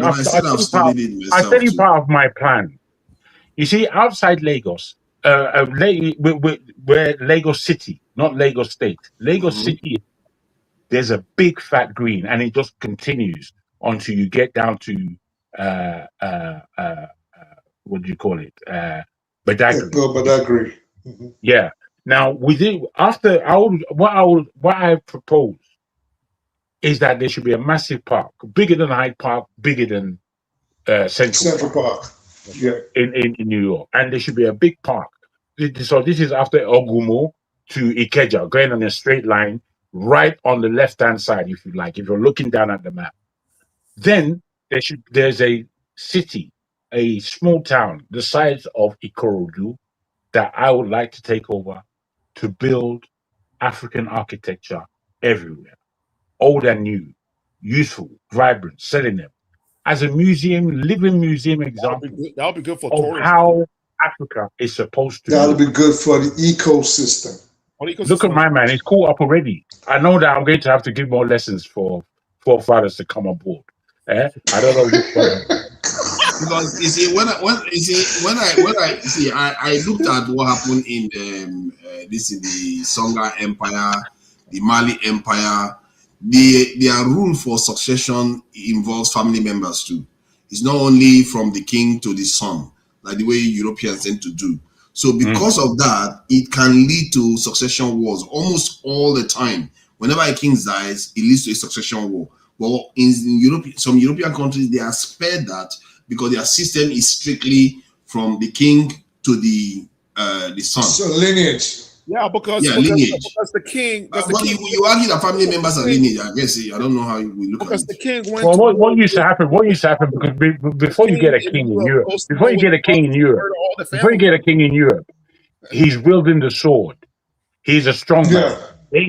B: you part of my plan. You see, outside Lagos, we're Lagos City, not Lagos State. Lagos City, there's a big fat green, and it just continues until you get down to what do you call it? Badagry.
E: Badagry.
B: Yeah. Now, what I propose is that there should be a massive park, bigger than Hyde Park, bigger than Central
E: Park. Yeah.
B: In New York, and there should be a big park. So this is after Ogumo to Ikeja, going on a straight line, right on the left-hand side, if you like, if you're looking down at the map. Then there's a city, a small town, the size of Ikorodu, that I would like to take over to build African architecture everywhere, old and new, useful, vibrant, selling them as a museum, living museum example.
C: That would be good for
B: of
C: tourism.
B: how Africa is supposed to.
E: That would be good for the ecosystem.
B: Look at my man; he's caught up already. I know that I'm going to have to give more lessons for forefathers to come on board. I don't know which one.
F: Because you see, when I looked at what happened in the Songhai Empire, the Mali Empire. Their rule for succession involves family members too. It's not only from the king to the son, like the way Europeans tend to do. So because of that, it can lead to succession wars almost all the time. Whenever a king dies, it leads to a succession war. But in Europe, some European countries, they are spared that because their system is strictly from the king to the son.
E: So lineage.
C: Yeah, because the king.
F: But you argue that family members are lineage. I guess I don't know how we look
C: because
F: at it.
C: The king went.
B: Well, what used to happen? What used to happen? Because before you get a king in Europe, he's wielding the sword. He's a strong man.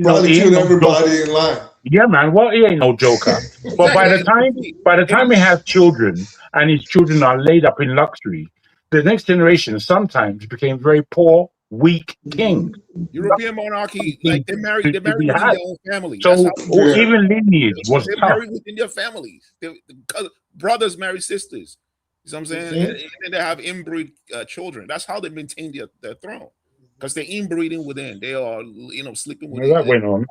E: Probably killed everybody in line.
B: Yeah, man. Well, he ain't no joker. But by the time he has children and his children are laid up in luxury, the next generation sometimes became very poor, weak kings.
C: European monarchy, like they married within their own family.
B: So even lineage was
C: they
B: tough.
C: married within their families. Brothers marry sisters. You know what I'm saying? And they have inbreed children. That's how they maintain their throne. Because they're inbreeding within. They are, sleeping within.
B: That went on.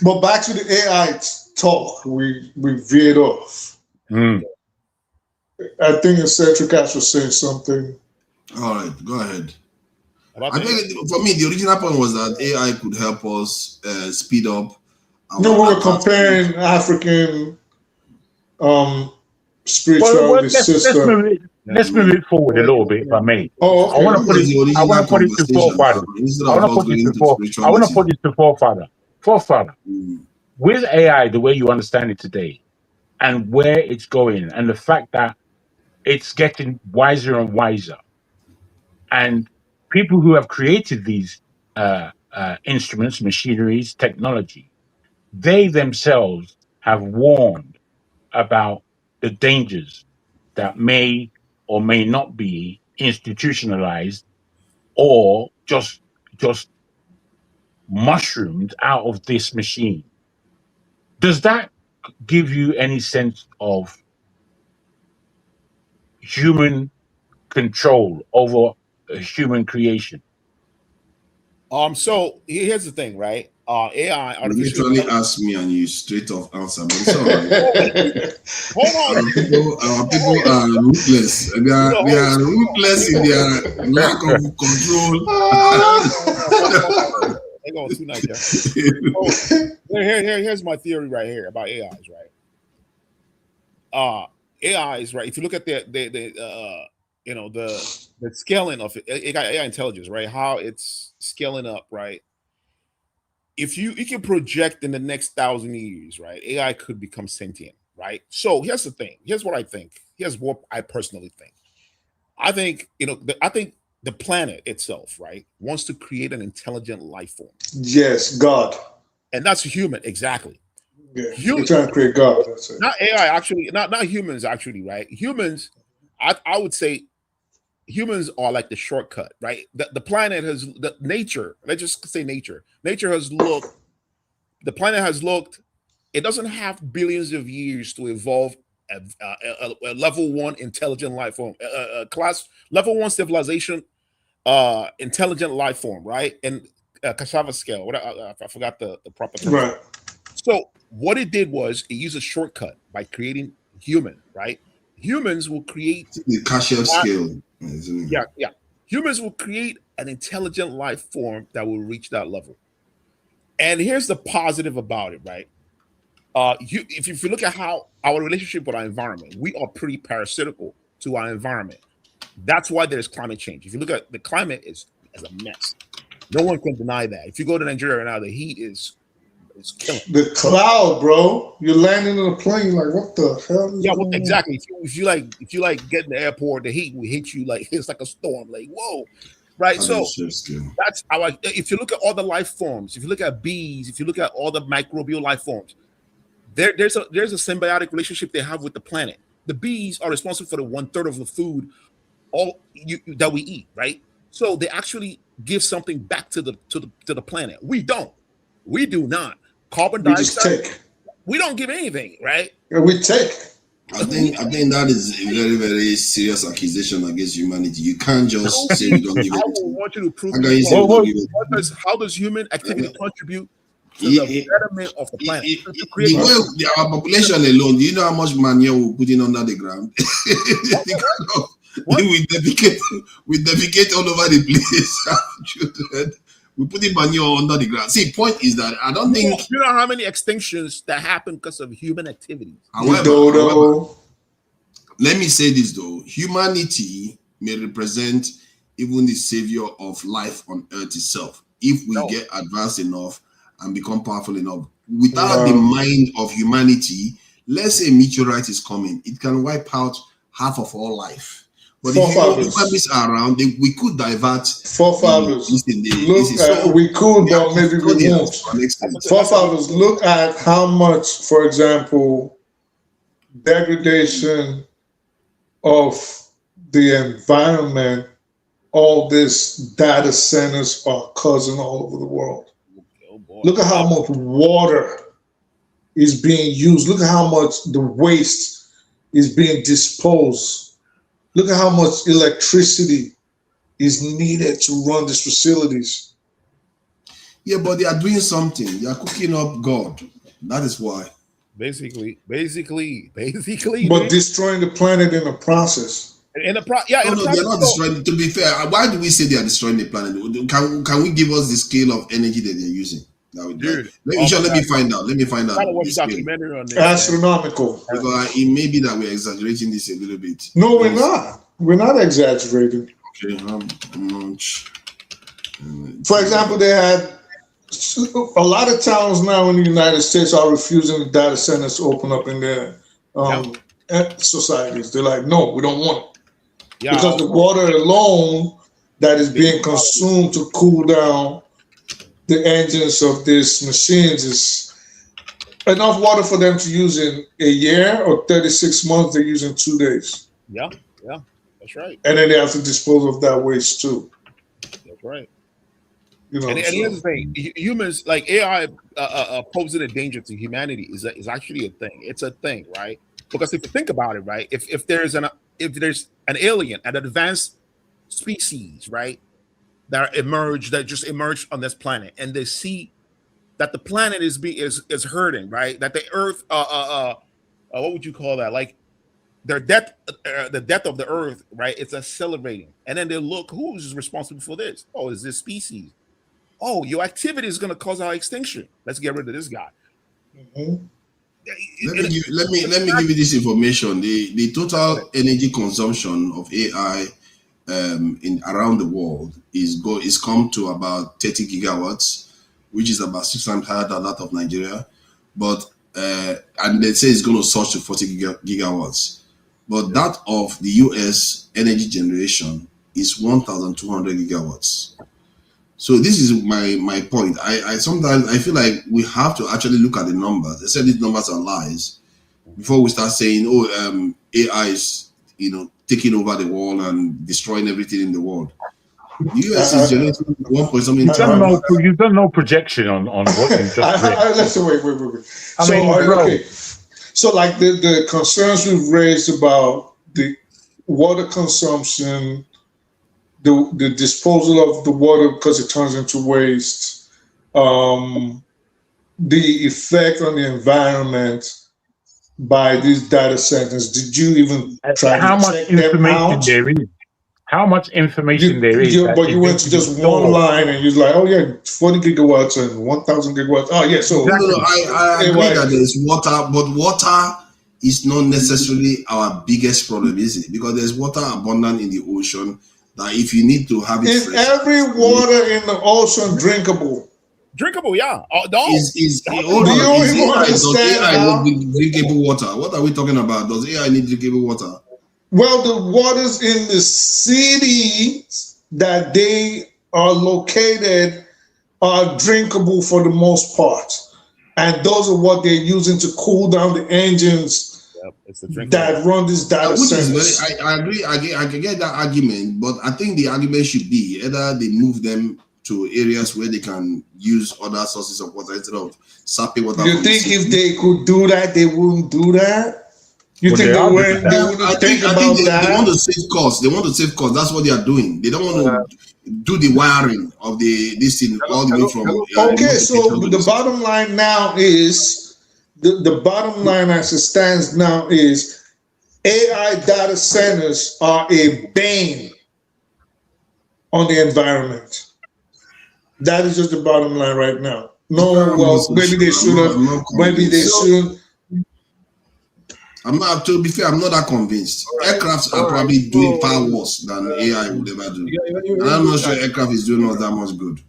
E: But back to the AI talk, we veered off. I think Central Catch was saying something.
F: All right, go ahead. I think for me, the original point was that AI could help us speed up.
E: We were comparing African spirituality system.
B: Let's move it forward a little bit, if I may.
E: Oh, okay.
B: I want to put it to forefather. I want to put it to forefather. Forefather, with AI, the way you understand it today, and where it's going, and the fact that it's getting wiser and wiser, and people who have created these instruments, machineries, technology, they themselves have warned about the dangers that may or may not be institutionalized or just mushroomed out of this machine. Does that give you any sense of human control over human creation?
C: So here's the thing, right? AI,
F: You
C: artificial
F: literally
C: intelligence.
F: asked me and you straight off answer, but it's all right.
C: Hold on.
F: Our people are ruthless. They are ruthless in their lack of control.
C: They're going too nice, here's my theory right here about AIs, right? AIs, right? If you look at the scaling of it, AI intelligence, right? How it's scaling up, right? If you can project in the next 1,000 years, right? AI could become sentient, right? So here's the thing. Here's what I think. Here's what I personally think. I think the planet itself, right, wants to create an intelligent life form.
E: Yes, God.
C: And that's human, exactly.
E: Yeah, you're trying to create God. That's it.
C: Not AI, actually, not humans, actually, right? Humans, I would say humans are like the shortcut, right? The planet has, the nature, let's just say nature. Nature has looked, the planet has looked, it doesn't have billions of years to evolve a level 1 intelligent life form, level 1 civilization, intelligent life form, right? And cassava scale. I forgot the proper term.
E: Right.
C: So what it did was it used a shortcut by creating human, right? Humans will create
F: the Kashev scale.
C: Yeah. Humans will create an intelligent life form that will reach that level. And here's the positive about it, right? If you look at how our relationship with our environment, we are pretty parasitical to our environment. That's why there's climate change. If you look at the climate is a mess. No one can deny that. If you go to Nigeria right now, the heat is killing.
E: The cloud, bro. You're landing in a plane, like what the hell?
C: Yeah, well, exactly. If you like get in the airport, the heat will hit you like it's like a storm. Like whoa, right? So that's how. If you look at all the life forms, if you look at bees, if you look at all the microbial life forms, there's a symbiotic relationship they have with the planet. The bees are responsible for the 1/3 of the food that we eat, right? So they actually give something back to the planet. We don't. We do not. Carbon dioxide. We don't give anything, right?
E: Yeah, we take.
F: I think that is a very, very serious accusation against humanity. You can't just say we don't give
C: I
F: anything.
C: want you to prove
F: How can you say we don't give anything?
C: how does human activity contribute to the betterment of the planet?
F: Our population alone, do you know how much manure we're putting under the ground? we defecate all over the place. We put the manure under the ground. See, point is that I don't think
C: you know how many extinctions that happen because of human activities.
F: However, let me say this though: humanity may represent even the savior of life on earth itself if we get advanced enough and become powerful enough. Without the mind of humanity, let's say a meteorite is coming, it can wipe out half of all life. But if humans are around, we could divert.
E: Forefathers. We could, but maybe we won't. Forefathers, look at how much, for example, degradation of the environment, all these data centers are causing all over the world. Look at how much water is being used. Look at how much the waste is being disposed. Look at how much electricity is needed to run these facilities.
F: Yeah, but they are doing something. They are cooking up God. That is why.
C: Basically.
E: But destroying the planet in the process.
F: No, they're not destroying. To be fair, why do we say they are destroying the planet? Can we give us the scale of energy that they're using? Let me find out.
E: Astronomical.
F: Because it may be that we're exaggerating this a little bit.
E: No, we're not. We're not exaggerating.
F: Okay, how much?
E: For example, they had a lot of towns now in the United States are refusing the data centers to open up in their societies. They're like, no, we don't want it. Yeah. Because the water alone that is being consumed to cool down the engines of these machines is enough water for them to use in a year, or 36 months they're using 2 days.
C: Yeah, that's right.
E: And then they have to dispose of that waste too.
C: That's right.
E: You know,
C: and here's the thing: humans, like AI, posing a danger to humanity is actually a thing. It's a thing, right? Because if you think about it, right, if there's an alien, an advanced species, right, that just emerged on this planet, and they see that the planet is hurting, right? That the Earth, what would you call that? Like their death, the death of the Earth, right? It's accelerating, and then they look, who's responsible for this? Oh, is this species? Oh, your activity is going to cause our extinction. Let's get rid of this guy.
F: Mm-hmm. Let me give you this information. The total energy consumption of AI in around the world is come to about 30 gigawatts, which is about 6 times higher than that of Nigeria. But and they say it's going to surge to 40 gigawatts. But that of the US energy generation is 1,200 gigawatts. So this is my point. I sometimes I feel like we have to actually look at the numbers. They said these numbers are lies before we start saying, oh, AI is taking over the world and destroying everything in the world. The US is generating 1 point something.
B: You've done no projection on what you just read.
E: Listen, wait. Okay. So like the concerns we've raised about the water consumption, the disposal of the water because it turns into waste, the effect on the environment by these data centers. Did you even try to check them out?
B: How much information there is?
E: But you went to just one line and you're like, oh yeah, 40 gigawatts and 1,000 gigawatts. Oh yeah, so
F: I agree that there's water, but water is not necessarily our biggest problem, is it? Because there's water abundant in the ocean. That if you need to have it,
E: is fresh, every water in the ocean drinkable?
C: Drinkable, yeah.
F: Is AI need drinkable water? What are we talking about? Does AI need drinkable water?
E: Well, the waters in the cities that they are located are drinkable for the most part, and those are what they're using to cool down the engines. That run this data centers.
F: I agree. I can get that argument, but I think the argument should be either they move them to areas where they can use other sources of water instead of sapping water.
E: You think if they could do that, they wouldn't do that? You think they wouldn't think about that?
F: They want to save costs. They want to save costs. That's what they are doing. They don't want to do the wiring of this thing all the way from.
E: Okay, so the bottom line now is. The bottom line as it stands now is AI data centers are a bane on the environment. That is just the bottom line right now. No, well, maybe they should have. Maybe they should.
F: I'm not. To be fair, I'm not that convinced. Aircrafts are probably doing far worse than AI would ever do. And I'm not sure aircraft is doing all that much good.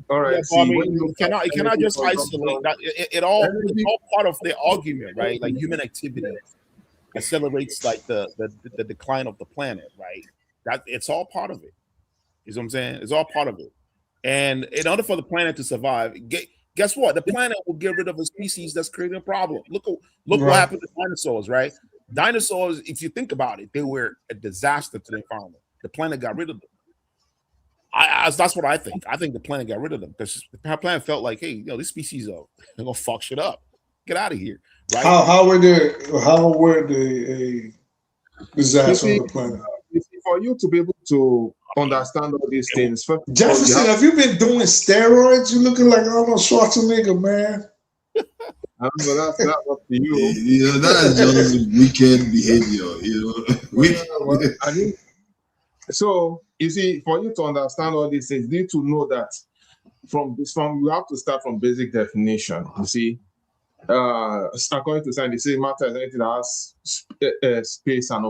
C: All right. Yeah, you cannot just isolate that. It's all part of the argument, right? Like human activity accelerates like the decline of the planet, right? That it's all part of it. You know what I'm saying? It's all part of it. And in order for the planet to survive, guess what? The planet will get rid of a species that's creating a problem. Look what happened to dinosaurs, right? Dinosaurs, if you think about it, they were a disaster to the environment. The planet got rid of them. That's what I think. I think the planet got rid of them because the planet felt like, hey, these species are gonna fuck shit up. Get out of here. Right?
E: How were the disaster on the planet?
G: For you to be able to understand all these things,
E: Jefferson, have you been doing steroids? You looking like Arnold Schwarzenegger, man.
G: I don't know, that's not up to you.
F: That is just wicked behavior.
G: So you see, for you to understand all these things, you need to know that from you have to start from basic definition. You see, according to science, they say matter is anything that has space and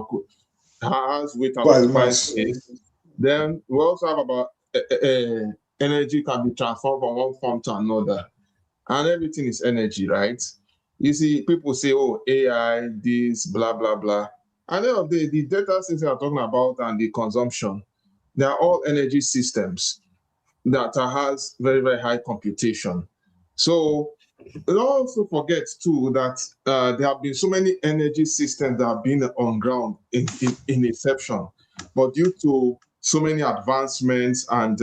G: has weight and occupied space. Then we also have about energy can be transformed from one form to another, and everything is energy, right? You see, people say, "Oh, AI, this, blah blah blah." And then the data systems we are talking about and the consumption, they are all energy systems that has very, very high computation. So don't also forget too that there have been so many energy systems that have been on ground in inception, but due to so many advancements and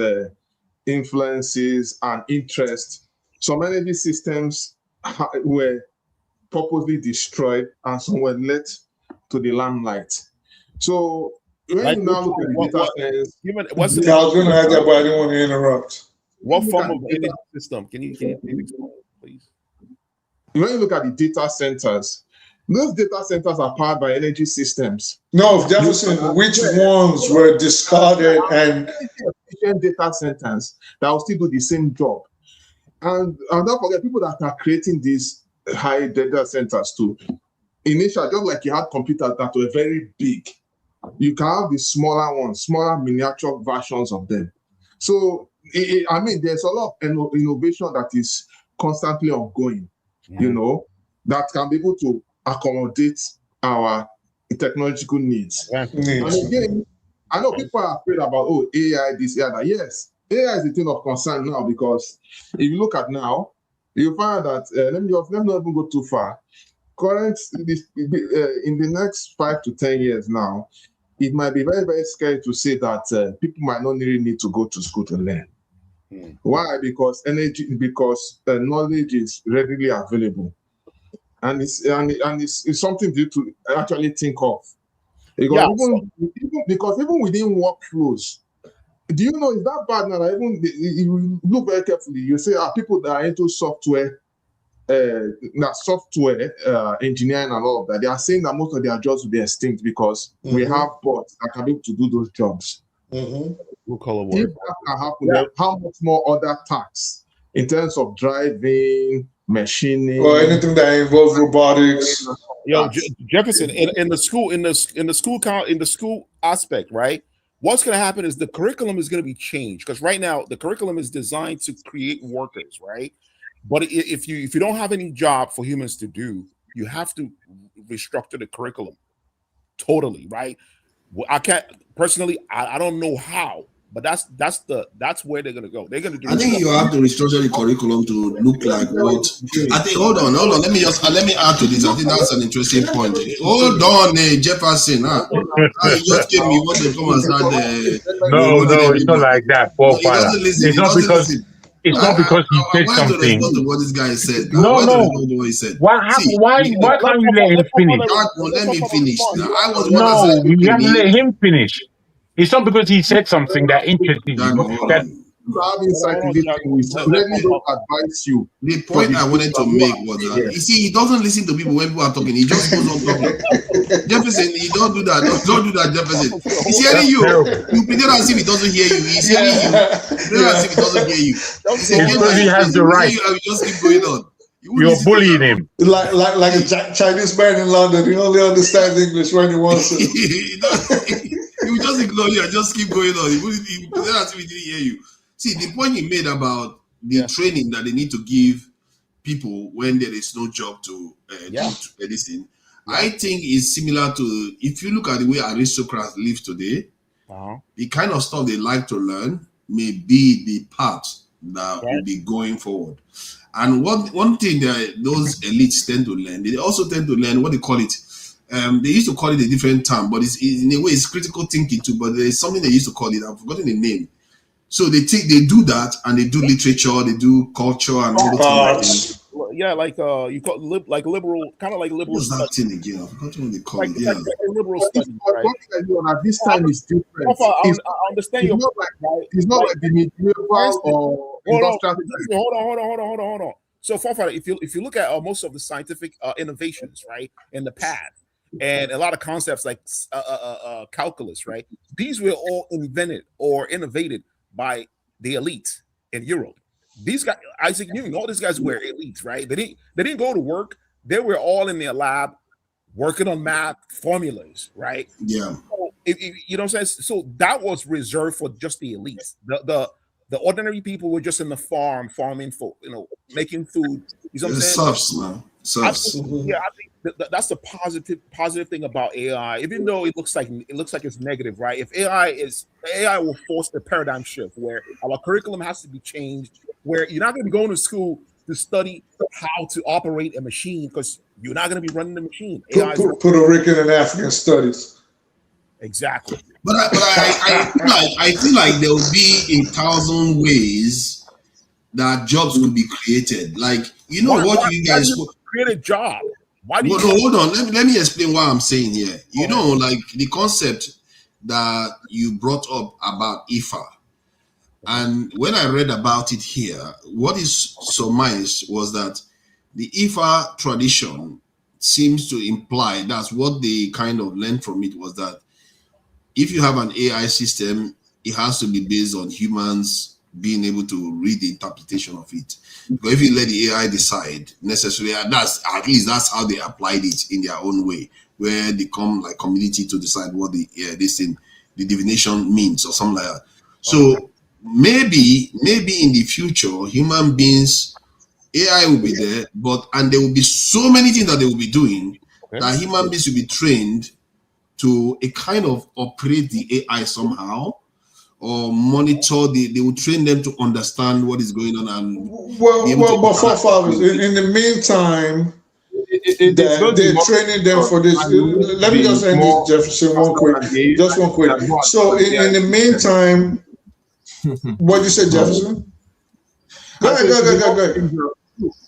G: influences and interest, some energy systems were purposely destroyed and some were let to the limelight. So when you now look at the data
E: I was going to ask that, but I didn't want to interrupt.
C: What form of energy system? Can you explain? please.
G: When you look at the data centers, those data centers are powered by energy systems.
E: No, Jefferson, which ones were discarded and
G: data centers that will still do the same job? And don't forget, people that are creating these high data centers too. Initially, just like you had computers that were very big, you can have the smaller ones, smaller miniature versions of them. So, I mean, there's a lot of innovation that is constantly ongoing, you know, that can be able to accommodate our technological needs. And again, I know people are afraid about, oh, AI, this, AI, that. Yes, AI is a thing of concern now, because if you look at now, you find that, let me not even go too far. In the next 5 to 10 years now, it might be very, very scary to say that people might not really need to go to school to learn. Why? Because knowledge is readily available, and it's something to actually think of. Because even within workflows, do you know, it's that bad now that even if you look very carefully, you say people that are into software engineering and all of that, they are saying that most of their jobs will be extinct because we have bots that can be able to do those jobs.
C: Blue collar work.
G: If that can happen, then how much more other tasks in terms of driving, machining,
E: or anything that involves robotics?
C: Yo, Jefferson, in the school aspect, right? What's going to happen is the curriculum is going to be changed, because right now the curriculum is designed to create workers, right? But if you don't have any job for humans to do, you have to restructure the curriculum totally, right? Well, I can't personally. I don't know how, but that's where they're gonna go. They're gonna do.
F: I think you have to restructure the curriculum to look like what. I think. Hold on. Let me add to this. I think that's an interesting point. Hold on, Jefferson. You just gave me what they come and start.
B: No, it's not like that. It's not because. It's not because he said something.
F: What this guy said.
B: No.
F: What he said.
B: Why can't you let him finish?
F: Let me finish.
B: No, you have to let him finish. It's not because he said something that interested you.
G: Let me advise you.
F: The point I wanted to make was that you see, he doesn't listen to people when people are talking. He just goes on talking. Jefferson, he don't do that. Don't do that, Jefferson. He's hearing you. You pretend as if he doesn't hear you. He's hearing you. Pretend as if he doesn't hear you.
B: He has the right.
F: You just keep going on.
B: You're bullying him.
E: Like a Chinese man in London. He only understands English when he wants to.
F: You just ignore you and just keep going on. He pretend as if he didn't hear you. See, the point he made about the training that they need to give people when there is no job to do anything, I think is similar to, if you look at the way aristocrats live today, the kind of stuff they like to learn may be the path that will be going forward. And one thing that those elites tend to learn, they also tend to learn what they call it. They used to call it a different term, but it's in a way it's critical thinking too. But there's something they used to call it. I've forgotten the name. So they do that, and they do literature, they do culture, and all the things.
C: Yeah, like you call liberal, kind of like liberal.
F: What's that thing again? I forgot what they call it.
C: Yeah, like liberal studies. Right?
G: At this time is different.
C: I understand your.
G: It's not like the medieval or industrial.
C: Hold on. So, Fafara, if you look at most of the scientific innovations, right, in the past, and a lot of concepts like calculus, right, these were all invented or innovated by the elites in Europe. These guys, Isaac Newton, all these guys were elites, right? They didn't go to work. They were all in their lab working on math formulas, right?
F: Yeah.
C: So, you know what I'm saying? So that was reserved for just the elites. The ordinary people were just in the farming for, making food. You know what I'm saying?
F: Sucks, man. Sucks.
C: Yeah, I think that's the positive thing about AI. Even though it looks like it's negative, right? If AI will force the paradigm shift where our curriculum has to be changed, where you're not going to be going to school to study how to operate a machine because you're not going to be running the machine.
E: Puerto Rican and African studies.
C: Exactly.
F: But I feel like there will be 1,000 ways that jobs will be created. Like, what you guys
C: create a job. Why do
F: you hold on? Let me explain what I'm saying here. Like the concept that you brought up about IFA. And when I read about it here, what is surmised was that the Ifa tradition seems to imply, that's what they kind of learned from it, was that if you have an AI system, it has to be based on humans being able to read the interpretation of it. Because if you let the AI decide necessarily, that's how they applied it in their own way, where they come like community to decide what the divination means or something like that. So maybe in the future, human beings, AI will be there, and there will be so many things that they will be doing that human beings will be trained to a kind of operate the AI somehow, or monitor. They will train them to understand what is going on. And
E: but forefathers, in the meantime, they're training them for this. Let me just end this, Jefferson, one quick. So in the meantime, what did you say, Jefferson? Go ahead.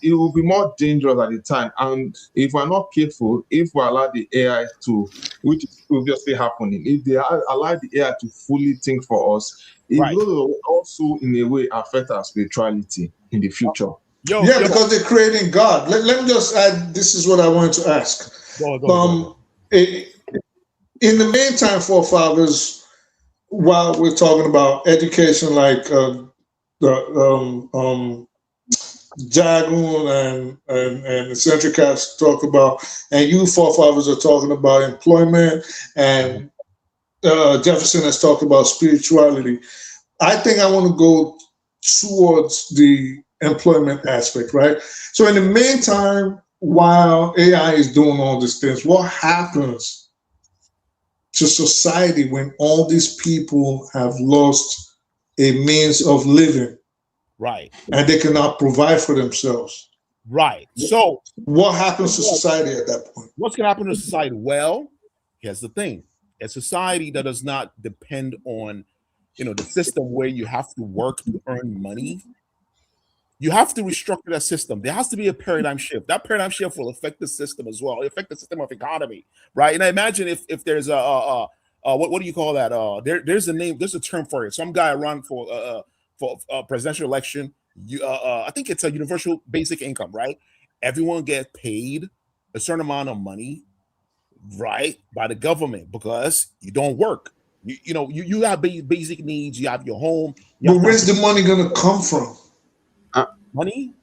G: It will be more dangerous at the time, and if we're not careful, if we allow the AI to, which is obviously happening, if they allow the AI to fully think for us, it will also in a way affect our spirituality in the future.
E: Because they're creating God. Let me just add, this is what I wanted to ask. Go. In the meantime, forefathers, while we're talking about education, like Jagun and the Central Cats talk about, and you forefathers are talking about employment, and Jefferson has talked about spirituality. I think I want to go towards the employment aspect, right? So in the meantime, while AI is doing all these things, what happens to society when all these people have lost a means of living?
C: Right.
E: And they cannot provide for themselves.
C: Right. So
E: what happens to society at that point?
C: What's going to happen to society? Well, here's the thing. A society that does not depend on, the system where you have to work to earn money, you have to restructure that system. There has to be a paradigm shift. That paradigm shift will affect the system as well. It'll affect the system of economy, right? And I imagine if there's what do you call that? There's a name, there's a term for it. Some guy run for a presidential election, I think it's a universal basic income, right? Everyone gets paid a certain amount of money, right, by the government because you don't work. You have basic needs. You have your home.
E: But where's the money going to come from?
C: Money?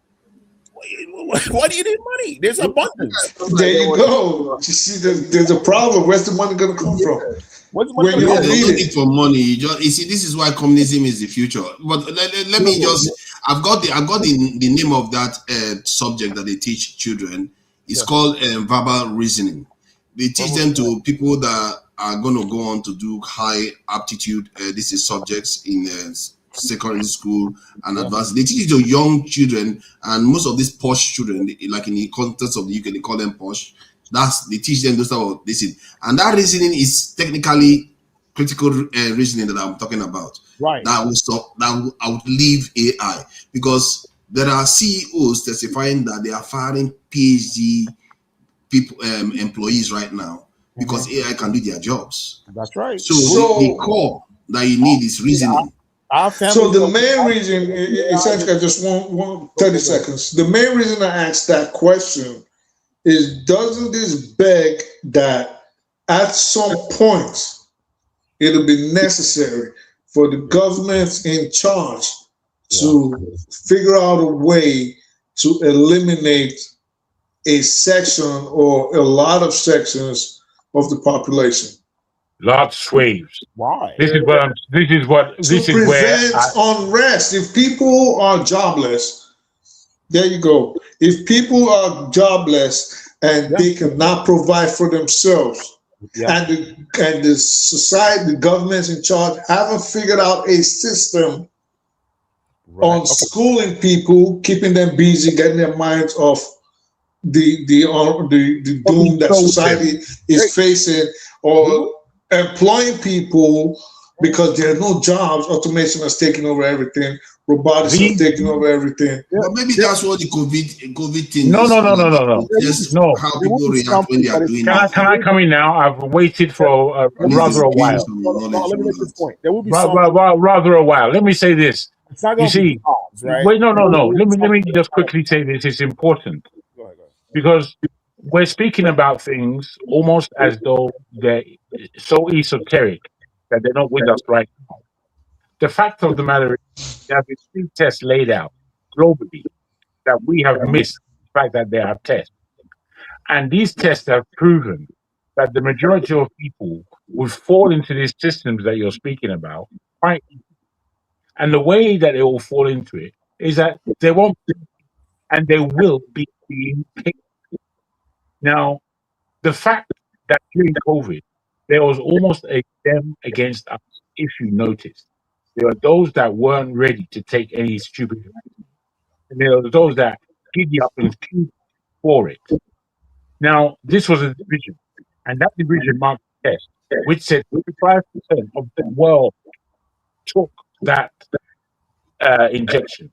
C: Why do you need money? There's abundance.
E: There you go. You see, there's a problem. Where's the money going to come from?
F: When you don't need for money, you see, this is why communism is the future. But let me just, I've got the name of that subject that they teach children. It's called verbal reasoning. They teach them to people that are going to go on to do high aptitude. This is subjects in secondary school and advanced. They teach it to young children, and most of these posh children, like in the context of the UK, they call them posh. They teach them those type of reasoning, and that reasoning is technically critical reasoning that I'm talking about.
C: Right.
F: That will outlive AI, because there are CEOs testifying that they are firing PhD people, employees right now because AI can do their jobs.
C: That's right.
F: So the core that you need is reasoning.
E: So the main reason, essentially, I just want 30 seconds. The main reason I asked that question is, doesn't this beg that at some point it'll be necessary for the governments in charge to figure out a way to eliminate a section or a lot of sections of the population?
B: Large swathes.
C: Why?
B: This is where.
E: To prevent unrest. If people are jobless, there you go. If people are jobless and they cannot provide for themselves, and the society, the governments in charge haven't figured out a system on schooling people, keeping them busy, getting their minds off the doom that society is facing, or employing people because there are no jobs. Automation has taken over everything. Robotics has taken over everything.
F: But maybe that's what the COVID thing
B: No.
F: is. Just how people react when they are doing that.
B: Can I come in now? I've waited for rather a while.
C: Let me make this point. There will be
B: Rather a while. Let me say this.
C: It's not
B: You
C: going to be
B: see,
C: jobs, right?
B: wait, no. Let me just quickly say this. It's important because we're speaking about things almost as though they're so esoteric that they're not with us right now. The fact of the matter is, there have been 3 tests laid out globally that we have missed the fact that there are tests. And these tests have proven that the majority of people would fall into these systems that you're speaking about quite easily. And the way that they will fall into it is that they won't be, and they will be being paid. Now, the fact that during COVID, there was almost a them against us, if you noticed. There are those that weren't ready to take any stupid action. And there are those that giddy up and queued for it. Now, this was a division, and that division marked the test, which said 55% of the world took that injection,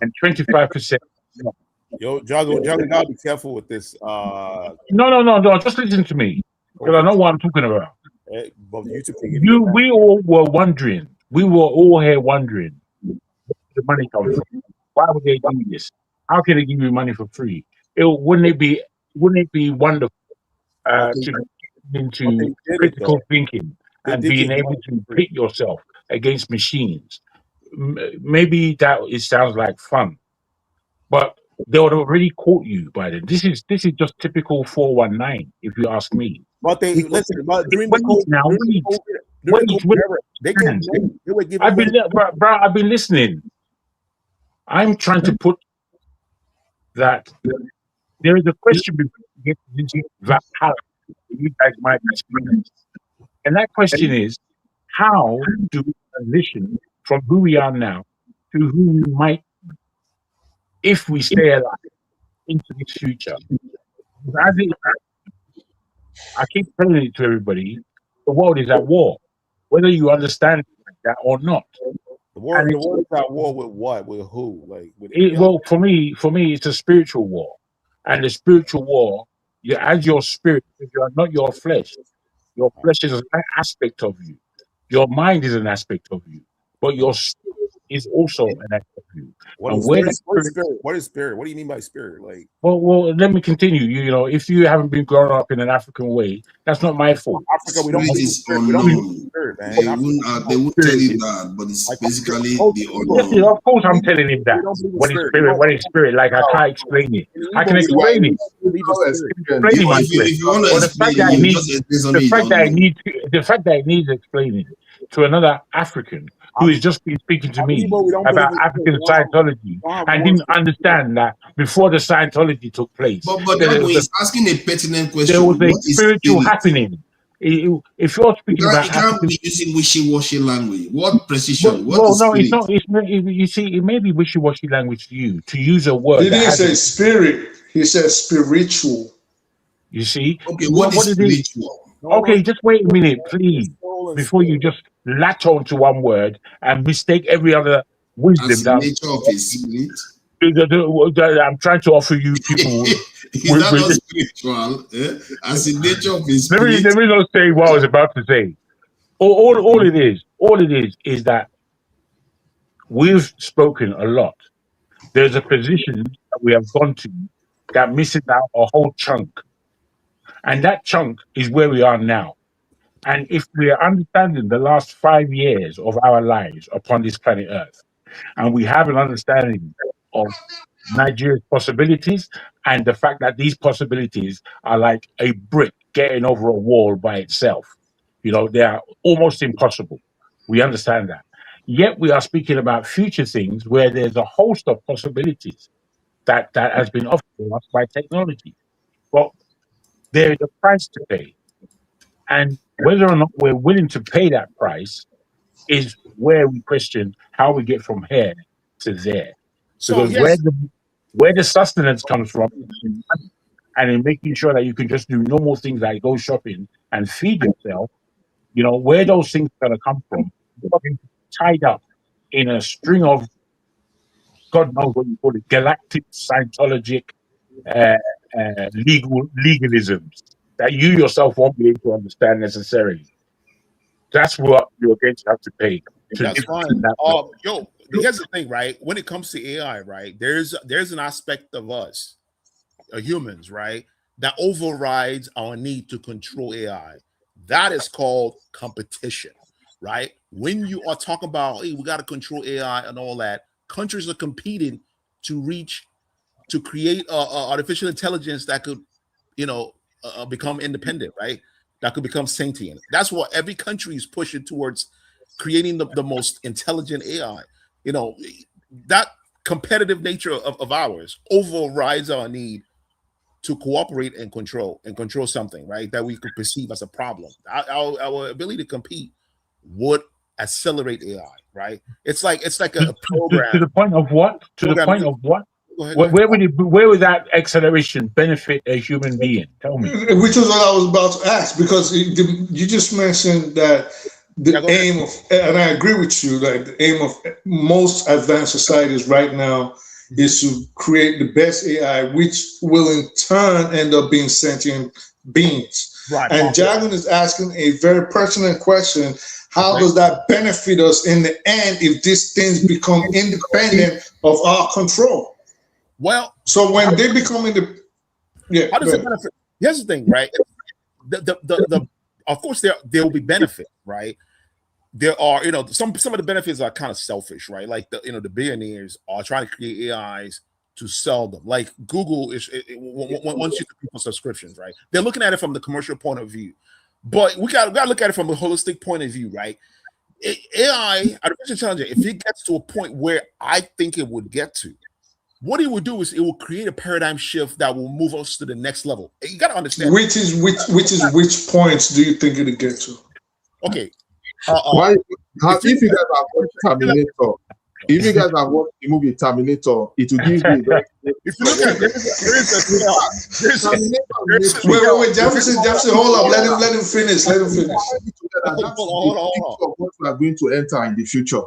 B: and 25% not.
C: Yo, Jago, gotta be careful with this.
B: No. Just listen to me, because I know what I'm talking about. We all were wondering. We were all here wondering where the money comes from. Why would they do this? How can they give you money for free? Wouldn't it be wonderful to get into critical thinking and being able to pit yourself against machines? Maybe it sounds like fun, but they would have already caught you by then. This is just typical 419, if you ask me.
C: But they listen. But during
B: Wait, I've been listening. I'm trying to put that there is a question before we get into Valhalla. You guys might experience, and that question is: how do we transition from who we are now to who we might be if we stay alive into this future? I keep telling it to everybody: the world is at war, whether you understand it like that or not.
C: The world is at war with what? With who?
B: Well, for me, it's a spiritual war, and the spiritual war, you add your spirit. You are not your flesh. Your flesh is an aspect of you. Your mind is an aspect of you, but your spirit is also an aspect of you.
C: What is spirit? What is spirit? What do you mean by spirit?
B: Well, let me continue. You know, if you haven't been growing up in an African way, that's not my fault.
C: Africa, we don't believe
F: spirit. We don't believe spirit, man. They won't tell you that, but it's basically the unknown.
B: Of course, I'm telling him that. What is spirit? What is spirit? Like, I can't explain it. I can explain it. The fact that I need explaining to another African who has just been speaking to me about African Scientology and didn't understand that before the Scientology took place.
F: But he's asking a pertinent question.
B: There was a spiritual happening. If you're speaking about,
F: you can't be using wishy-washy language. What precision?
B: It's not. You see, it may be wishy-washy language to you to use a word.
E: He didn't say spirit. He said spiritual.
B: You see?
F: Okay, what is spiritual?
B: Okay, just wait a minute, please, before you just latch on to one word and mistake every other wisdom.
F: As the nature of his spirit.
B: I'm trying to offer you people.
F: Is that not spiritual? As the nature of his spirit.
B: Let me not say what I was about to say. All it is that we've spoken a lot. There's a position that we have gone to that misses out a whole chunk. And that chunk is where we are now. And if we are understanding the last 5 years of our lives upon this planet Earth, and we have an understanding of Nigeria's possibilities and the fact that these possibilities are like a brick getting over a wall by itself, you know, they are almost impossible. We understand that. Yet we are speaking about future things where there's a host of possibilities that has been offered to us by technology. But there is a price to pay. And whether or not we're willing to pay that price is where we question how we get from here to there. Because where the sustenance comes from, and in making sure that you can just do normal things like go shopping and feed yourself, You know, where those things are going to come from, they're tied up in a string of, God knows what you call it, galactic, Scientologic, legalisms that you yourself won't be able to understand necessarily. That's what you're going to have to pay.
C: That's fine. Yo, here's the thing, right? When it comes to AI, right, there's an aspect of us, humans, right, that overrides our need to control AI. That is called competition, right? When you are talking about, hey, we got to control AI and all that, countries are competing to create artificial intelligence that could, become independent, right? That could become sentient. That's what every country is pushing towards, creating the most intelligent AI. You know, that competitive nature of ours overrides our need to cooperate and control something, right, that we could perceive as a problem. Our ability to compete would accelerate AI, right? It's like a program.
B: To the point of what? To the point of what?
C: Go ahead.
B: Where would that acceleration benefit a human being? Tell me.
E: Which is what I was about to ask, because you just mentioned that the aim of, and I agree with you, that the aim of most advanced societies right now is to create the best AI, which will in turn end up being sentient beings.
C: Right.
E: And Jagan is asking a very pertinent question. How does that benefit us in the end if these things become independent of our control?
C: Well,
E: so when they become
C: how does it benefit? Here's the thing, right? Of course there will be benefit, right? There are, some of the benefits are kind of selfish, right? Like the billionaires are trying to create AIs to sell them. Like Google wants you to people subscriptions, right? They're looking at it from the commercial point of view, but we got to look at it from a holistic point of view, right? AI, artificial intelligence, if it gets to a point where I think it would get to, what it will do is it will create a paradigm shift that will move us to the next level. You got to understand.
E: Which points do you think it'll get to?
C: Okay.
G: If you guys have watched Terminator, if you guys have watched the movie Terminator, it will give you.
C: If you look at
E: wait, Jefferson, hold up, let him finish.
G: Hold on. What we are going to enter in the future.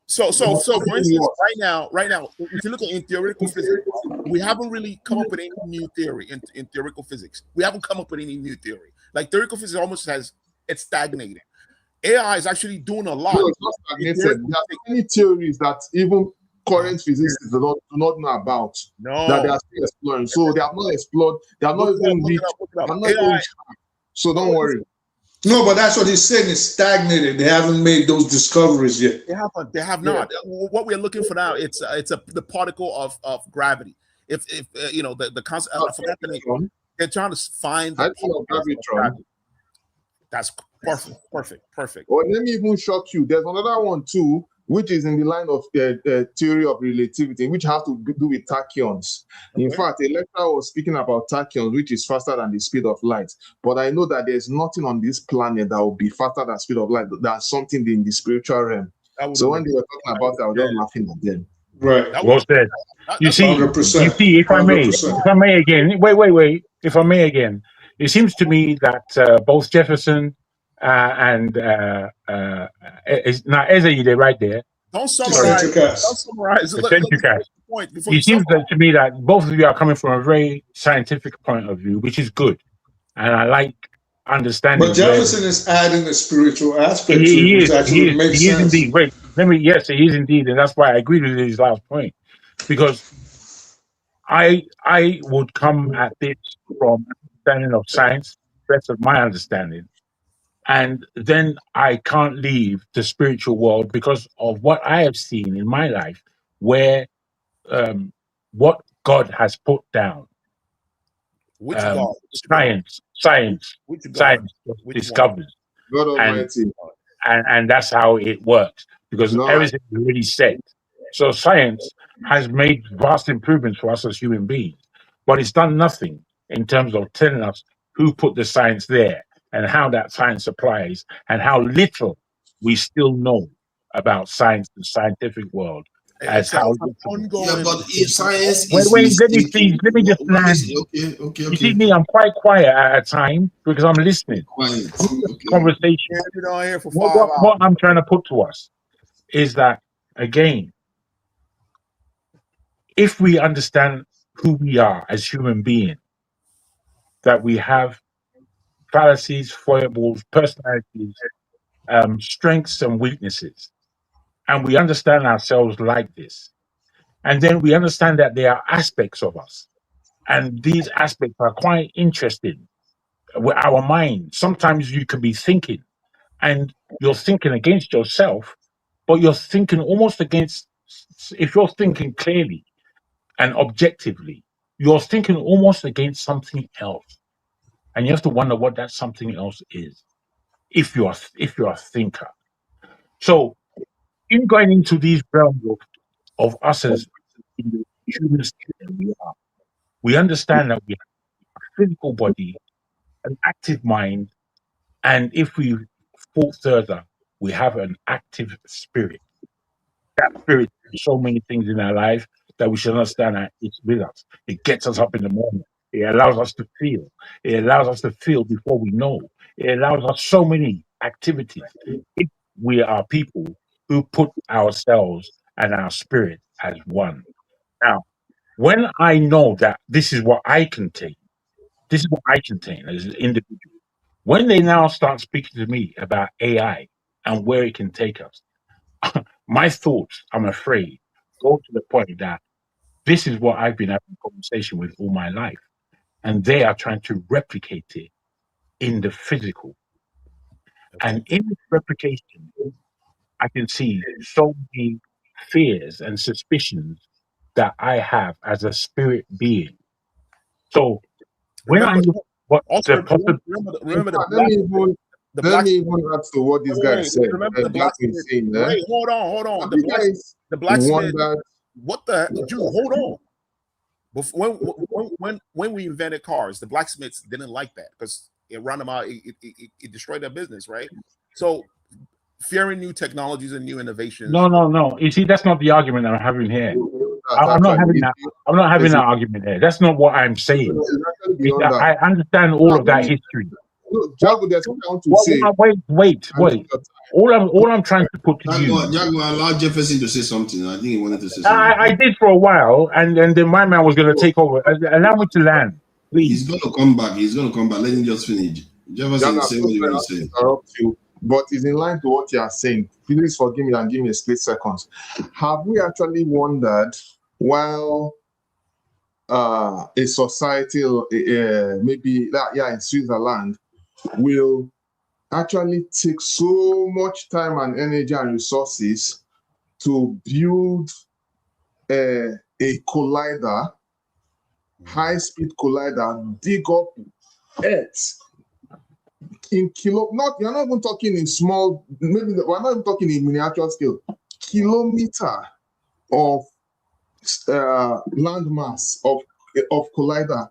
C: So for instance, right now, if you look at in theoretical physics, we haven't really come up with any new theory in theoretical physics. We haven't come up with any new theory. Like theoretical physics almost it's stagnated. AI is actually doing a lot.
G: No, it's not stagnated. There are many theories that even current physicists do not know about.
C: No,
G: that they are still exploring. So they have not explored. They have not even reached. So don't worry.
E: No, but that's what he's saying. It's stagnated. They haven't made those discoveries yet.
C: They have not. What we're looking for now, it's the particle of gravity. If the concept, I forgot the name. They're trying to find the gravity. That's perfect.
G: Well, let me even shock you. There's another one too, which is in the line of the theory of relativity, which has to do with tachyons. In fact, a lecturer was speaking about tachyons, which is faster than the speed of light. But I know that there's nothing on this planet that will be faster than the speed of light. That's something in the spiritual realm. So when they were talking about that, I was just laughing at them.
E: Right.
B: Well said. You see, if I may again, wait. If I may again, it seems to me that both Jefferson and now Eze, right there.
C: Don't summarize.
B: It seems to me that both of you are coming from a very scientific point of view, which is good, and I like understanding.
E: But Jefferson is adding a spiritual aspect to it, which actually makes sense.
B: He is indeed. Wait, yes, he is indeed, and that's why I agree with his last point, because I would come at this from understanding of science, best of my understanding. And then I can't leave the spiritual world because of what I have seen in my life, where what God has put down.
C: Which God?
B: Science discovers.
G: God Almighty.
B: And that's how it works, because everything is already set. So science has made vast improvements for us as human beings, but it's done nothing in terms of telling us who put the science there, and how that science applies, and how little we still know about science, the scientific world, as how.
F: Yeah, but if science
B: Wait,
F: is
B: let me just land.
F: Okay.
B: You see me, I'm quite quiet at a time because I'm listening.
F: Quiet.
B: Conversation.
C: You've been on here for 5
B: What
C: hours.
B: I'm trying to put to us is that, again, if we understand who we are as human beings, that we have fallacies, foibles, personalities, strengths and weaknesses, and we understand ourselves like this, and then we understand that there are aspects of us, and these aspects are quite interesting with our mind. Sometimes you can be thinking, and you're thinking against yourself, but you're thinking almost against, if you're thinking clearly and objectively, you're thinking almost against something else. And you have to wonder what that something else is, if you're a thinker. So in going into these realms of us as humans, we understand that we have a physical body, an active mind, and if we thought further, we have an active spirit. That spirit does so many things in our life that we should understand that it's with us. It gets us up in the morning. It allows us to feel. It allows us to feel before we know. It allows us so many activities. If we are people who put ourselves and our spirit as one. Now, when I know that this is what I contain, this is what I contain as an individual, when they now start speaking to me about AI and where it can take us, my thoughts, I'm afraid, go to the point that this is what I've been having a conversation with all my life. And they are trying to replicate it in the physical. And in this replication, I can see so many fears and suspicions that I have as a spirit being. So when I look what
C: Also,
B: the
C: remember
G: let me even add to what this guy said.
C: Remember the blacksmith.
G: Saying,
C: Wait, hold on. The blacksmith. What the Jew? Hold on. When we invented cars, the blacksmiths didn't like that because it ran them out. It destroyed their business, right? So, fearing new technologies and new innovations.
B: No. You see, that's not the argument I'm having here. I'm not having that. I'm not having that argument here. That's not what I'm saying. I understand all of that history. Wait. All I'm trying to put to you.
F: Jaguar, allow Jefferson to say something. I think he wanted to say something.
B: I did for a while, and then my man was going to take over. Allow me to land, please.
F: He's going to come back. Let him just finish. Jefferson, say what you want to say.
G: Interrupt you, but it's in line to what you are saying. Please forgive me and give me a split seconds. Have we actually wondered while a society, maybe in Switzerland, will actually take so much time and energy and resources to build a collider, high-speed collider, dig up Earth in you're not even talking in small, maybe we're not even talking in miniature scale, kilometer of landmass of collider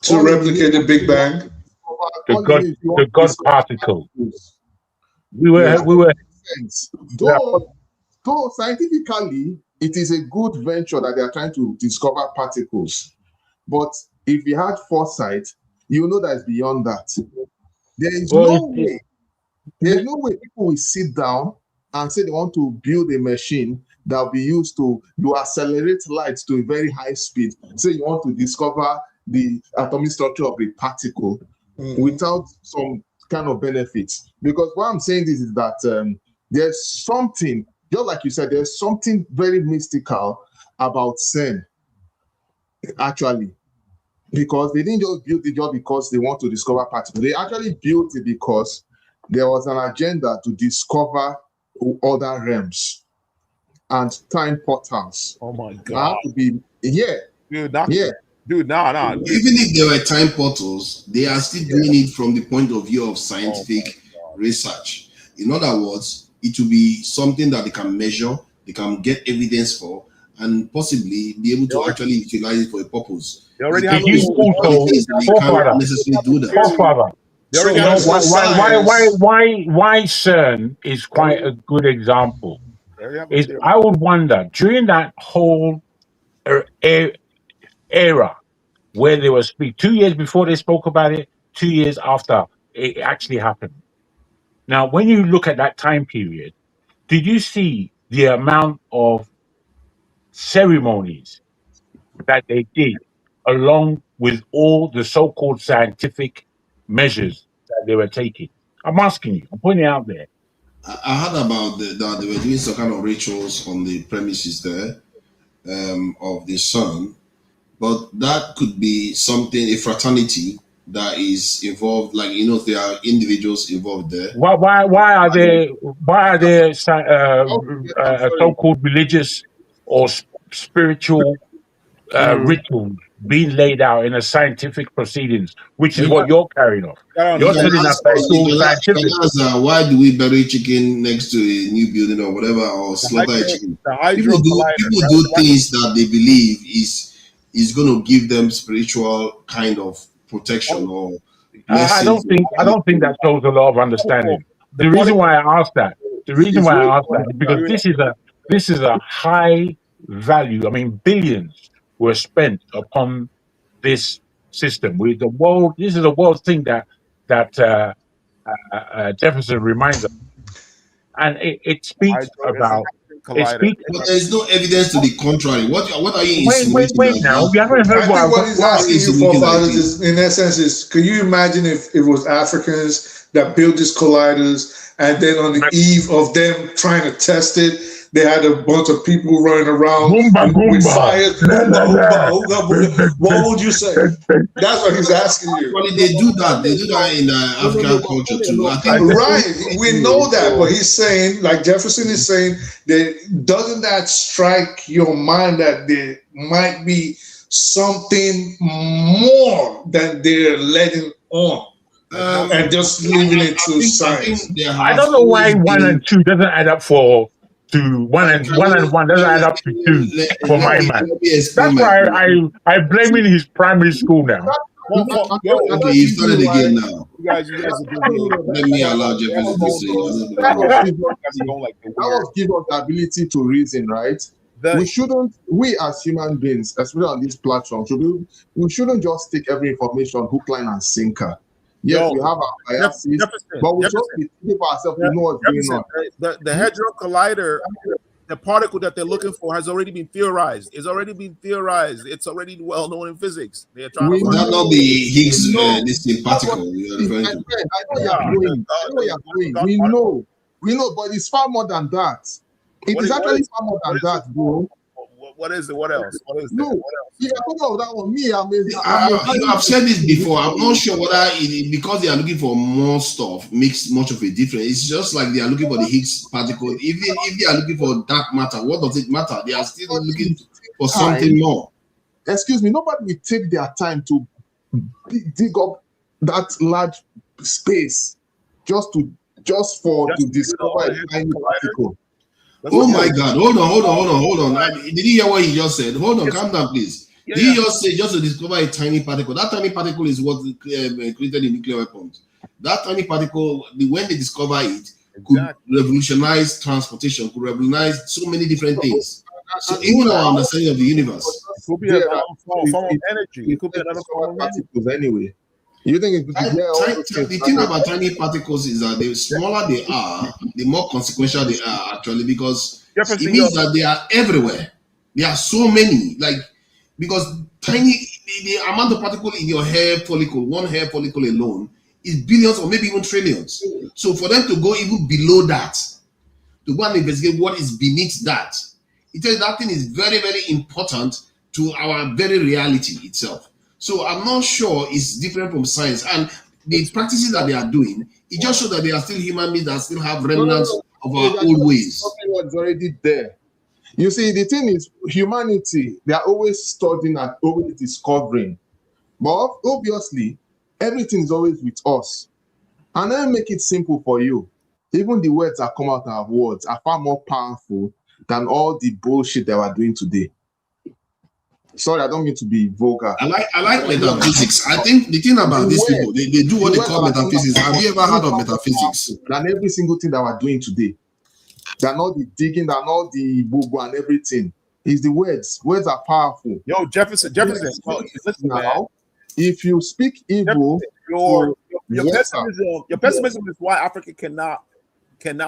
E: to replicate the Big Bang.
B: The God particle. We were.
G: Though scientifically, it is a good venture that they are trying to discover particles. But if you had foresight, you know that it's beyond that. There's no way people will sit down and say they want to build a machine that will be used to accelerate light to a very high speed. Say you want to discover the atomic structure of a particle without some kind of benefits. Because what I'm saying is that there's something, just like you said, there's something very mystical about CERN, actually. Because they didn't just build it just because they want to discover particles. They actually built it because there was an agenda to discover other realms and time portals.
C: Oh my God.
G: Dude,
C: no.
F: Even if there were time portals, they are still doing it from the point of view of scientific research. In other words, it will be something that they can measure, they can get evidence for, and possibly be able to actually utilize it for a purpose.
C: They already have
F: can't necessarily do that.
B: Why CERN is quite a good example. is I would wonder during that whole era where they were 2 years before they spoke about it, 2 years after it actually happened. Now, when you look at that time period, did you see the amount of ceremonies that they did along with all the so-called scientific measures that they were taking? I'm asking you, I'm putting it out there.
F: I heard about that they were doing some kind of rituals on the premises there of the sun, but that could be something, a fraternity that is involved, like, you know, there are individuals involved there.
B: Why are there so-called religious or spiritual rituals being laid out in a scientific proceedings, which is what you're carrying off? You're telling us that it's all scientific.
F: Why do we bury chicken next to a new building or whatever, or slaughter a chicken? People do things that they believe is going to give them spiritual kind of protection or
B: I don't think that shows a lot of understanding. The reason why I asked that is because this is a high value. I mean, billions were spent upon this system. This is a world thing that Jefferson reminds us, and it speaks about.
F: But there's no evidence to the contrary. What are you insinuating?
B: Wait now. We haven't heard
E: what he's asking you for, fathers, is, in essence, is can you imagine if it was Africans that built these colliders, and then on the eve of them trying to test it, they had a bunch of people running around with fires. What would you say? That's what he's asking you.
F: Well, they do that. They do that in African culture too.
E: Right, we know that, but he's saying, like Jefferson is saying, that doesn't that strike your mind that there might be something more than they're letting on? And just leaving it to science.
B: I don't know why 1 and 2 doesn't add up to 1 and 1 doesn't add up to 2 for my man. That's why I blaming his primary school now.
F: Okay, you started again now. You guys are doing. Let me allow Jefferson to say.
G: That was give us the ability to reason, right? We as human beings, especially on this platform, we shouldn't just take every information hook, line, and sinker. Yes, we have our biases, but we just think for ourselves, we know what's going on.
C: The Hadron Collider, the particle that they're looking for has already been theorized. It's already been theorized. It's already well known in physics. They're trying
F: to that not be Higgs this particle you're referring to.
G: I know you're going. We know, but it's far more than that. It is actually far more than that, bro.
C: What is it? What else? What is
G: no,
C: what else?
G: If I talk about that one, me,
F: I've said this before. I'm not sure whether because they are looking for more stuff makes much of a difference. It's just like they are looking for the Higgs particle. If they are looking for dark matter, what does it matter? They are still looking for something more.
G: Excuse me, nobody will take their time to dig up that large space just to discover a tiny particle.
F: Oh my God! Hold on. Did you hear what he just said? Hold on, calm down, please. Did he just say just to discover a tiny particle? That tiny particle is what created the nuclear weapons. That tiny particle, when they discover it, could revolutionize transportation, could revolutionize so many different things. So even our understanding of the universe.
C: It could be another form of energy. It could be another form of
G: particles anyway. You think
F: the thing about tiny particles is that the smaller they are, the more consequential they are actually, because it means that they are everywhere. There are so many, because the amount of particles in your hair follicle, one hair follicle alone, is billions or maybe even trillions. So for them to go even below that, to go and investigate what is beneath that, it tells that thing is very, very important to our very reality itself. So I'm not sure it's different from science. And the practices that they are doing, it just shows that they are still human beings that still have remnants of our old ways.
G: What's already there. You see, the thing is, humanity, they are always studying and always discovering. But obviously, everything is always with us. And then make it simple for you. Even the words that come out of our words are far more powerful than all the bullshit that we're doing today. Sorry, I don't mean to be vulgar.
F: I like metaphysics. I think the thing about these people, they do what they call metaphysics. Have you ever heard of metaphysics?
G: Than every single thing that we're doing today. They're not the digging, they're not the bubu and everything. It's the words. Words are powerful.
C: Yo, Jefferson, oh, listen,
G: now,
C: man.
G: If you speak evil,
C: your
G: water.
C: pessimism is why Africa cannot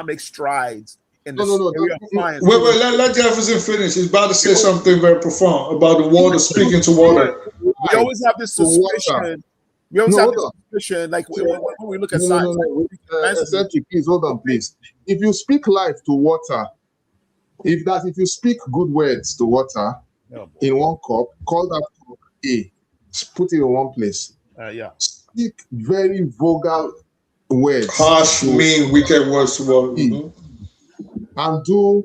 C: make strides in this
E: No.
C: area of science.
E: Wait, let Jefferson finish. He's about to say something very profound about the water, speaking to water.
C: We always have this suspicion. We always have this suspicion, like when we look at science.
G: Eccentric, please hold on, please. If you speak life to water, if you speak good words to water in one cup, call that cup A. Put it in one place. Speak very vulgar words,
E: harsh, mean, wicked words to water.
G: And do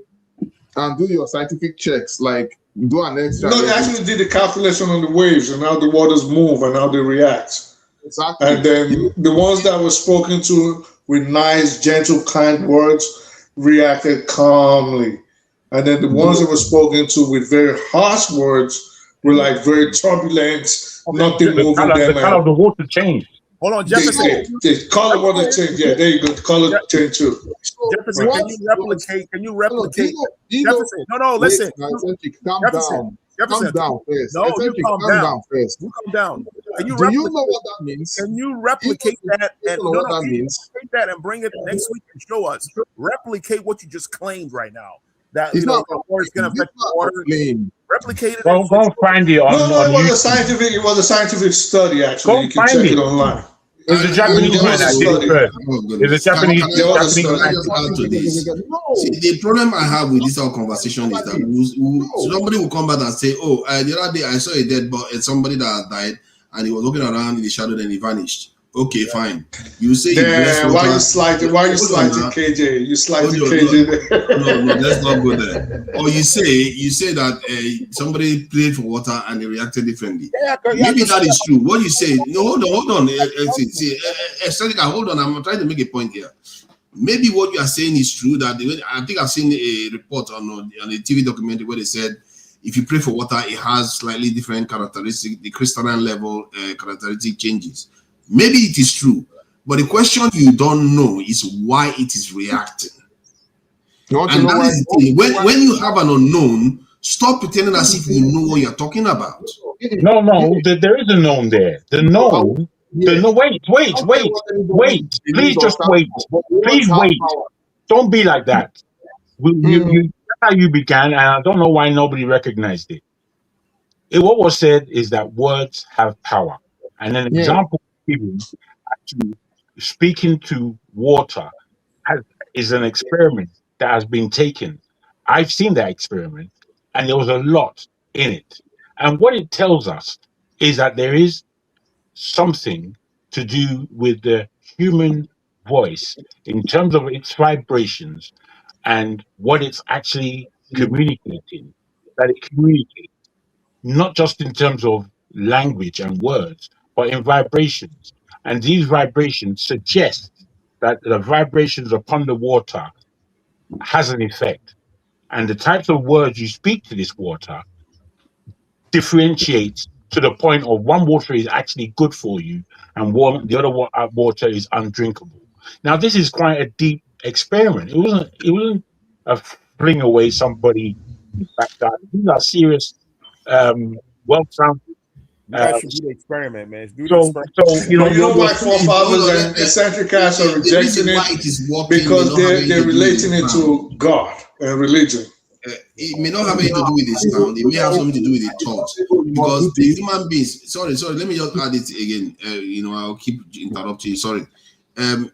G: your scientific checks, like do an extra.
E: No, they actually did the calculation on the waves and how the waters move and how they react.
G: Exactly.
E: And then the ones that were spoken to with nice, gentle, kind words reacted calmly. And then the ones that were spoken to with very harsh words were like very turbulent, nothing moving them.
B: The color of the water changed.
C: Hold on, Jefferson.
E: The color water changed. Yeah, there you go. The color changed too.
C: Jefferson, can you replicate? Jefferson, no, listen.
G: Calm down. Calm down first.
C: No, you calm down
G: first.
C: You calm down. Do
G: you know what that means?
C: Can you replicate that and
G: replicate
C: that and bring it next week and show us? Replicate what you just claimed right now. That
G: it's not
C: it's going to affect the water. Replicate it.
B: Go find it on
E: it was a scientific study. Actually,
B: go
E: you can check it online.
B: It was a Japanese man that did it first. It was a Japanese
F: man to this. See, the problem I have with this whole conversation is that somebody will come back and say, "Oh, the other day I saw a dead body, somebody that died, and he was walking around in the shadow, then he vanished." Okay, fine. You say
E: why you sliding KJ? You sliding KJ.
F: No, let's not go there. Or you say that somebody prayed for water and they reacted differently. Maybe that is true. What you say? No, hold on. Hold on. I'm trying to make a point here. Maybe what you are saying is true. That I think I've seen a report on a TV documentary where they said if you pray for water, it has slightly different characteristics. The crystalline level characteristic changes. Maybe it is true, but the question you don't know is why it is reacting. And that is the thing. When you have an unknown, stop pretending as if you know what you're talking about.
B: No, there is a known there. The known. Wait. Please just wait. Please wait. Don't be like that. That's how you began, and I don't know why nobody recognized it. What was said is that words have power, and an example. Actually, speaking to water is an experiment that has been taken. I've seen that experiment, and there was a lot in it. And what it tells us is that there is something to do with the human voice in terms of its vibrations and what it's actually communicating. That it communicates, not just in terms of language and words, but in vibrations. And these vibrations suggest that the vibrations upon the water has an effect. And the types of words you speak to this water differentiates to the point of one water is actually good for you and the other water is undrinkable. Now, this is quite a deep experiment. It wasn't a fling away somebody back down. These are serious, well-founded.
C: That should be the experiment, man.
E: So my forefathers and eccentric cats are rejecting it because they're relating it to God and religion.
F: It may not have anything to do with the sound. It may have something to do with the thought. Because the human beings. Sorry. Let me just add it again. I'll keep interrupting you. Sorry. In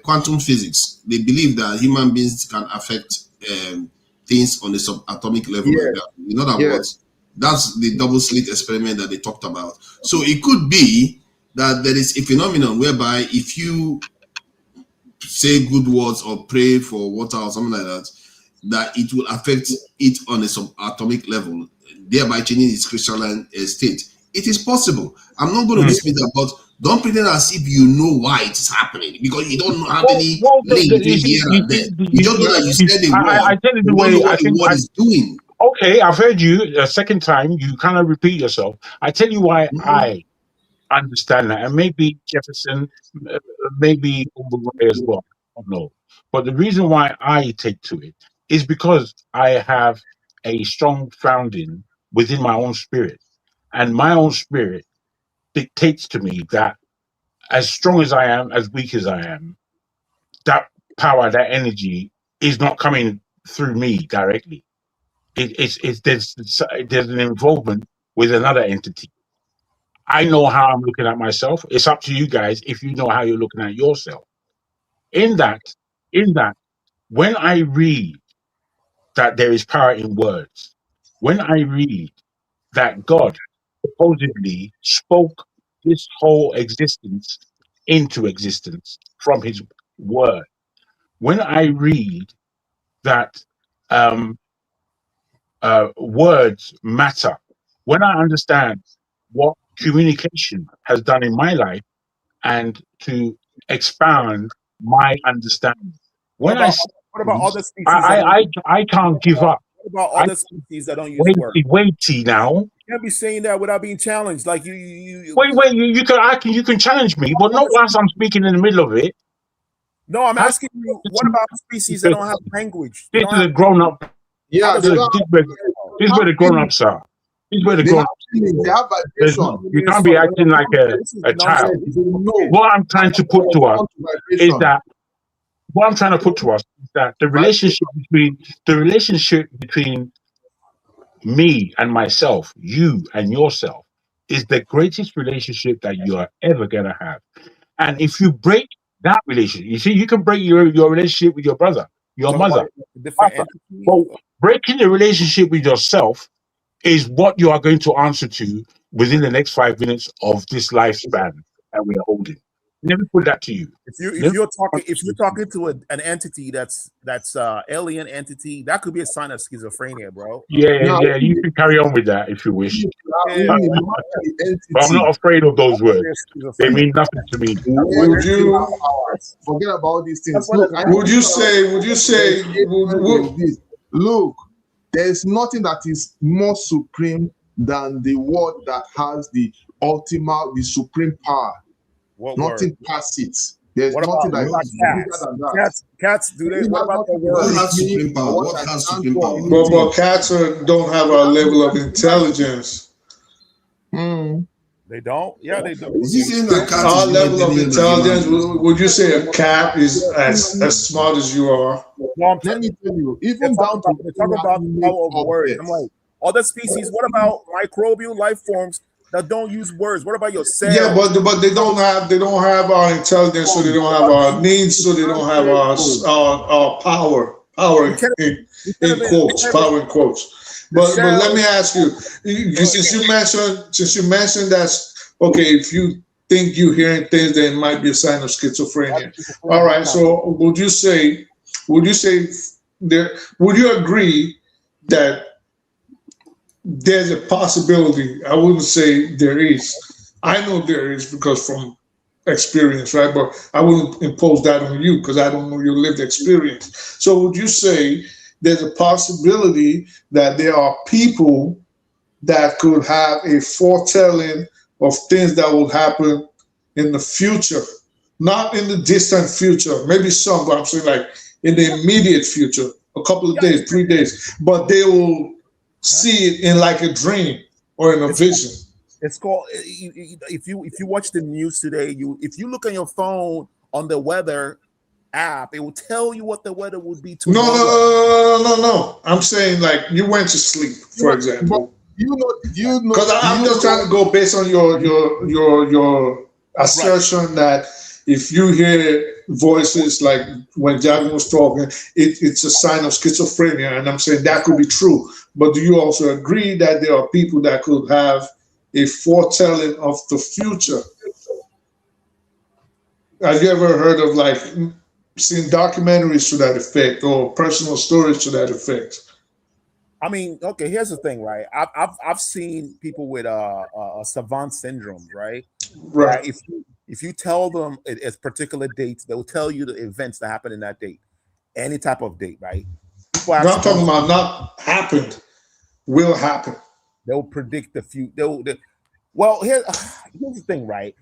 F: quantum physics, they believe that human beings can affect things on the subatomic level. Like that. In other words, that's the double slit experiment that they talked about. So it could be that there is a phenomenon whereby if you say good words or pray for water or something like that, that it will affect it on a subatomic level, thereby changing its crystalline state. It is possible. I'm not going to dispute that, but don't pretend as if you know why it is happening because you don't have any link between here and there. You just know that you said the word.
B: I tell you the way
F: I think what is doing.
B: Okay, I've heard you a second time. You kind of repeat yourself. I tell you why I understand that, and maybe Jefferson, maybe as well. I don't know. But the reason why I take to it is because I have a strong founding within my own spirit. And my own spirit dictates to me that as strong as I am, as weak as I am, that power, that energy is not coming through me directly. There's an involvement with another entity. I know how I'm looking at myself. It's up to you guys if you know how you're looking at yourself. In that, when I read that there is power in words, when I read that God supposedly spoke this whole existence into existence from his word, when I read that words matter, when I understand what communication has done in my life and to expand my understanding.
C: What
B: When I
C: about other species that don't
B: I can't give up.
C: What about other species that don't use words?
B: Weighty now.
C: You can't be saying that without being challenged. Like you
B: Wait, you can challenge me, but not whilst I'm speaking in the middle of it.
C: No, I'm asking you, what about species that don't have language?
B: This is a grown up.
G: Yeah,
B: this is where the grown ups are. This is where the grown ups. You can't be acting like a child. What I'm trying to put to us is that the relationship between me and myself, you and yourself, is the greatest relationship that you are ever gonna have. And if you break that relationship, you see, you can break your relationship with your brother, your mother. But breaking the relationship with yourself is what you are going to answer to within the next 5 minutes of this lifespan that we are holding. Let me put that to you.
C: If you're talking to an entity that's alien entity, that could be a sign of schizophrenia, bro.
B: Yeah, you can carry on with that if you wish. But I'm not afraid of those words. They mean nothing to me.
E: Would you
G: forget about these things?
E: Look, would you say
G: look, there's nothing that is more supreme than the word that has the ultimate, the supreme power. Nothing past it. There's nothing that is bigger than that.
C: Cats, do they? What about the word?
F: What has supreme power? What has supreme power?
E: But cats don't have our level of intelligence.
C: They don't? Yeah, they do.
E: Our level of intelligence, would you say a cat is as smart as you are?
C: Well, let me tell you, even down to talk about the power of words. I'm like, other species, what about microbial life forms that don't use words? What about your cells?
E: Yeah, but they don't have our intelligence, so they don't have our needs, so they don't have our power. Power in quotes. But let me ask you, since you mentioned that, okay, if you think you're hearing things, then it might be a sign of schizophrenia. All right, so would you agree that there's a possibility? I wouldn't say there is. I know there is because from experience, right? But I wouldn't impose that on you because I don't know your lived experience. So would you say there's a possibility that there are people that could have a foretelling of things that will happen in the future, not in the distant future, maybe some, but I'm saying like in the immediate future, a couple of days, 3 days, but they will see it in like a dream or in a vision.
C: It's called, if you watch the news today, if you look on your phone on the weather app, it will tell you what the weather would be tomorrow.
E: No. I'm saying like you went to sleep, for example. You know, because I'm just trying to go based on your assertion that if you hear voices like when Javin was talking, it's a sign of schizophrenia, and I'm saying that could be true. But do you also agree that there are people that could have a foretelling of the future? Have you ever heard of like seen documentaries to that effect or personal stories to that effect?
C: I mean, okay, here's the thing, right? I've seen people with savant syndrome, right?
E: Right.
C: If you tell them it's particular dates, they will tell you the events that happen in that date, any type of date, right?
E: I'm not talking about not happened, will happen.
C: They'll predict the future. Well, here's the thing, right?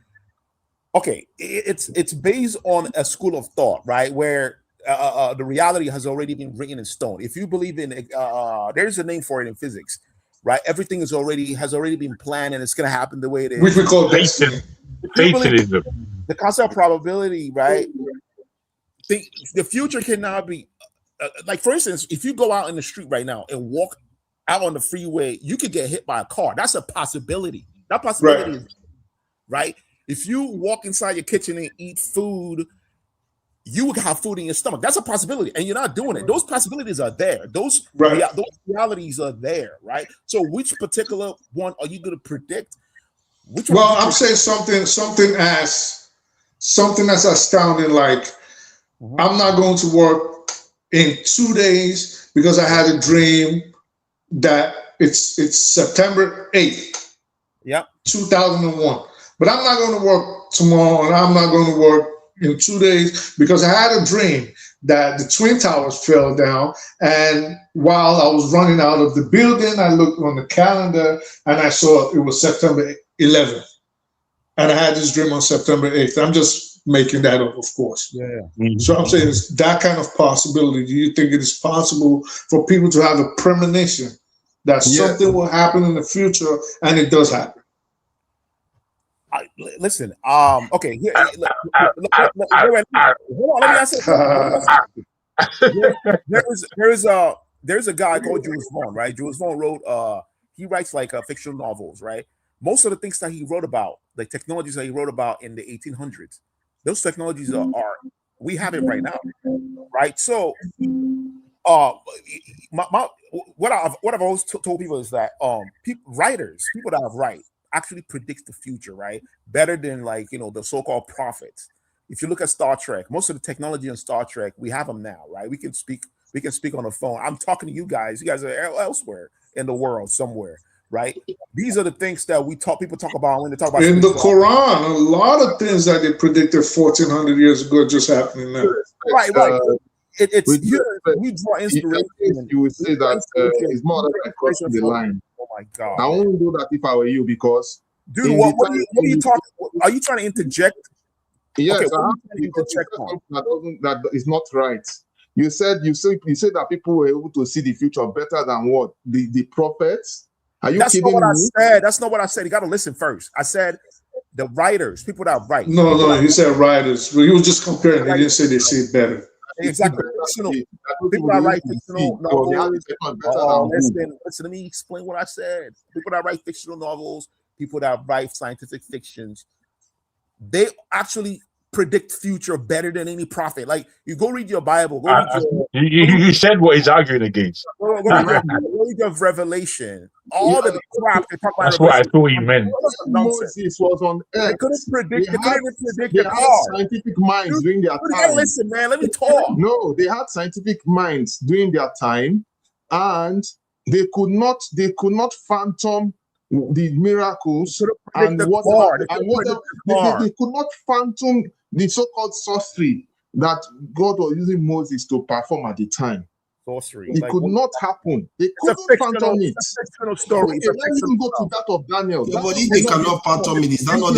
C: Okay, it's based on a school of thought, right? Where the reality has already been written in stone. If you believe in there's a name for it in physics, right? Everything has already been planned, and it's going to happen the way it is.
E: Which we call destiny.
B: Fatalism.
C: The concept of probability, right? The future cannot be like, for instance, if you go out in the street right now and walk out on the freeway, you could get hit by a car. That's a possibility. That possibility is right. If you walk inside your kitchen and eat food, you would have food in your stomach. That's a possibility, and you're not doing it. Those possibilities are there. Those realities are there, right? So, which particular one are you going to predict?
E: Well, I'm saying something as astounding, like I'm not going to work in 2 days because I had a dream that it's September 8th, 2001. But I'm not going to work tomorrow, and I'm not going to work in 2 days because I had a dream that the Twin Towers fell down. And while I was running out of the building, I looked on the calendar and I saw it was September 11th. And I had this dream on September 8th. I'm just making that up, of course. So I'm saying it's that kind of possibility. Do you think it is possible for people to have a premonition that something will happen in the future, and it does happen?
C: Listen, okay. Hold on, let me ask you. There's a guy called Jules Vaughn, right? Jules Vaughn wrote, he writes like fictional novels, right? Most of the things that he wrote about, like technologies that he wrote about in the 1800s, those technologies are we have it right now, right? So, what I've always told people is that writers, people that write, actually predicts the future, right? Better than, like, the so-called prophets. If you look at Star Trek, most of the technology in Star Trek, we have them now, right? We can speak on the phone. I'm talking to you guys. You guys are elsewhere in the world somewhere, right? These are the things that people talk about when they talk about
E: in the Quran. A lot of things that they predicted 1400 years ago just happening now.
C: Right. We draw inspiration.
G: You would say that it's more like crossing the line.
C: Oh my God!
G: I won't do that if I were you, because
C: dude, what are you talking? Are you trying to interject?
G: Yes,
C: okay,
G: I have to interject that is not right. You said that people were able to see the future better than what the prophets. Are you kidding me?
C: Not what I said. That's not what I said. You got to listen first. I said the writers, people that write.
E: No, he said writers. He was just comparing. He didn't say they see it better.
C: Exactly. People that write fictional novels. Listen, let me explain what I said. People that write fictional novels, people that write scientific fictions, they actually predict future better than any prophet. Like, you go read your Bible.
B: You said what he's arguing against.
C: Go read your Revelation. All the crap they talk about.
B: That's what I thought he meant.
G: Moses was on earth.
C: They couldn't predict. They couldn't predict
G: they
C: the
G: had
C: car.
G: scientific minds during their time.
C: Listen, man, let me talk.
G: No, they had scientific minds during their time, and they could not phantom the miracles and whatever. They could not phantom the so-called sorcery that God was using Moses to perform at the time.
C: Sorcery.
G: It could not happen. They couldn't phantom it.
C: It's a fictional story.
G: Okay, let's even go to that of Daniel.
F: Yeah, but if they cannot phantom it, is that not hold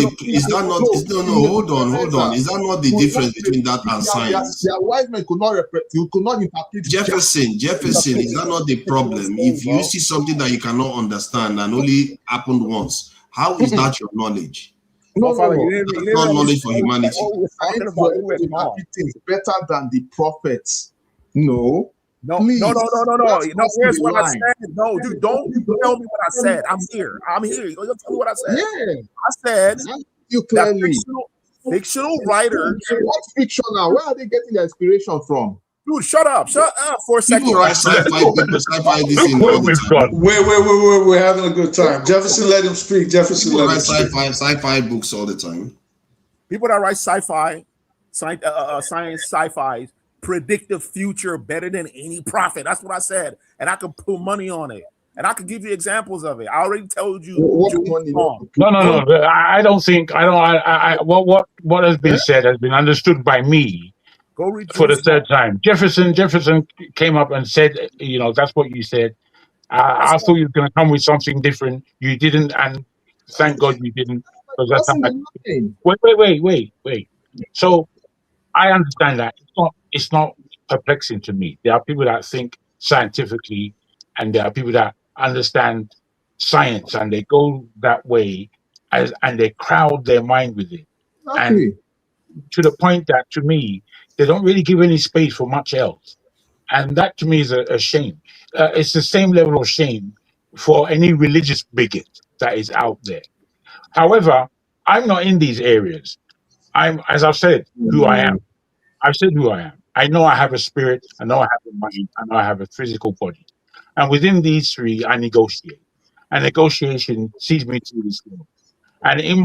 F: on. Is that not the difference between that and science?
G: Their wise men could not interpret.
F: Jefferson, is that not the problem? If you see something that you cannot understand and only happened once, how is that your knowledge?
G: No.
F: Not knowledge for humanity.
G: Things better than the prophets. No.
C: No. Here's what I said. No, dude, don't tell me what I said. I'm here. You tell me what I said.
G: Yeah.
C: I said
G: you clearly
C: fictional writers.
G: What fictional? Where are they getting their inspiration from?
C: Dude, shut up for a second.
F: People write sci-fi this in all the time.
E: Wait, we're having a good time. Jefferson, let him speak. People
F: write sci-fi books all the time.
C: People that write science, sci-fi, predict the future better than any prophet. That's what I said, and I can put money on it, and I can give you examples of it. I already told you.
B: No. I don't think. What has been said has been understood by me.
C: Go read
B: for the third time. Jefferson came up and said, that's what you said. I thought you were going to come with something different. You didn't, and thank God you didn't. Because that's wait. So I understand that it's not perplexing to me. There are people that think scientifically, and there are people that understand science, and they go that way, and they crowd their mind with it. And to the point that, to me, they don't really give any space for much else. And that, to me, is a shame. It's the same level of shame for any religious bigot that is out there. However, I'm not in these areas. As I've said, who I am. I've said who I am. I know I have a spirit. I know I have a mind. I know I have a physical body. And within these three, I negotiate. And negotiation sees me through this world. And in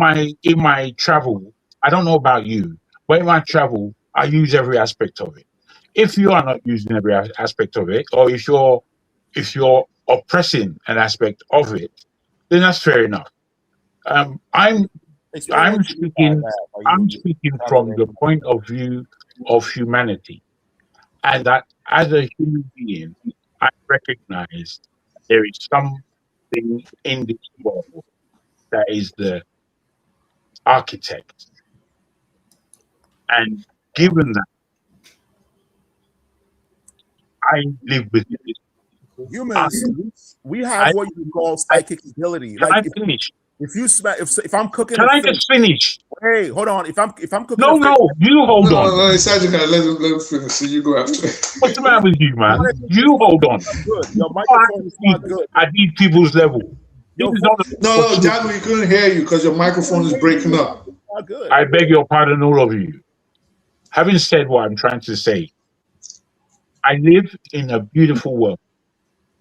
B: my travel, I don't know about you, but in my travel, I use every aspect of it. If you are not using every aspect of it, or if you're oppressing an aspect of it, then that's fair enough. I'm speaking from the point of view of humanity, and that as a human being, I recognize there is something in this world that is the architect. And given that I live with this,
C: humans, we have what you call psychic ability.
B: Can
C: Like
B: I finish?
C: If I'm cooking,
B: Can I just finish?
C: Hey, hold on. If I'm cooking,
B: No, you hold on.
E: No, it's actually gonna let him finish. So you go after.
B: What's the matter with you, man? You hold on.
C: Good. Your microphone is not good.
B: At these people's level.
E: No, Jack, we couldn't hear you because your microphone is breaking up.
C: Not good.
B: I beg your pardon, all of you. Having said what I'm trying to say, I live in a beautiful world,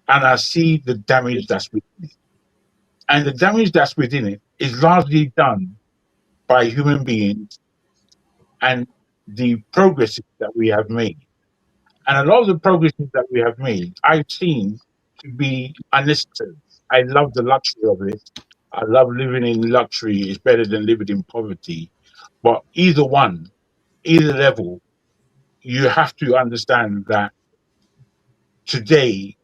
B: and I see the damage that's within it. And the damage that's within it is largely done by human beings and the progresses that we have made. And a lot of the progresses that we have made, I've seen to be unnecessary. I love the luxury of it. I love living in luxury. It's better than living in poverty. But either one, either level, you have to understand that today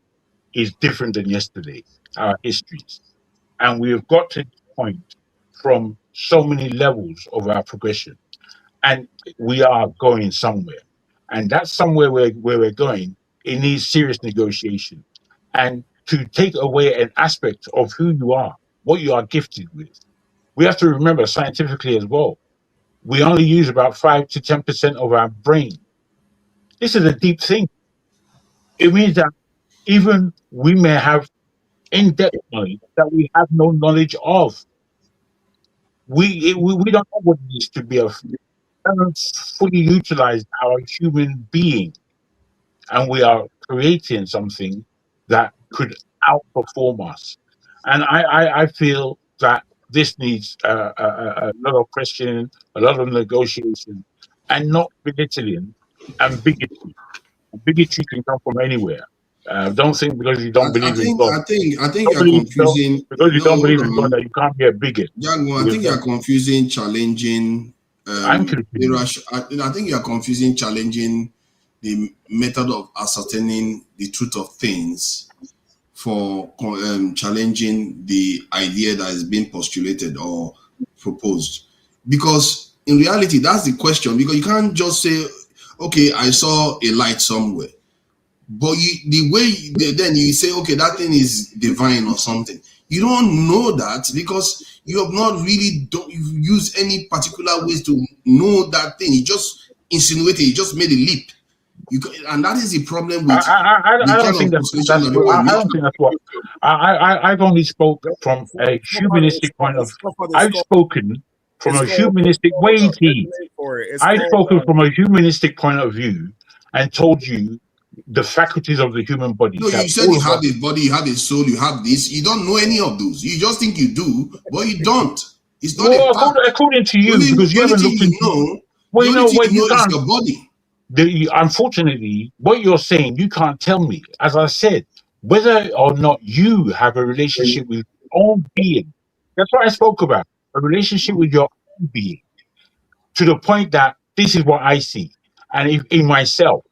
B: is different than yesterday, our histories. And we have got to this point from so many levels of our progression. And we are going somewhere. And that's somewhere where we're going, it needs serious negotiation. And to take away an aspect of who you are, what you are gifted with, we have to remember scientifically as well, we only use about 5 to 10% of our brain. This is a deep thing. It means that even we may have in-depth knowledge that we have no knowledge of. We don't know what it is to be haven't fully utilized our human being, and we are creating something that could outperform us. And I feel that this needs a lot of questioning, a lot of negotiation, and not belittling and bigotry. Bigotry can come from anywhere. Don't think because you don't believe in God.
F: I think you're confusing.
B: Because you don't believe in God that you can't be a bigot.
F: Django, I think you're confusing challenging.
B: I'm confused.
F: I think you're confusing challenging the method of ascertaining the truth of things for challenging the idea that is being postulated or proposed. Because in reality, that's the question. Because you can't just say, okay, I saw a light somewhere. But then you say, okay, that thing is divine or something. You don't know that because you have not really used any particular ways to know that thing. You just insinuated, you just made a leap. And that is the problem with
B: I don't think that's what I've only spoke from a humanistic point of view. I've spoken from a humanistic I've spoken from a humanistic point of view and told you the faculties of the human body.
F: No, you said you have a body, you have a soul, you have this. You don't know any of those. You just think you do, but you don't. It's not a fact.
B: According to you, because you haven't looked into
F: your body.
B: Unfortunately, what you're saying, you can't tell me. As I said, whether or not you have a relationship with your own being. That's what I spoke about. A relationship with your own being. To the point that this is what I see. And if in myself,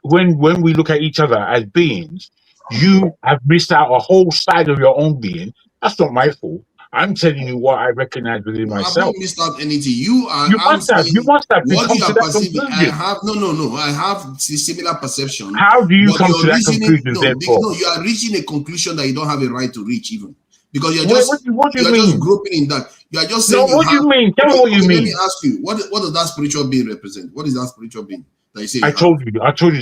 B: when we look at each other as beings, you have missed out a whole side of your own being, that's not my fault. I'm telling you what I recognize within
F: I've
B: myself.
F: not missed out anything. You are.
B: You must have. You must have.
F: What
B: come
F: you
B: to
F: are
B: that
F: perceiving. I
B: conclusion.
F: have no. I have similar perception.
B: How do you
F: but
B: come
F: you're
B: to that
F: reasoning,
B: conclusion?
F: no,
B: Therefore,
F: no, you are reaching a conclusion that you don't have a right to reach, even because you're
B: Wait,
F: just
B: what do you
F: you're
B: mean?
F: just groping in that. You are just
B: No,
F: saying.
B: what do you mean? Tell me what you
F: Let
B: mean.
F: me ask you. What does that spiritual being represent? What is that spiritual being that you say?
B: I told you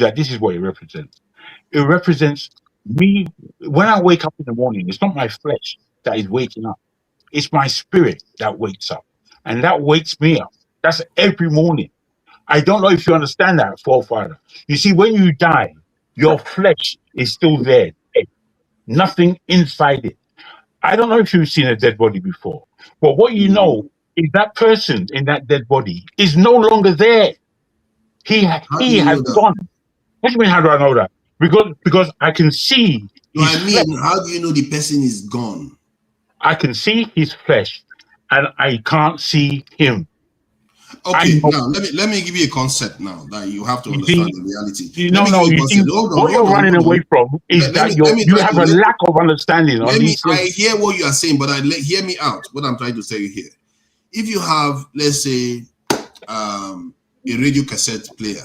B: that this is what it represents. It represents me when I wake up in the morning. It's not my flesh that is waking up. It's my spirit that wakes up, and that wakes me up. That's every morning. I don't know if you understand that, forefather. You see, when you die, your flesh is still there. Nothing inside it. I don't know if you've seen a dead body before, but what you know is that person in that dead body is no longer there. He has gone. What do you mean? How do I know that? Because I can see.
F: How do you know the person is gone?
B: I can see his flesh, and I can't see him.
F: Okay, now let me give you a concept now that you have to understand the reality.
B: What you're running away from is that you have a lack of understanding on these things.
F: I hear what you are saying, but hear me out. What I'm trying to tell you here. If you have, let's say, a radio cassette player,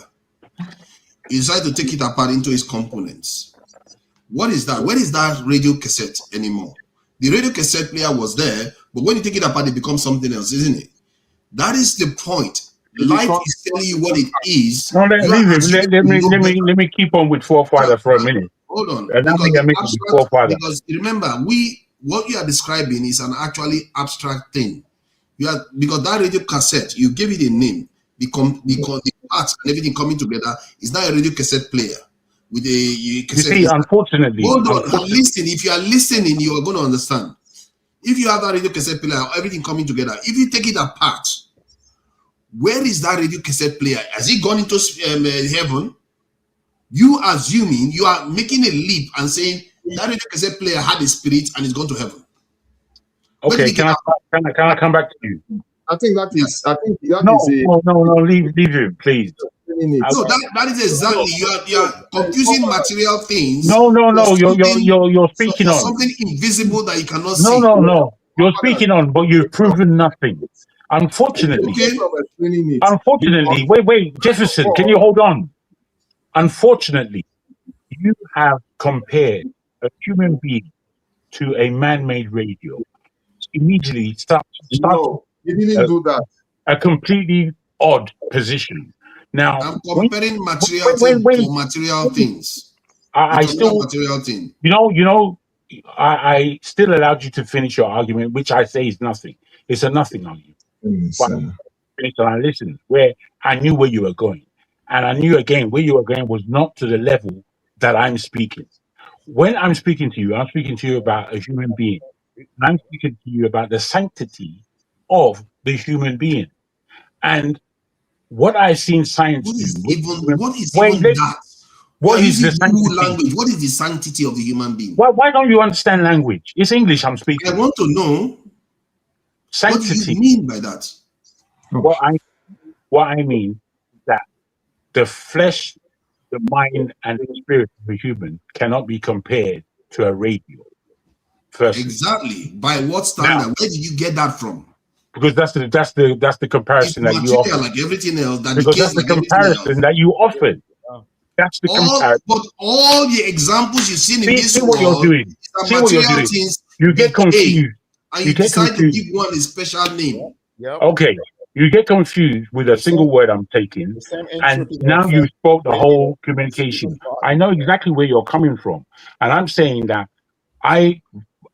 F: you decide to take it apart into its components. What is that? Where is that radio cassette anymore? The radio cassette player was there, but when you take it apart, it becomes something else, isn't it? That is the point. Life is telling you what it is.
B: No, let me keep on with forefather for a minute.
F: Hold on.
B: Because
F: remember, what you are describing is an actually abstract thing. Because that radio cassette, you gave it a name. The parts and everything coming together is now a radio cassette player with a cassette.
B: You see, unfortunately,
F: hold on. Listen. If you are listening, you are going to understand. If you have that radio cassette player, everything coming together, if you take it apart, where is that radio cassette player? Has it gone into heaven? You assuming, you are making a leap and saying that radio cassette player had a spirit and is gone to heaven.
B: Okay, can I come back to you?
G: I think that is.
B: No, leave him, please.
F: So that is exactly you are confusing material things.
B: No. You're speaking on
F: something invisible that you cannot see.
B: No. You're speaking on, but you've proven nothing. Unfortunately, wait, Jefferson, can you hold on? Unfortunately, you have compared a human being to a man-made radio. Immediately start.
G: No, you didn't do that.
B: A completely odd position. Now
F: I'm comparing material to material things.
B: I still
F: material thing.
B: I still allowed you to finish your argument, which I say is nothing. It's a nothing argument. But I listened where I knew where you were going. And I knew again where you were going was not to the level that I'm speaking. When I'm speaking to you about a human being. I'm speaking to you about the sanctity of the human being. And what I've seen science do.
F: What is the sanctity? Language? What is the sanctity of the human being?
B: Why don't you understand language? It's English I'm speaking.
F: I want to know
B: sanctity.
F: What do you mean by that?
B: What I mean is that the flesh, the mind, and the spirit of a human cannot be compared to a radio. Firstly.
F: Exactly. By what standard? Where did you get that from?
B: Because that's the comparison that you offered.
F: Like everything else.
B: That's the comparison that you offered. That's the comparison.
F: But all the examples you've seen in this
B: world, you're doing. See what you're doing. You get confused.
F: And you decide to give one a special name.
B: Okay. You get confused with a single word I'm taking, and now you spoke the whole communication. I know exactly where you're coming from, and I'm saying that I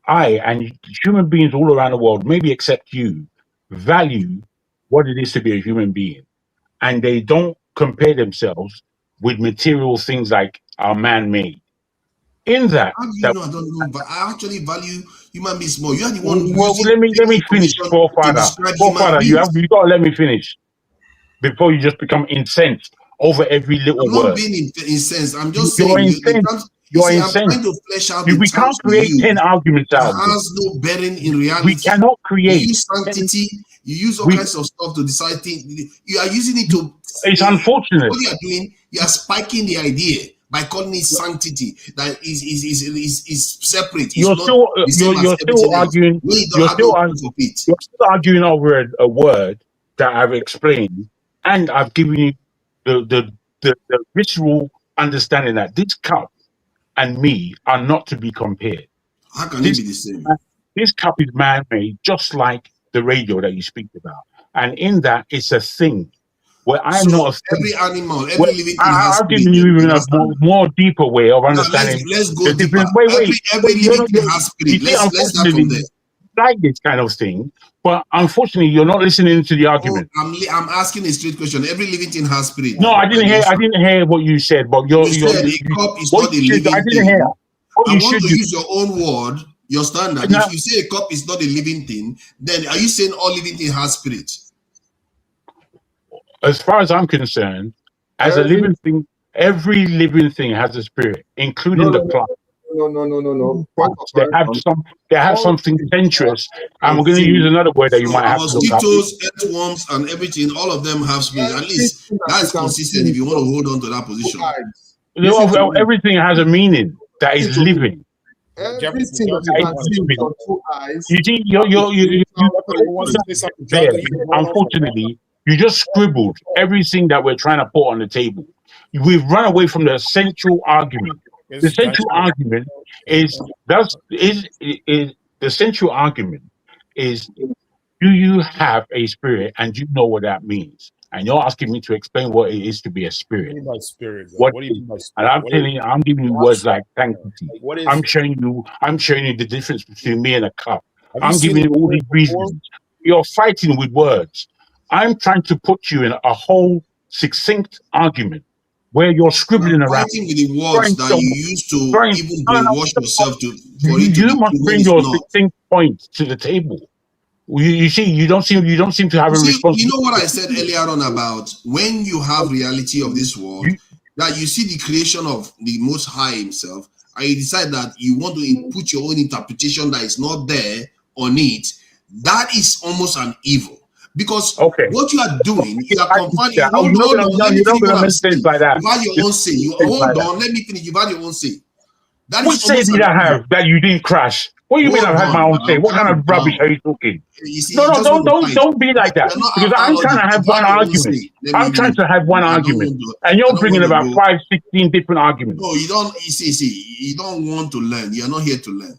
B: and human beings all around the world, maybe except you, value what it is to be a human being, and they don't compare themselves with material things like are man-made. In that,
F: I don't know, but I actually value human beings more. You are the one.
B: Let me finish, forefather. You got to let me finish before you just become incensed over every little word.
F: I'm not being incensed. I'm just saying
B: you're incensed. We can't create 10 arguments out.
F: It has no bearing in reality.
B: We cannot create.
F: You use sanctity. You use all kinds of stuff to decide things. You are using it to.
B: It's unfortunate.
F: What you are doing, you are spiking the idea by calling it sanctity that is separate. It's
B: You're
F: not
B: still
F: the same as
B: you're still
F: everything else.
B: arguing.
F: When you don't
B: You're
F: have
B: still
F: no
B: arguing.
F: proof of it.
B: You're still arguing over a word that I've explained, and I've given you the visceral understanding that this cup and me are not to be compared.
F: How can it be the same?
B: This cup is man-made, just like the radio that you speak about, and in that it's a thing. Where I'm
F: So
B: not a thing.
F: every animal, every living thing has
B: I've
F: spirit.
B: given you even a more deeper way of
F: Now
B: understanding.
F: let's go
B: the
F: deeper.
B: different. Wait.
F: Every living thing has
B: You
F: spirit.
B: see,
F: Let's start from there.
B: unfortunately, like this kind of thing, but unfortunately, you're not listening to the argument.
F: I'm asking a straight question. Every living thing has spirit.
B: No, I didn't hear what you said, but
F: you said a cup is not a living
B: I didn't
F: thing.
B: hear.
F: I want to use your own word, your standard. If you say a cup is not a living thing, then are you saying all living thing has spirit?
B: As far as I'm concerned, as a living thing, every living thing has a spirit, including the plant.
G: No.
B: They have something sensuous, and we're going to use another word that you might have to look up.
F: Mosquitoes, earthworms, and everything, all of them have spirit. At least that's consistent if you want to hold on to that position.
B: Everything has a meaning that is living.
G: Everything that you can see with your 2 eyes.
B: You see, unfortunately, you just scribbled everything that we're trying to put on the table. We've run away from the central argument. The central argument is do you have a spirit and do you know what that means? And you're asking me to explain what it is to be a spirit.
C: What do you mean by spirit?
B: What
C: do you mean by spirit?
B: And I'm telling you, I'm giving you words like sanctity.
C: What is
B: I'm showing you the difference between me and a cup.
C: Have you
B: I'm
C: seen
B: giving you
C: it
B: all these
C: before?
B: reasons. You're fighting with words. I'm trying to put you in a whole succinct argument where you're scribbling around.
F: Fighting with the words that you used to even brainwash yourself to for it to
B: You
F: be
B: must bring your succinct point to the table. You see, you don't seem to have a response.
F: You know what I said earlier on about when you have reality of this world, that you see the creation of the Most High Himself, and you decide that you want to put your own interpretation that is not there on it. That is almost an evil. Because what you are doing, you are confining. Hold on, let me finish what I'm saying.
B: Like that.
F: You have your own say. Hold on, let me finish. You've had your own say.
B: What say did I have that you didn't crash? What do you mean I've had my own say? What kind of rubbish are you talking? No, don't be like that. Because I'm trying to have one argument. I'm trying to have one argument. And you're bringing about 16 different arguments.
F: No, you don't. You see, you don't want to learn. You're not here to learn.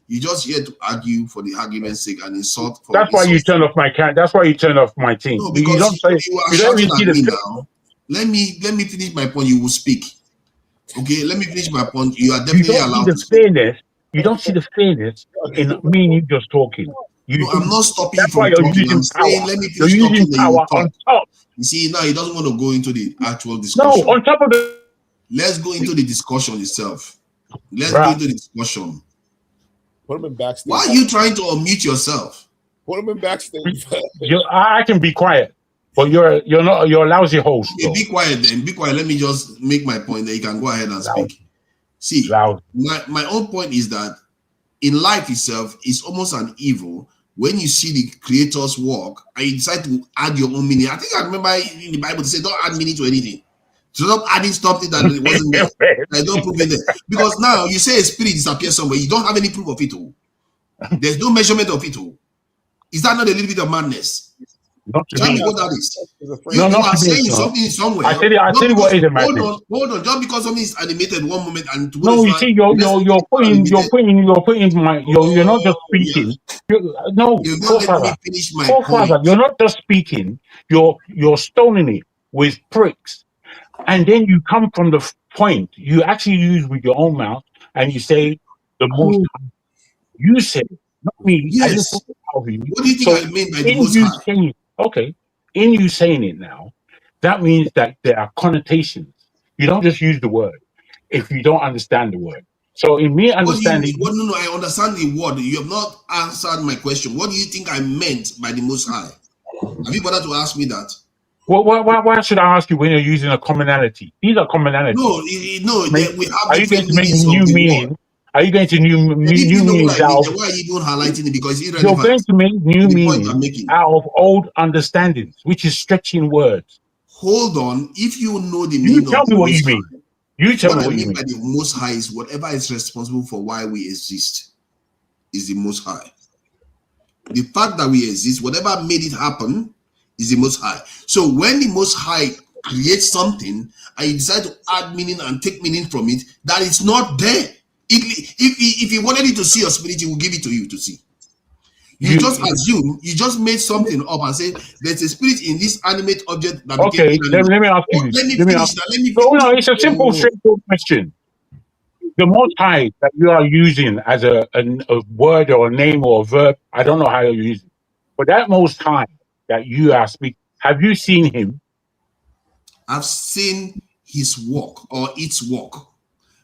F: You're just here to argue for the argument's sake and insult.
B: That's why you turn off my camera. That's why you turn off my team.
F: No, because you don't even see the now. Let me finish my point. You will speak. Okay, let me finish my point. You are definitely allowed to speak.
B: You don't see the fairness in me and you just talking.
F: No, I'm not stopping you
B: from
F: talking. I'm saying let me finish
B: you're
F: talking.
B: Using power on top.
F: You see, now he doesn't want to go into the actual discussion.
B: No, on top of the.
F: Let's go into the discussion itself. Let's go into the discussion.
C: Put him in backstage.
F: Why are you trying to unmute yourself?
C: Put him in backstage.
B: I can be quiet, but you're a lousy host.
F: Okay, be quiet then. Be quiet. Let me just make my point. Then you can go ahead and speak. See, my own point is that in life itself, it's almost an evil when you see the Creator's work and you decide to add your own meaning. I think I remember in the Bible they say don't add meaning to anything. Stop adding something that wasn't there. I don't prove it there. Because now you say a spirit disappears somewhere, you don't have any proof of it all. There's no measurement of it all. Is that not a little bit of madness? Tell me what that is. You are saying something somewhere.
B: I tell you what is a madness.
F: Hold on. Just because something is animated one moment and
B: tomorrow. No, you see, you're not just speaking. You're not just speaking. You're stoning it with pricks. And then you come from the point you actually use with your own mouth and you say the most high. You say, not me.
F: Yes. What do you think I mean by the most high?
B: Okay. In you saying it now, that means that there are connotations. You don't just use the word if you don't understand the word. So in me understanding...
F: No, I understand the word. You have not answered my question. What do you think I meant by the most high? Have you bothered to ask me that?
B: Well, why should I ask you when you're using a commonality? These are commonalities.
F: No, we have
B: are you going to make new meaning? Are you going to new meanings out?
F: Why are you even highlighting it? Because it's
B: you're going to make new meanings out of old understandings, which is stretching words.
F: Hold on. If you know the meaning,
B: you tell me what you mean. You tell
F: what
B: me
F: I
B: what you
F: mean
B: mean.
F: by the Most High is whatever is responsible for why we exist is the Most High. The fact that we exist, whatever made it happen, is the Most High. So when the Most High creates something and you decide to add meaning and take meaning from it, that is not there. If he wanted you to see your spirit, he will give it to you to see. You just assume, you just made something up and say there's a spirit in this animate object that became
B: Okay,
F: inanimate.
B: let me ask you.
F: Let me
B: Let me
F: finish
B: ask.
F: that. Let me
B: No,
F: finish.
B: no, it's a simple, straightforward question. The Most High that you are using as a word or a name or a verb, I don't know how you use it, but that Most High that you are speaking, have you seen him?
F: I've seen his work or its work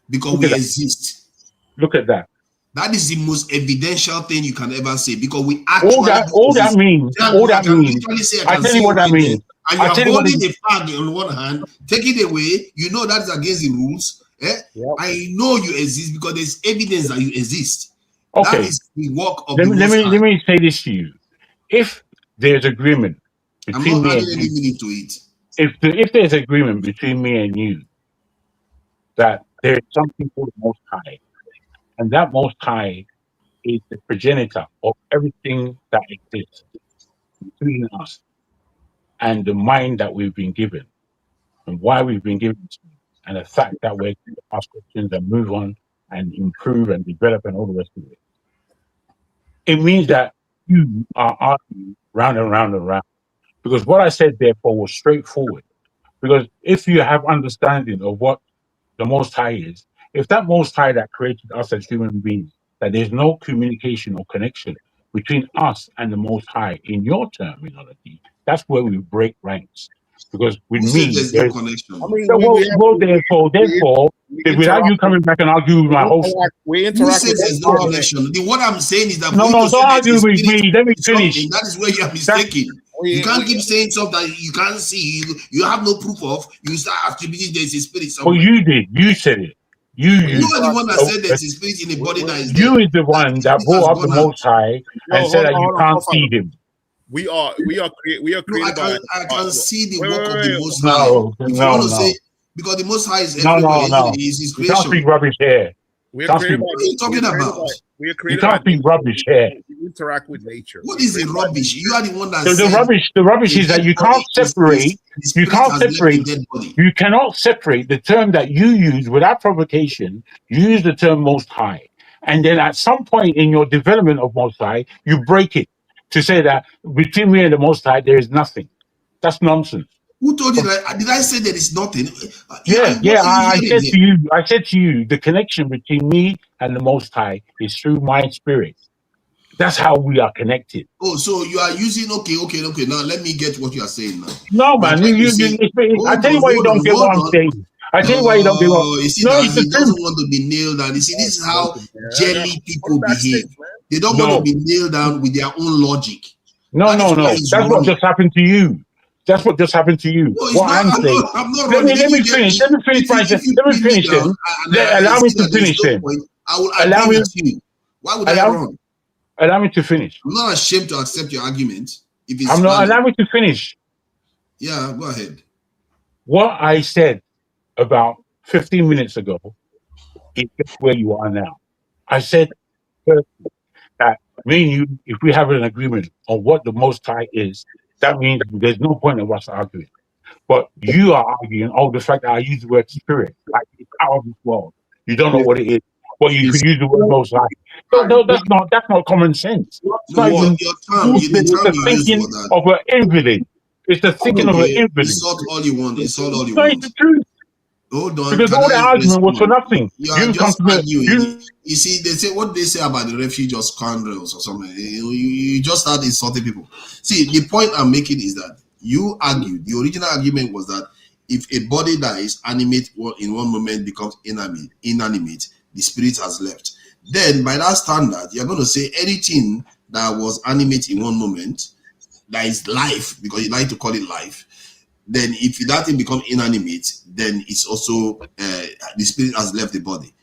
F: because
B: Look
F: we
B: at that.
F: exist.
B: Look at that.
F: That is the most evidential thing you can ever say because we actually
B: All that means, all that means.
F: literally say
B: I
F: I can
B: tell
F: see
B: you what
F: you right
B: that
F: there,
B: means.
F: and you
B: I
F: are
B: tell you what
F: holding
B: it,
F: a flag on one hand, take it away. You know that is against the rules. I know you exist because there's evidence that you exist. That
B: okay.
F: is the work of
B: Let
F: the
B: me
F: Most High.
B: let me say this to you. If there's agreement
F: I'm
B: between
F: not
B: me
F: adding
B: and
F: any
B: you,
F: meaning to it.
B: if there's agreement between me and you that there is something called the Most High, and that Most High is the progenitor of everything that exists between us and the mind that we've been given and why we've been given it, and the fact that we're going to ask questions and move on and improve and develop and all the rest of it. It means that you are arguing round and round and round. Because what I said therefore was straightforward. Because if you have understanding of what the Most High is, if that Most High that created us as human beings, that there's no communication or connection between us and the Most High in your terminology, that's where we break ranks. Because with
F: Who said
B: me,
F: there's no
B: there's
F: connection?
C: I mean,
B: therefore, without you coming back and arguing with my whole
C: we
F: Who
C: interact
F: says
C: with
F: there's
C: each
F: no
C: other.
F: connection? What I'm saying is that
B: no,
F: for you to say
B: don't
F: there's a
B: argue with
F: spirit
B: me. Let me
F: in
B: finish.
F: something, that is where you are mistaken. You can't keep saying something that you can't see, you have no proof of, you start attributing there's a spirit
B: Well,
F: somewhere.
B: you did. You said it. You
F: are the one that said there's a spirit in a body that is there.
B: You is the one that brought up the Most High and said that you can't see him.
C: We are created by.
F: I can see the work of the Most
B: No,
F: High. If you
B: no,
F: want to
B: no.
F: say, because the Most High is
B: No,
F: everywhere,
B: no.
F: He's his
B: You can't
F: creation.
B: speak rubbish here.
C: We're
B: Can't
C: created
B: speak-
C: by.
F: What are you talking about?
C: We are
B: You
C: created
B: can't
C: by.
B: speak rubbish here.
C: We interact with nature.
F: What is the rubbish? You are the one that
B: So
F: said
B: the rubbish is that you can't separate.
F: the
B: You
F: spirit
B: can't
F: has left
B: separate.
F: the dead body.
B: You cannot separate the term that you use without provocation. You use the term Most High, and then at some point in your development of Most High, you break it to say that between me and the Most High there is nothing. That's nonsense.
F: Who told you that? Did I say there is nothing?
B: I said to you, the connection between me and the Most High is through my spirit. That's how we are connected.
F: Oh, so you are using okay. Now let me get what you are saying now.
B: No, man. I tell you why you don't get what I'm saying. I tell you why you don't get what.
F: You see
B: No,
F: that
B: it's
F: he
B: the
F: doesn't
B: truth.
F: want to be nailed down. You see, this is how jelly people behave. They don't want to be nailed down with their own logic.
B: No. That's what just happened to you. That's what just happened to you.
F: No,
B: What I'm saying.
F: I'm not
B: Let
F: running.
B: me finish. Let me finish my. Let me finish then. Allow me to finish then.
F: I will agree with you. Why would I run?
B: Allow me to finish.
F: I'm not ashamed to accept your argument. If it's
B: I'm not.
F: valid.
B: Allow me to finish.
F: Yeah, go ahead.
B: What I said about 15 minutes ago is just where you are now. I said that me and you, if we have an agreement on what the Most High is, that means there's no point of us arguing. But you are arguing, the fact that I use the word spirit, like it's out of this world. You don't know what it is. But you could use the word Most High. No, that's not common sense. It's not even. It's the thinking of an invalid. It's the thinking of an invalid.
F: Insult all you want. Insult all you
B: No,
F: want.
B: it's the truth.
F: Hold on.
B: Because all the argument was for nothing.
F: You are just arguing. You see, they say what they say about the refuge or scoundrels or something. You just start insulting people. See, the point I'm making is that you argued. The original argument was that if a body that is animate in one moment becomes inanimate, the spirit has left. Then, by that standard, you're going to say anything that was animate in one moment, that is life, because you like to call it life. Then, if that thing becomes inanimate, then it's also the spirit has left the body.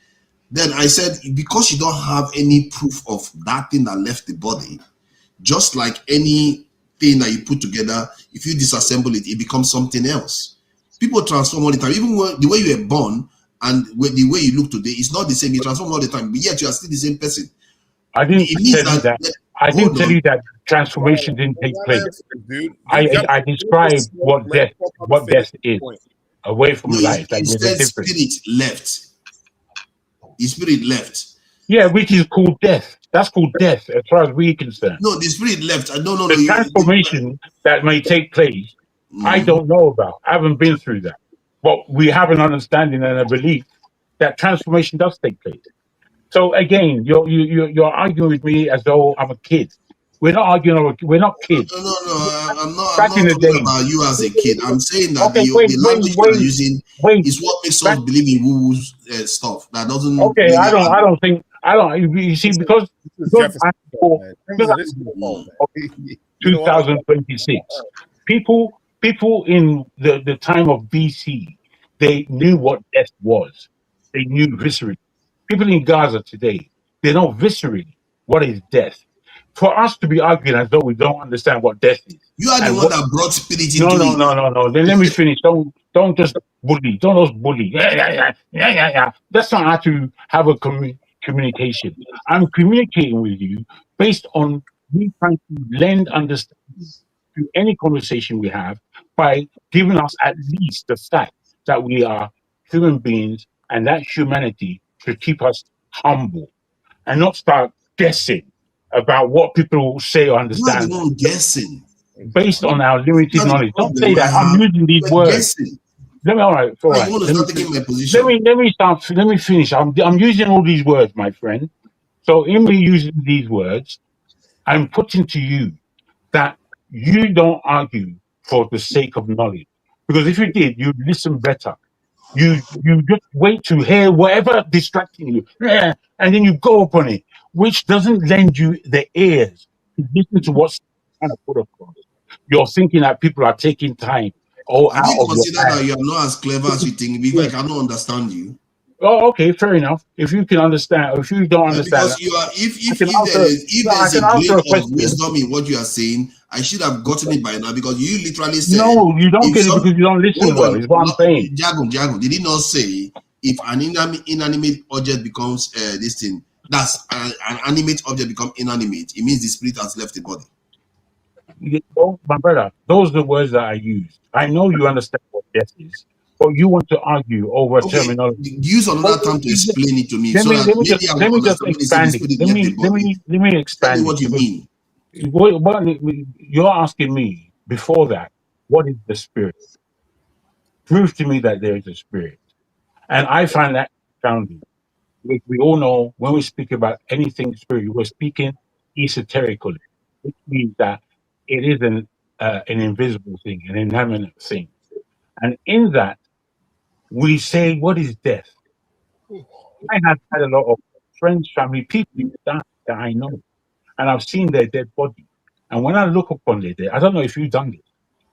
F: Then I said, because you don't have any proof of that thing that left the body, just like anything that you put together, if you disassemble it, it becomes something else. People transform all the time. Even the way you were born, and the way you look today is not the same. You transform all the time, but yet you are still the same person.
B: I didn't
F: It means
B: tell you that. I didn't tell you that transformation didn't take place. I described what death is, away from life. Like
F: you
B: there's
F: said
B: a difference.
F: spirit left. The spirit left.
B: Yeah, which is called death. That's called death, as far as we're concerned.
F: No, the spirit left. No.
B: The transformation that may take place, I don't know about. I haven't been through that. But we have an understanding and a belief that transformation does take place. So again, you're arguing with me as though I'm a kid. We're not arguing. We're not kids.
F: No. I'm not
B: Back in the
F: talking
B: day,
F: about you as a kid. I'm saying that
B: okay,
F: the language you are using is what makes us believe in woo stuff. That doesn't.
B: Okay, I don't think. You see, because I'm 2026, people in the time of BC, they knew what death was. They knew viscerally. People in Gaza today, they know viscerally what is death. For us to be arguing as though we don't understand what death is.
F: You are the one that brought spirit into it.
B: No. Then let me finish. Don't just bully. Don't just bully. Yeah. That's not how to have a communication. I'm communicating with you based on me trying to lend understanding to any conversation we have by giving us at least the fact that we are human beings and that humanity should keep us humble and not start guessing about what people say or understand.
F: You're the one guessing.
B: Based on our limited knowledge. Don't say that. I'm using these words. Let me, all right. Let me finish. I'm using all these words, my friend. So in me using these words, I'm putting to you that you don't argue for the sake of knowledge. Because if you did, you'd listen better. You just wait to hear whatever distracting you, and then you go upon it, which doesn't lend you the ears to listen to what's kind of put across. You're thinking that people are taking time.
F: Have you considered that you are not as clever as you think? Because I cannot understand you.
B: Oh, okay, fair enough. If you can understand, if you don't understand,
F: because you are, if there's a grain of wisdom in what you are saying, I should have gotten it by now. Because you literally said,
B: no, you don't get it because you don't listen well. Is what I'm saying.
F: Jago, did he not say if an inanimate object becomes this thing, that's an animate object become inanimate? It means the spirit has left the body.
B: Oh, my brother, those are the words that I used. I know you understand what death is, but you want to argue over terminology.
F: Use another time to explain it to me.
B: Let me just expand it. Let me expand
F: Tell me what you mean.
B: What you're asking me before that, what is the spirit? Prove to me that there is a spirit. And I find that astounding. We all know when we speak about anything spiritual, we're speaking esoterically, which means that it is an invisible thing, an inanimate thing. And in that, we say, what is death? I have had a lot of friends, family, people that I know, and I've seen their dead body. And when I look upon their dead, I don't know if you've done this.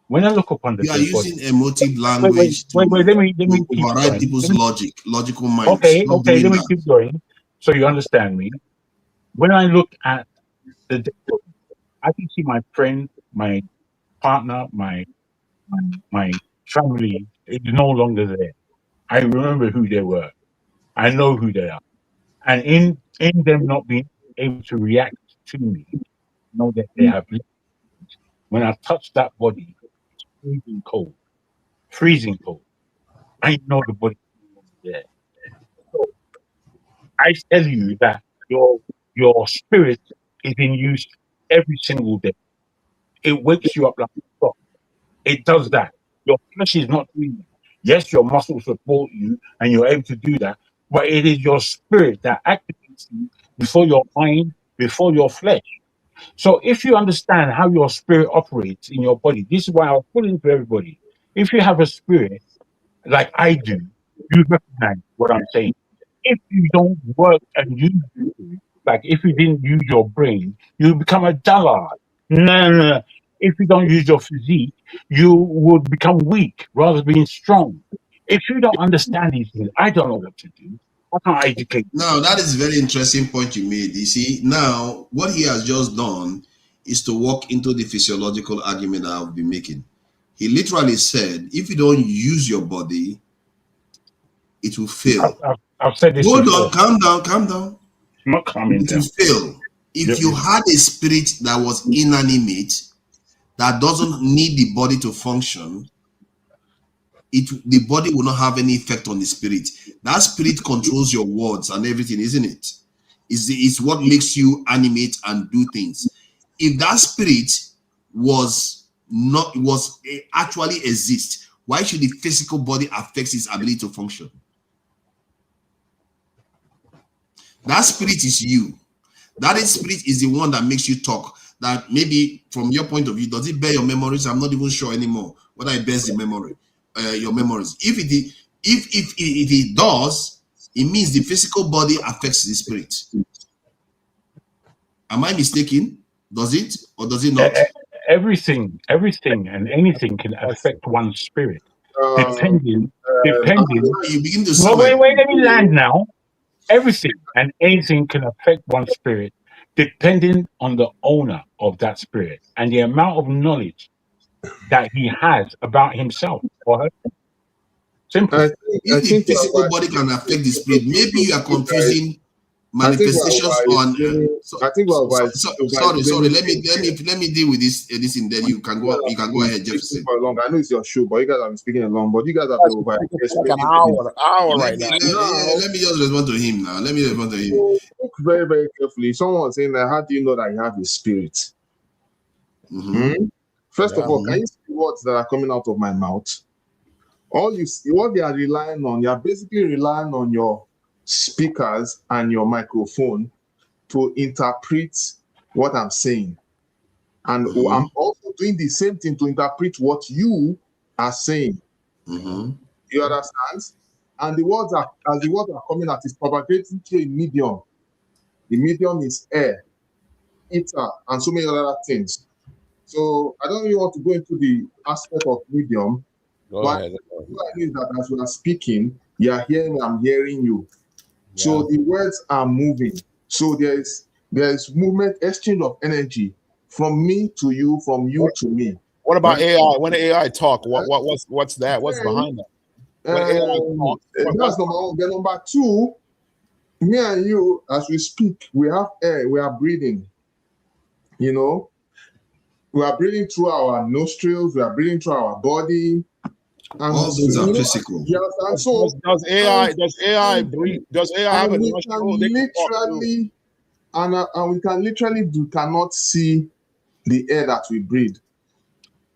B: When I look upon the dead body,
F: you are using emotive language
B: let me
F: override people's logical minds.
B: Okay, let me keep going so you understand me. When I look at the dead body, I can see my friend, my partner, my family is no longer there. I remember who they were. I know who they are. And in them not being able to react to me, know that they have lived. When I touch that body, it's freezing cold. Freezing cold. I know the body is there. So I tell you that your spirit is in use every single day. It wakes you up like a clock. It does that. Your flesh is not doing that. Yes, your muscles support you and you're able to do that, but it is your spirit that activates you before your mind, before your flesh. So if you understand how your spirit operates in your body, this is why I'll put into everybody. If you have a spirit like I do, you recognize what I'm saying. If you don't work and use it, like if you didn't use your brain, you become a dullard. No. If you don't use your physique, you would become weak rather than being strong. If you don't understand these things, I don't know what to do. How can I educate you?
F: Now, that is a very interesting point you made. You see, now, what he has just done is to walk into the physiological argument that I've been making. He literally said, if you don't use your body, it will fail.
B: I've said this
F: Hold
B: before.
F: on, calm down.
B: I'm not calming
F: It
B: down.
F: will fail. If you had a spirit that was inanimate, that doesn't need the body to function, the body will not have any effect on the spirit. That spirit controls your words and everything, isn't it? It's what makes you animate and do things. If that spirit actually exist, why should the physical body affect its ability to function? That spirit is you. That spirit is the one that makes you talk. That maybe from your point of view, does it bear your memories? I'm not even sure anymore whether it bears the memory, your memories. If it does, it means the physical body affects the spirit. Am I mistaken? Does it or does it not?
B: Everything and anything can affect one's spirit, depending.
F: You begin to see
B: Wait, let me land now. Everything and anything can affect one's spirit, depending on the owner of that spirit and the amount of knowledge that he has about himself or her. Simple.
F: If the physical body can affect the spirit, maybe you are confusing manifestations on. Sorry. Let me deal with this. And then you can go ahead, Jefferson.
G: For long, I know it's your show, but you guys have been speaking along. But you guys have been over
C: an hour right now.
F: Let me just respond to him now.
G: Look very, very carefully. Someone was saying that, how do you know that you have a spirit? First of all, can you see the words that are coming out of my mouth? What they are relying on, you are basically relying on your speakers and your microphone to interpret what I'm saying. And I'm also doing the same thing to interpret what you are saying. You understand? And the words are coming out, is propagating through a medium. The medium is air, ether, and so many other things. So I don't really want to go into the aspect of medium. What I mean is that as we are speaking, you are hearing me, I'm hearing you. Yeah. So the words are moving. So there is movement, exchange of energy from me to you, from you to me.
C: What about AI? When the AI talk, what's that? What's behind that?
G: That's number one. Then number two, me and you, as we speak, we have air, we are breathing. You know, we are breathing through our nostrils, we are breathing through our body. And
F: all those are physical.
G: Yes, and so
C: does AI breathe? Does AI have a nostril?
G: Literally, and we cannot see the air that we breathe.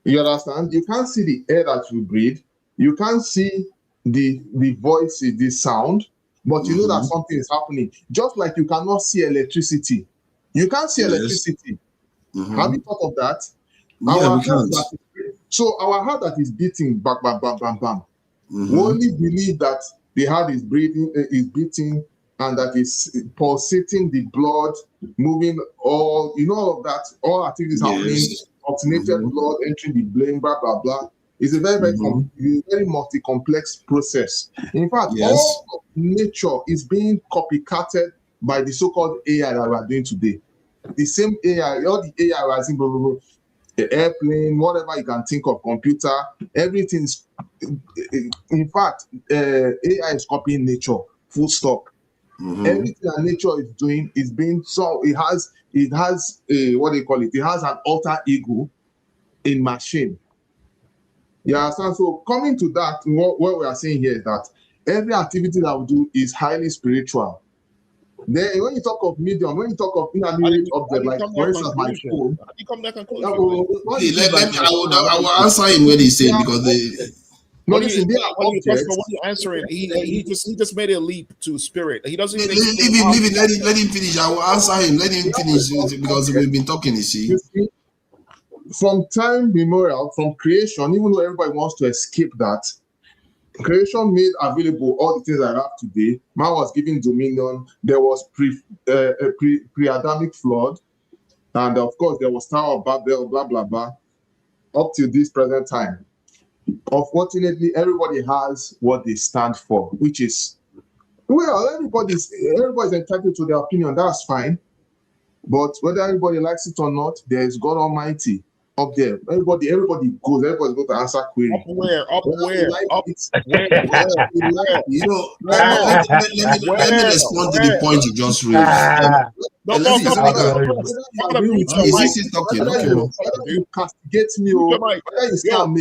G: You understand? You can't see the air that we breathe. You can't see the voice, the sound, but you know that something is happening. Just like you cannot see electricity. You can't see electricity. Have you thought of that?
F: Yeah, we can't.
G: So our heart that is beating, bam, bam, bam, bam, bam. We only believe that the heart is beating, and that is pulsating the blood, moving all of that, all activities happening, oxygenated blood entering the brain, blah, blah, blah. It's a very, very multi-complex process. In fact, all of nature is being copycatted by the so-called AI that we are doing today. The same AI, all the AI we are seeing, blah, blah, blah. The airplane, whatever you can think of, computer, everything's. In fact, AI is copying nature. Full stop. Everything that nature is doing is being so. It has what do you call it? It has an alter ego in machine. You understand? So coming to that, what we are saying here is that every activity that we do is highly spiritual. Then when you talk of medium, when you talk of inanimate object, like for instance my phone.
C: How do you come to that conclusion?
F: I will answer him when he's saying, because
C: What are you answering? He just made a leap to spirit. He doesn't even
F: let him finish. I will answer him. Let him finish, because we've been talking, you see.
G: From time immemorial, from creation, even though everybody wants to escape that, creation made available all the things I have today. Man was given dominion. There was pre-Adamic flood, and of course there was Tower of Babel, blah blah blah, up to this present time. Unfortunately, everybody has what they stand for, which is, well, everybody's entitled to their opinion. That's fine, but whether everybody likes it or not, there is God Almighty. up there. Everybody goes to answer query.
C: Up where? Up where? Up
F: You know, let me respond to the point you just raised.
G: You castigate me, whether you say I'm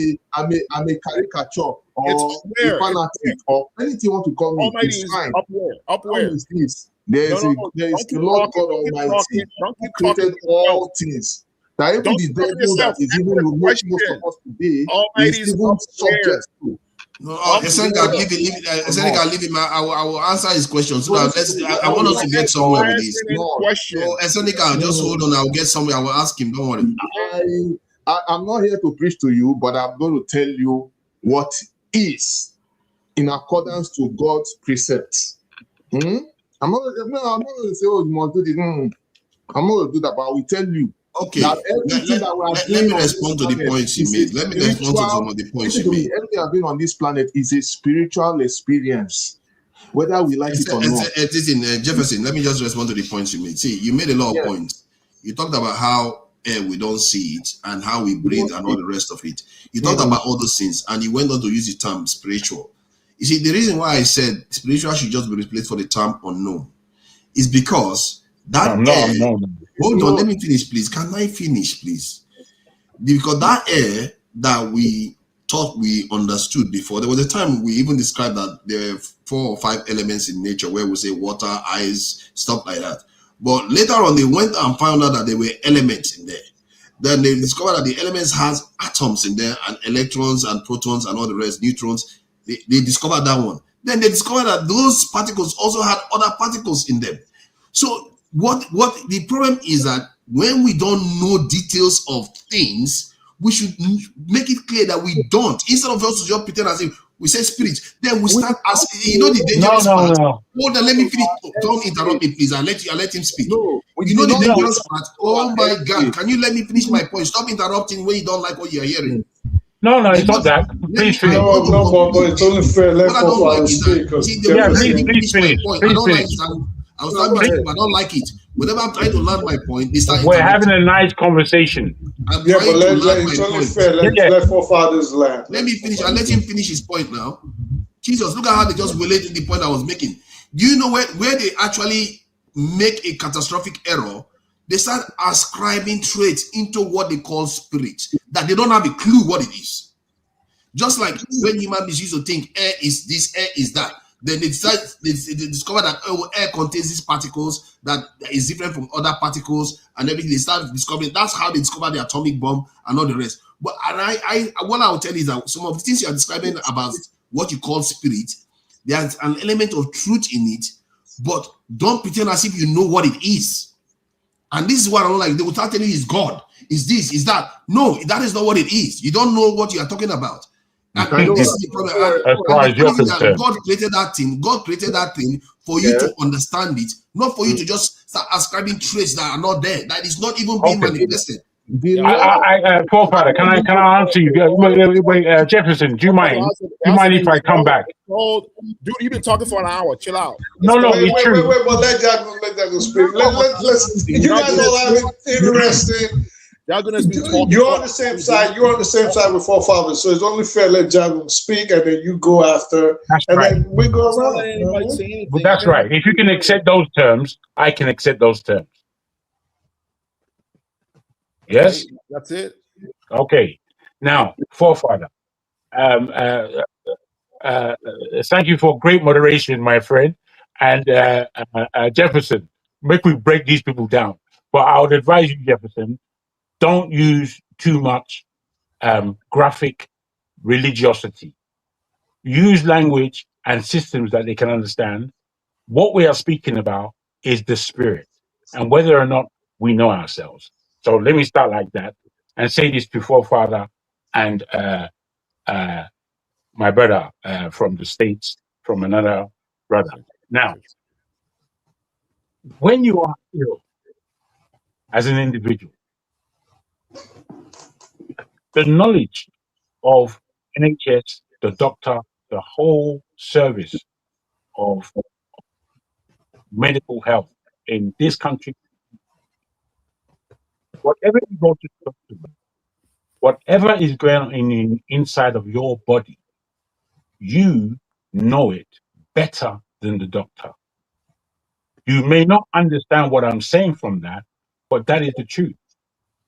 G: a caricature or a fanatic or anything you want to call me, it's fine.
C: Up where? Up where?
G: Is this? There is the Lord God Almighty who created all things. That even the devil that is even most of us today is even subject to.
F: Seneca, leave him. I will answer his question. So that I want us to get somewhere with this. Seneca, just hold on. I will get somewhere. I will ask him. Don't worry.
G: I'm not here to preach to you, but I'm going to tell you what is in accordance to God's precepts. I'm not going to say, oh, you must do this. I'm not going to do that, but I will tell you.
F: Okay, let me respond to the points you made. Let me respond to some of the points you made.
G: Everything I've been on this planet is a spiritual experience, whether we like it or not.
F: Jefferson, let me just respond to the points you made. See, you made a lot of points. You talked about how we don't see it and how we breathe and all the rest of it. You talked about all those things, and you went on to use the term spiritual. You see, the reason why I said spiritual should just be replaced for the term unknown is because that hold on, let me finish, please. Can I finish, please? Because that air that we thought we understood before, there was a time we even described that there are 4 or 5 elements in nature where we say water, ice, stuff like that. But later on, they went and found out that there were elements in there. Then they discovered that the elements has atoms in there and electrons and protons and all the rest, neutrons. They discovered that one. Then they discovered that those particles also had other particles in them. So what the problem is that when we don't know details of things, we should make it clear that we don't. Instead of us to just pretend as if we say spirit, then we start asking. You know the dangerous part. Hold on, let me finish. Don't interrupt me, please. I'll let him speak. You know the dangerous part. Oh my God! Can you let me finish my point? Stop interrupting when you don't like what you're hearing.
B: No, it's not that. Please finish.
E: No, but it's only fair. Let speak.
B: Please finish.
F: I was not I don't like it. Whenever I'm trying to land my point, they start.
B: We're having a nice conversation.
E: Yeah, but it's only fair. Let forefathers land.
F: Let me finish. I'll let him finish his point now. Jesus, look at how they just related the point I was making. Do you know where they actually make a catastrophic error? They start ascribing traits into what they call spirit that they don't have a clue what it is. Just like when human beings used to think air is this, air is that. Then they discover that air contains these particles that is different from other particles and everything. They start discovering. That's how they discover the atomic bomb and all the rest. But what I will tell you is that some of the things you are describing about what you call spirit, there's an element of truth in it, but don't pretend as if you know what it is. And this is what I don't like. They will start telling you it's God, is this, is that. No, that is not what it is. You don't know what you are talking about. And this is the problem. God created that thing. God created that thing for you to understand it, not for you to just start ascribing traits that are not there. That is not even being manifested.
B: Forefather, can I answer you? Wait, Jefferson, do you mind? Do you mind if I come back?
C: Dude, you've been talking for an hour. Chill out.
B: It's true.
E: Wait. Well, let Jago speak. Let's. You guys all have it interesting.
C: Y'all gonna be talking.
E: You're on the same side. You're on the same side with forefathers, so it's only fair let Jago speak, and then you go after, then we go around.
B: But that's right. If you can accept those terms, I can accept those terms. Yes,
C: that's it.
B: Okay. Now, forefather, thank you for great moderation, my friend, and Jefferson. Make we break these people down. But I would advise you, Jefferson. Don't use too much graphic religiosity. Use language and systems that they can understand. What we are speaking about is the spirit and whether or not we know ourselves. So let me start like that and say this to forefather and my brother from the States, from another brother. Now, when you are ill as an individual, the knowledge of NHS, the doctor, the whole service of medical health in this country, whatever you go to the doctor, Whatever is going on inside of your body, you know it better than the doctor. You may not understand what I'm saying from that, but that is the truth.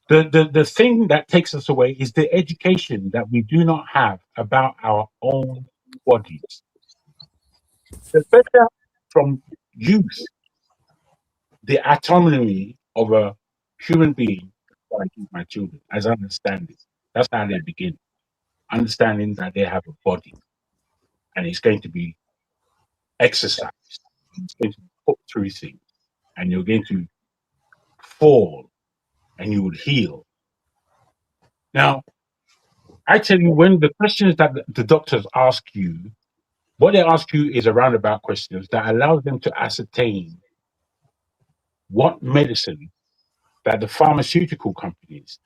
B: The thing that takes us away is the education that we do not have about our own bodies. The better from youth, the autonomy of a human being, what I give my children, as I understand it. That's how they begin. Understanding that they have a body and it's going to be exercised. It's going to be put through things and you're going to fall and you would heal. Now, I tell you, when the questions that the doctors ask you, what they ask you is a roundabout questions that allows them to ascertain what medicine that the pharmaceutical companies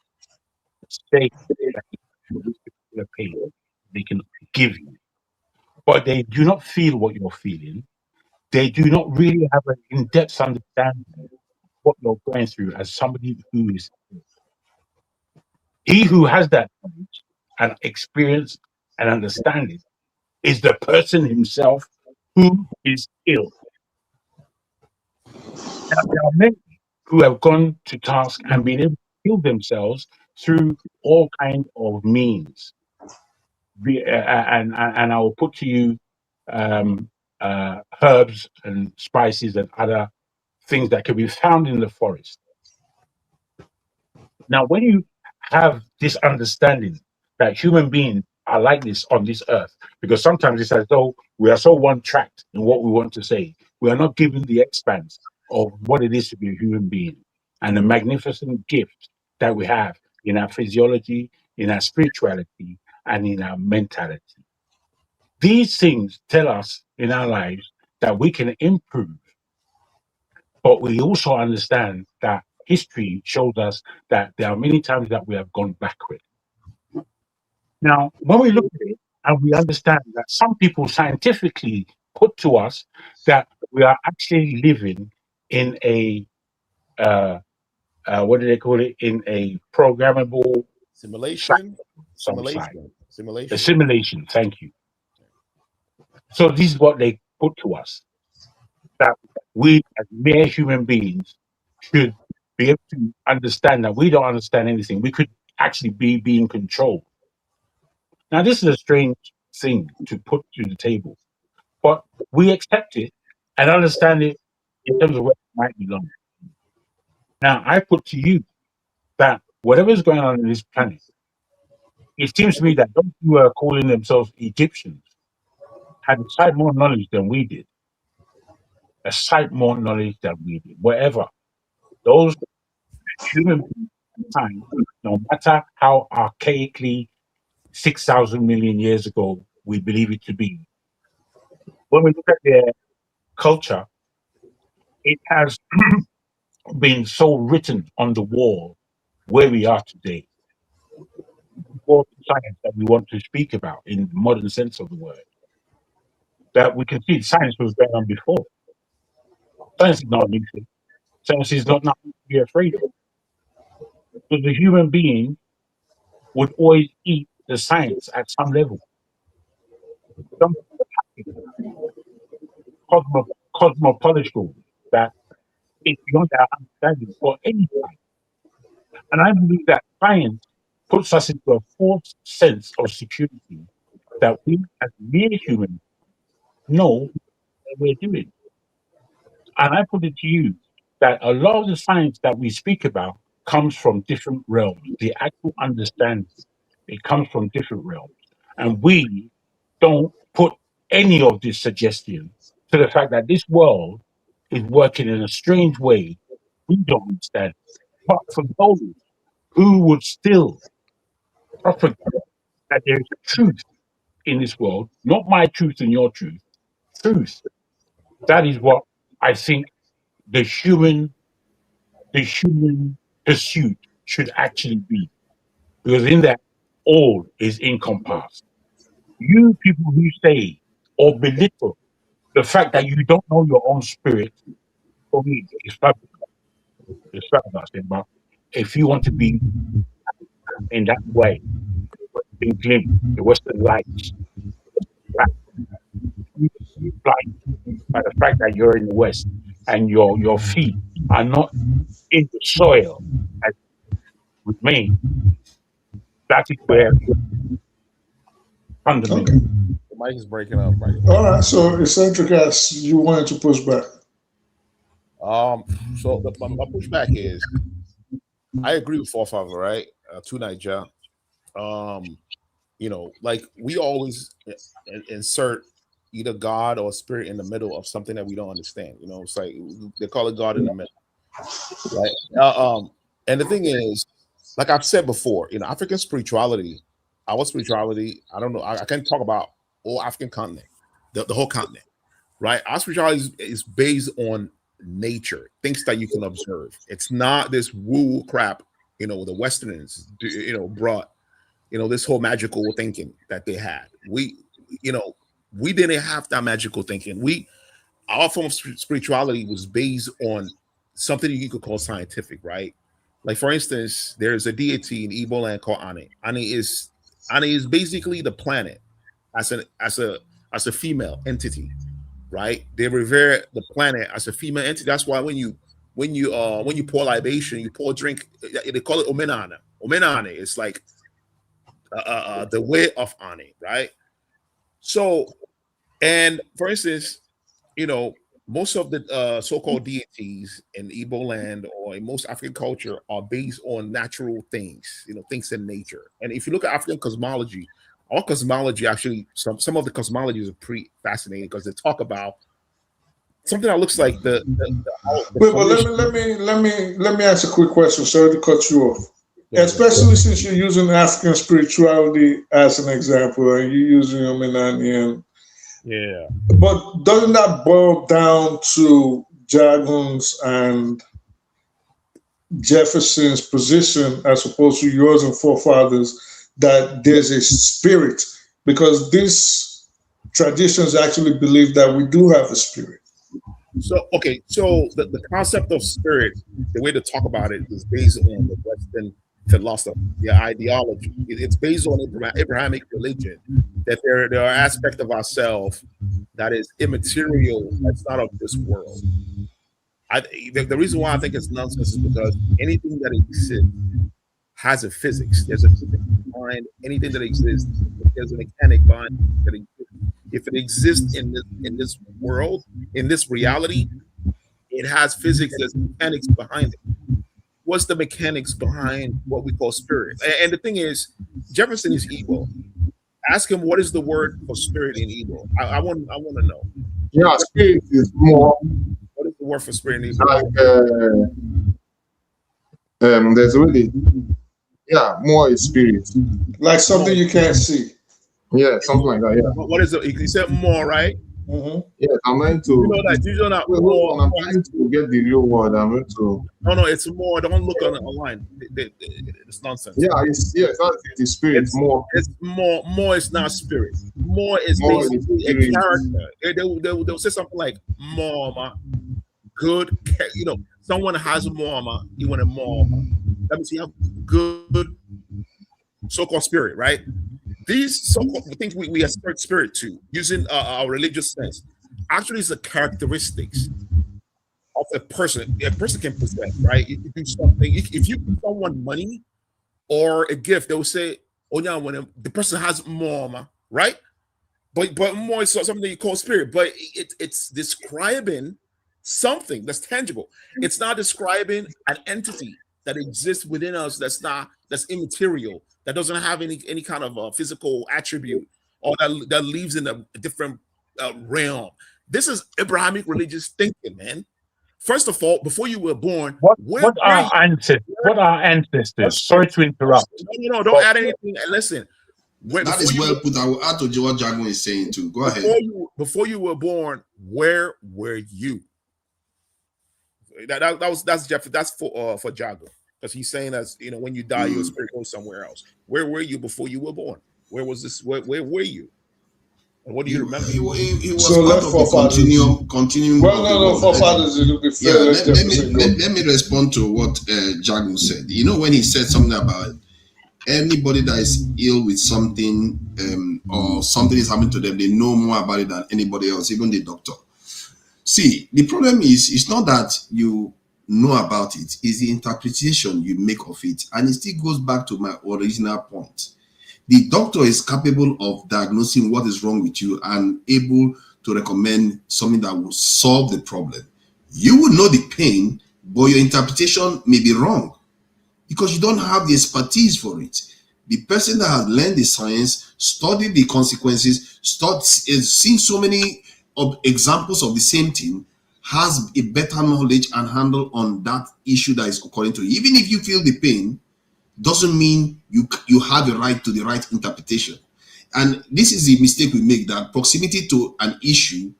B: say that for this particular pain they can give you. But they do not feel what you're feeling. They do not really have an in-depth understanding of what you're going through as somebody who is ill. He who has that knowledge and experience and understanding is the person himself who is ill. Now, there are many who have gone to task and been able to heal themselves through all kinds of means. And I will put to you herbs and spices and other things that can be found in the forest. Now, when you have this understanding that human beings are like this on this earth, because sometimes it's as though we are so one-tracked in what we want to say, we are not given the expanse of what it is to be a human being and the magnificent gift that we have in our physiology, in our spirituality, and in our mentality. These things tell us in our lives that we can improve, but we also understand that history shows us that there are many times that we have gone backward. Now, when we look at it and we understand that some people scientifically put to us that we are actually living in a, what do they call it? In a programmable
C: Simulation.
B: A simulation, thank you. So this is what they put to us, that we as mere human beings should be able to understand that we don't understand anything. We could actually be in control. Now, this is a strange thing to put to the table, but we accept it and understand it in terms of where it might belong. Now, I put to you that whatever is going on in this planet, it seems to me that those who are calling themselves Egyptians had a sight more knowledge than we did. A sight more knowledge than we did. Wherever those human beings at the time, no matter how archaically 6,000 million years ago we believe it to be, when we look at their culture, it has been so written on the wall where we are today. For science that we want to speak about in the modern sense of the word, that we can see science was going on before. Science is not a new thing. Science is not nothing to be afraid of. Because the human being would always eat the science at some level. Some cosmological that is beyond our understanding for any time. And I believe that science puts us into a false sense of security that we as mere humans know what we're doing. And I put it to you that a lot of the science that we speak about comes from different realms. The actual understanding, it comes from different realms. And we don't put any of this suggestion to the fact that this world is working in a strange way. We don't understand. But for those who would still propagate that there is truth in this world, not my truth and your truth, truth. That is what I think the human pursuit should actually be. Because in that, all is encompassed. You people who say or belittle the fact that you don't know your own spirit, for me, it's fabulous. It's fabulous. But if you want to be in that way. Being glimpsed, the Western lights, by the fact that you're in the West and your feet are not in the soil as with me. That is where fundamental.
C: The mic is breaking up, right?
E: All right, so eccentric as you wanted to push back.
C: So my pushback is, I agree with Forefather, right? To Niger. You know, like we always insert either God or spirit in the middle of something that we don't understand. You know, it's like they call it God in the middle, right? And the thing is, like I've said before, you know, African spirituality, our spirituality, I don't know, I can't talk about all African continent, the whole continent, right? Our spirituality is based on nature, things that you can observe. It's not this woo crap, you know, the Westerners, you know, brought, you know, this whole magical thinking that they had. We didn't have that magical thinking. Our form of spirituality was based on something you could call scientific, right? Like for instance, there's a deity in Igbo land called Ani. Ani is basically the planet as a female entity, right? They revere the planet as a female entity. That's why when you pour libation, you pour drink, they call it omenana. Omenana is like the way of Ani, right? So, and for instance, you know, most of the so-called deities in Igbo land or in most African culture are based on natural things, you know, things in nature. And if you look at African cosmology, our cosmology actually, some of the cosmologies are pretty fascinating because they talk about something that looks like the
E: let me ask a quick question. Sorry to cut you off. Especially since you're using African spirituality as an example, and you're using Omenanian.
C: Yeah.
E: But doesn't that boil down to Jagun's and Jefferson's position as opposed to yours and forefathers that there's a spirit? Because these traditions actually believe that we do have a spirit.
C: So, okay, so the concept of spirit, the way to talk about it is based on the Western philosophy, the ideology. It's based on Abrahamic religion, that there are aspects of ourselves that is immaterial, that's not of this world. The reason why I think it's nonsense is because anything that exists has a physics. There's a physics behind anything that exists. There's a mechanic behind that exists. If it exists in this world, in this reality, it has physics. There's mechanics behind it. What's the mechanics behind what we call spirit? And the thing is, Jefferson is Igbo. Ask him what is the word for spirit in Igbo. I want to know.
G: Yeah, spirit is more.
C: What is the word for spirit in Igbo?
G: Like there's really, more is spirit.
E: Like something you can't see.
G: Yeah, something like that. Yeah.
C: What is it? You said more, right?
E: Mm-hmm.
G: Yeah, I'm going to.
C: You know that you're not more.
G: I'm trying to get the real word. I'm going to.
C: No, it's more. Don't look online. It's nonsense.
G: Yeah, it's the spirit. It's more.
C: It's more. More is not spirit. More is basically a character. They'll say something like "mama," good. You know, someone has mama. You want a mama. That means you have good so-called spirit, right? These so-called things we assert spirit to using our religious sense actually is the characteristics of a person. A person can possess, right? If you do something, if you give someone money or a gift, they will say, "Oh yeah, when the person has more, right?" But more is something that you call spirit, but it's describing something that's tangible. It's not describing an entity that exists within us that's immaterial, that doesn't have any kind of physical attribute, or that lives in a different realm. This is Abrahamic religious thinking, man. First of all, before you were born,
B: what are ancestors? Sorry to interrupt.
C: No, don't add anything. Listen.
F: That is well put. I will add to what Jagun is saying too. Go ahead.
C: Before you were born, where were you? That's Jeff. That's for Jagun, because he's saying that, you know, when you die, your spirit goes somewhere else. Where were you before you were born? Where was this? Where were you? And what do you remember?
F: He was so part of the continuing.
E: Well, no, forefathers.
F: Let me respond to what Jagun said. You know, when he said something about anybody that is ill with something or something is happening to them, they know more about it than anybody else, even the doctor. See, the problem is, it's not that you know about it, it's the interpretation you make of it. And it still goes back to my original point. The doctor is capable of diagnosing what is wrong with you and able to recommend something that will solve the problem. You will know the pain, but your interpretation may be wrong because you don't have the expertise for it. The person that has learned the science, studied the consequences, seen so many examples of the same thing, has a better knowledge and handle on that issue that is occurring to you. Even if you feel the pain, doesn't mean you have a right to the right interpretation. And this is the mistake we make, that proximity to an issue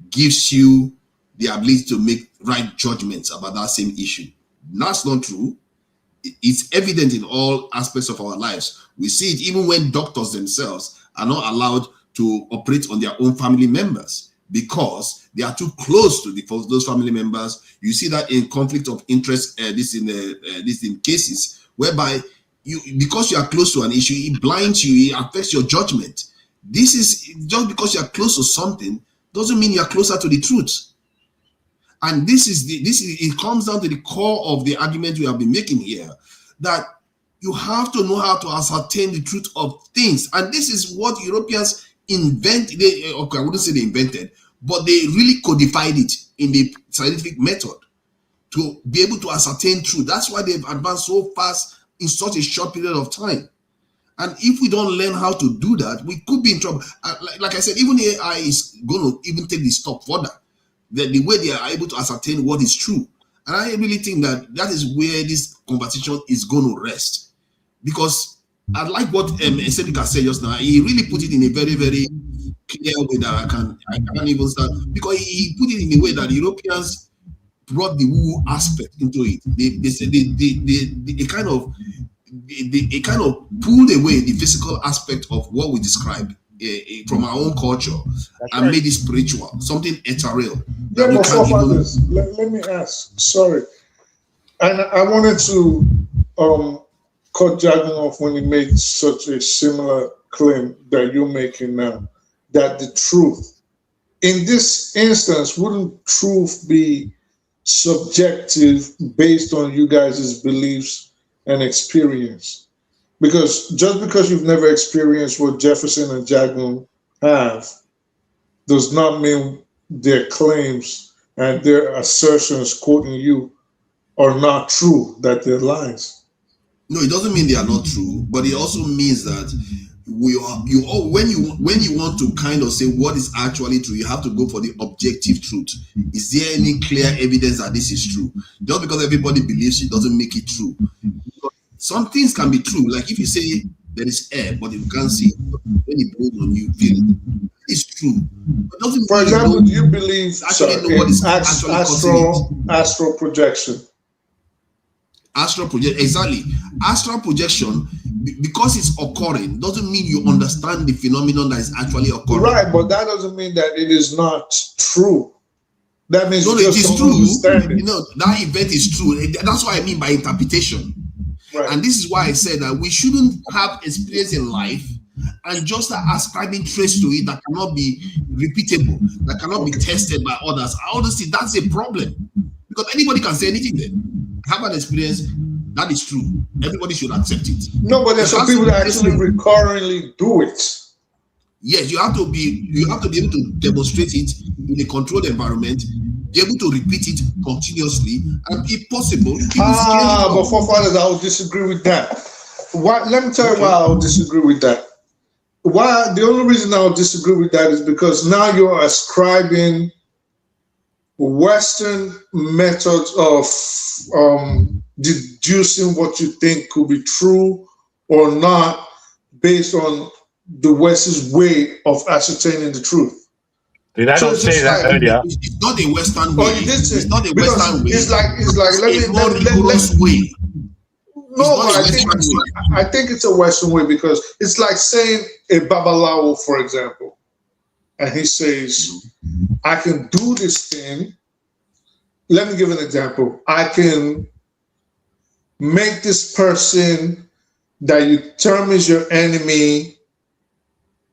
F: gives you the ability to make right judgments about that same issue. That's not true. It's evident in all aspects of our lives. We see it even when doctors themselves are not allowed to operate on their own family members because they are too close to those family members. You see that in conflict of interest, this in cases whereby because you are close to an issue, it blinds you, it affects your judgment. This is just because you are close to something doesn't mean you are closer to the truth. And it comes down to the core of the argument we have been making here, that you have to know how to ascertain the truth of things. And this is what Europeans invented. Okay, I wouldn't say they invented, but they really codified it in the scientific method to be able to ascertain truth. That's why they've advanced so fast in such a short period of time. And if we don't learn how to do that, we could be in trouble. Like I said, even AI is going to even take the step further. The way they are able to ascertain what is true. And I really think that is where this conversation is going to rest. Because I like what Seneca said just now. He really put it in a very, very clear way that I can't even start. Because he put it in a way that the Europeans brought the woo aspect into it. They kind of pulled away the physical aspect of what we described from our own culture and made it spiritual, something ethereal.
E: Yeah, but let me ask, sorry. And I wanted to cut Jagan off when he made such a similar claim that you're making now, that the truth, in this instance, wouldn't truth be subjective based on you guys' beliefs and experience? Because just because you've never experienced what Jefferson and Jagan have does not mean their claims and their assertions, quoting you, are not true, that they're lies.
F: No, it doesn't mean they are not true, but it also means that when you want to kind of say what is actually true, you have to go for the objective truth. Is there any clear evidence that this is true? Just because everybody believes it doesn't make it true. Some things can be true, like if you say there is air, but you can't see it, when it blows on you, feel it. It's true.
E: For example, do you believe astral projection?
F: Astral projection, exactly. Astral projection, because it's occurring, doesn't mean you understand the phenomenon that is actually occurring.
E: Right, but that doesn't mean that it is not true. That means
F: no, it is true. You know, that event is true. That's what I mean by interpretation. Right. And this is why I said that we shouldn't have experience in life and just start ascribing traits to it that cannot be repeatable, that cannot be tested by others. Honestly, that's a problem. Because anybody can say anything then. Have an experience, that is true. Everybody should accept it.
E: No, but there's some people that actually recurrently do it.
F: Yes, you have to be able to demonstrate it in a controlled environment, be able to repeat it continuously, and if possible,
E: but for fathers, I would disagree with that. Why? Let me tell you why I would disagree with that. Why? The only reason I would disagree with that is because now you're ascribing Western methods of deducing what you think could be true or not based on the West's way of ascertaining the truth.
B: Did I not say that earlier?
F: It's not a Western way. It's not a Western way.
E: It's like let's
F: way.
E: No, I think it's a Western way because it's like saying a Babalawo, for example, and he says, I can do this thing. Let me give an example. I can make this person that you term as your enemy,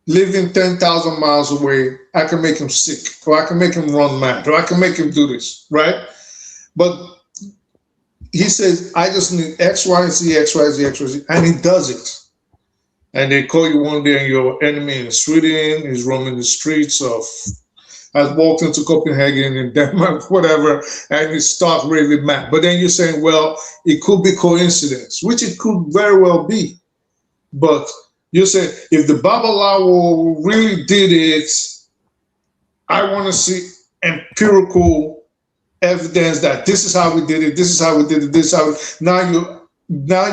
E: living 10,000 miles away, I can make him sick, or I can make him run mad, or I can make him do this, right? But he says, I just need X, Y, Z, X, Y, Z, X, Y, Z, and he does it. And they call you one day and your enemy in Sweden is roaming the streets of, has walked into Copenhagen in Denmark, whatever, and you start really mad. But then you're saying, well, it could be coincidence, which it could very well be. But you say, if the Babalawo really did it, I want to see empirical evidence that this is how we did it, this is how we did it, this is how now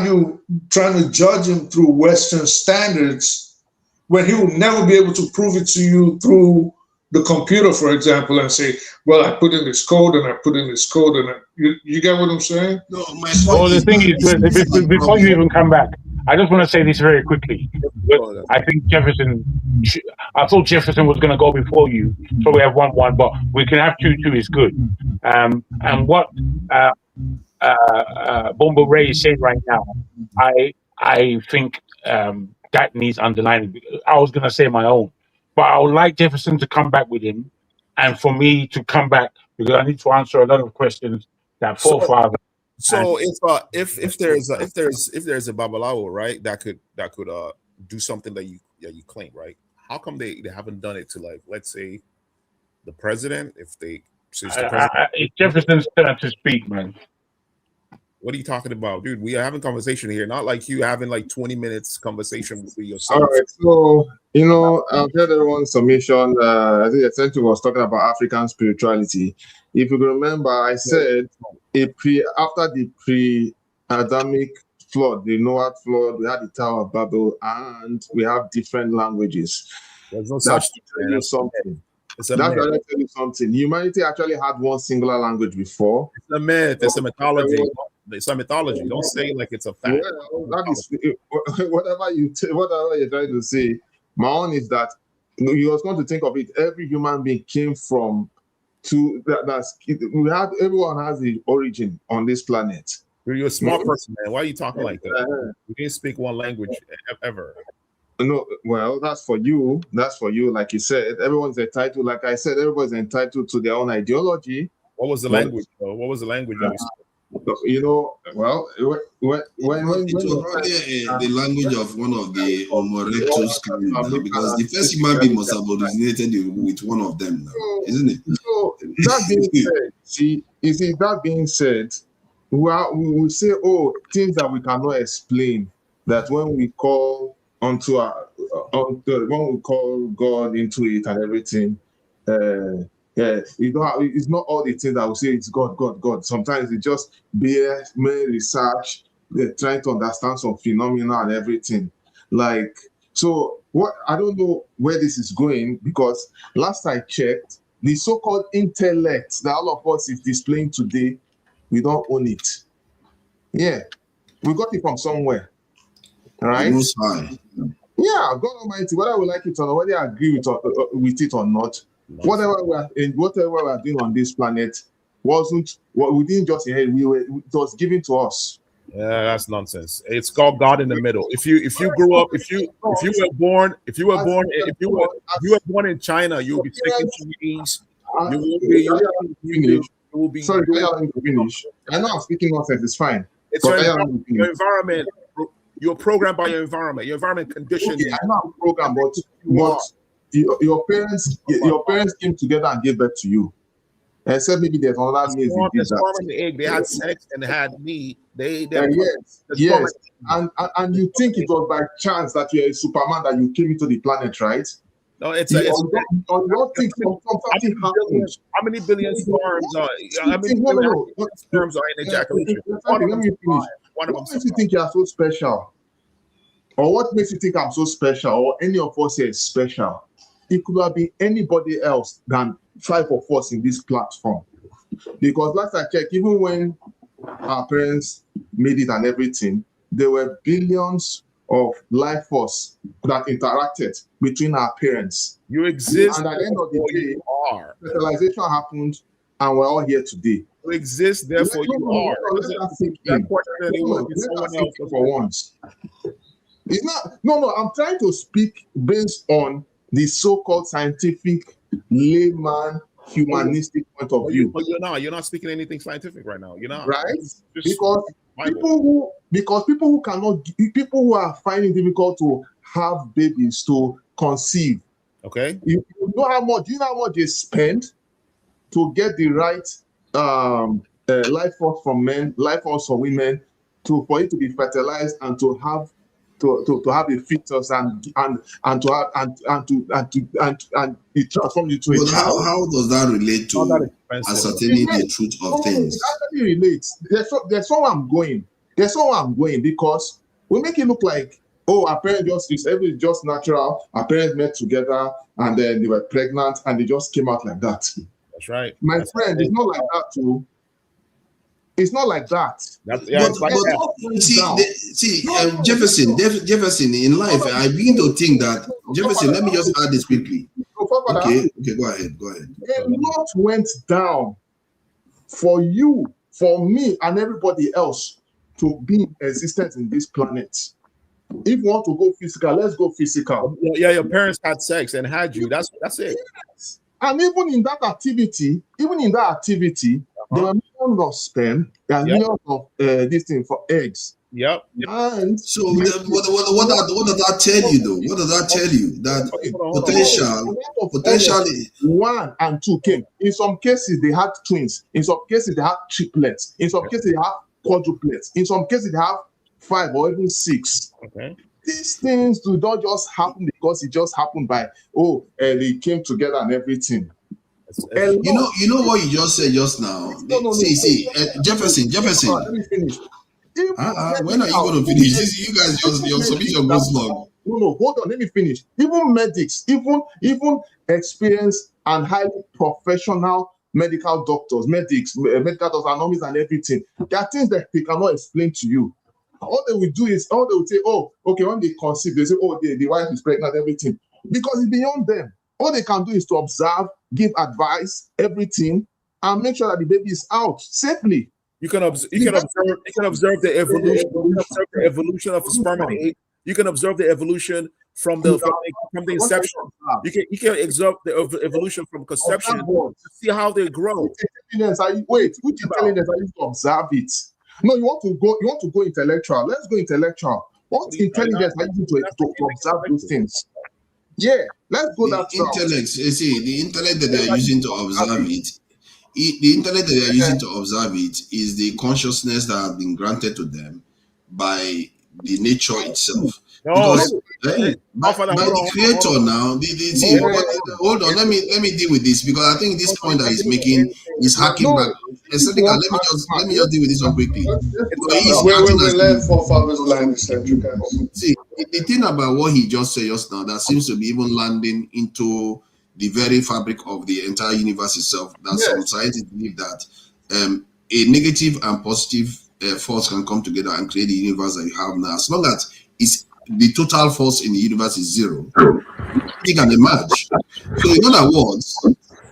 E: you're trying to judge him through Western standards when he will never be able to prove it to you through the computer, for example, and say, well, I put in this code and I put in this code, and you get what I'm saying?
F: No, my
B: Well, the thing is, before you even come back, I just want to say this very quickly. I think I thought Jefferson was going to go before you, so we have 1-1, but we can have 2-2 is good. And what Bombo Ray is saying right now, I think that needs underlining. I was going to say my own, but I would like Jefferson to come back with him, and for me to come back because I need to answer a lot of questions that forefather.
C: So if there's a Babalawo, right, that could do something that you claim, right? How come they haven't done it to, like, let's say the president? If the president,
B: it's Jefferson's turn to speak, man.
C: What are you talking about, dude? We are having conversation here, not like you having like 20 minutes conversation with yourself.
G: All right, so I've heard everyone's submission. I think essentially was talking about African spirituality. If you remember, I said after the pre-Adamic flood, the Noah flood, we had the Tower of Babel, and we have different languages.
C: There's no such thing.
G: Something. That's what I tell you something. Humanity actually had one singular language before.
C: It's a myth. It's a mythology. It's a mythology. Don't say like it's a fact.
G: Yeah, that is whatever you're trying to say. My own is that you was going to think of it. Every human being came from everyone has the origin on this planet.
C: You're a smart person, man. Why are you talking like that? You didn't speak one language ever.
G: No, well, that's for you. That's for you. Like you said, everyone's entitled. Like I said, everybody's entitled to their own ideology.
C: What was the language, though? What was the language that we spoke?
G: Well,
F: it was the language of one of the Homo erectus because the first human being must have originated with one of them now, isn't it?
G: So that being said, that being said, we will say, things that we cannot explain, that when we call when we call God into it and everything, it's not all the things that we say it's God. Sometimes it's just mere research, trying to understand some phenomena and everything. Like, so what I don't know where this is going, because last I checked, the so-called intellect that all of us is displaying today, we don't own it. Yeah, we got it from somewhere, right?
F: Most high.
G: Yeah, God Almighty, whether we like it or not, whether I agree with it or not, whatever we are doing on this planet wasn't what we didn't just inherit. It was given to us.
C: Yeah, that's nonsense. It's called God in the middle. If you grew up, if you were born in China, you'll be speaking Chinese. You will be.
G: Sorry, I finish. I know I'm speaking nonsense. It's fine.
C: It's your environment. You're programmed by your environment. Your environment conditions.
G: Okay, I know I'm programmed, but your parents came together and gave birth to you. Except maybe there's another means they did that.
C: They had sex and had me.
G: Yes. And you think it was by chance that you're a Superman that you came into the planet, right?
C: No,
G: it's something happened.
C: How many billion sperms are? How many billion sperms are in ejaculation?
G: Let me finish. What makes you think you are so special? Or what makes you think I'm so special? Or any of us here is special? It could have been anybody else than 5 of us in this platform. Because last I checked, even when our parents made it and everything, there were billions of life force that interacted between our parents.
C: You exist.
G: And at the end of the day, fertilization happened, and we're all here today.
C: You exist, therefore you are.
G: For once. It's not. No. I'm trying to speak based on the so-called scientific, layman, humanistic point of view.
C: But you're not speaking anything scientific right now. You're not.
G: Right? Because people who are finding it difficult to have babies, to conceive.
C: Okay.
G: Do you know how much they spend to get the right life force from men, life force for women, for it to be fertilized and to have a fetus and be transformed into a child.
F: How does that relate to ascertaining the truth of things?
G: It actually relates. There's somewhere I'm going. Because we make it look like, our parents everything just natural. Our parents met together and then they were pregnant and they just came out like that.
C: That's right.
G: My friend, it's not like that too. It's not like that.
F: Jefferson, in life, I begin to think that, Jefferson, let me just add this quickly. Okay, go ahead.
G: A lot went down for you, for me, and everybody else to be existent in this planet. If you want to go physical, let's go physical.
C: Yeah, your parents had sex and had you. That's it.
G: Yes. And even in that activity, there were millions of sperm and millions of this thing for eggs.
C: Yep.
F: And so what does that tell you though? What does that tell you? That potentially
G: 1 and 2 came. In some cases they had twins. In some cases they had triplets. In some cases they have quadruplets. In some cases they have 5 or even 6.
C: Okay.
G: These things do not just happen because it just happened by they came together and everything.
F: You know what you just said just now. See, Jefferson.
G: Let me finish.
F: When are you going to finish? You guys your submission goes long.
G: No, hold on. Let me finish. Even medics, even experienced and highly professional medical doctors, medics, medical doctors, anomalies and everything. There are things that they cannot explain to you. All they will do is, they will say, when they conceive, they say, the wife is pregnant, everything. Because it's beyond them. All they can do is to observe, give advice, everything, and make sure that the baby is out safely.
C: You can observe the evolution. You can observe the evolution of sperm and egg. You can observe the evolution from the inception. You can observe the evolution from conception to see how they grow.
G: Which intelligence are you to observe it? No, you want to go intellectual. Let's go intellectual. What intelligence are you to observe those things? Yeah, let's go that route.
F: Intellect, you see, the intellect that they are using to observe it, the intellect that they are using to observe it is the consciousness that has been granted to them by the nature itself. Because by the creator now, hold on, let me deal with this because I think this point that he's making is hacking back. Let me just deal with this one quickly. See, the thing about what he just said just now that seems to be even landing into the very fabric of the entire universe itself. That some scientists believe that a negative and positive force can come together and create the universe that you have now. As long as the total force in the universe is 0, it can emerge. So in other words,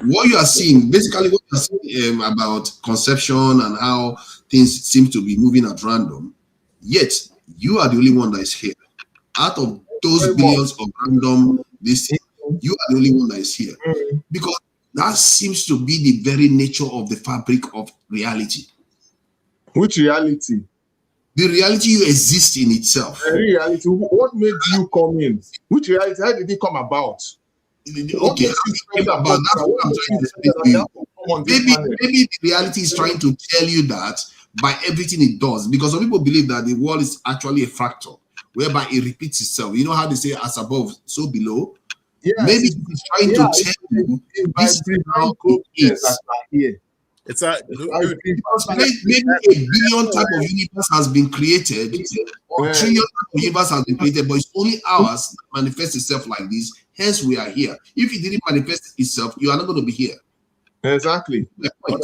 F: what you are seeing, basically what you are seeing about conception and how things seem to be moving at random, yet you are the only one that is here. Out of those billions of random this thing, you are the only one that is here. Because that seems to be the very nature of the fabric of reality.
G: Which reality?
F: The reality you exist in itself.
G: The reality. What made you come in? Which reality? How did it come about?
F: Okay, that's what I'm trying to explain to you. Maybe the reality is trying to tell you that by everything it does, because some people believe that the world is actually a fractal, whereby it repeats itself. You know how they say as above, so below? Yes. Maybe it's trying to tell you this is how it is.
C: It's
F: maybe a billion type of universe has been created, or trillion type of universe has been created, but it's only ours that manifests itself like this. Hence, we are here. If it didn't manifest itself, you are not going to be here.
G: Exactly.
C: What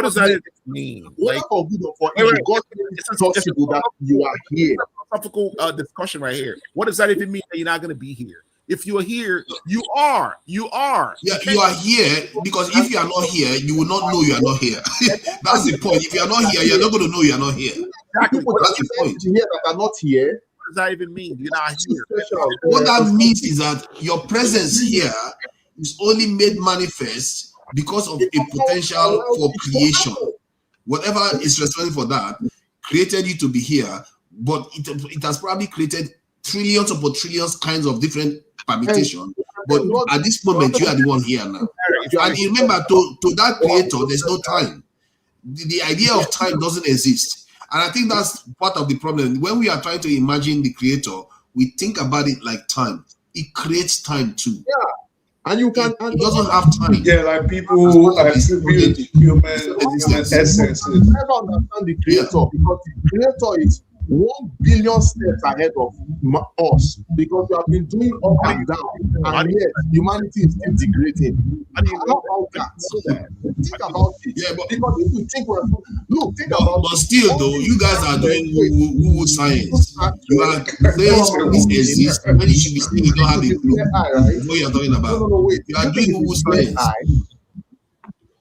C: does that mean?
G: Like, God it's possible that you are here.
C: Philosophical discussion right here. What does that even mean that you're not going to be here? If you are here, you are. You are.
F: Yeah, you are here because if you are not here, you will not know you are not here. That's the point. If you are not here, you're not going to know you are not here.
G: Exactly. That's the point. Here that are not here,
C: does that even mean? You're not here.
F: What that means is that your presence here is only made manifest because of a potential for creation. Whatever is responsible for that created you to be here, but it has probably created trillions upon trillions kinds of different permutations. But at this moment, you are the one here now. And remember, to that creator, there's no time. The idea of time doesn't exist. And I think that's part of the problem. When we are trying to imagine the creator, we think about it like time. It creates time too.
G: Yeah. And you can.
F: It doesn't have time.
E: Yeah, like people who attribute human essence.
G: You never understand the creator because the creator is 1 billion steps ahead of us because we have been doing up and down, and yet humanity is still degrading. How about that? Think about it.
F: Yeah, but
G: because if you think think about.
F: But still, though, you guys are doing woo science. You are saying this exists when you should be saying you don't have a clue. What you are talking about?
G: Wait.
F: You are doing woo science.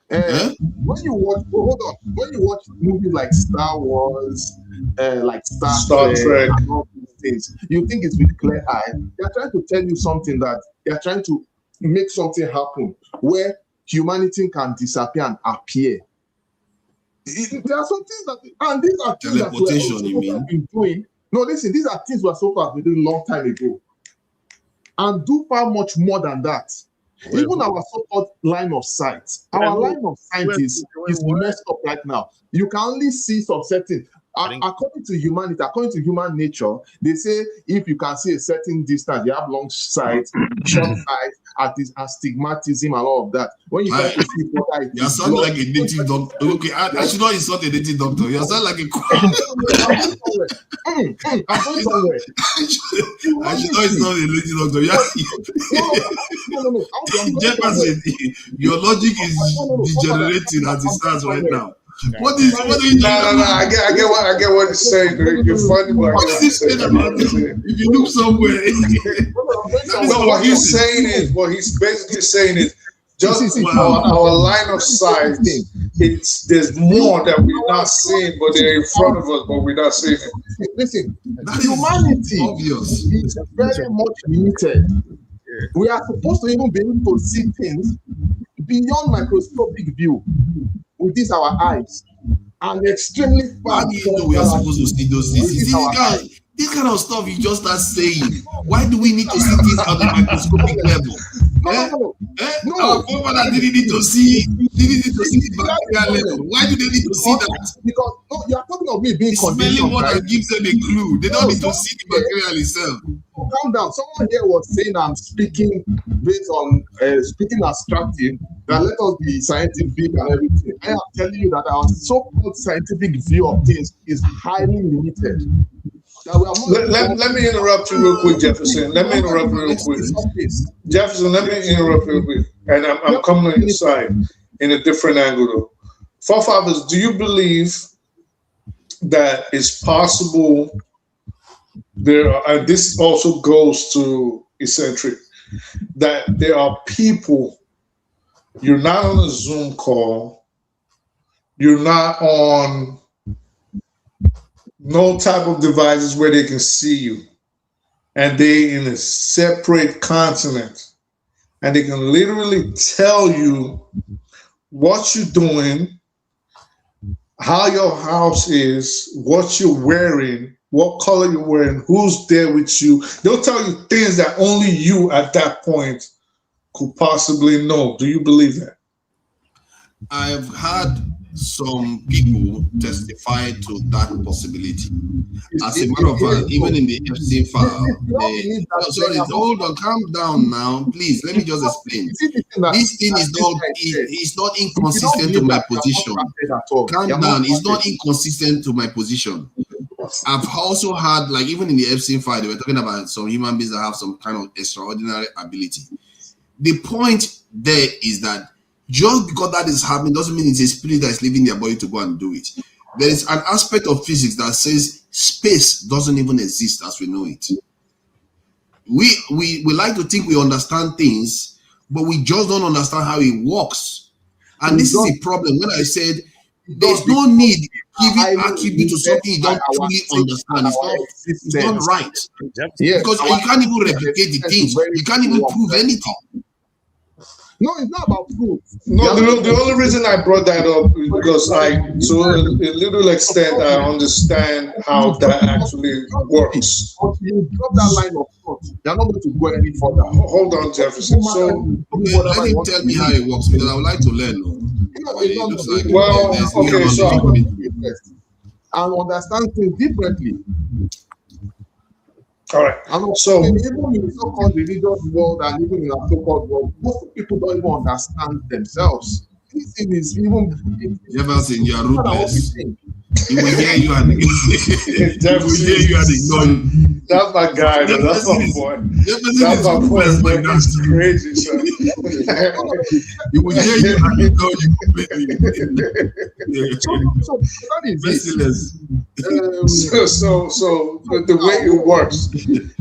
G: When you watch, when you watch movies like Star Wars, like Star Trek, and all these things, you think it's with clear eye. They're trying to tell you something that they're trying to make something happen where humanity can disappear and appear. There are some things that, and these are things that we have been doing. No, listen, these are things we are so far doing a long time ago, and do far much more than that. Even our so-called line of sight, our line of sight is messed up right now. You can only see some certain. According to humanity, according to human nature, they say if you can see a certain distance, you have long sight, short sight, astigmatism, and all of that. When you try to see further,
F: you sound like a native doctor. Okay, I should not insult a native doctor. You sound like a.
G: I'm going somewhere.
F: I should not insult a native doctor.
G: No.
F: Jefferson, your logic is degenerating as it stands right now. What do you
E: No, I get what you're saying. You're funny, but
F: what is he saying about it? If you look somewhere.
E: No, what he's basically saying is just our line of sight. There's more that we're not seeing, but they're in front of us, but we're not seeing it.
G: Listen, humanity is very much limited. We are supposed to even be able to see things beyond microscopic view with this our eyes, and extremely far.
F: How do you know we are supposed to see those things? This kind of stuff you just start saying. Why do we need to see things at the microscopic level?
G: No.
F: Our forefathers didn't need to see the bacterial level. Why do they need to see that?
G: Because you are talking of me being
F: smelling water gives them a clue. They don't need to see the bacterial itself.
G: Calm down. Someone here was saying I'm speaking based on speaking abstractive. That let us be scientific and everything. I am telling you that our so-called scientific view of things is highly limited.
E: Let me interrupt you real quick, Jefferson. Jefferson, let me interrupt real quick. And I'm coming on your side in a different angle, though. Forefathers, do you believe that it's possible and this also goes to eccentric, that there are people, you're not on a Zoom call, you're not on no type of devices where they can see you, and they in a separate continent, and they can literally tell you what you're doing, how your house is, what you're wearing, what color you're wearing, who's there with you. They'll tell you things that only you at that point could possibly know. Do you believe that?
F: I've had some people testify to that possibility. As a matter of fact, even in the FC file, sorry, hold on, calm down now, please. Let me just explain. This thing is not inconsistent to my position. Calm down, it's not inconsistent to my position. I've also had, like, even in the FC file, they were talking about some human beings that have some kind of extraordinary ability. The point there is that just because that is happening doesn't mean it's a spirit that is leaving their body to go and do it. There is an aspect of physics that says space doesn't even exist as we know it. We like to think we understand things, but we just don't understand how it works. And this is a problem. When I said There's no need giving attribute to something you don't truly understand. It's not right. Because you can't even replicate the things. You can't even prove anything.
G: No, it's not about proof.
E: No, the only reason I brought that up is because to a little extent, I understand how that actually works.
G: You drop that line of thought, you're not going to go any further.
E: Hold on, Jefferson. So,
F: let him tell me how it works, because I would like to learn.
G: I'll understand things differently.
E: All right.
G: So even in the so-called religious world and even in our so-called world, most people don't even understand themselves. This thing is even.
F: Jefferson, you are ruthless. He will hear you and he will hear you and ignore you.
E: That's my guy. That's my boy. That's my boy. That's crazy, son.
F: He will hear you and ignore you.
E: So the way it works,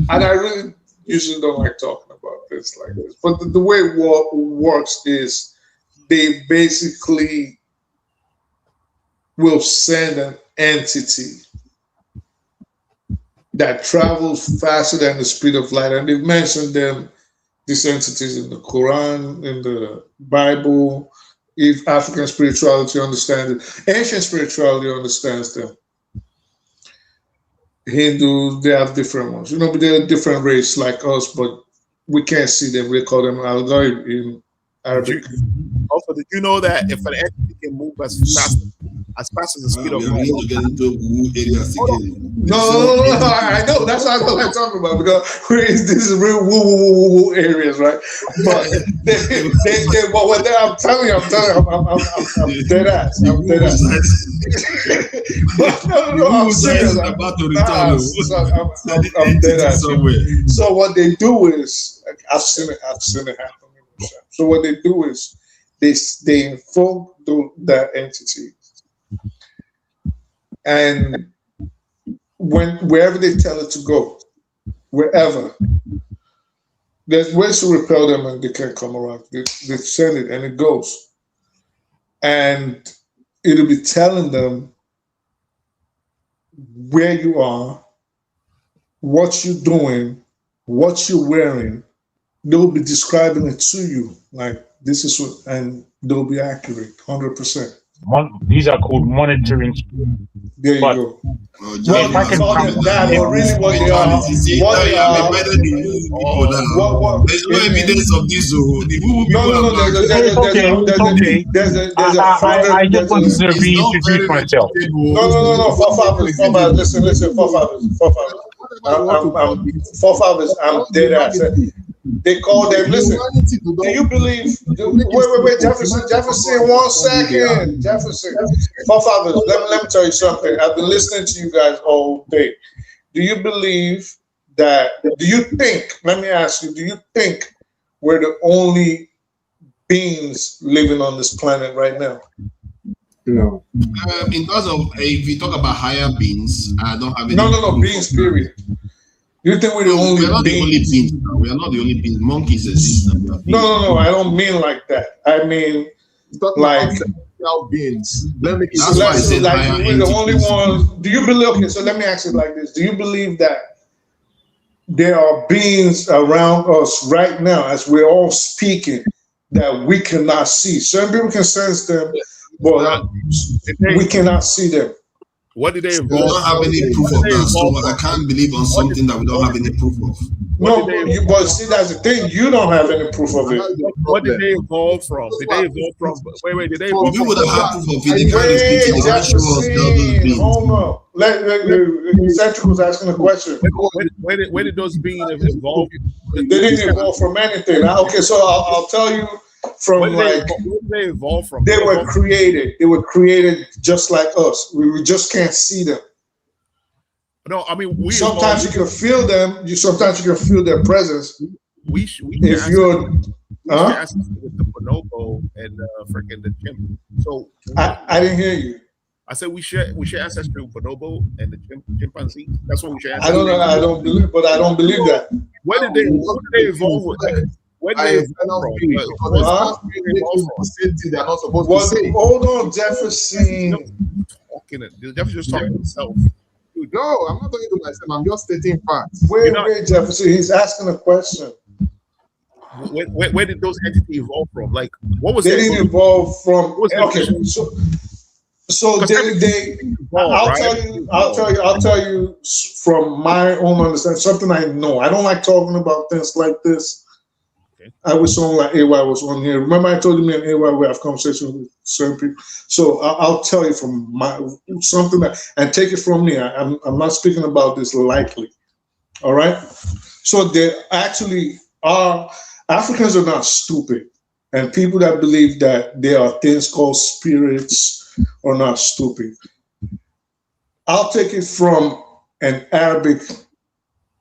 E: and I really usually don't like talking about this like this, but the way it works is they basically will send an entity that travels faster than the speed of light. And they've mentioned these entities in the Quran, in the Bible. If African spirituality understands it, ancient spirituality understands them. Hindus, they have different ones. But they're a different race like us, but we can't see them. We call them al-ghaib in Arabic.
C: Also, did you know that if an entity can move as fast as the speed of light?
E: No, I know. That's what I'm talking about, because this is real woo areas, right? But I'm telling you, I'm dead ass. I'm dead ass. No, I'm serious. I'm dead ass. So what they do is, I've seen it happen. So what they do is they inform that entity, and wherever they tell it to go, wherever, there's ways to repel them and they can't come around. They send it and it goes, and it'll be telling them where you are, what you're doing, what you're wearing. They'll be describing it to you, like this is what, and they'll be accurate, 100%.
B: These are called monitoring.
E: There you go. Well, I can call them that, but really what they are,
F: there's no evidence of this.
B: I just want to reintroduce myself.
E: No, forefathers, listen, forefathers, I'm dead ass. They call them, listen, do you believe, wait, Jefferson, 1 second. Jefferson, forefathers, let me tell you something. I've been listening to you guys all day. Do you think, let me ask you, do you think we're the only beings living on this planet right now?
G: No.
F: In terms of, if you talk about higher beings, I don't have any.
E: No, beings, period. You think we're the only beings?
F: We are not the only beings. Monkeys exist.
E: No, I don't mean like that. I mean like
G: beings.
E: We're the only ones. Do you believe? Okay, so let me ask it like this: do you believe that there are beings around us right now, as we're all speaking, that we cannot see? Certain people can sense them, but we cannot see them.
C: What did they
F: evolve? We don't have any proof of that, so I can't believe on something that we don't have any proof of.
E: No, but see, that's the thing. You don't have any proof of it.
C: What did they evolve from? Did they evolve from? Wait. Did they evolve
F: from? We would have had proof of it.
E: Hold on. Central was asking a question.
C: Where did those beings evolve?
E: They didn't evolve from anything. Okay, so I'll tell you. Where did
C: they evolve from?
E: They were created. They were created just like us. We just can't see them.
C: No, I mean
E: sometimes you can feel them. Sometimes you can feel their presence.
C: We
E: if you're
C: with the bonobo and freaking the chimp. So
E: I didn't hear you.
C: I said we share ancestry with bonobo and the chimpanzee. That's what we share.
E: I don't know. I don't believe that.
C: Where did they evolve with? Where
G: I
C: did
G: cannot be because they start saying things they're not supposed to say.
E: Hold on, Jefferson.
C: Jefferson just talking to himself.
G: No, I'm not talking to myself. I'm just stating facts.
E: Wait, Jefferson. He's asking a question.
C: Where did those entities evolve from? Like, what was
E: they didn't evolve from? Okay, so they I'll tell you from my own understanding, something I know. I don't like talking about things like this. Okay. I wish someone like AY was on here. Remember I told you me and AY we have conversations with certain people. So I'll tell you from my something that, and take it from me. I'm not speaking about this lightly. All right. So there actually are Africans are not stupid, and people that believe that there are things called spirits are not stupid. I'll take it from an Arabic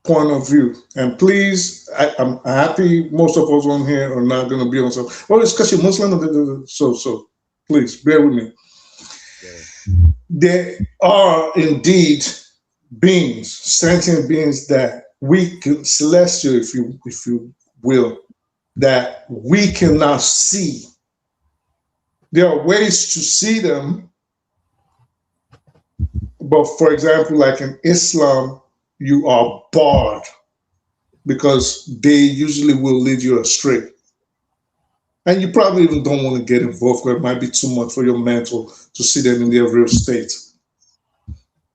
E: point of view. And please, I'm happy most of us on here are not going to be on some. Well, it's because you're Muslim. So please bear with me. There are indeed beings, sentient beings that we can, celestial, if you will, that we cannot see. There are ways to see them, but for example, like in Islam, you are barred because they usually will lead you astray. And you probably even don't want to get involved because it might be too much for your mental to see them in their real state.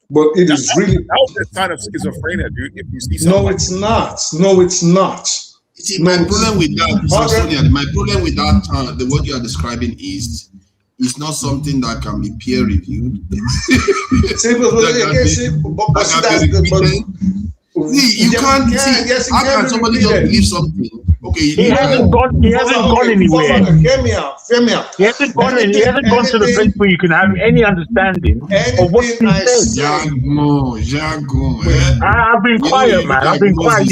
E: But it is really...
C: That's the kind of schizophrenia, dude. If you see
E: something. No, it's not. No, it's not.
F: See, my problem with that, my problem with that, the what you are describing is not something that can be peer reviewed. You can't see. How can somebody just believe something? Okay,
B: he hasn't gone anywhere.
E: Hear me out.
B: He hasn't gone to the place where you can have any understanding of what he says.
F: Jargon.
B: I've been quiet, man. I've been quiet.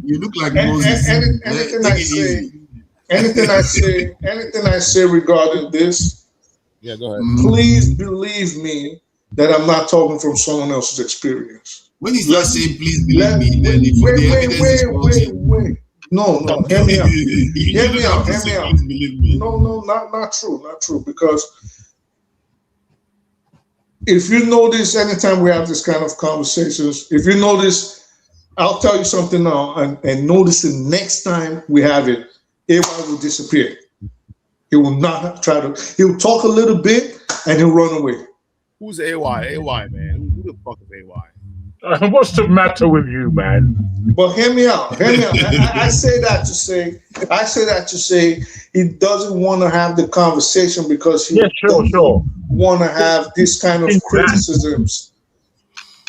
F: You look like Moses.
E: Anything I say regarding this,
C: yeah, go ahead.
E: Please believe me that I'm not talking from someone else's experience.
F: When he's not saying please believe me, then if the evidence is
E: wait. No, hear me out. No, not true. Because if you notice, anytime we have this kind of conversations, if you notice, I'll tell you something now, and notice the next time we have it, everyone will disappear. He will not try to. He'll talk a little bit and he'll run away.
C: Who's AY? AY, man. Who the fuck is AY?
B: What's the matter with you, man?
E: But hear me out. I say that to say he doesn't want to have the conversation because he doesn't want to have this kind of criticisms.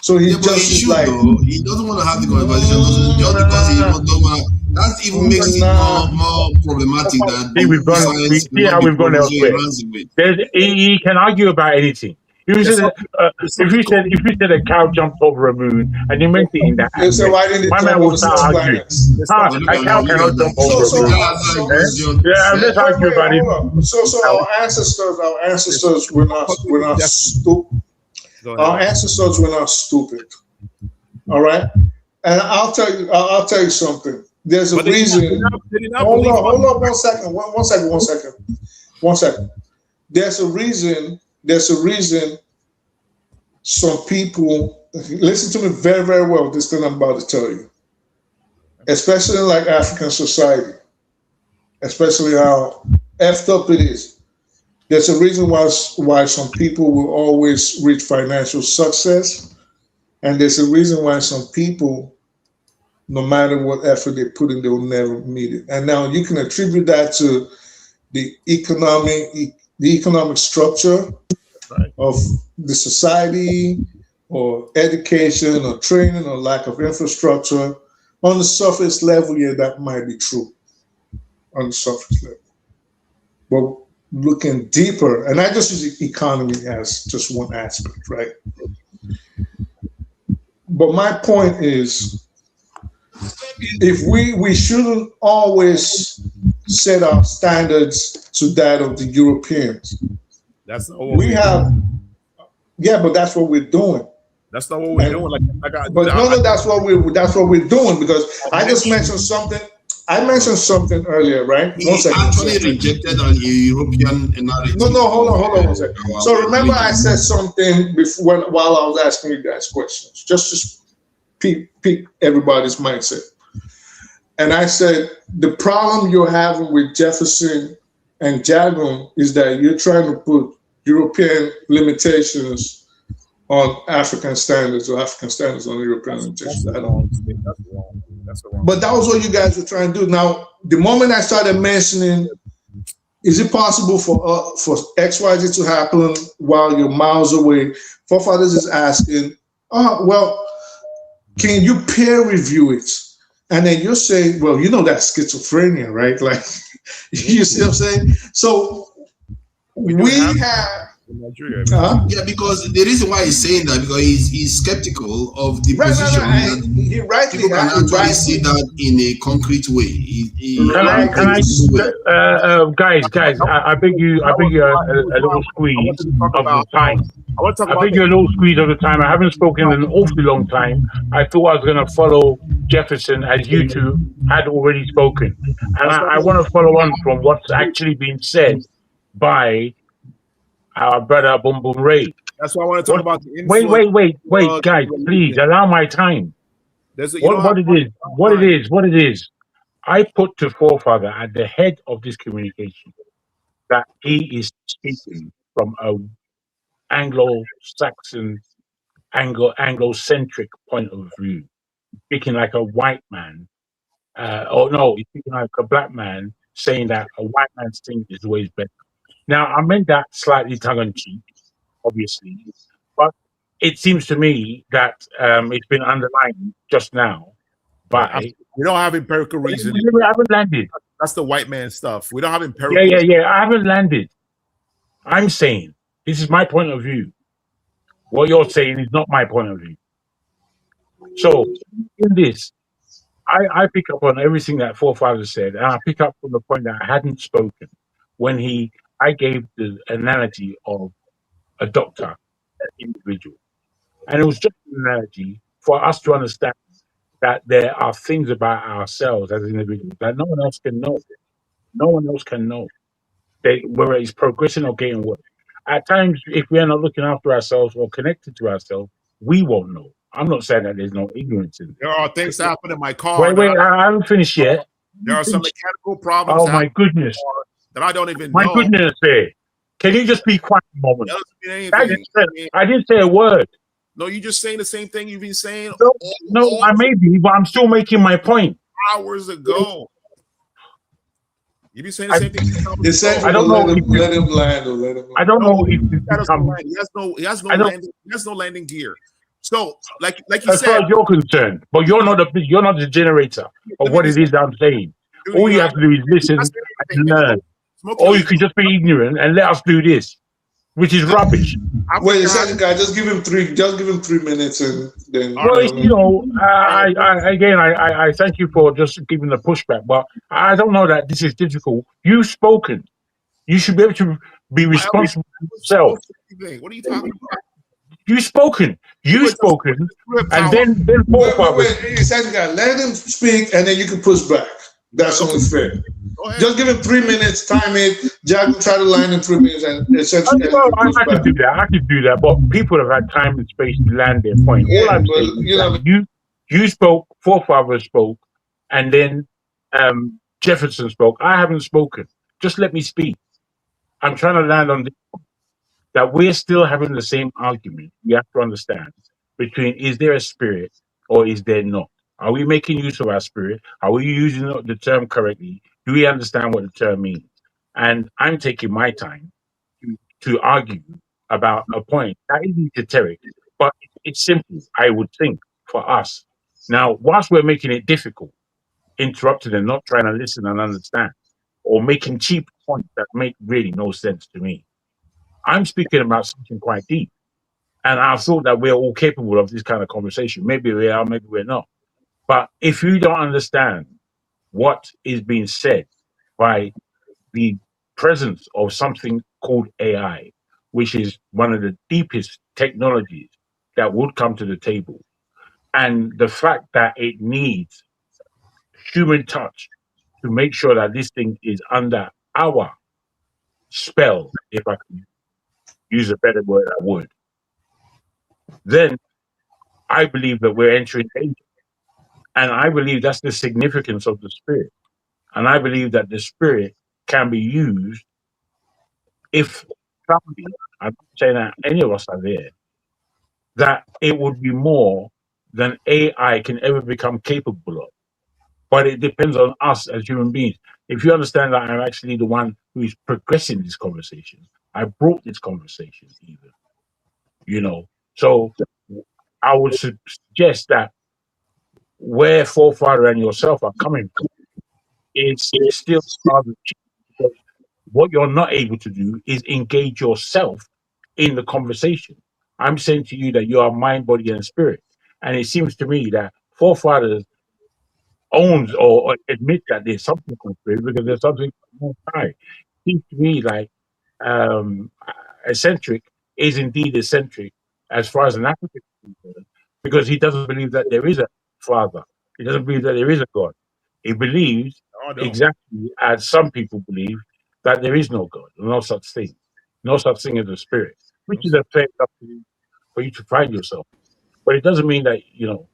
E: So he just is like
F: he doesn't want to have the conversation just because he don't want. That even makes it more problematic.
B: We've gone elsewhere. He can argue about anything. If you said a cow jumped over a moon and you meant it in that aspect, my man will start arguing. A cow cannot jump over a moon. Let's argue about it.
E: So our ancestors were not stupid. Our ancestors were not stupid. All right, and I'll tell you something. There's a reason. Hold on. One second. There's a reason some people, listen to me very, very well, this thing I'm about to tell you, especially in like African society, especially how effed up it is. There's a reason why some people will always reach financial success, and there's a reason why some people, no matter what effort they put in, they will never meet it. And now you can attribute that to the economic structure of the society, or education, or training, or lack of infrastructure. On the surface level, yeah, that might be true. On the surface level, but looking deeper, and I just use the economy as just one aspect, right? But my point is, if we shouldn't always set our standards to that of the Europeans.
C: That's not
E: what we have. Yeah, but that's what we're doing.
C: That's not what we're doing.
E: That's what we're doing, because I just mentioned something. I mentioned something earlier, right?
F: He actually rejected an European narrative.
E: No, hold on one second. So remember I said something before while I was asking you guys questions, just to pique everybody's mindset. And I said, the problem you're having with Jefferson and Jagun is that you're trying to put European limitations on African standards or African standards on European limitations.
C: That's wrong.
E: But that was what you guys were trying to do. Now, the moment I started mentioning, is it possible for XYZ to happen while you're miles away? Forefathers is asking, well, can you peer review it? And then you're saying, well, you know that's schizophrenia, right? Like, you see what I'm saying? So we have
F: Nigeria. Yeah, because the reason why he's saying that because he's skeptical of the position that people can actually see that in a concrete way.
B: Guys, I beg you a little squeeze of the time. I beg you a little squeeze of the time. I haven't spoken in an awfully long time. I thought I was going to follow Jefferson as you two had already spoken, and I want to follow on from what's actually been said by our brother Boom Boom Ray.
C: That's why I want to talk about the
B: influence. Wait, guys, please allow my time. What it is. I put to Forefather at the head of this communication that he is speaking from a Anglo-Saxon, Anglo-centric point of view, speaking like a white man, he's speaking like a black man, saying that a white man's thing is always better. Now, I meant that slightly tongue-in-cheek, obviously, but it seems to me that it's been underlined just now by...
C: We don't have empirical reason.
B: We haven't landed.
C: That's the white man stuff. We don't have empirical...
B: Yeah, I haven't landed. I'm saying, this is my point of view. What you're saying is not my point of view. So, in this, I pick up on everything that Forefather said, and I pick up from the point that I hadn't spoken when I gave the analogy of a doctor, an individual. And it was just an analogy for us to understand that there are things about ourselves as individuals that no one else can know. No one else can know. Whether it's progressing or getting worse. At times, if we are not looking after ourselves or connected to ourselves, we won't know. I'm not saying that there's no ignorance in it.
C: There are things that happen in my car.
B: Wait, I haven't finished yet.
C: There are some mechanical problems.
B: Oh, my goodness.
C: That I don't even know.
B: My goodness, can you just be quiet a moment? I didn't say a word.
C: No, you're just saying the same thing you've been saying.
B: No, I may be, but I'm still making my point.
C: Hours ago. You've been saying the same thing.
B: I don't know.
E: Let him land or let him.
B: I don't know if
C: he has no landing gear. So, like you
B: as
C: said,
B: far as you're concerned, but you're not the generator of what it is that I'm saying. All you have to do is listen and learn. Or you can just be ignorant and let us do this, which is rubbish.
E: Wait a second, guy. Just give him 3 minutes, and then.
B: Well, I thank you for just giving the pushback, but I don't know that this is difficult. You've spoken. You should be able to be responsible for yourself.
C: What are you talking about?
B: You've spoken, and then
E: wait, second guy. Let him speak, and then you can push back. That's only fair. Just give him 3 minutes, time it. Jack will try to line in 3 minutes, and essentially.
B: I can do that, but people have had time and space to land their point. All I'm saying is that you spoke, Forefather spoke, and then Jefferson spoke. I haven't spoken. Just let me speak. I'm trying to land on this point, that we're still having the same argument. You have to understand between is there a spirit or is there not? Are we making use of our spirit? Are we using the term correctly? Do we understand what the term means? And I'm taking my time to argue about a point that is esoteric, but it's simple, I would think, for us. Now, whilst we're making it difficult, interrupting and not trying to listen and understand, or making cheap points that make really no sense to me, I'm speaking about something quite deep. And I thought that we're all capable of this kind of conversation. Maybe we are, maybe we're not. But if you don't understand what is being said by the presence of something called AI, which is one of the deepest technologies that would come to the table, and the fact that it needs human touch to make sure that this thing is under our spell, if I can use a better word, I would, then I believe that we're entering danger. And I believe that's the significance of the Spirit. And I believe that the Spirit can be used if somebody, I'm not saying that any of us are there, that it would be more than AI can ever become capable of. But it depends on us as human beings. If you understand that I'm actually the one who is progressing this conversation, I brought this conversation even, you know. So I would suggest that where Forefather and yourself are coming from is still rather cheap, because what you're not able to do is engage yourself in the conversation. I'm saying to you that you are mind, body, and spirit. And it seems to me that Forefathers owns or admit that there's something from spirit because there's something more high. Seems to me like eccentric is indeed eccentric as far as an African is concerned, because he doesn't believe that there is a father. He doesn't believe that there is a God. He believes exactly as some people believe that there is no God, no such thing, no such thing as a spirit, which is a fair enough for you to find yourself. But it doesn't mean that, you know,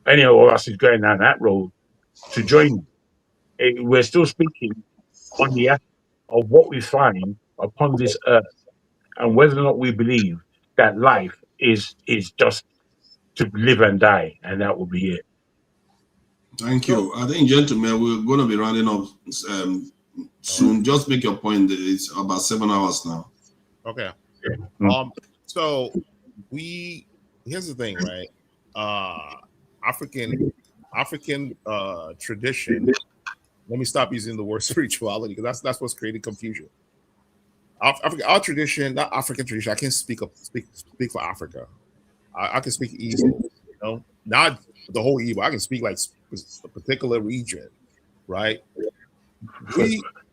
B: any of us is going down that road to join you. We're still speaking on the aspect of what we find upon this earth and whether or not we believe that life is just to live and die, and that will be it.
F: Thank you. I think, gentlemen, we're going to be rounding up soon. Just make your point. It's about 7 hours now.
C: Okay. So here's the thing, right? African tradition. Let me stop using the word spirituality, because that's what's creating confusion. Our tradition, not African tradition. I can't speak for Africa. I can speak Igbo, you know, not the whole Igbo. I can speak like a particular region, right?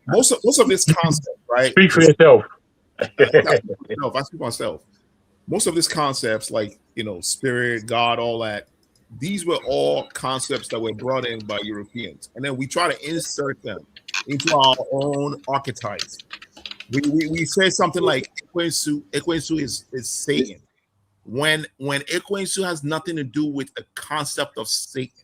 C: Most of this concept, right?
B: Speak for yourself.
C: If I speak myself, most of these concepts, like, you know, spirit, God, all that, these were all concepts that were brought in by Europeans, and then we try to insert them into our own archetypes. We say something like Ekwensu is Satan, when Ekwensu has nothing to do with the concept of Satan.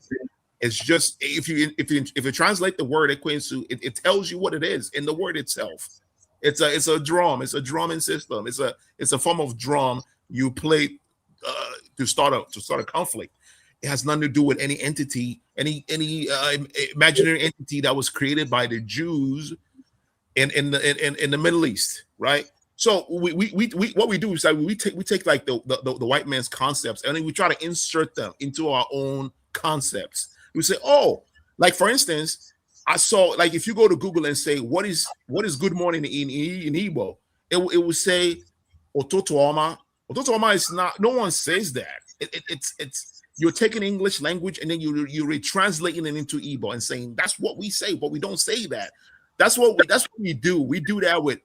C: It's just, if you translate the word Ekwensu, it tells you what it is in the word itself. It's a drum. It's a drumming system. It's a form of drum you play to start a conflict. It has nothing to do with any entity, any imaginary entity that was created by the Jews in the Middle East, right? So we what we do is that we take like the white man's concepts, and then we try to insert them into our own concepts. We say, oh, like for instance, I saw, like, if you go to Google and say what is good morning in Igbo, it will say Ototo Oma. Ototo Oma is not. No one says that. It's you're taking English language and then you're retranslating it into Igbo and saying that's what we say, but we don't say that. That's what we do. We do that with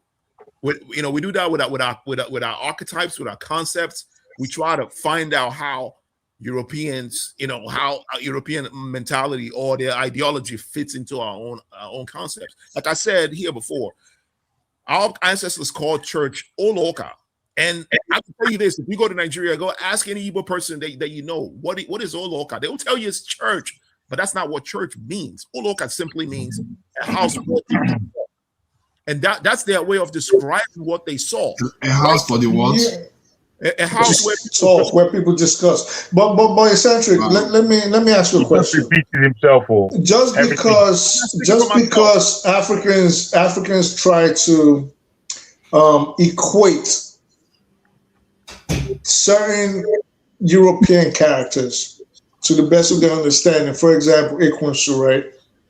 C: our archetypes, with our concepts. We try to find out how Europeans, how European mentality or their ideology fits into our own concepts. Like I said here before, our ancestors called church Oloka. And I can tell you this: if you go to Nigeria, go ask any Igbo person that you know what is Oloka. They will tell you it's church, but that's not what church means. Oloka simply means a house for people, and that's their way of describing what they saw.
F: A house for the what?
C: A house
E: where people discuss. But eccentric. Let me ask you a question.
B: Repeating himself, or
E: just because Africans try to equate certain European characters to the best of their understanding. For example, Ekwensu, right,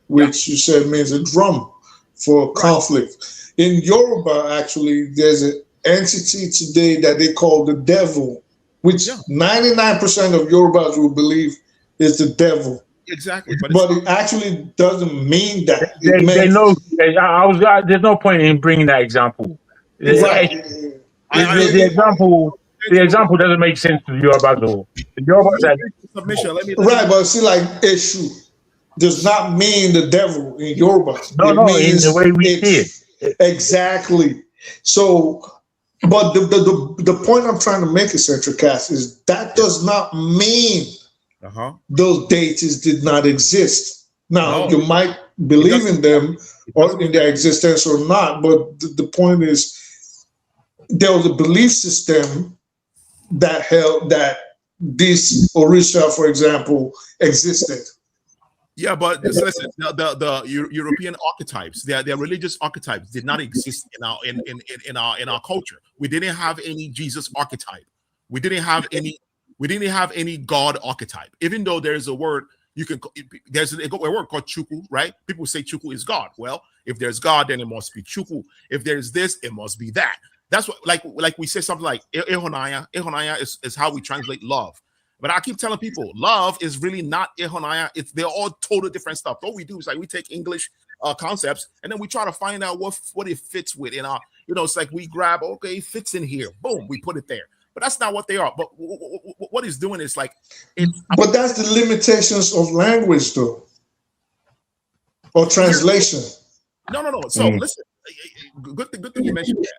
E: which you said means a drum for conflict. In Yoruba, actually, there's an entity today that they call the devil, which 99% of Yorubas will believe is the devil.
C: Exactly,
E: but it actually doesn't mean that.
B: They know. There's no point in bringing that example.
E: Right.
B: The example doesn't make sense to the Yorubas. The Yorubas
E: right, but see, like Eshu, does not mean the devil in Yoruba.
B: No, in the way we see it.
E: Exactly. So, but the point I'm trying to make, Eccentric Cast, is that does not mean those deities did not exist. Now, you might believe in them or in their existence or not, but the point is there was a belief system that held that this Orisha, for example, existed.
C: Yeah, but listen, the European archetypes, their religious archetypes, did not exist in our culture. We didn't have any Jesus archetype. We didn't have any God archetype. Even though there's a word there's a word called Chukwu, right? People say Chukwu is God. Well, if there's God, then it must be Chukwu. If there's this, it must be that. That's what, like we say something like Ehonaya. Ehonaya is how we translate love. But I keep telling people, love is really not Ehonaya. They're all total different stuff. What we do is like we take English concepts and then we try to find out what it fits with in our, it's like we grab, okay, it fits in here. Boom, we put it there. But that's not what they are. But what it's doing is like...
E: But that's the limitations of language, though. Or translation.
C: No. So listen, good thing you mentioned that.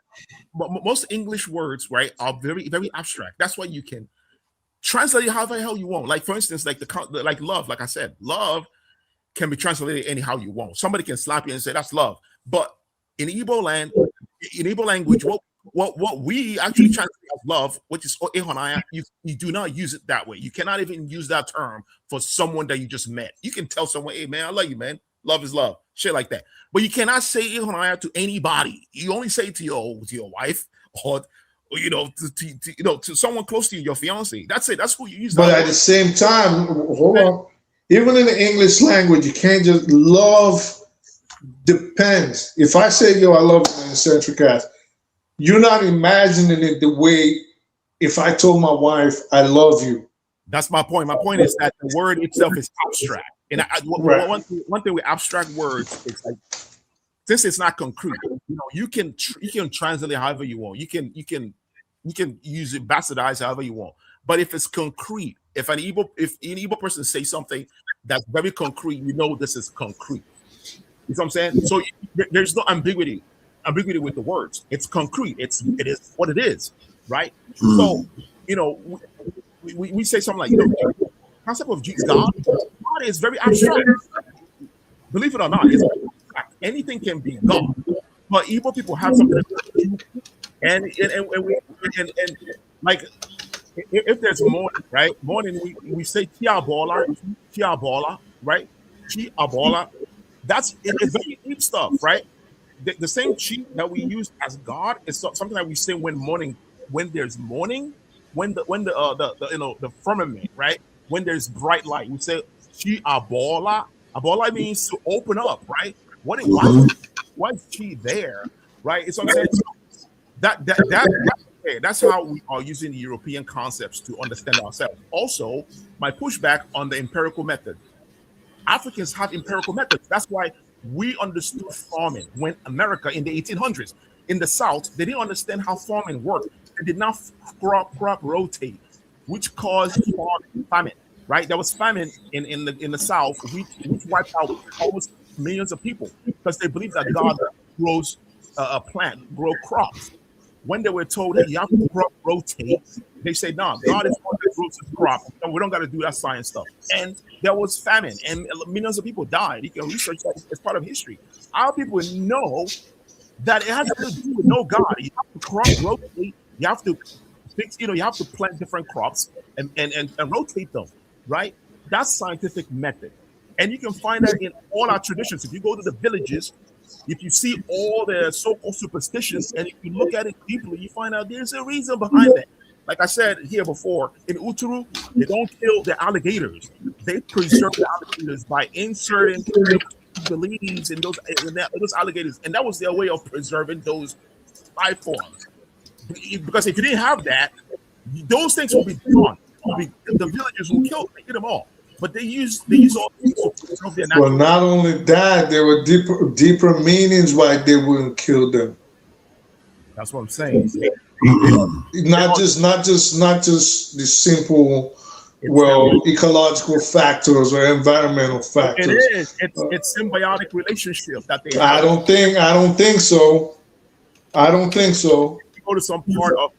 C: But most English words, right, are very, very abstract. That's why you can translate it however the hell you want. Like, for instance, like love, like I said, love can be translated anyhow you want. Somebody can slap you and say, that's love. But in Igbo language, what we actually translate as love, which is Ehonaya, you do not use it that way. You cannot even use that term for someone that you just met. You can tell someone, hey, man, I love you, man. Love is love. Shit like that. But you cannot say Ehonaya to anybody. You only say it to your wife or to someone close to you, your fiance. That's it. That's who you use.
E: But at the same time, hold on. Even in the English language, you can't just love. Depends. If I say, yo, I love you in Eccentric Cast, you're not imagining it the way if I told my wife, I love you.
C: That's my point. My point is that the word itself is abstract. And one thing with abstract words, it's like, since it's not concrete, you can translate it however you want. You can use it, bastardize however you want. But if it's concrete, if an Igbo person says something that's very concrete, this is concrete. You know what I'm saying? So there's no ambiguity with the words. It's concrete. It is what it is, right? So we say something like the concept of Jesus, God is very abstract. Believe it or not, it's very abstract. Anything can be God. But Igbo people have something, and like if there's morning, right? Morning we say Tiabola, right? Tiabola. It's very deep stuff, right? The same chi that we use as God is something that we say when there's morning, when the firmament, right? When there's bright light, we say chi abola. Abola means to open up, right? Why is chi there, right? It's what I'm saying. That's how we are using the European concepts to understand ourselves. Also, my pushback on the empirical method. Africans have empirical methods. That's why we understood farming when America in the 1800s. In the South, they didn't understand how farming worked. They did not crop rotate, which caused famine, right? There was famine in the South, which wiped out almost millions of people because they believed that God grows grow crops. When they were told, hey, you have to crop rotate, they said, no, God is going to grow this crop, and we don't got to do that science stuff. And there was famine, and millions of people died. You can research that as part of history. Our people know that it has to do with no God. You have to crop rotate. You have to fix, you have to plant different crops and rotate them, right? That's scientific method. And you can find that in all our traditions. If you go to the villages, if you see all the so-called superstitions, and if you look at it deeply, you find out there's a reason behind that. Like I said here before, in Uturu, they don't kill the alligators. They preserve the alligators by inserting the leaves in those alligators. And that was their way of preserving those life forms. Because if you didn't have that, those things will be gone. The villagers will kill them all. But they use all these to preserve their natural.
E: Well, not only that, there were deeper meanings why they wouldn't kill them.
C: That's what I'm saying.
E: Not just the simple ecological factors or environmental factors.
C: It is. It's symbiotic relationship that they have.
E: I don't think so. I don't think so.
C: You go to some part of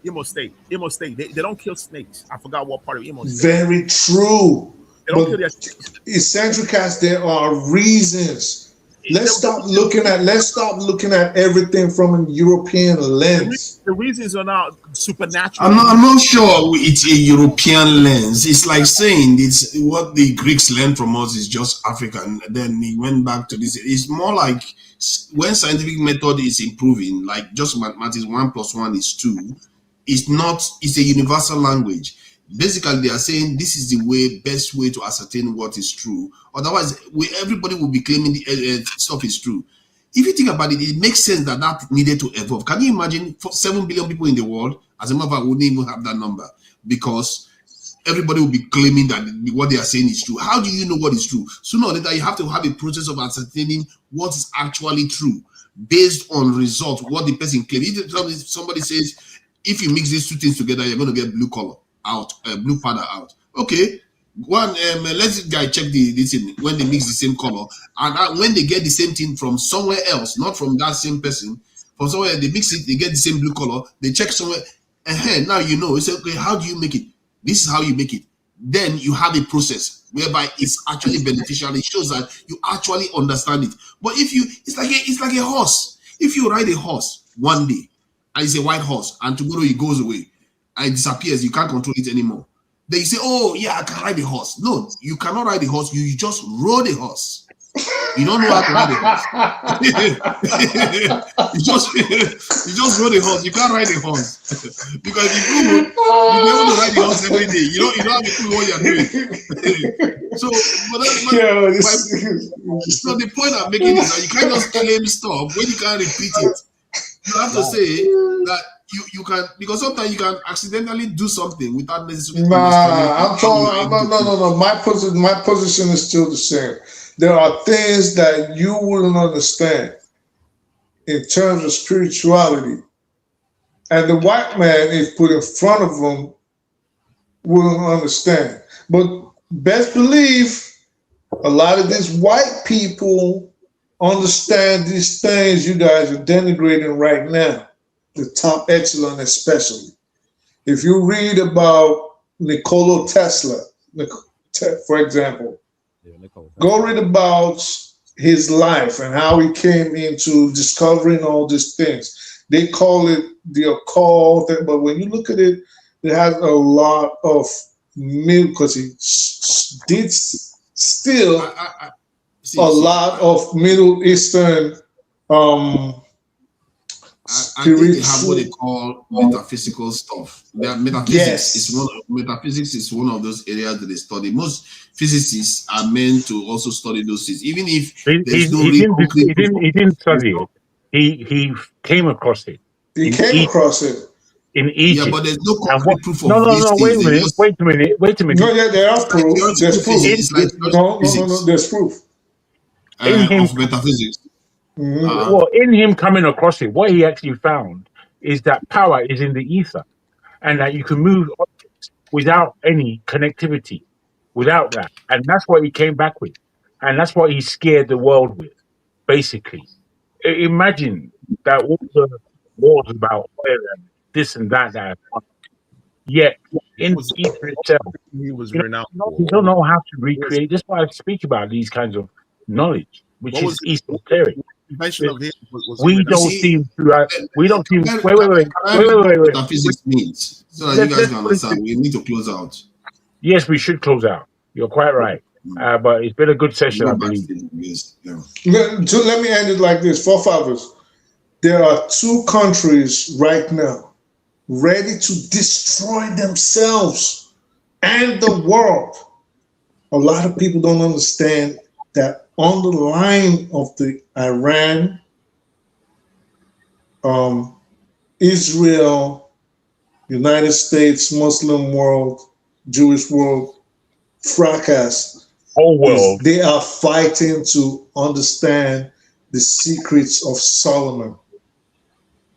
C: Imo State. They don't kill snakes. I forgot what part of Imo State.
E: Very true.
C: They don't kill their snakes.
E: Essential cats, there are reasons. Let's stop looking at everything from a European lens.
C: The reasons are not supernatural.
F: I'm not sure it's a European lens. It's like saying it's what the Greeks learned from us is just African. Then he went back to this. It's more like when scientific method is improving, like just mathematics, 1 + 1 is 2. It's a universal language. Basically, they are saying this is the best way to ascertain what is true. Otherwise, everybody will be claiming the stuff is true. If you think about it, it makes sense that needed to evolve. Can you imagine 7 billion people in the world? As a matter of fact, we wouldn't even have that number because everybody will be claiming that what they are saying is true. How do you know what is true? Sooner or later, you have to have a process of ascertaining what is actually true based on results, what the person claims. If somebody says, if you mix these two things together, you're going to get blue color out, blue powder out. Okay, let's this guy check this thing when they mix the same color, and when they get the same thing from somewhere else, not from that same person, from somewhere they mix it, they get the same blue color. They check somewhere, and now you know. It's okay. How do you make it? This is how you make it. Then you have a process whereby it's actually beneficial. It shows that you actually understand it. But it's like a horse. If you ride a horse one day and it's a white horse, and tomorrow it goes away and it disappears, you can't control it anymore. Then you say, oh yeah, I can ride a horse. No, you cannot ride a horse. You just rode a horse. You don't know how to ride a horse. you just rode a horse. You can't ride a horse because if you could, you'll be able to ride a horse every day. You don't have to do what you're doing. So the point I'm making is that you can't just claim stuff when you can't repeat it. You have to say that you can, because sometimes you can accidentally do something without necessarily.
E: No. My position is still the same. There are things that you wouldn't understand in terms of spirituality, and the white man, if put in front of them, wouldn't understand. But best believe a lot of these white people understand these things you guys are denigrating right now. The top echelon especially. If you read about Nikola Tesla, for example, go read about his life and how he came into discovering all these things. They call it the occult, but when you look at it, it has a lot of because he did steal a lot of Middle Eastern
F: I think they have what they call metaphysical stuff. Metaphysics is one of those areas that they study. Most physicists are meant to also study those things, even if
B: he didn't study it. He came across it.
E: He came across it
B: in Egypt.
F: Yeah, but there's no concrete proof of
B: No. Wait a minute.
E: No, yeah, there are proof. There's proof. No. There's proof.
F: Of metaphysics.
B: Mm-hmm. Well, in him coming across it, what he actually found is that power is in the ether, and that you can move objects without any connectivity, without that. And that's what he came back with. And that's what he scared the world with, basically. Imagine that all the wars about oil and this and that, yet in the ether itself,
C: he was renowned.
B: You don't know how to recreate. That's why I speak about these kinds of knowledge, which is esoteric. We don't seem to. Wait.
F: Metaphysics means so that you guys can understand. We need to close out.
B: Yes, we should close out. You're quite right. But it's been a good session, I believe.
E: So let me end it like this. Forefathers, there are 2 countries right now ready to destroy themselves and the world. A lot of people don't understand that on the line of the Iran, Israel, United States, Muslim world, Jewish world, fracas,
B: whole world,
E: they are fighting to understand the secrets of Solomon.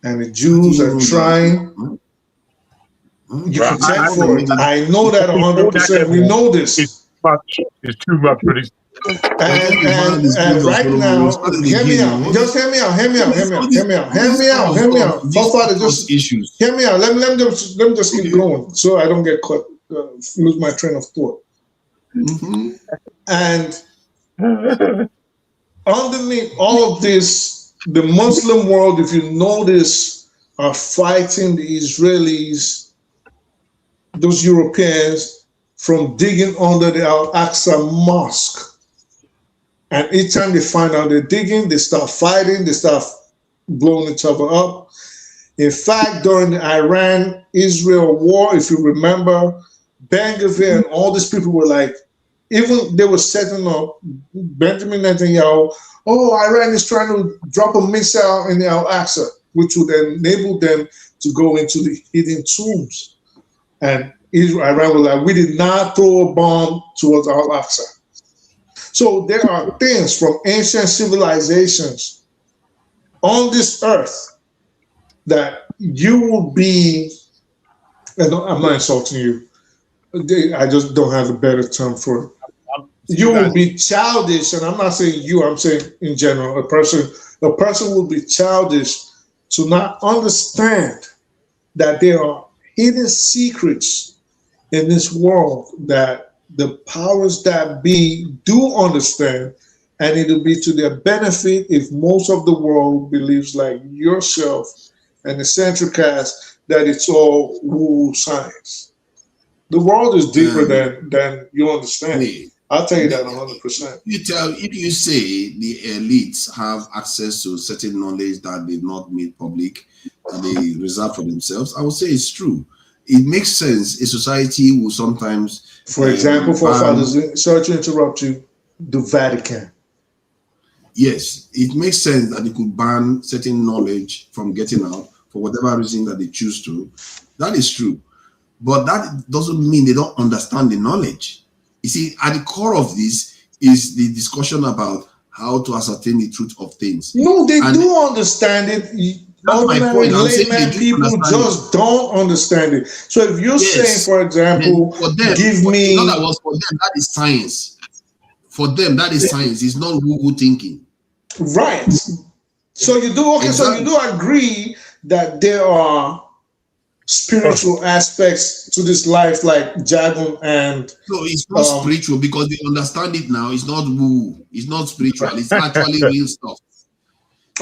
E: And the Jews are trying. You can check for it. I know that 100%. We know this.
B: It's too much for this.
E: And right now, hear me out. Just hear me out. Father, just hear me out. Let me just keep going so I don't get caught, lose my train of thought. And underneath all of this, the Muslim world, if you notice, are fighting the Israelis, those Europeans, from digging under the Al-Aqsa Mosque. And each time they find out they're digging, they start fighting, they start blowing each other up. In fact, during the Iran-Israel war, if you remember, Ben-Gvir and all these people were like, even they were setting up Benjamin Netanyahu, Iran is trying to drop a missile in the Al-Aqsa, which would enable them to go into the hidden tombs. And Iran was like, we did not throw a bomb towards Al-Aqsa. So there are things from ancient civilizations on this earth that you will be, and I'm not insulting you, I just don't have a better term for it. You will be childish, and I'm not saying you, I'm saying in general, a person will be childish to not understand that there are hidden secrets in this world that the powers that be do understand, and it'll be to their benefit if most of the world believes like yourself and the central cast that it's all woo science. The world is deeper than you understand. I'll tell you that 100%.
F: If you say the elites have access to certain knowledge that they've not made public, that they reserve for themselves, I would say it's true. It makes sense. A society will sometimes,
E: for example, forefathers, sorry to interrupt you, the Vatican.
F: Yes, it makes sense that they could ban certain knowledge from getting out for whatever reason that they choose to. That is true. But that doesn't mean they don't understand the knowledge. You see, at the core of this is the discussion about how to ascertain the truth of things.
E: No, they do understand it. Ordinary layman people just don't understand it. So if you're saying, for example,
F: for them,
E: give me...
F: In other words, for them, that is science. For them, that is science. It's not woo-woo thinking.
E: Right. So you do, okay, so you do agree that there are spiritual aspects to this life, like Jagun and...
F: No, it's not spiritual because they understand it now. It's not woo. It's not spiritual. It's actually real stuff.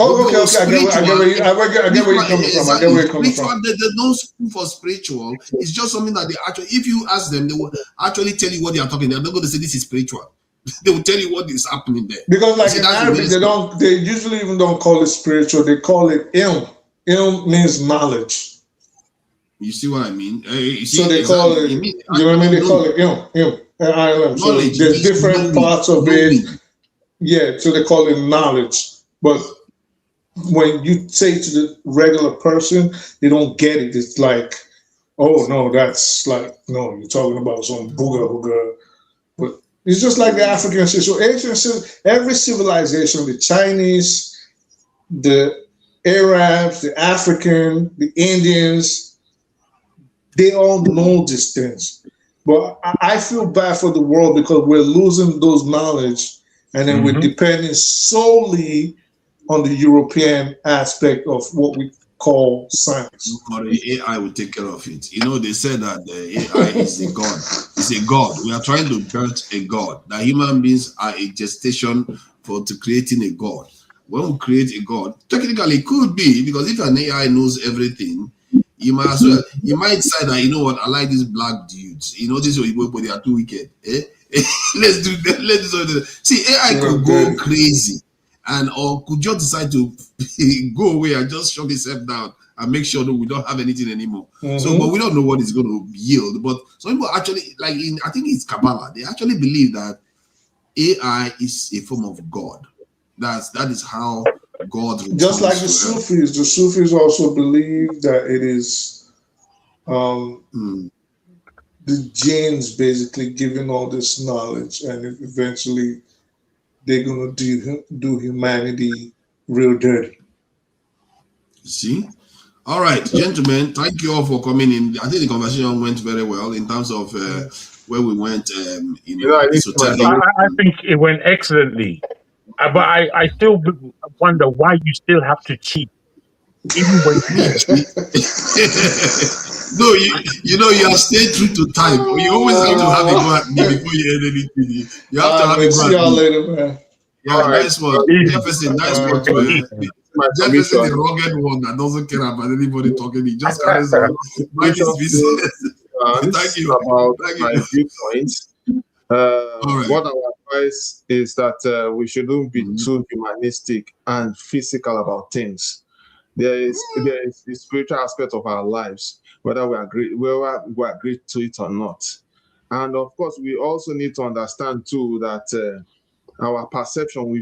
E: Oh, okay. I get where you're coming from. I get where you're coming from.
F: There's no school for spiritual. It's just something that they actually, if you ask them, they will actually tell you what they are talking. They're not going to say this is spiritual. They will tell you what is happening there.
E: Because like in Arabic, they usually even don't call it spiritual. They call it ilm. Ilm means knowledge.
F: You see what I mean?
E: So they call it, you know what I mean? They call it ilm. So there's different parts of it. Yeah, so they call it knowledge. But when you say to the regular person, they don't get it. It's like, oh, no, that's like, no, you're talking about some booga. But it's just like the African civilization. So every civilization, the Chinese, the Arabs, the African, the Indians, they all know these things. But I feel bad for the world because we're losing those knowledge and then we're depending solely on the European aspect of what we call science.
F: But the AI will take care of it. You know, they said that the AI is a god. It's a god. We are trying to birth a god. That human beings are a gestation to creating a god. When we create a god, technically it could be, because if an AI knows everything, you might as well, you might decide that, you know what, I like these black dudes. You know, this is what they are too wicked. Let's do that. Let's do that. See, AI could go crazy. Or could just decide to go away and just shut itself down and make sure that we don't have anything anymore. So, but we don't know what it's going to yield. But some people actually, like I think it's Kabbalah, they actually believe that AI is a form of God. That is how God.
E: Just like the Sufis. The Sufis also believe that it is the genes basically giving all this knowledge, and eventually they're gonna do humanity real dirty.
F: See, All right, gentlemen, thank you all for coming in. I think the conversation went very well in terms of where we went.
B: I think it went excellently. But I still wonder why you still have to cheat. Even when
F: no, you are staying true to time. You always have to have a go at me before you end anything. You have to have a go
E: see y'all later, man.
F: Yeah, nice one. Jefferson, nice one. Jefferson, the rugged one that doesn't care about anybody talking. He just carries on. Thank you.
G: About my viewpoints. What our advice is that we shouldn't be too humanistic and physical about things. There is the spiritual aspect of our lives, whether we agree to it or not. And of course, we also need to understand too that our perception,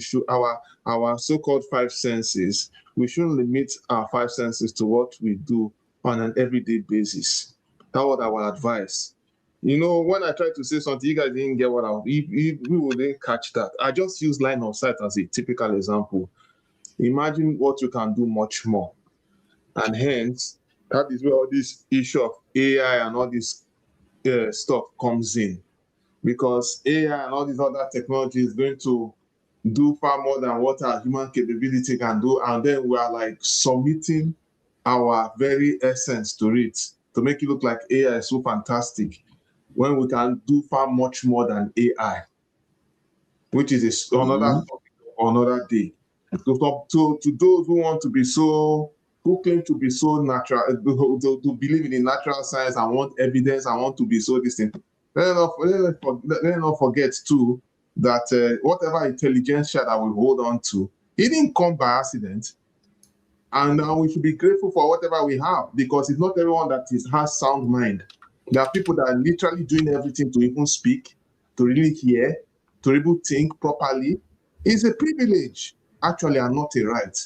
G: our so-called five senses, we shouldn't limit our five senses to what we do on an everyday basis. That's what I would advise. When I tried to say something, you guys didn't get what we wouldn't catch that. I just use line of sight as a typical example. Imagine what you can do much more. And hence, that is where all this issue of AI and all this stuff comes in. Because AI and all these other technology is going to do far more than what our human capability can do. And then we are like submitting our very essence to it to make it look like AI is so fantastic when we can do far much more than AI, which is another topic or another day. To those who want to be who claim to be so natural, to believe in the natural science and want evidence and want to be so distinct, let not forget too that whatever intelligentsia that we hold on to, it didn't come by accident. And we should be grateful for whatever we have, because it's not everyone that has sound mind. There are people that are literally doing everything to even speak, to really hear, to even think properly. It's a privilege, actually, and not a right.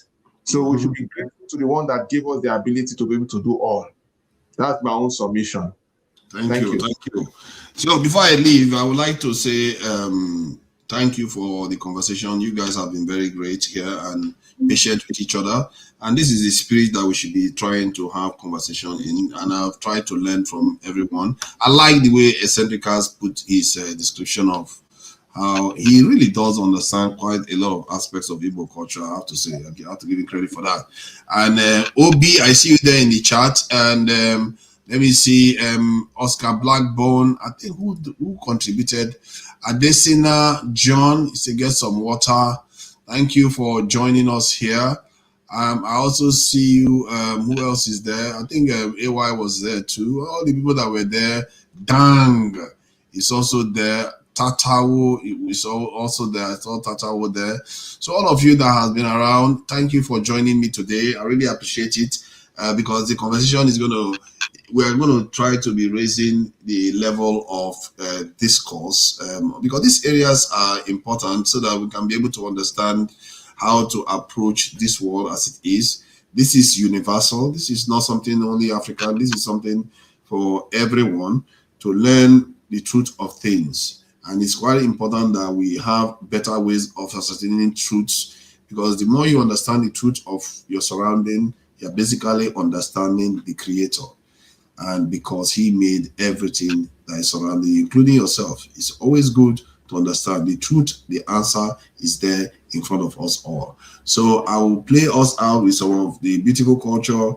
G: So we should be grateful to the one that gave us the ability to be able to do all. That's my own submission.
F: Thank you. So before I leave, I would like to say thank you for the conversation. You guys have been very great here and patient with each other. And this is the spirit that we should be trying to have conversation in. And I've tried to learn from everyone. I like the way Eccentric has put his description of how he really does understand quite a lot of aspects of Igbo culture. I have to say, I have to give him credit for that. And Obi, I see you there in the chat. And let me see, Oscar Blackbone, I think who contributed. Adesina John, he said, get some water. Thank you for joining us here. I also see you, who else is there? I think AY was there too. All the people that were there. Dang is also there. Tatawo is also there. I saw Tatawo there. So all of you that has been around, thank you for joining me today. I really appreciate it because the conversation is we're going to try to be raising the level of discourse because these areas are important so that we can be able to understand how to approach this world as it is. This is universal. This is not something only African. This is something for everyone to learn the truth of things. And it's quite important that we have better ways of ascertaining truths, because the more you understand the truth of your surrounding, you're basically understanding the Creator. And because He made everything that is surrounding you, including yourself, it's always good to understand the truth. The answer is there in front of us all. So I will play us out with some of the beautiful culture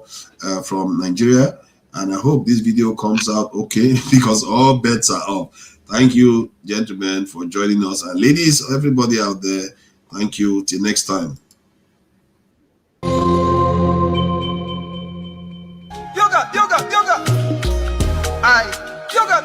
F: from Nigeria. And I hope this video comes out okay, because all bets are off. Thank you, gentlemen, for joining us. And ladies, everybody out there, thank you. Till next time.
H: Yoga. Aye. Yoga.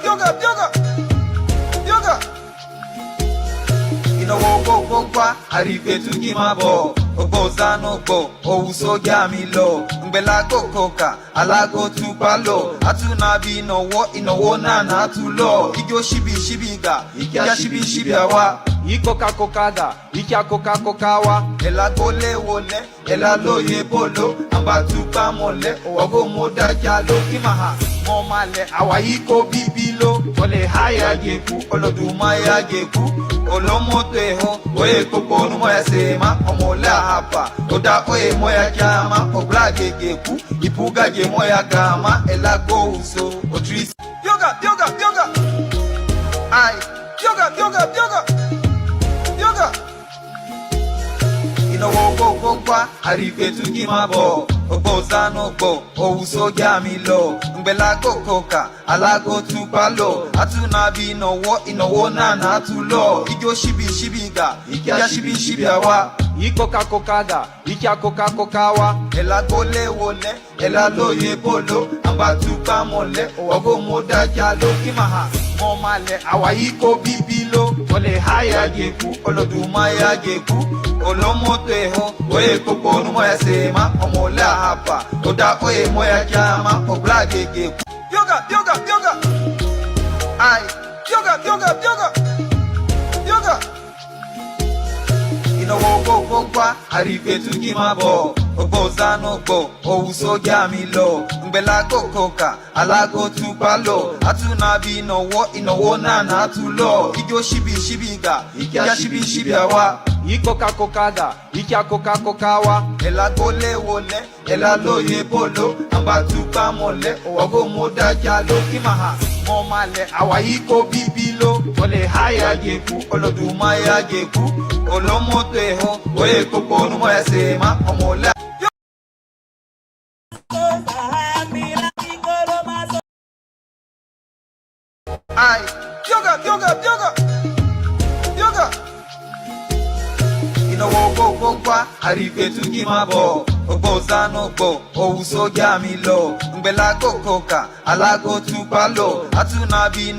H: Go, arrive to Gimabo, Obozano go, Ouso Gamilo, Mbela go coca, Alago to Palo, Atunabi no what in a wona to law, Igo Shibiga, Ika Shibiawa, Ikoka Kokaga, Ika Kokawa, Ela Gole Wole, Ela Loye Bolo, Ambatuka Mole, Ogo Moda Jalo, Kimaha. momale awayiko bibilo ole haya geku olodumaya geku olomoteho oye kokonu moya sema omola hapa oda oye moya chama oblage geku ipuga ge moya gama elago uso otris yoga ai yoga inowo kokwa arife tukimabo obozano bo ouso gamilo ngbela kokoka alago tupalo atunabi inowo nana atulo ijo shibiga ikia shibiawa ikoka kokaga ikia kokawa elagole wole elaloye bolo ambatuka mole ogo moda jalo kimaha momale awayiko bibilo ole haya geku olodumaya geku olomoteho oye kokonu moya sema omola hapa oda oye moya chama oblage geku yoga ai yoga inowo kokwa arife tukimabo obozano bo ouso gamilo ngbela kokoka alago tupalo atunabi inowo nana atulo ijo shibiga ikia shibiawa ikoka kokaga ikia kokawa elagole wole elaloye bolo ambatuka mole ogo moda jalo kimaha momale awayiko bibilo ole haya geku olodumaya geku olomoteho oye kokonu moya sema omola ai yoga inowo kokwa arife tukimabo obozano bo ouso gamilo ngbela kokoka alago tupalo atunabi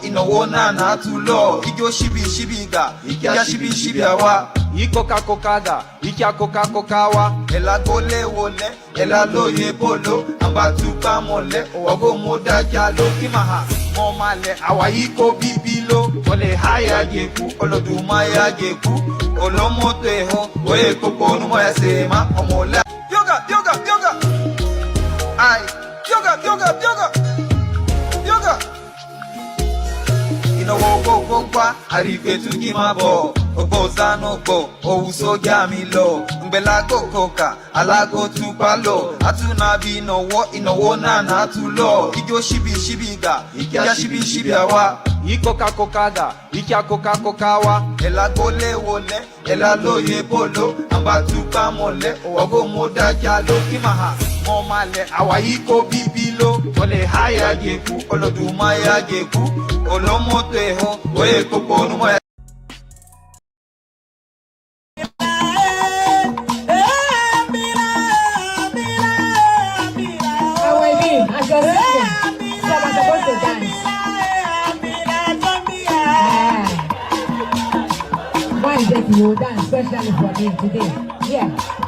H: inowo nana atulo ijo shibiga ikia shibiawa ikoka kokaga ikia kokawa elagole wole elaloye bolo ambatuka mole ogo moda jalo kimaha momale awayiko bibilo ole haya geku olodumaya geku olomoteho oye kokonu moya sema omola yoga ai yoga inowo kokwa arife tukimabo obozano bo ouso gamilo ngbela kokoka alago tupalo atunabi inowo nana atulo ijo shibiga ikia shibiawa ikoka kokaga ikia kokawa elagole wole elaloye bolo ambatuka mole ogo moda jalo kimaha momale awayiko bibilo ole haya geku olodumaya geku olomoteho oye kokonu moya
I: You dance especially for me today. Yeah.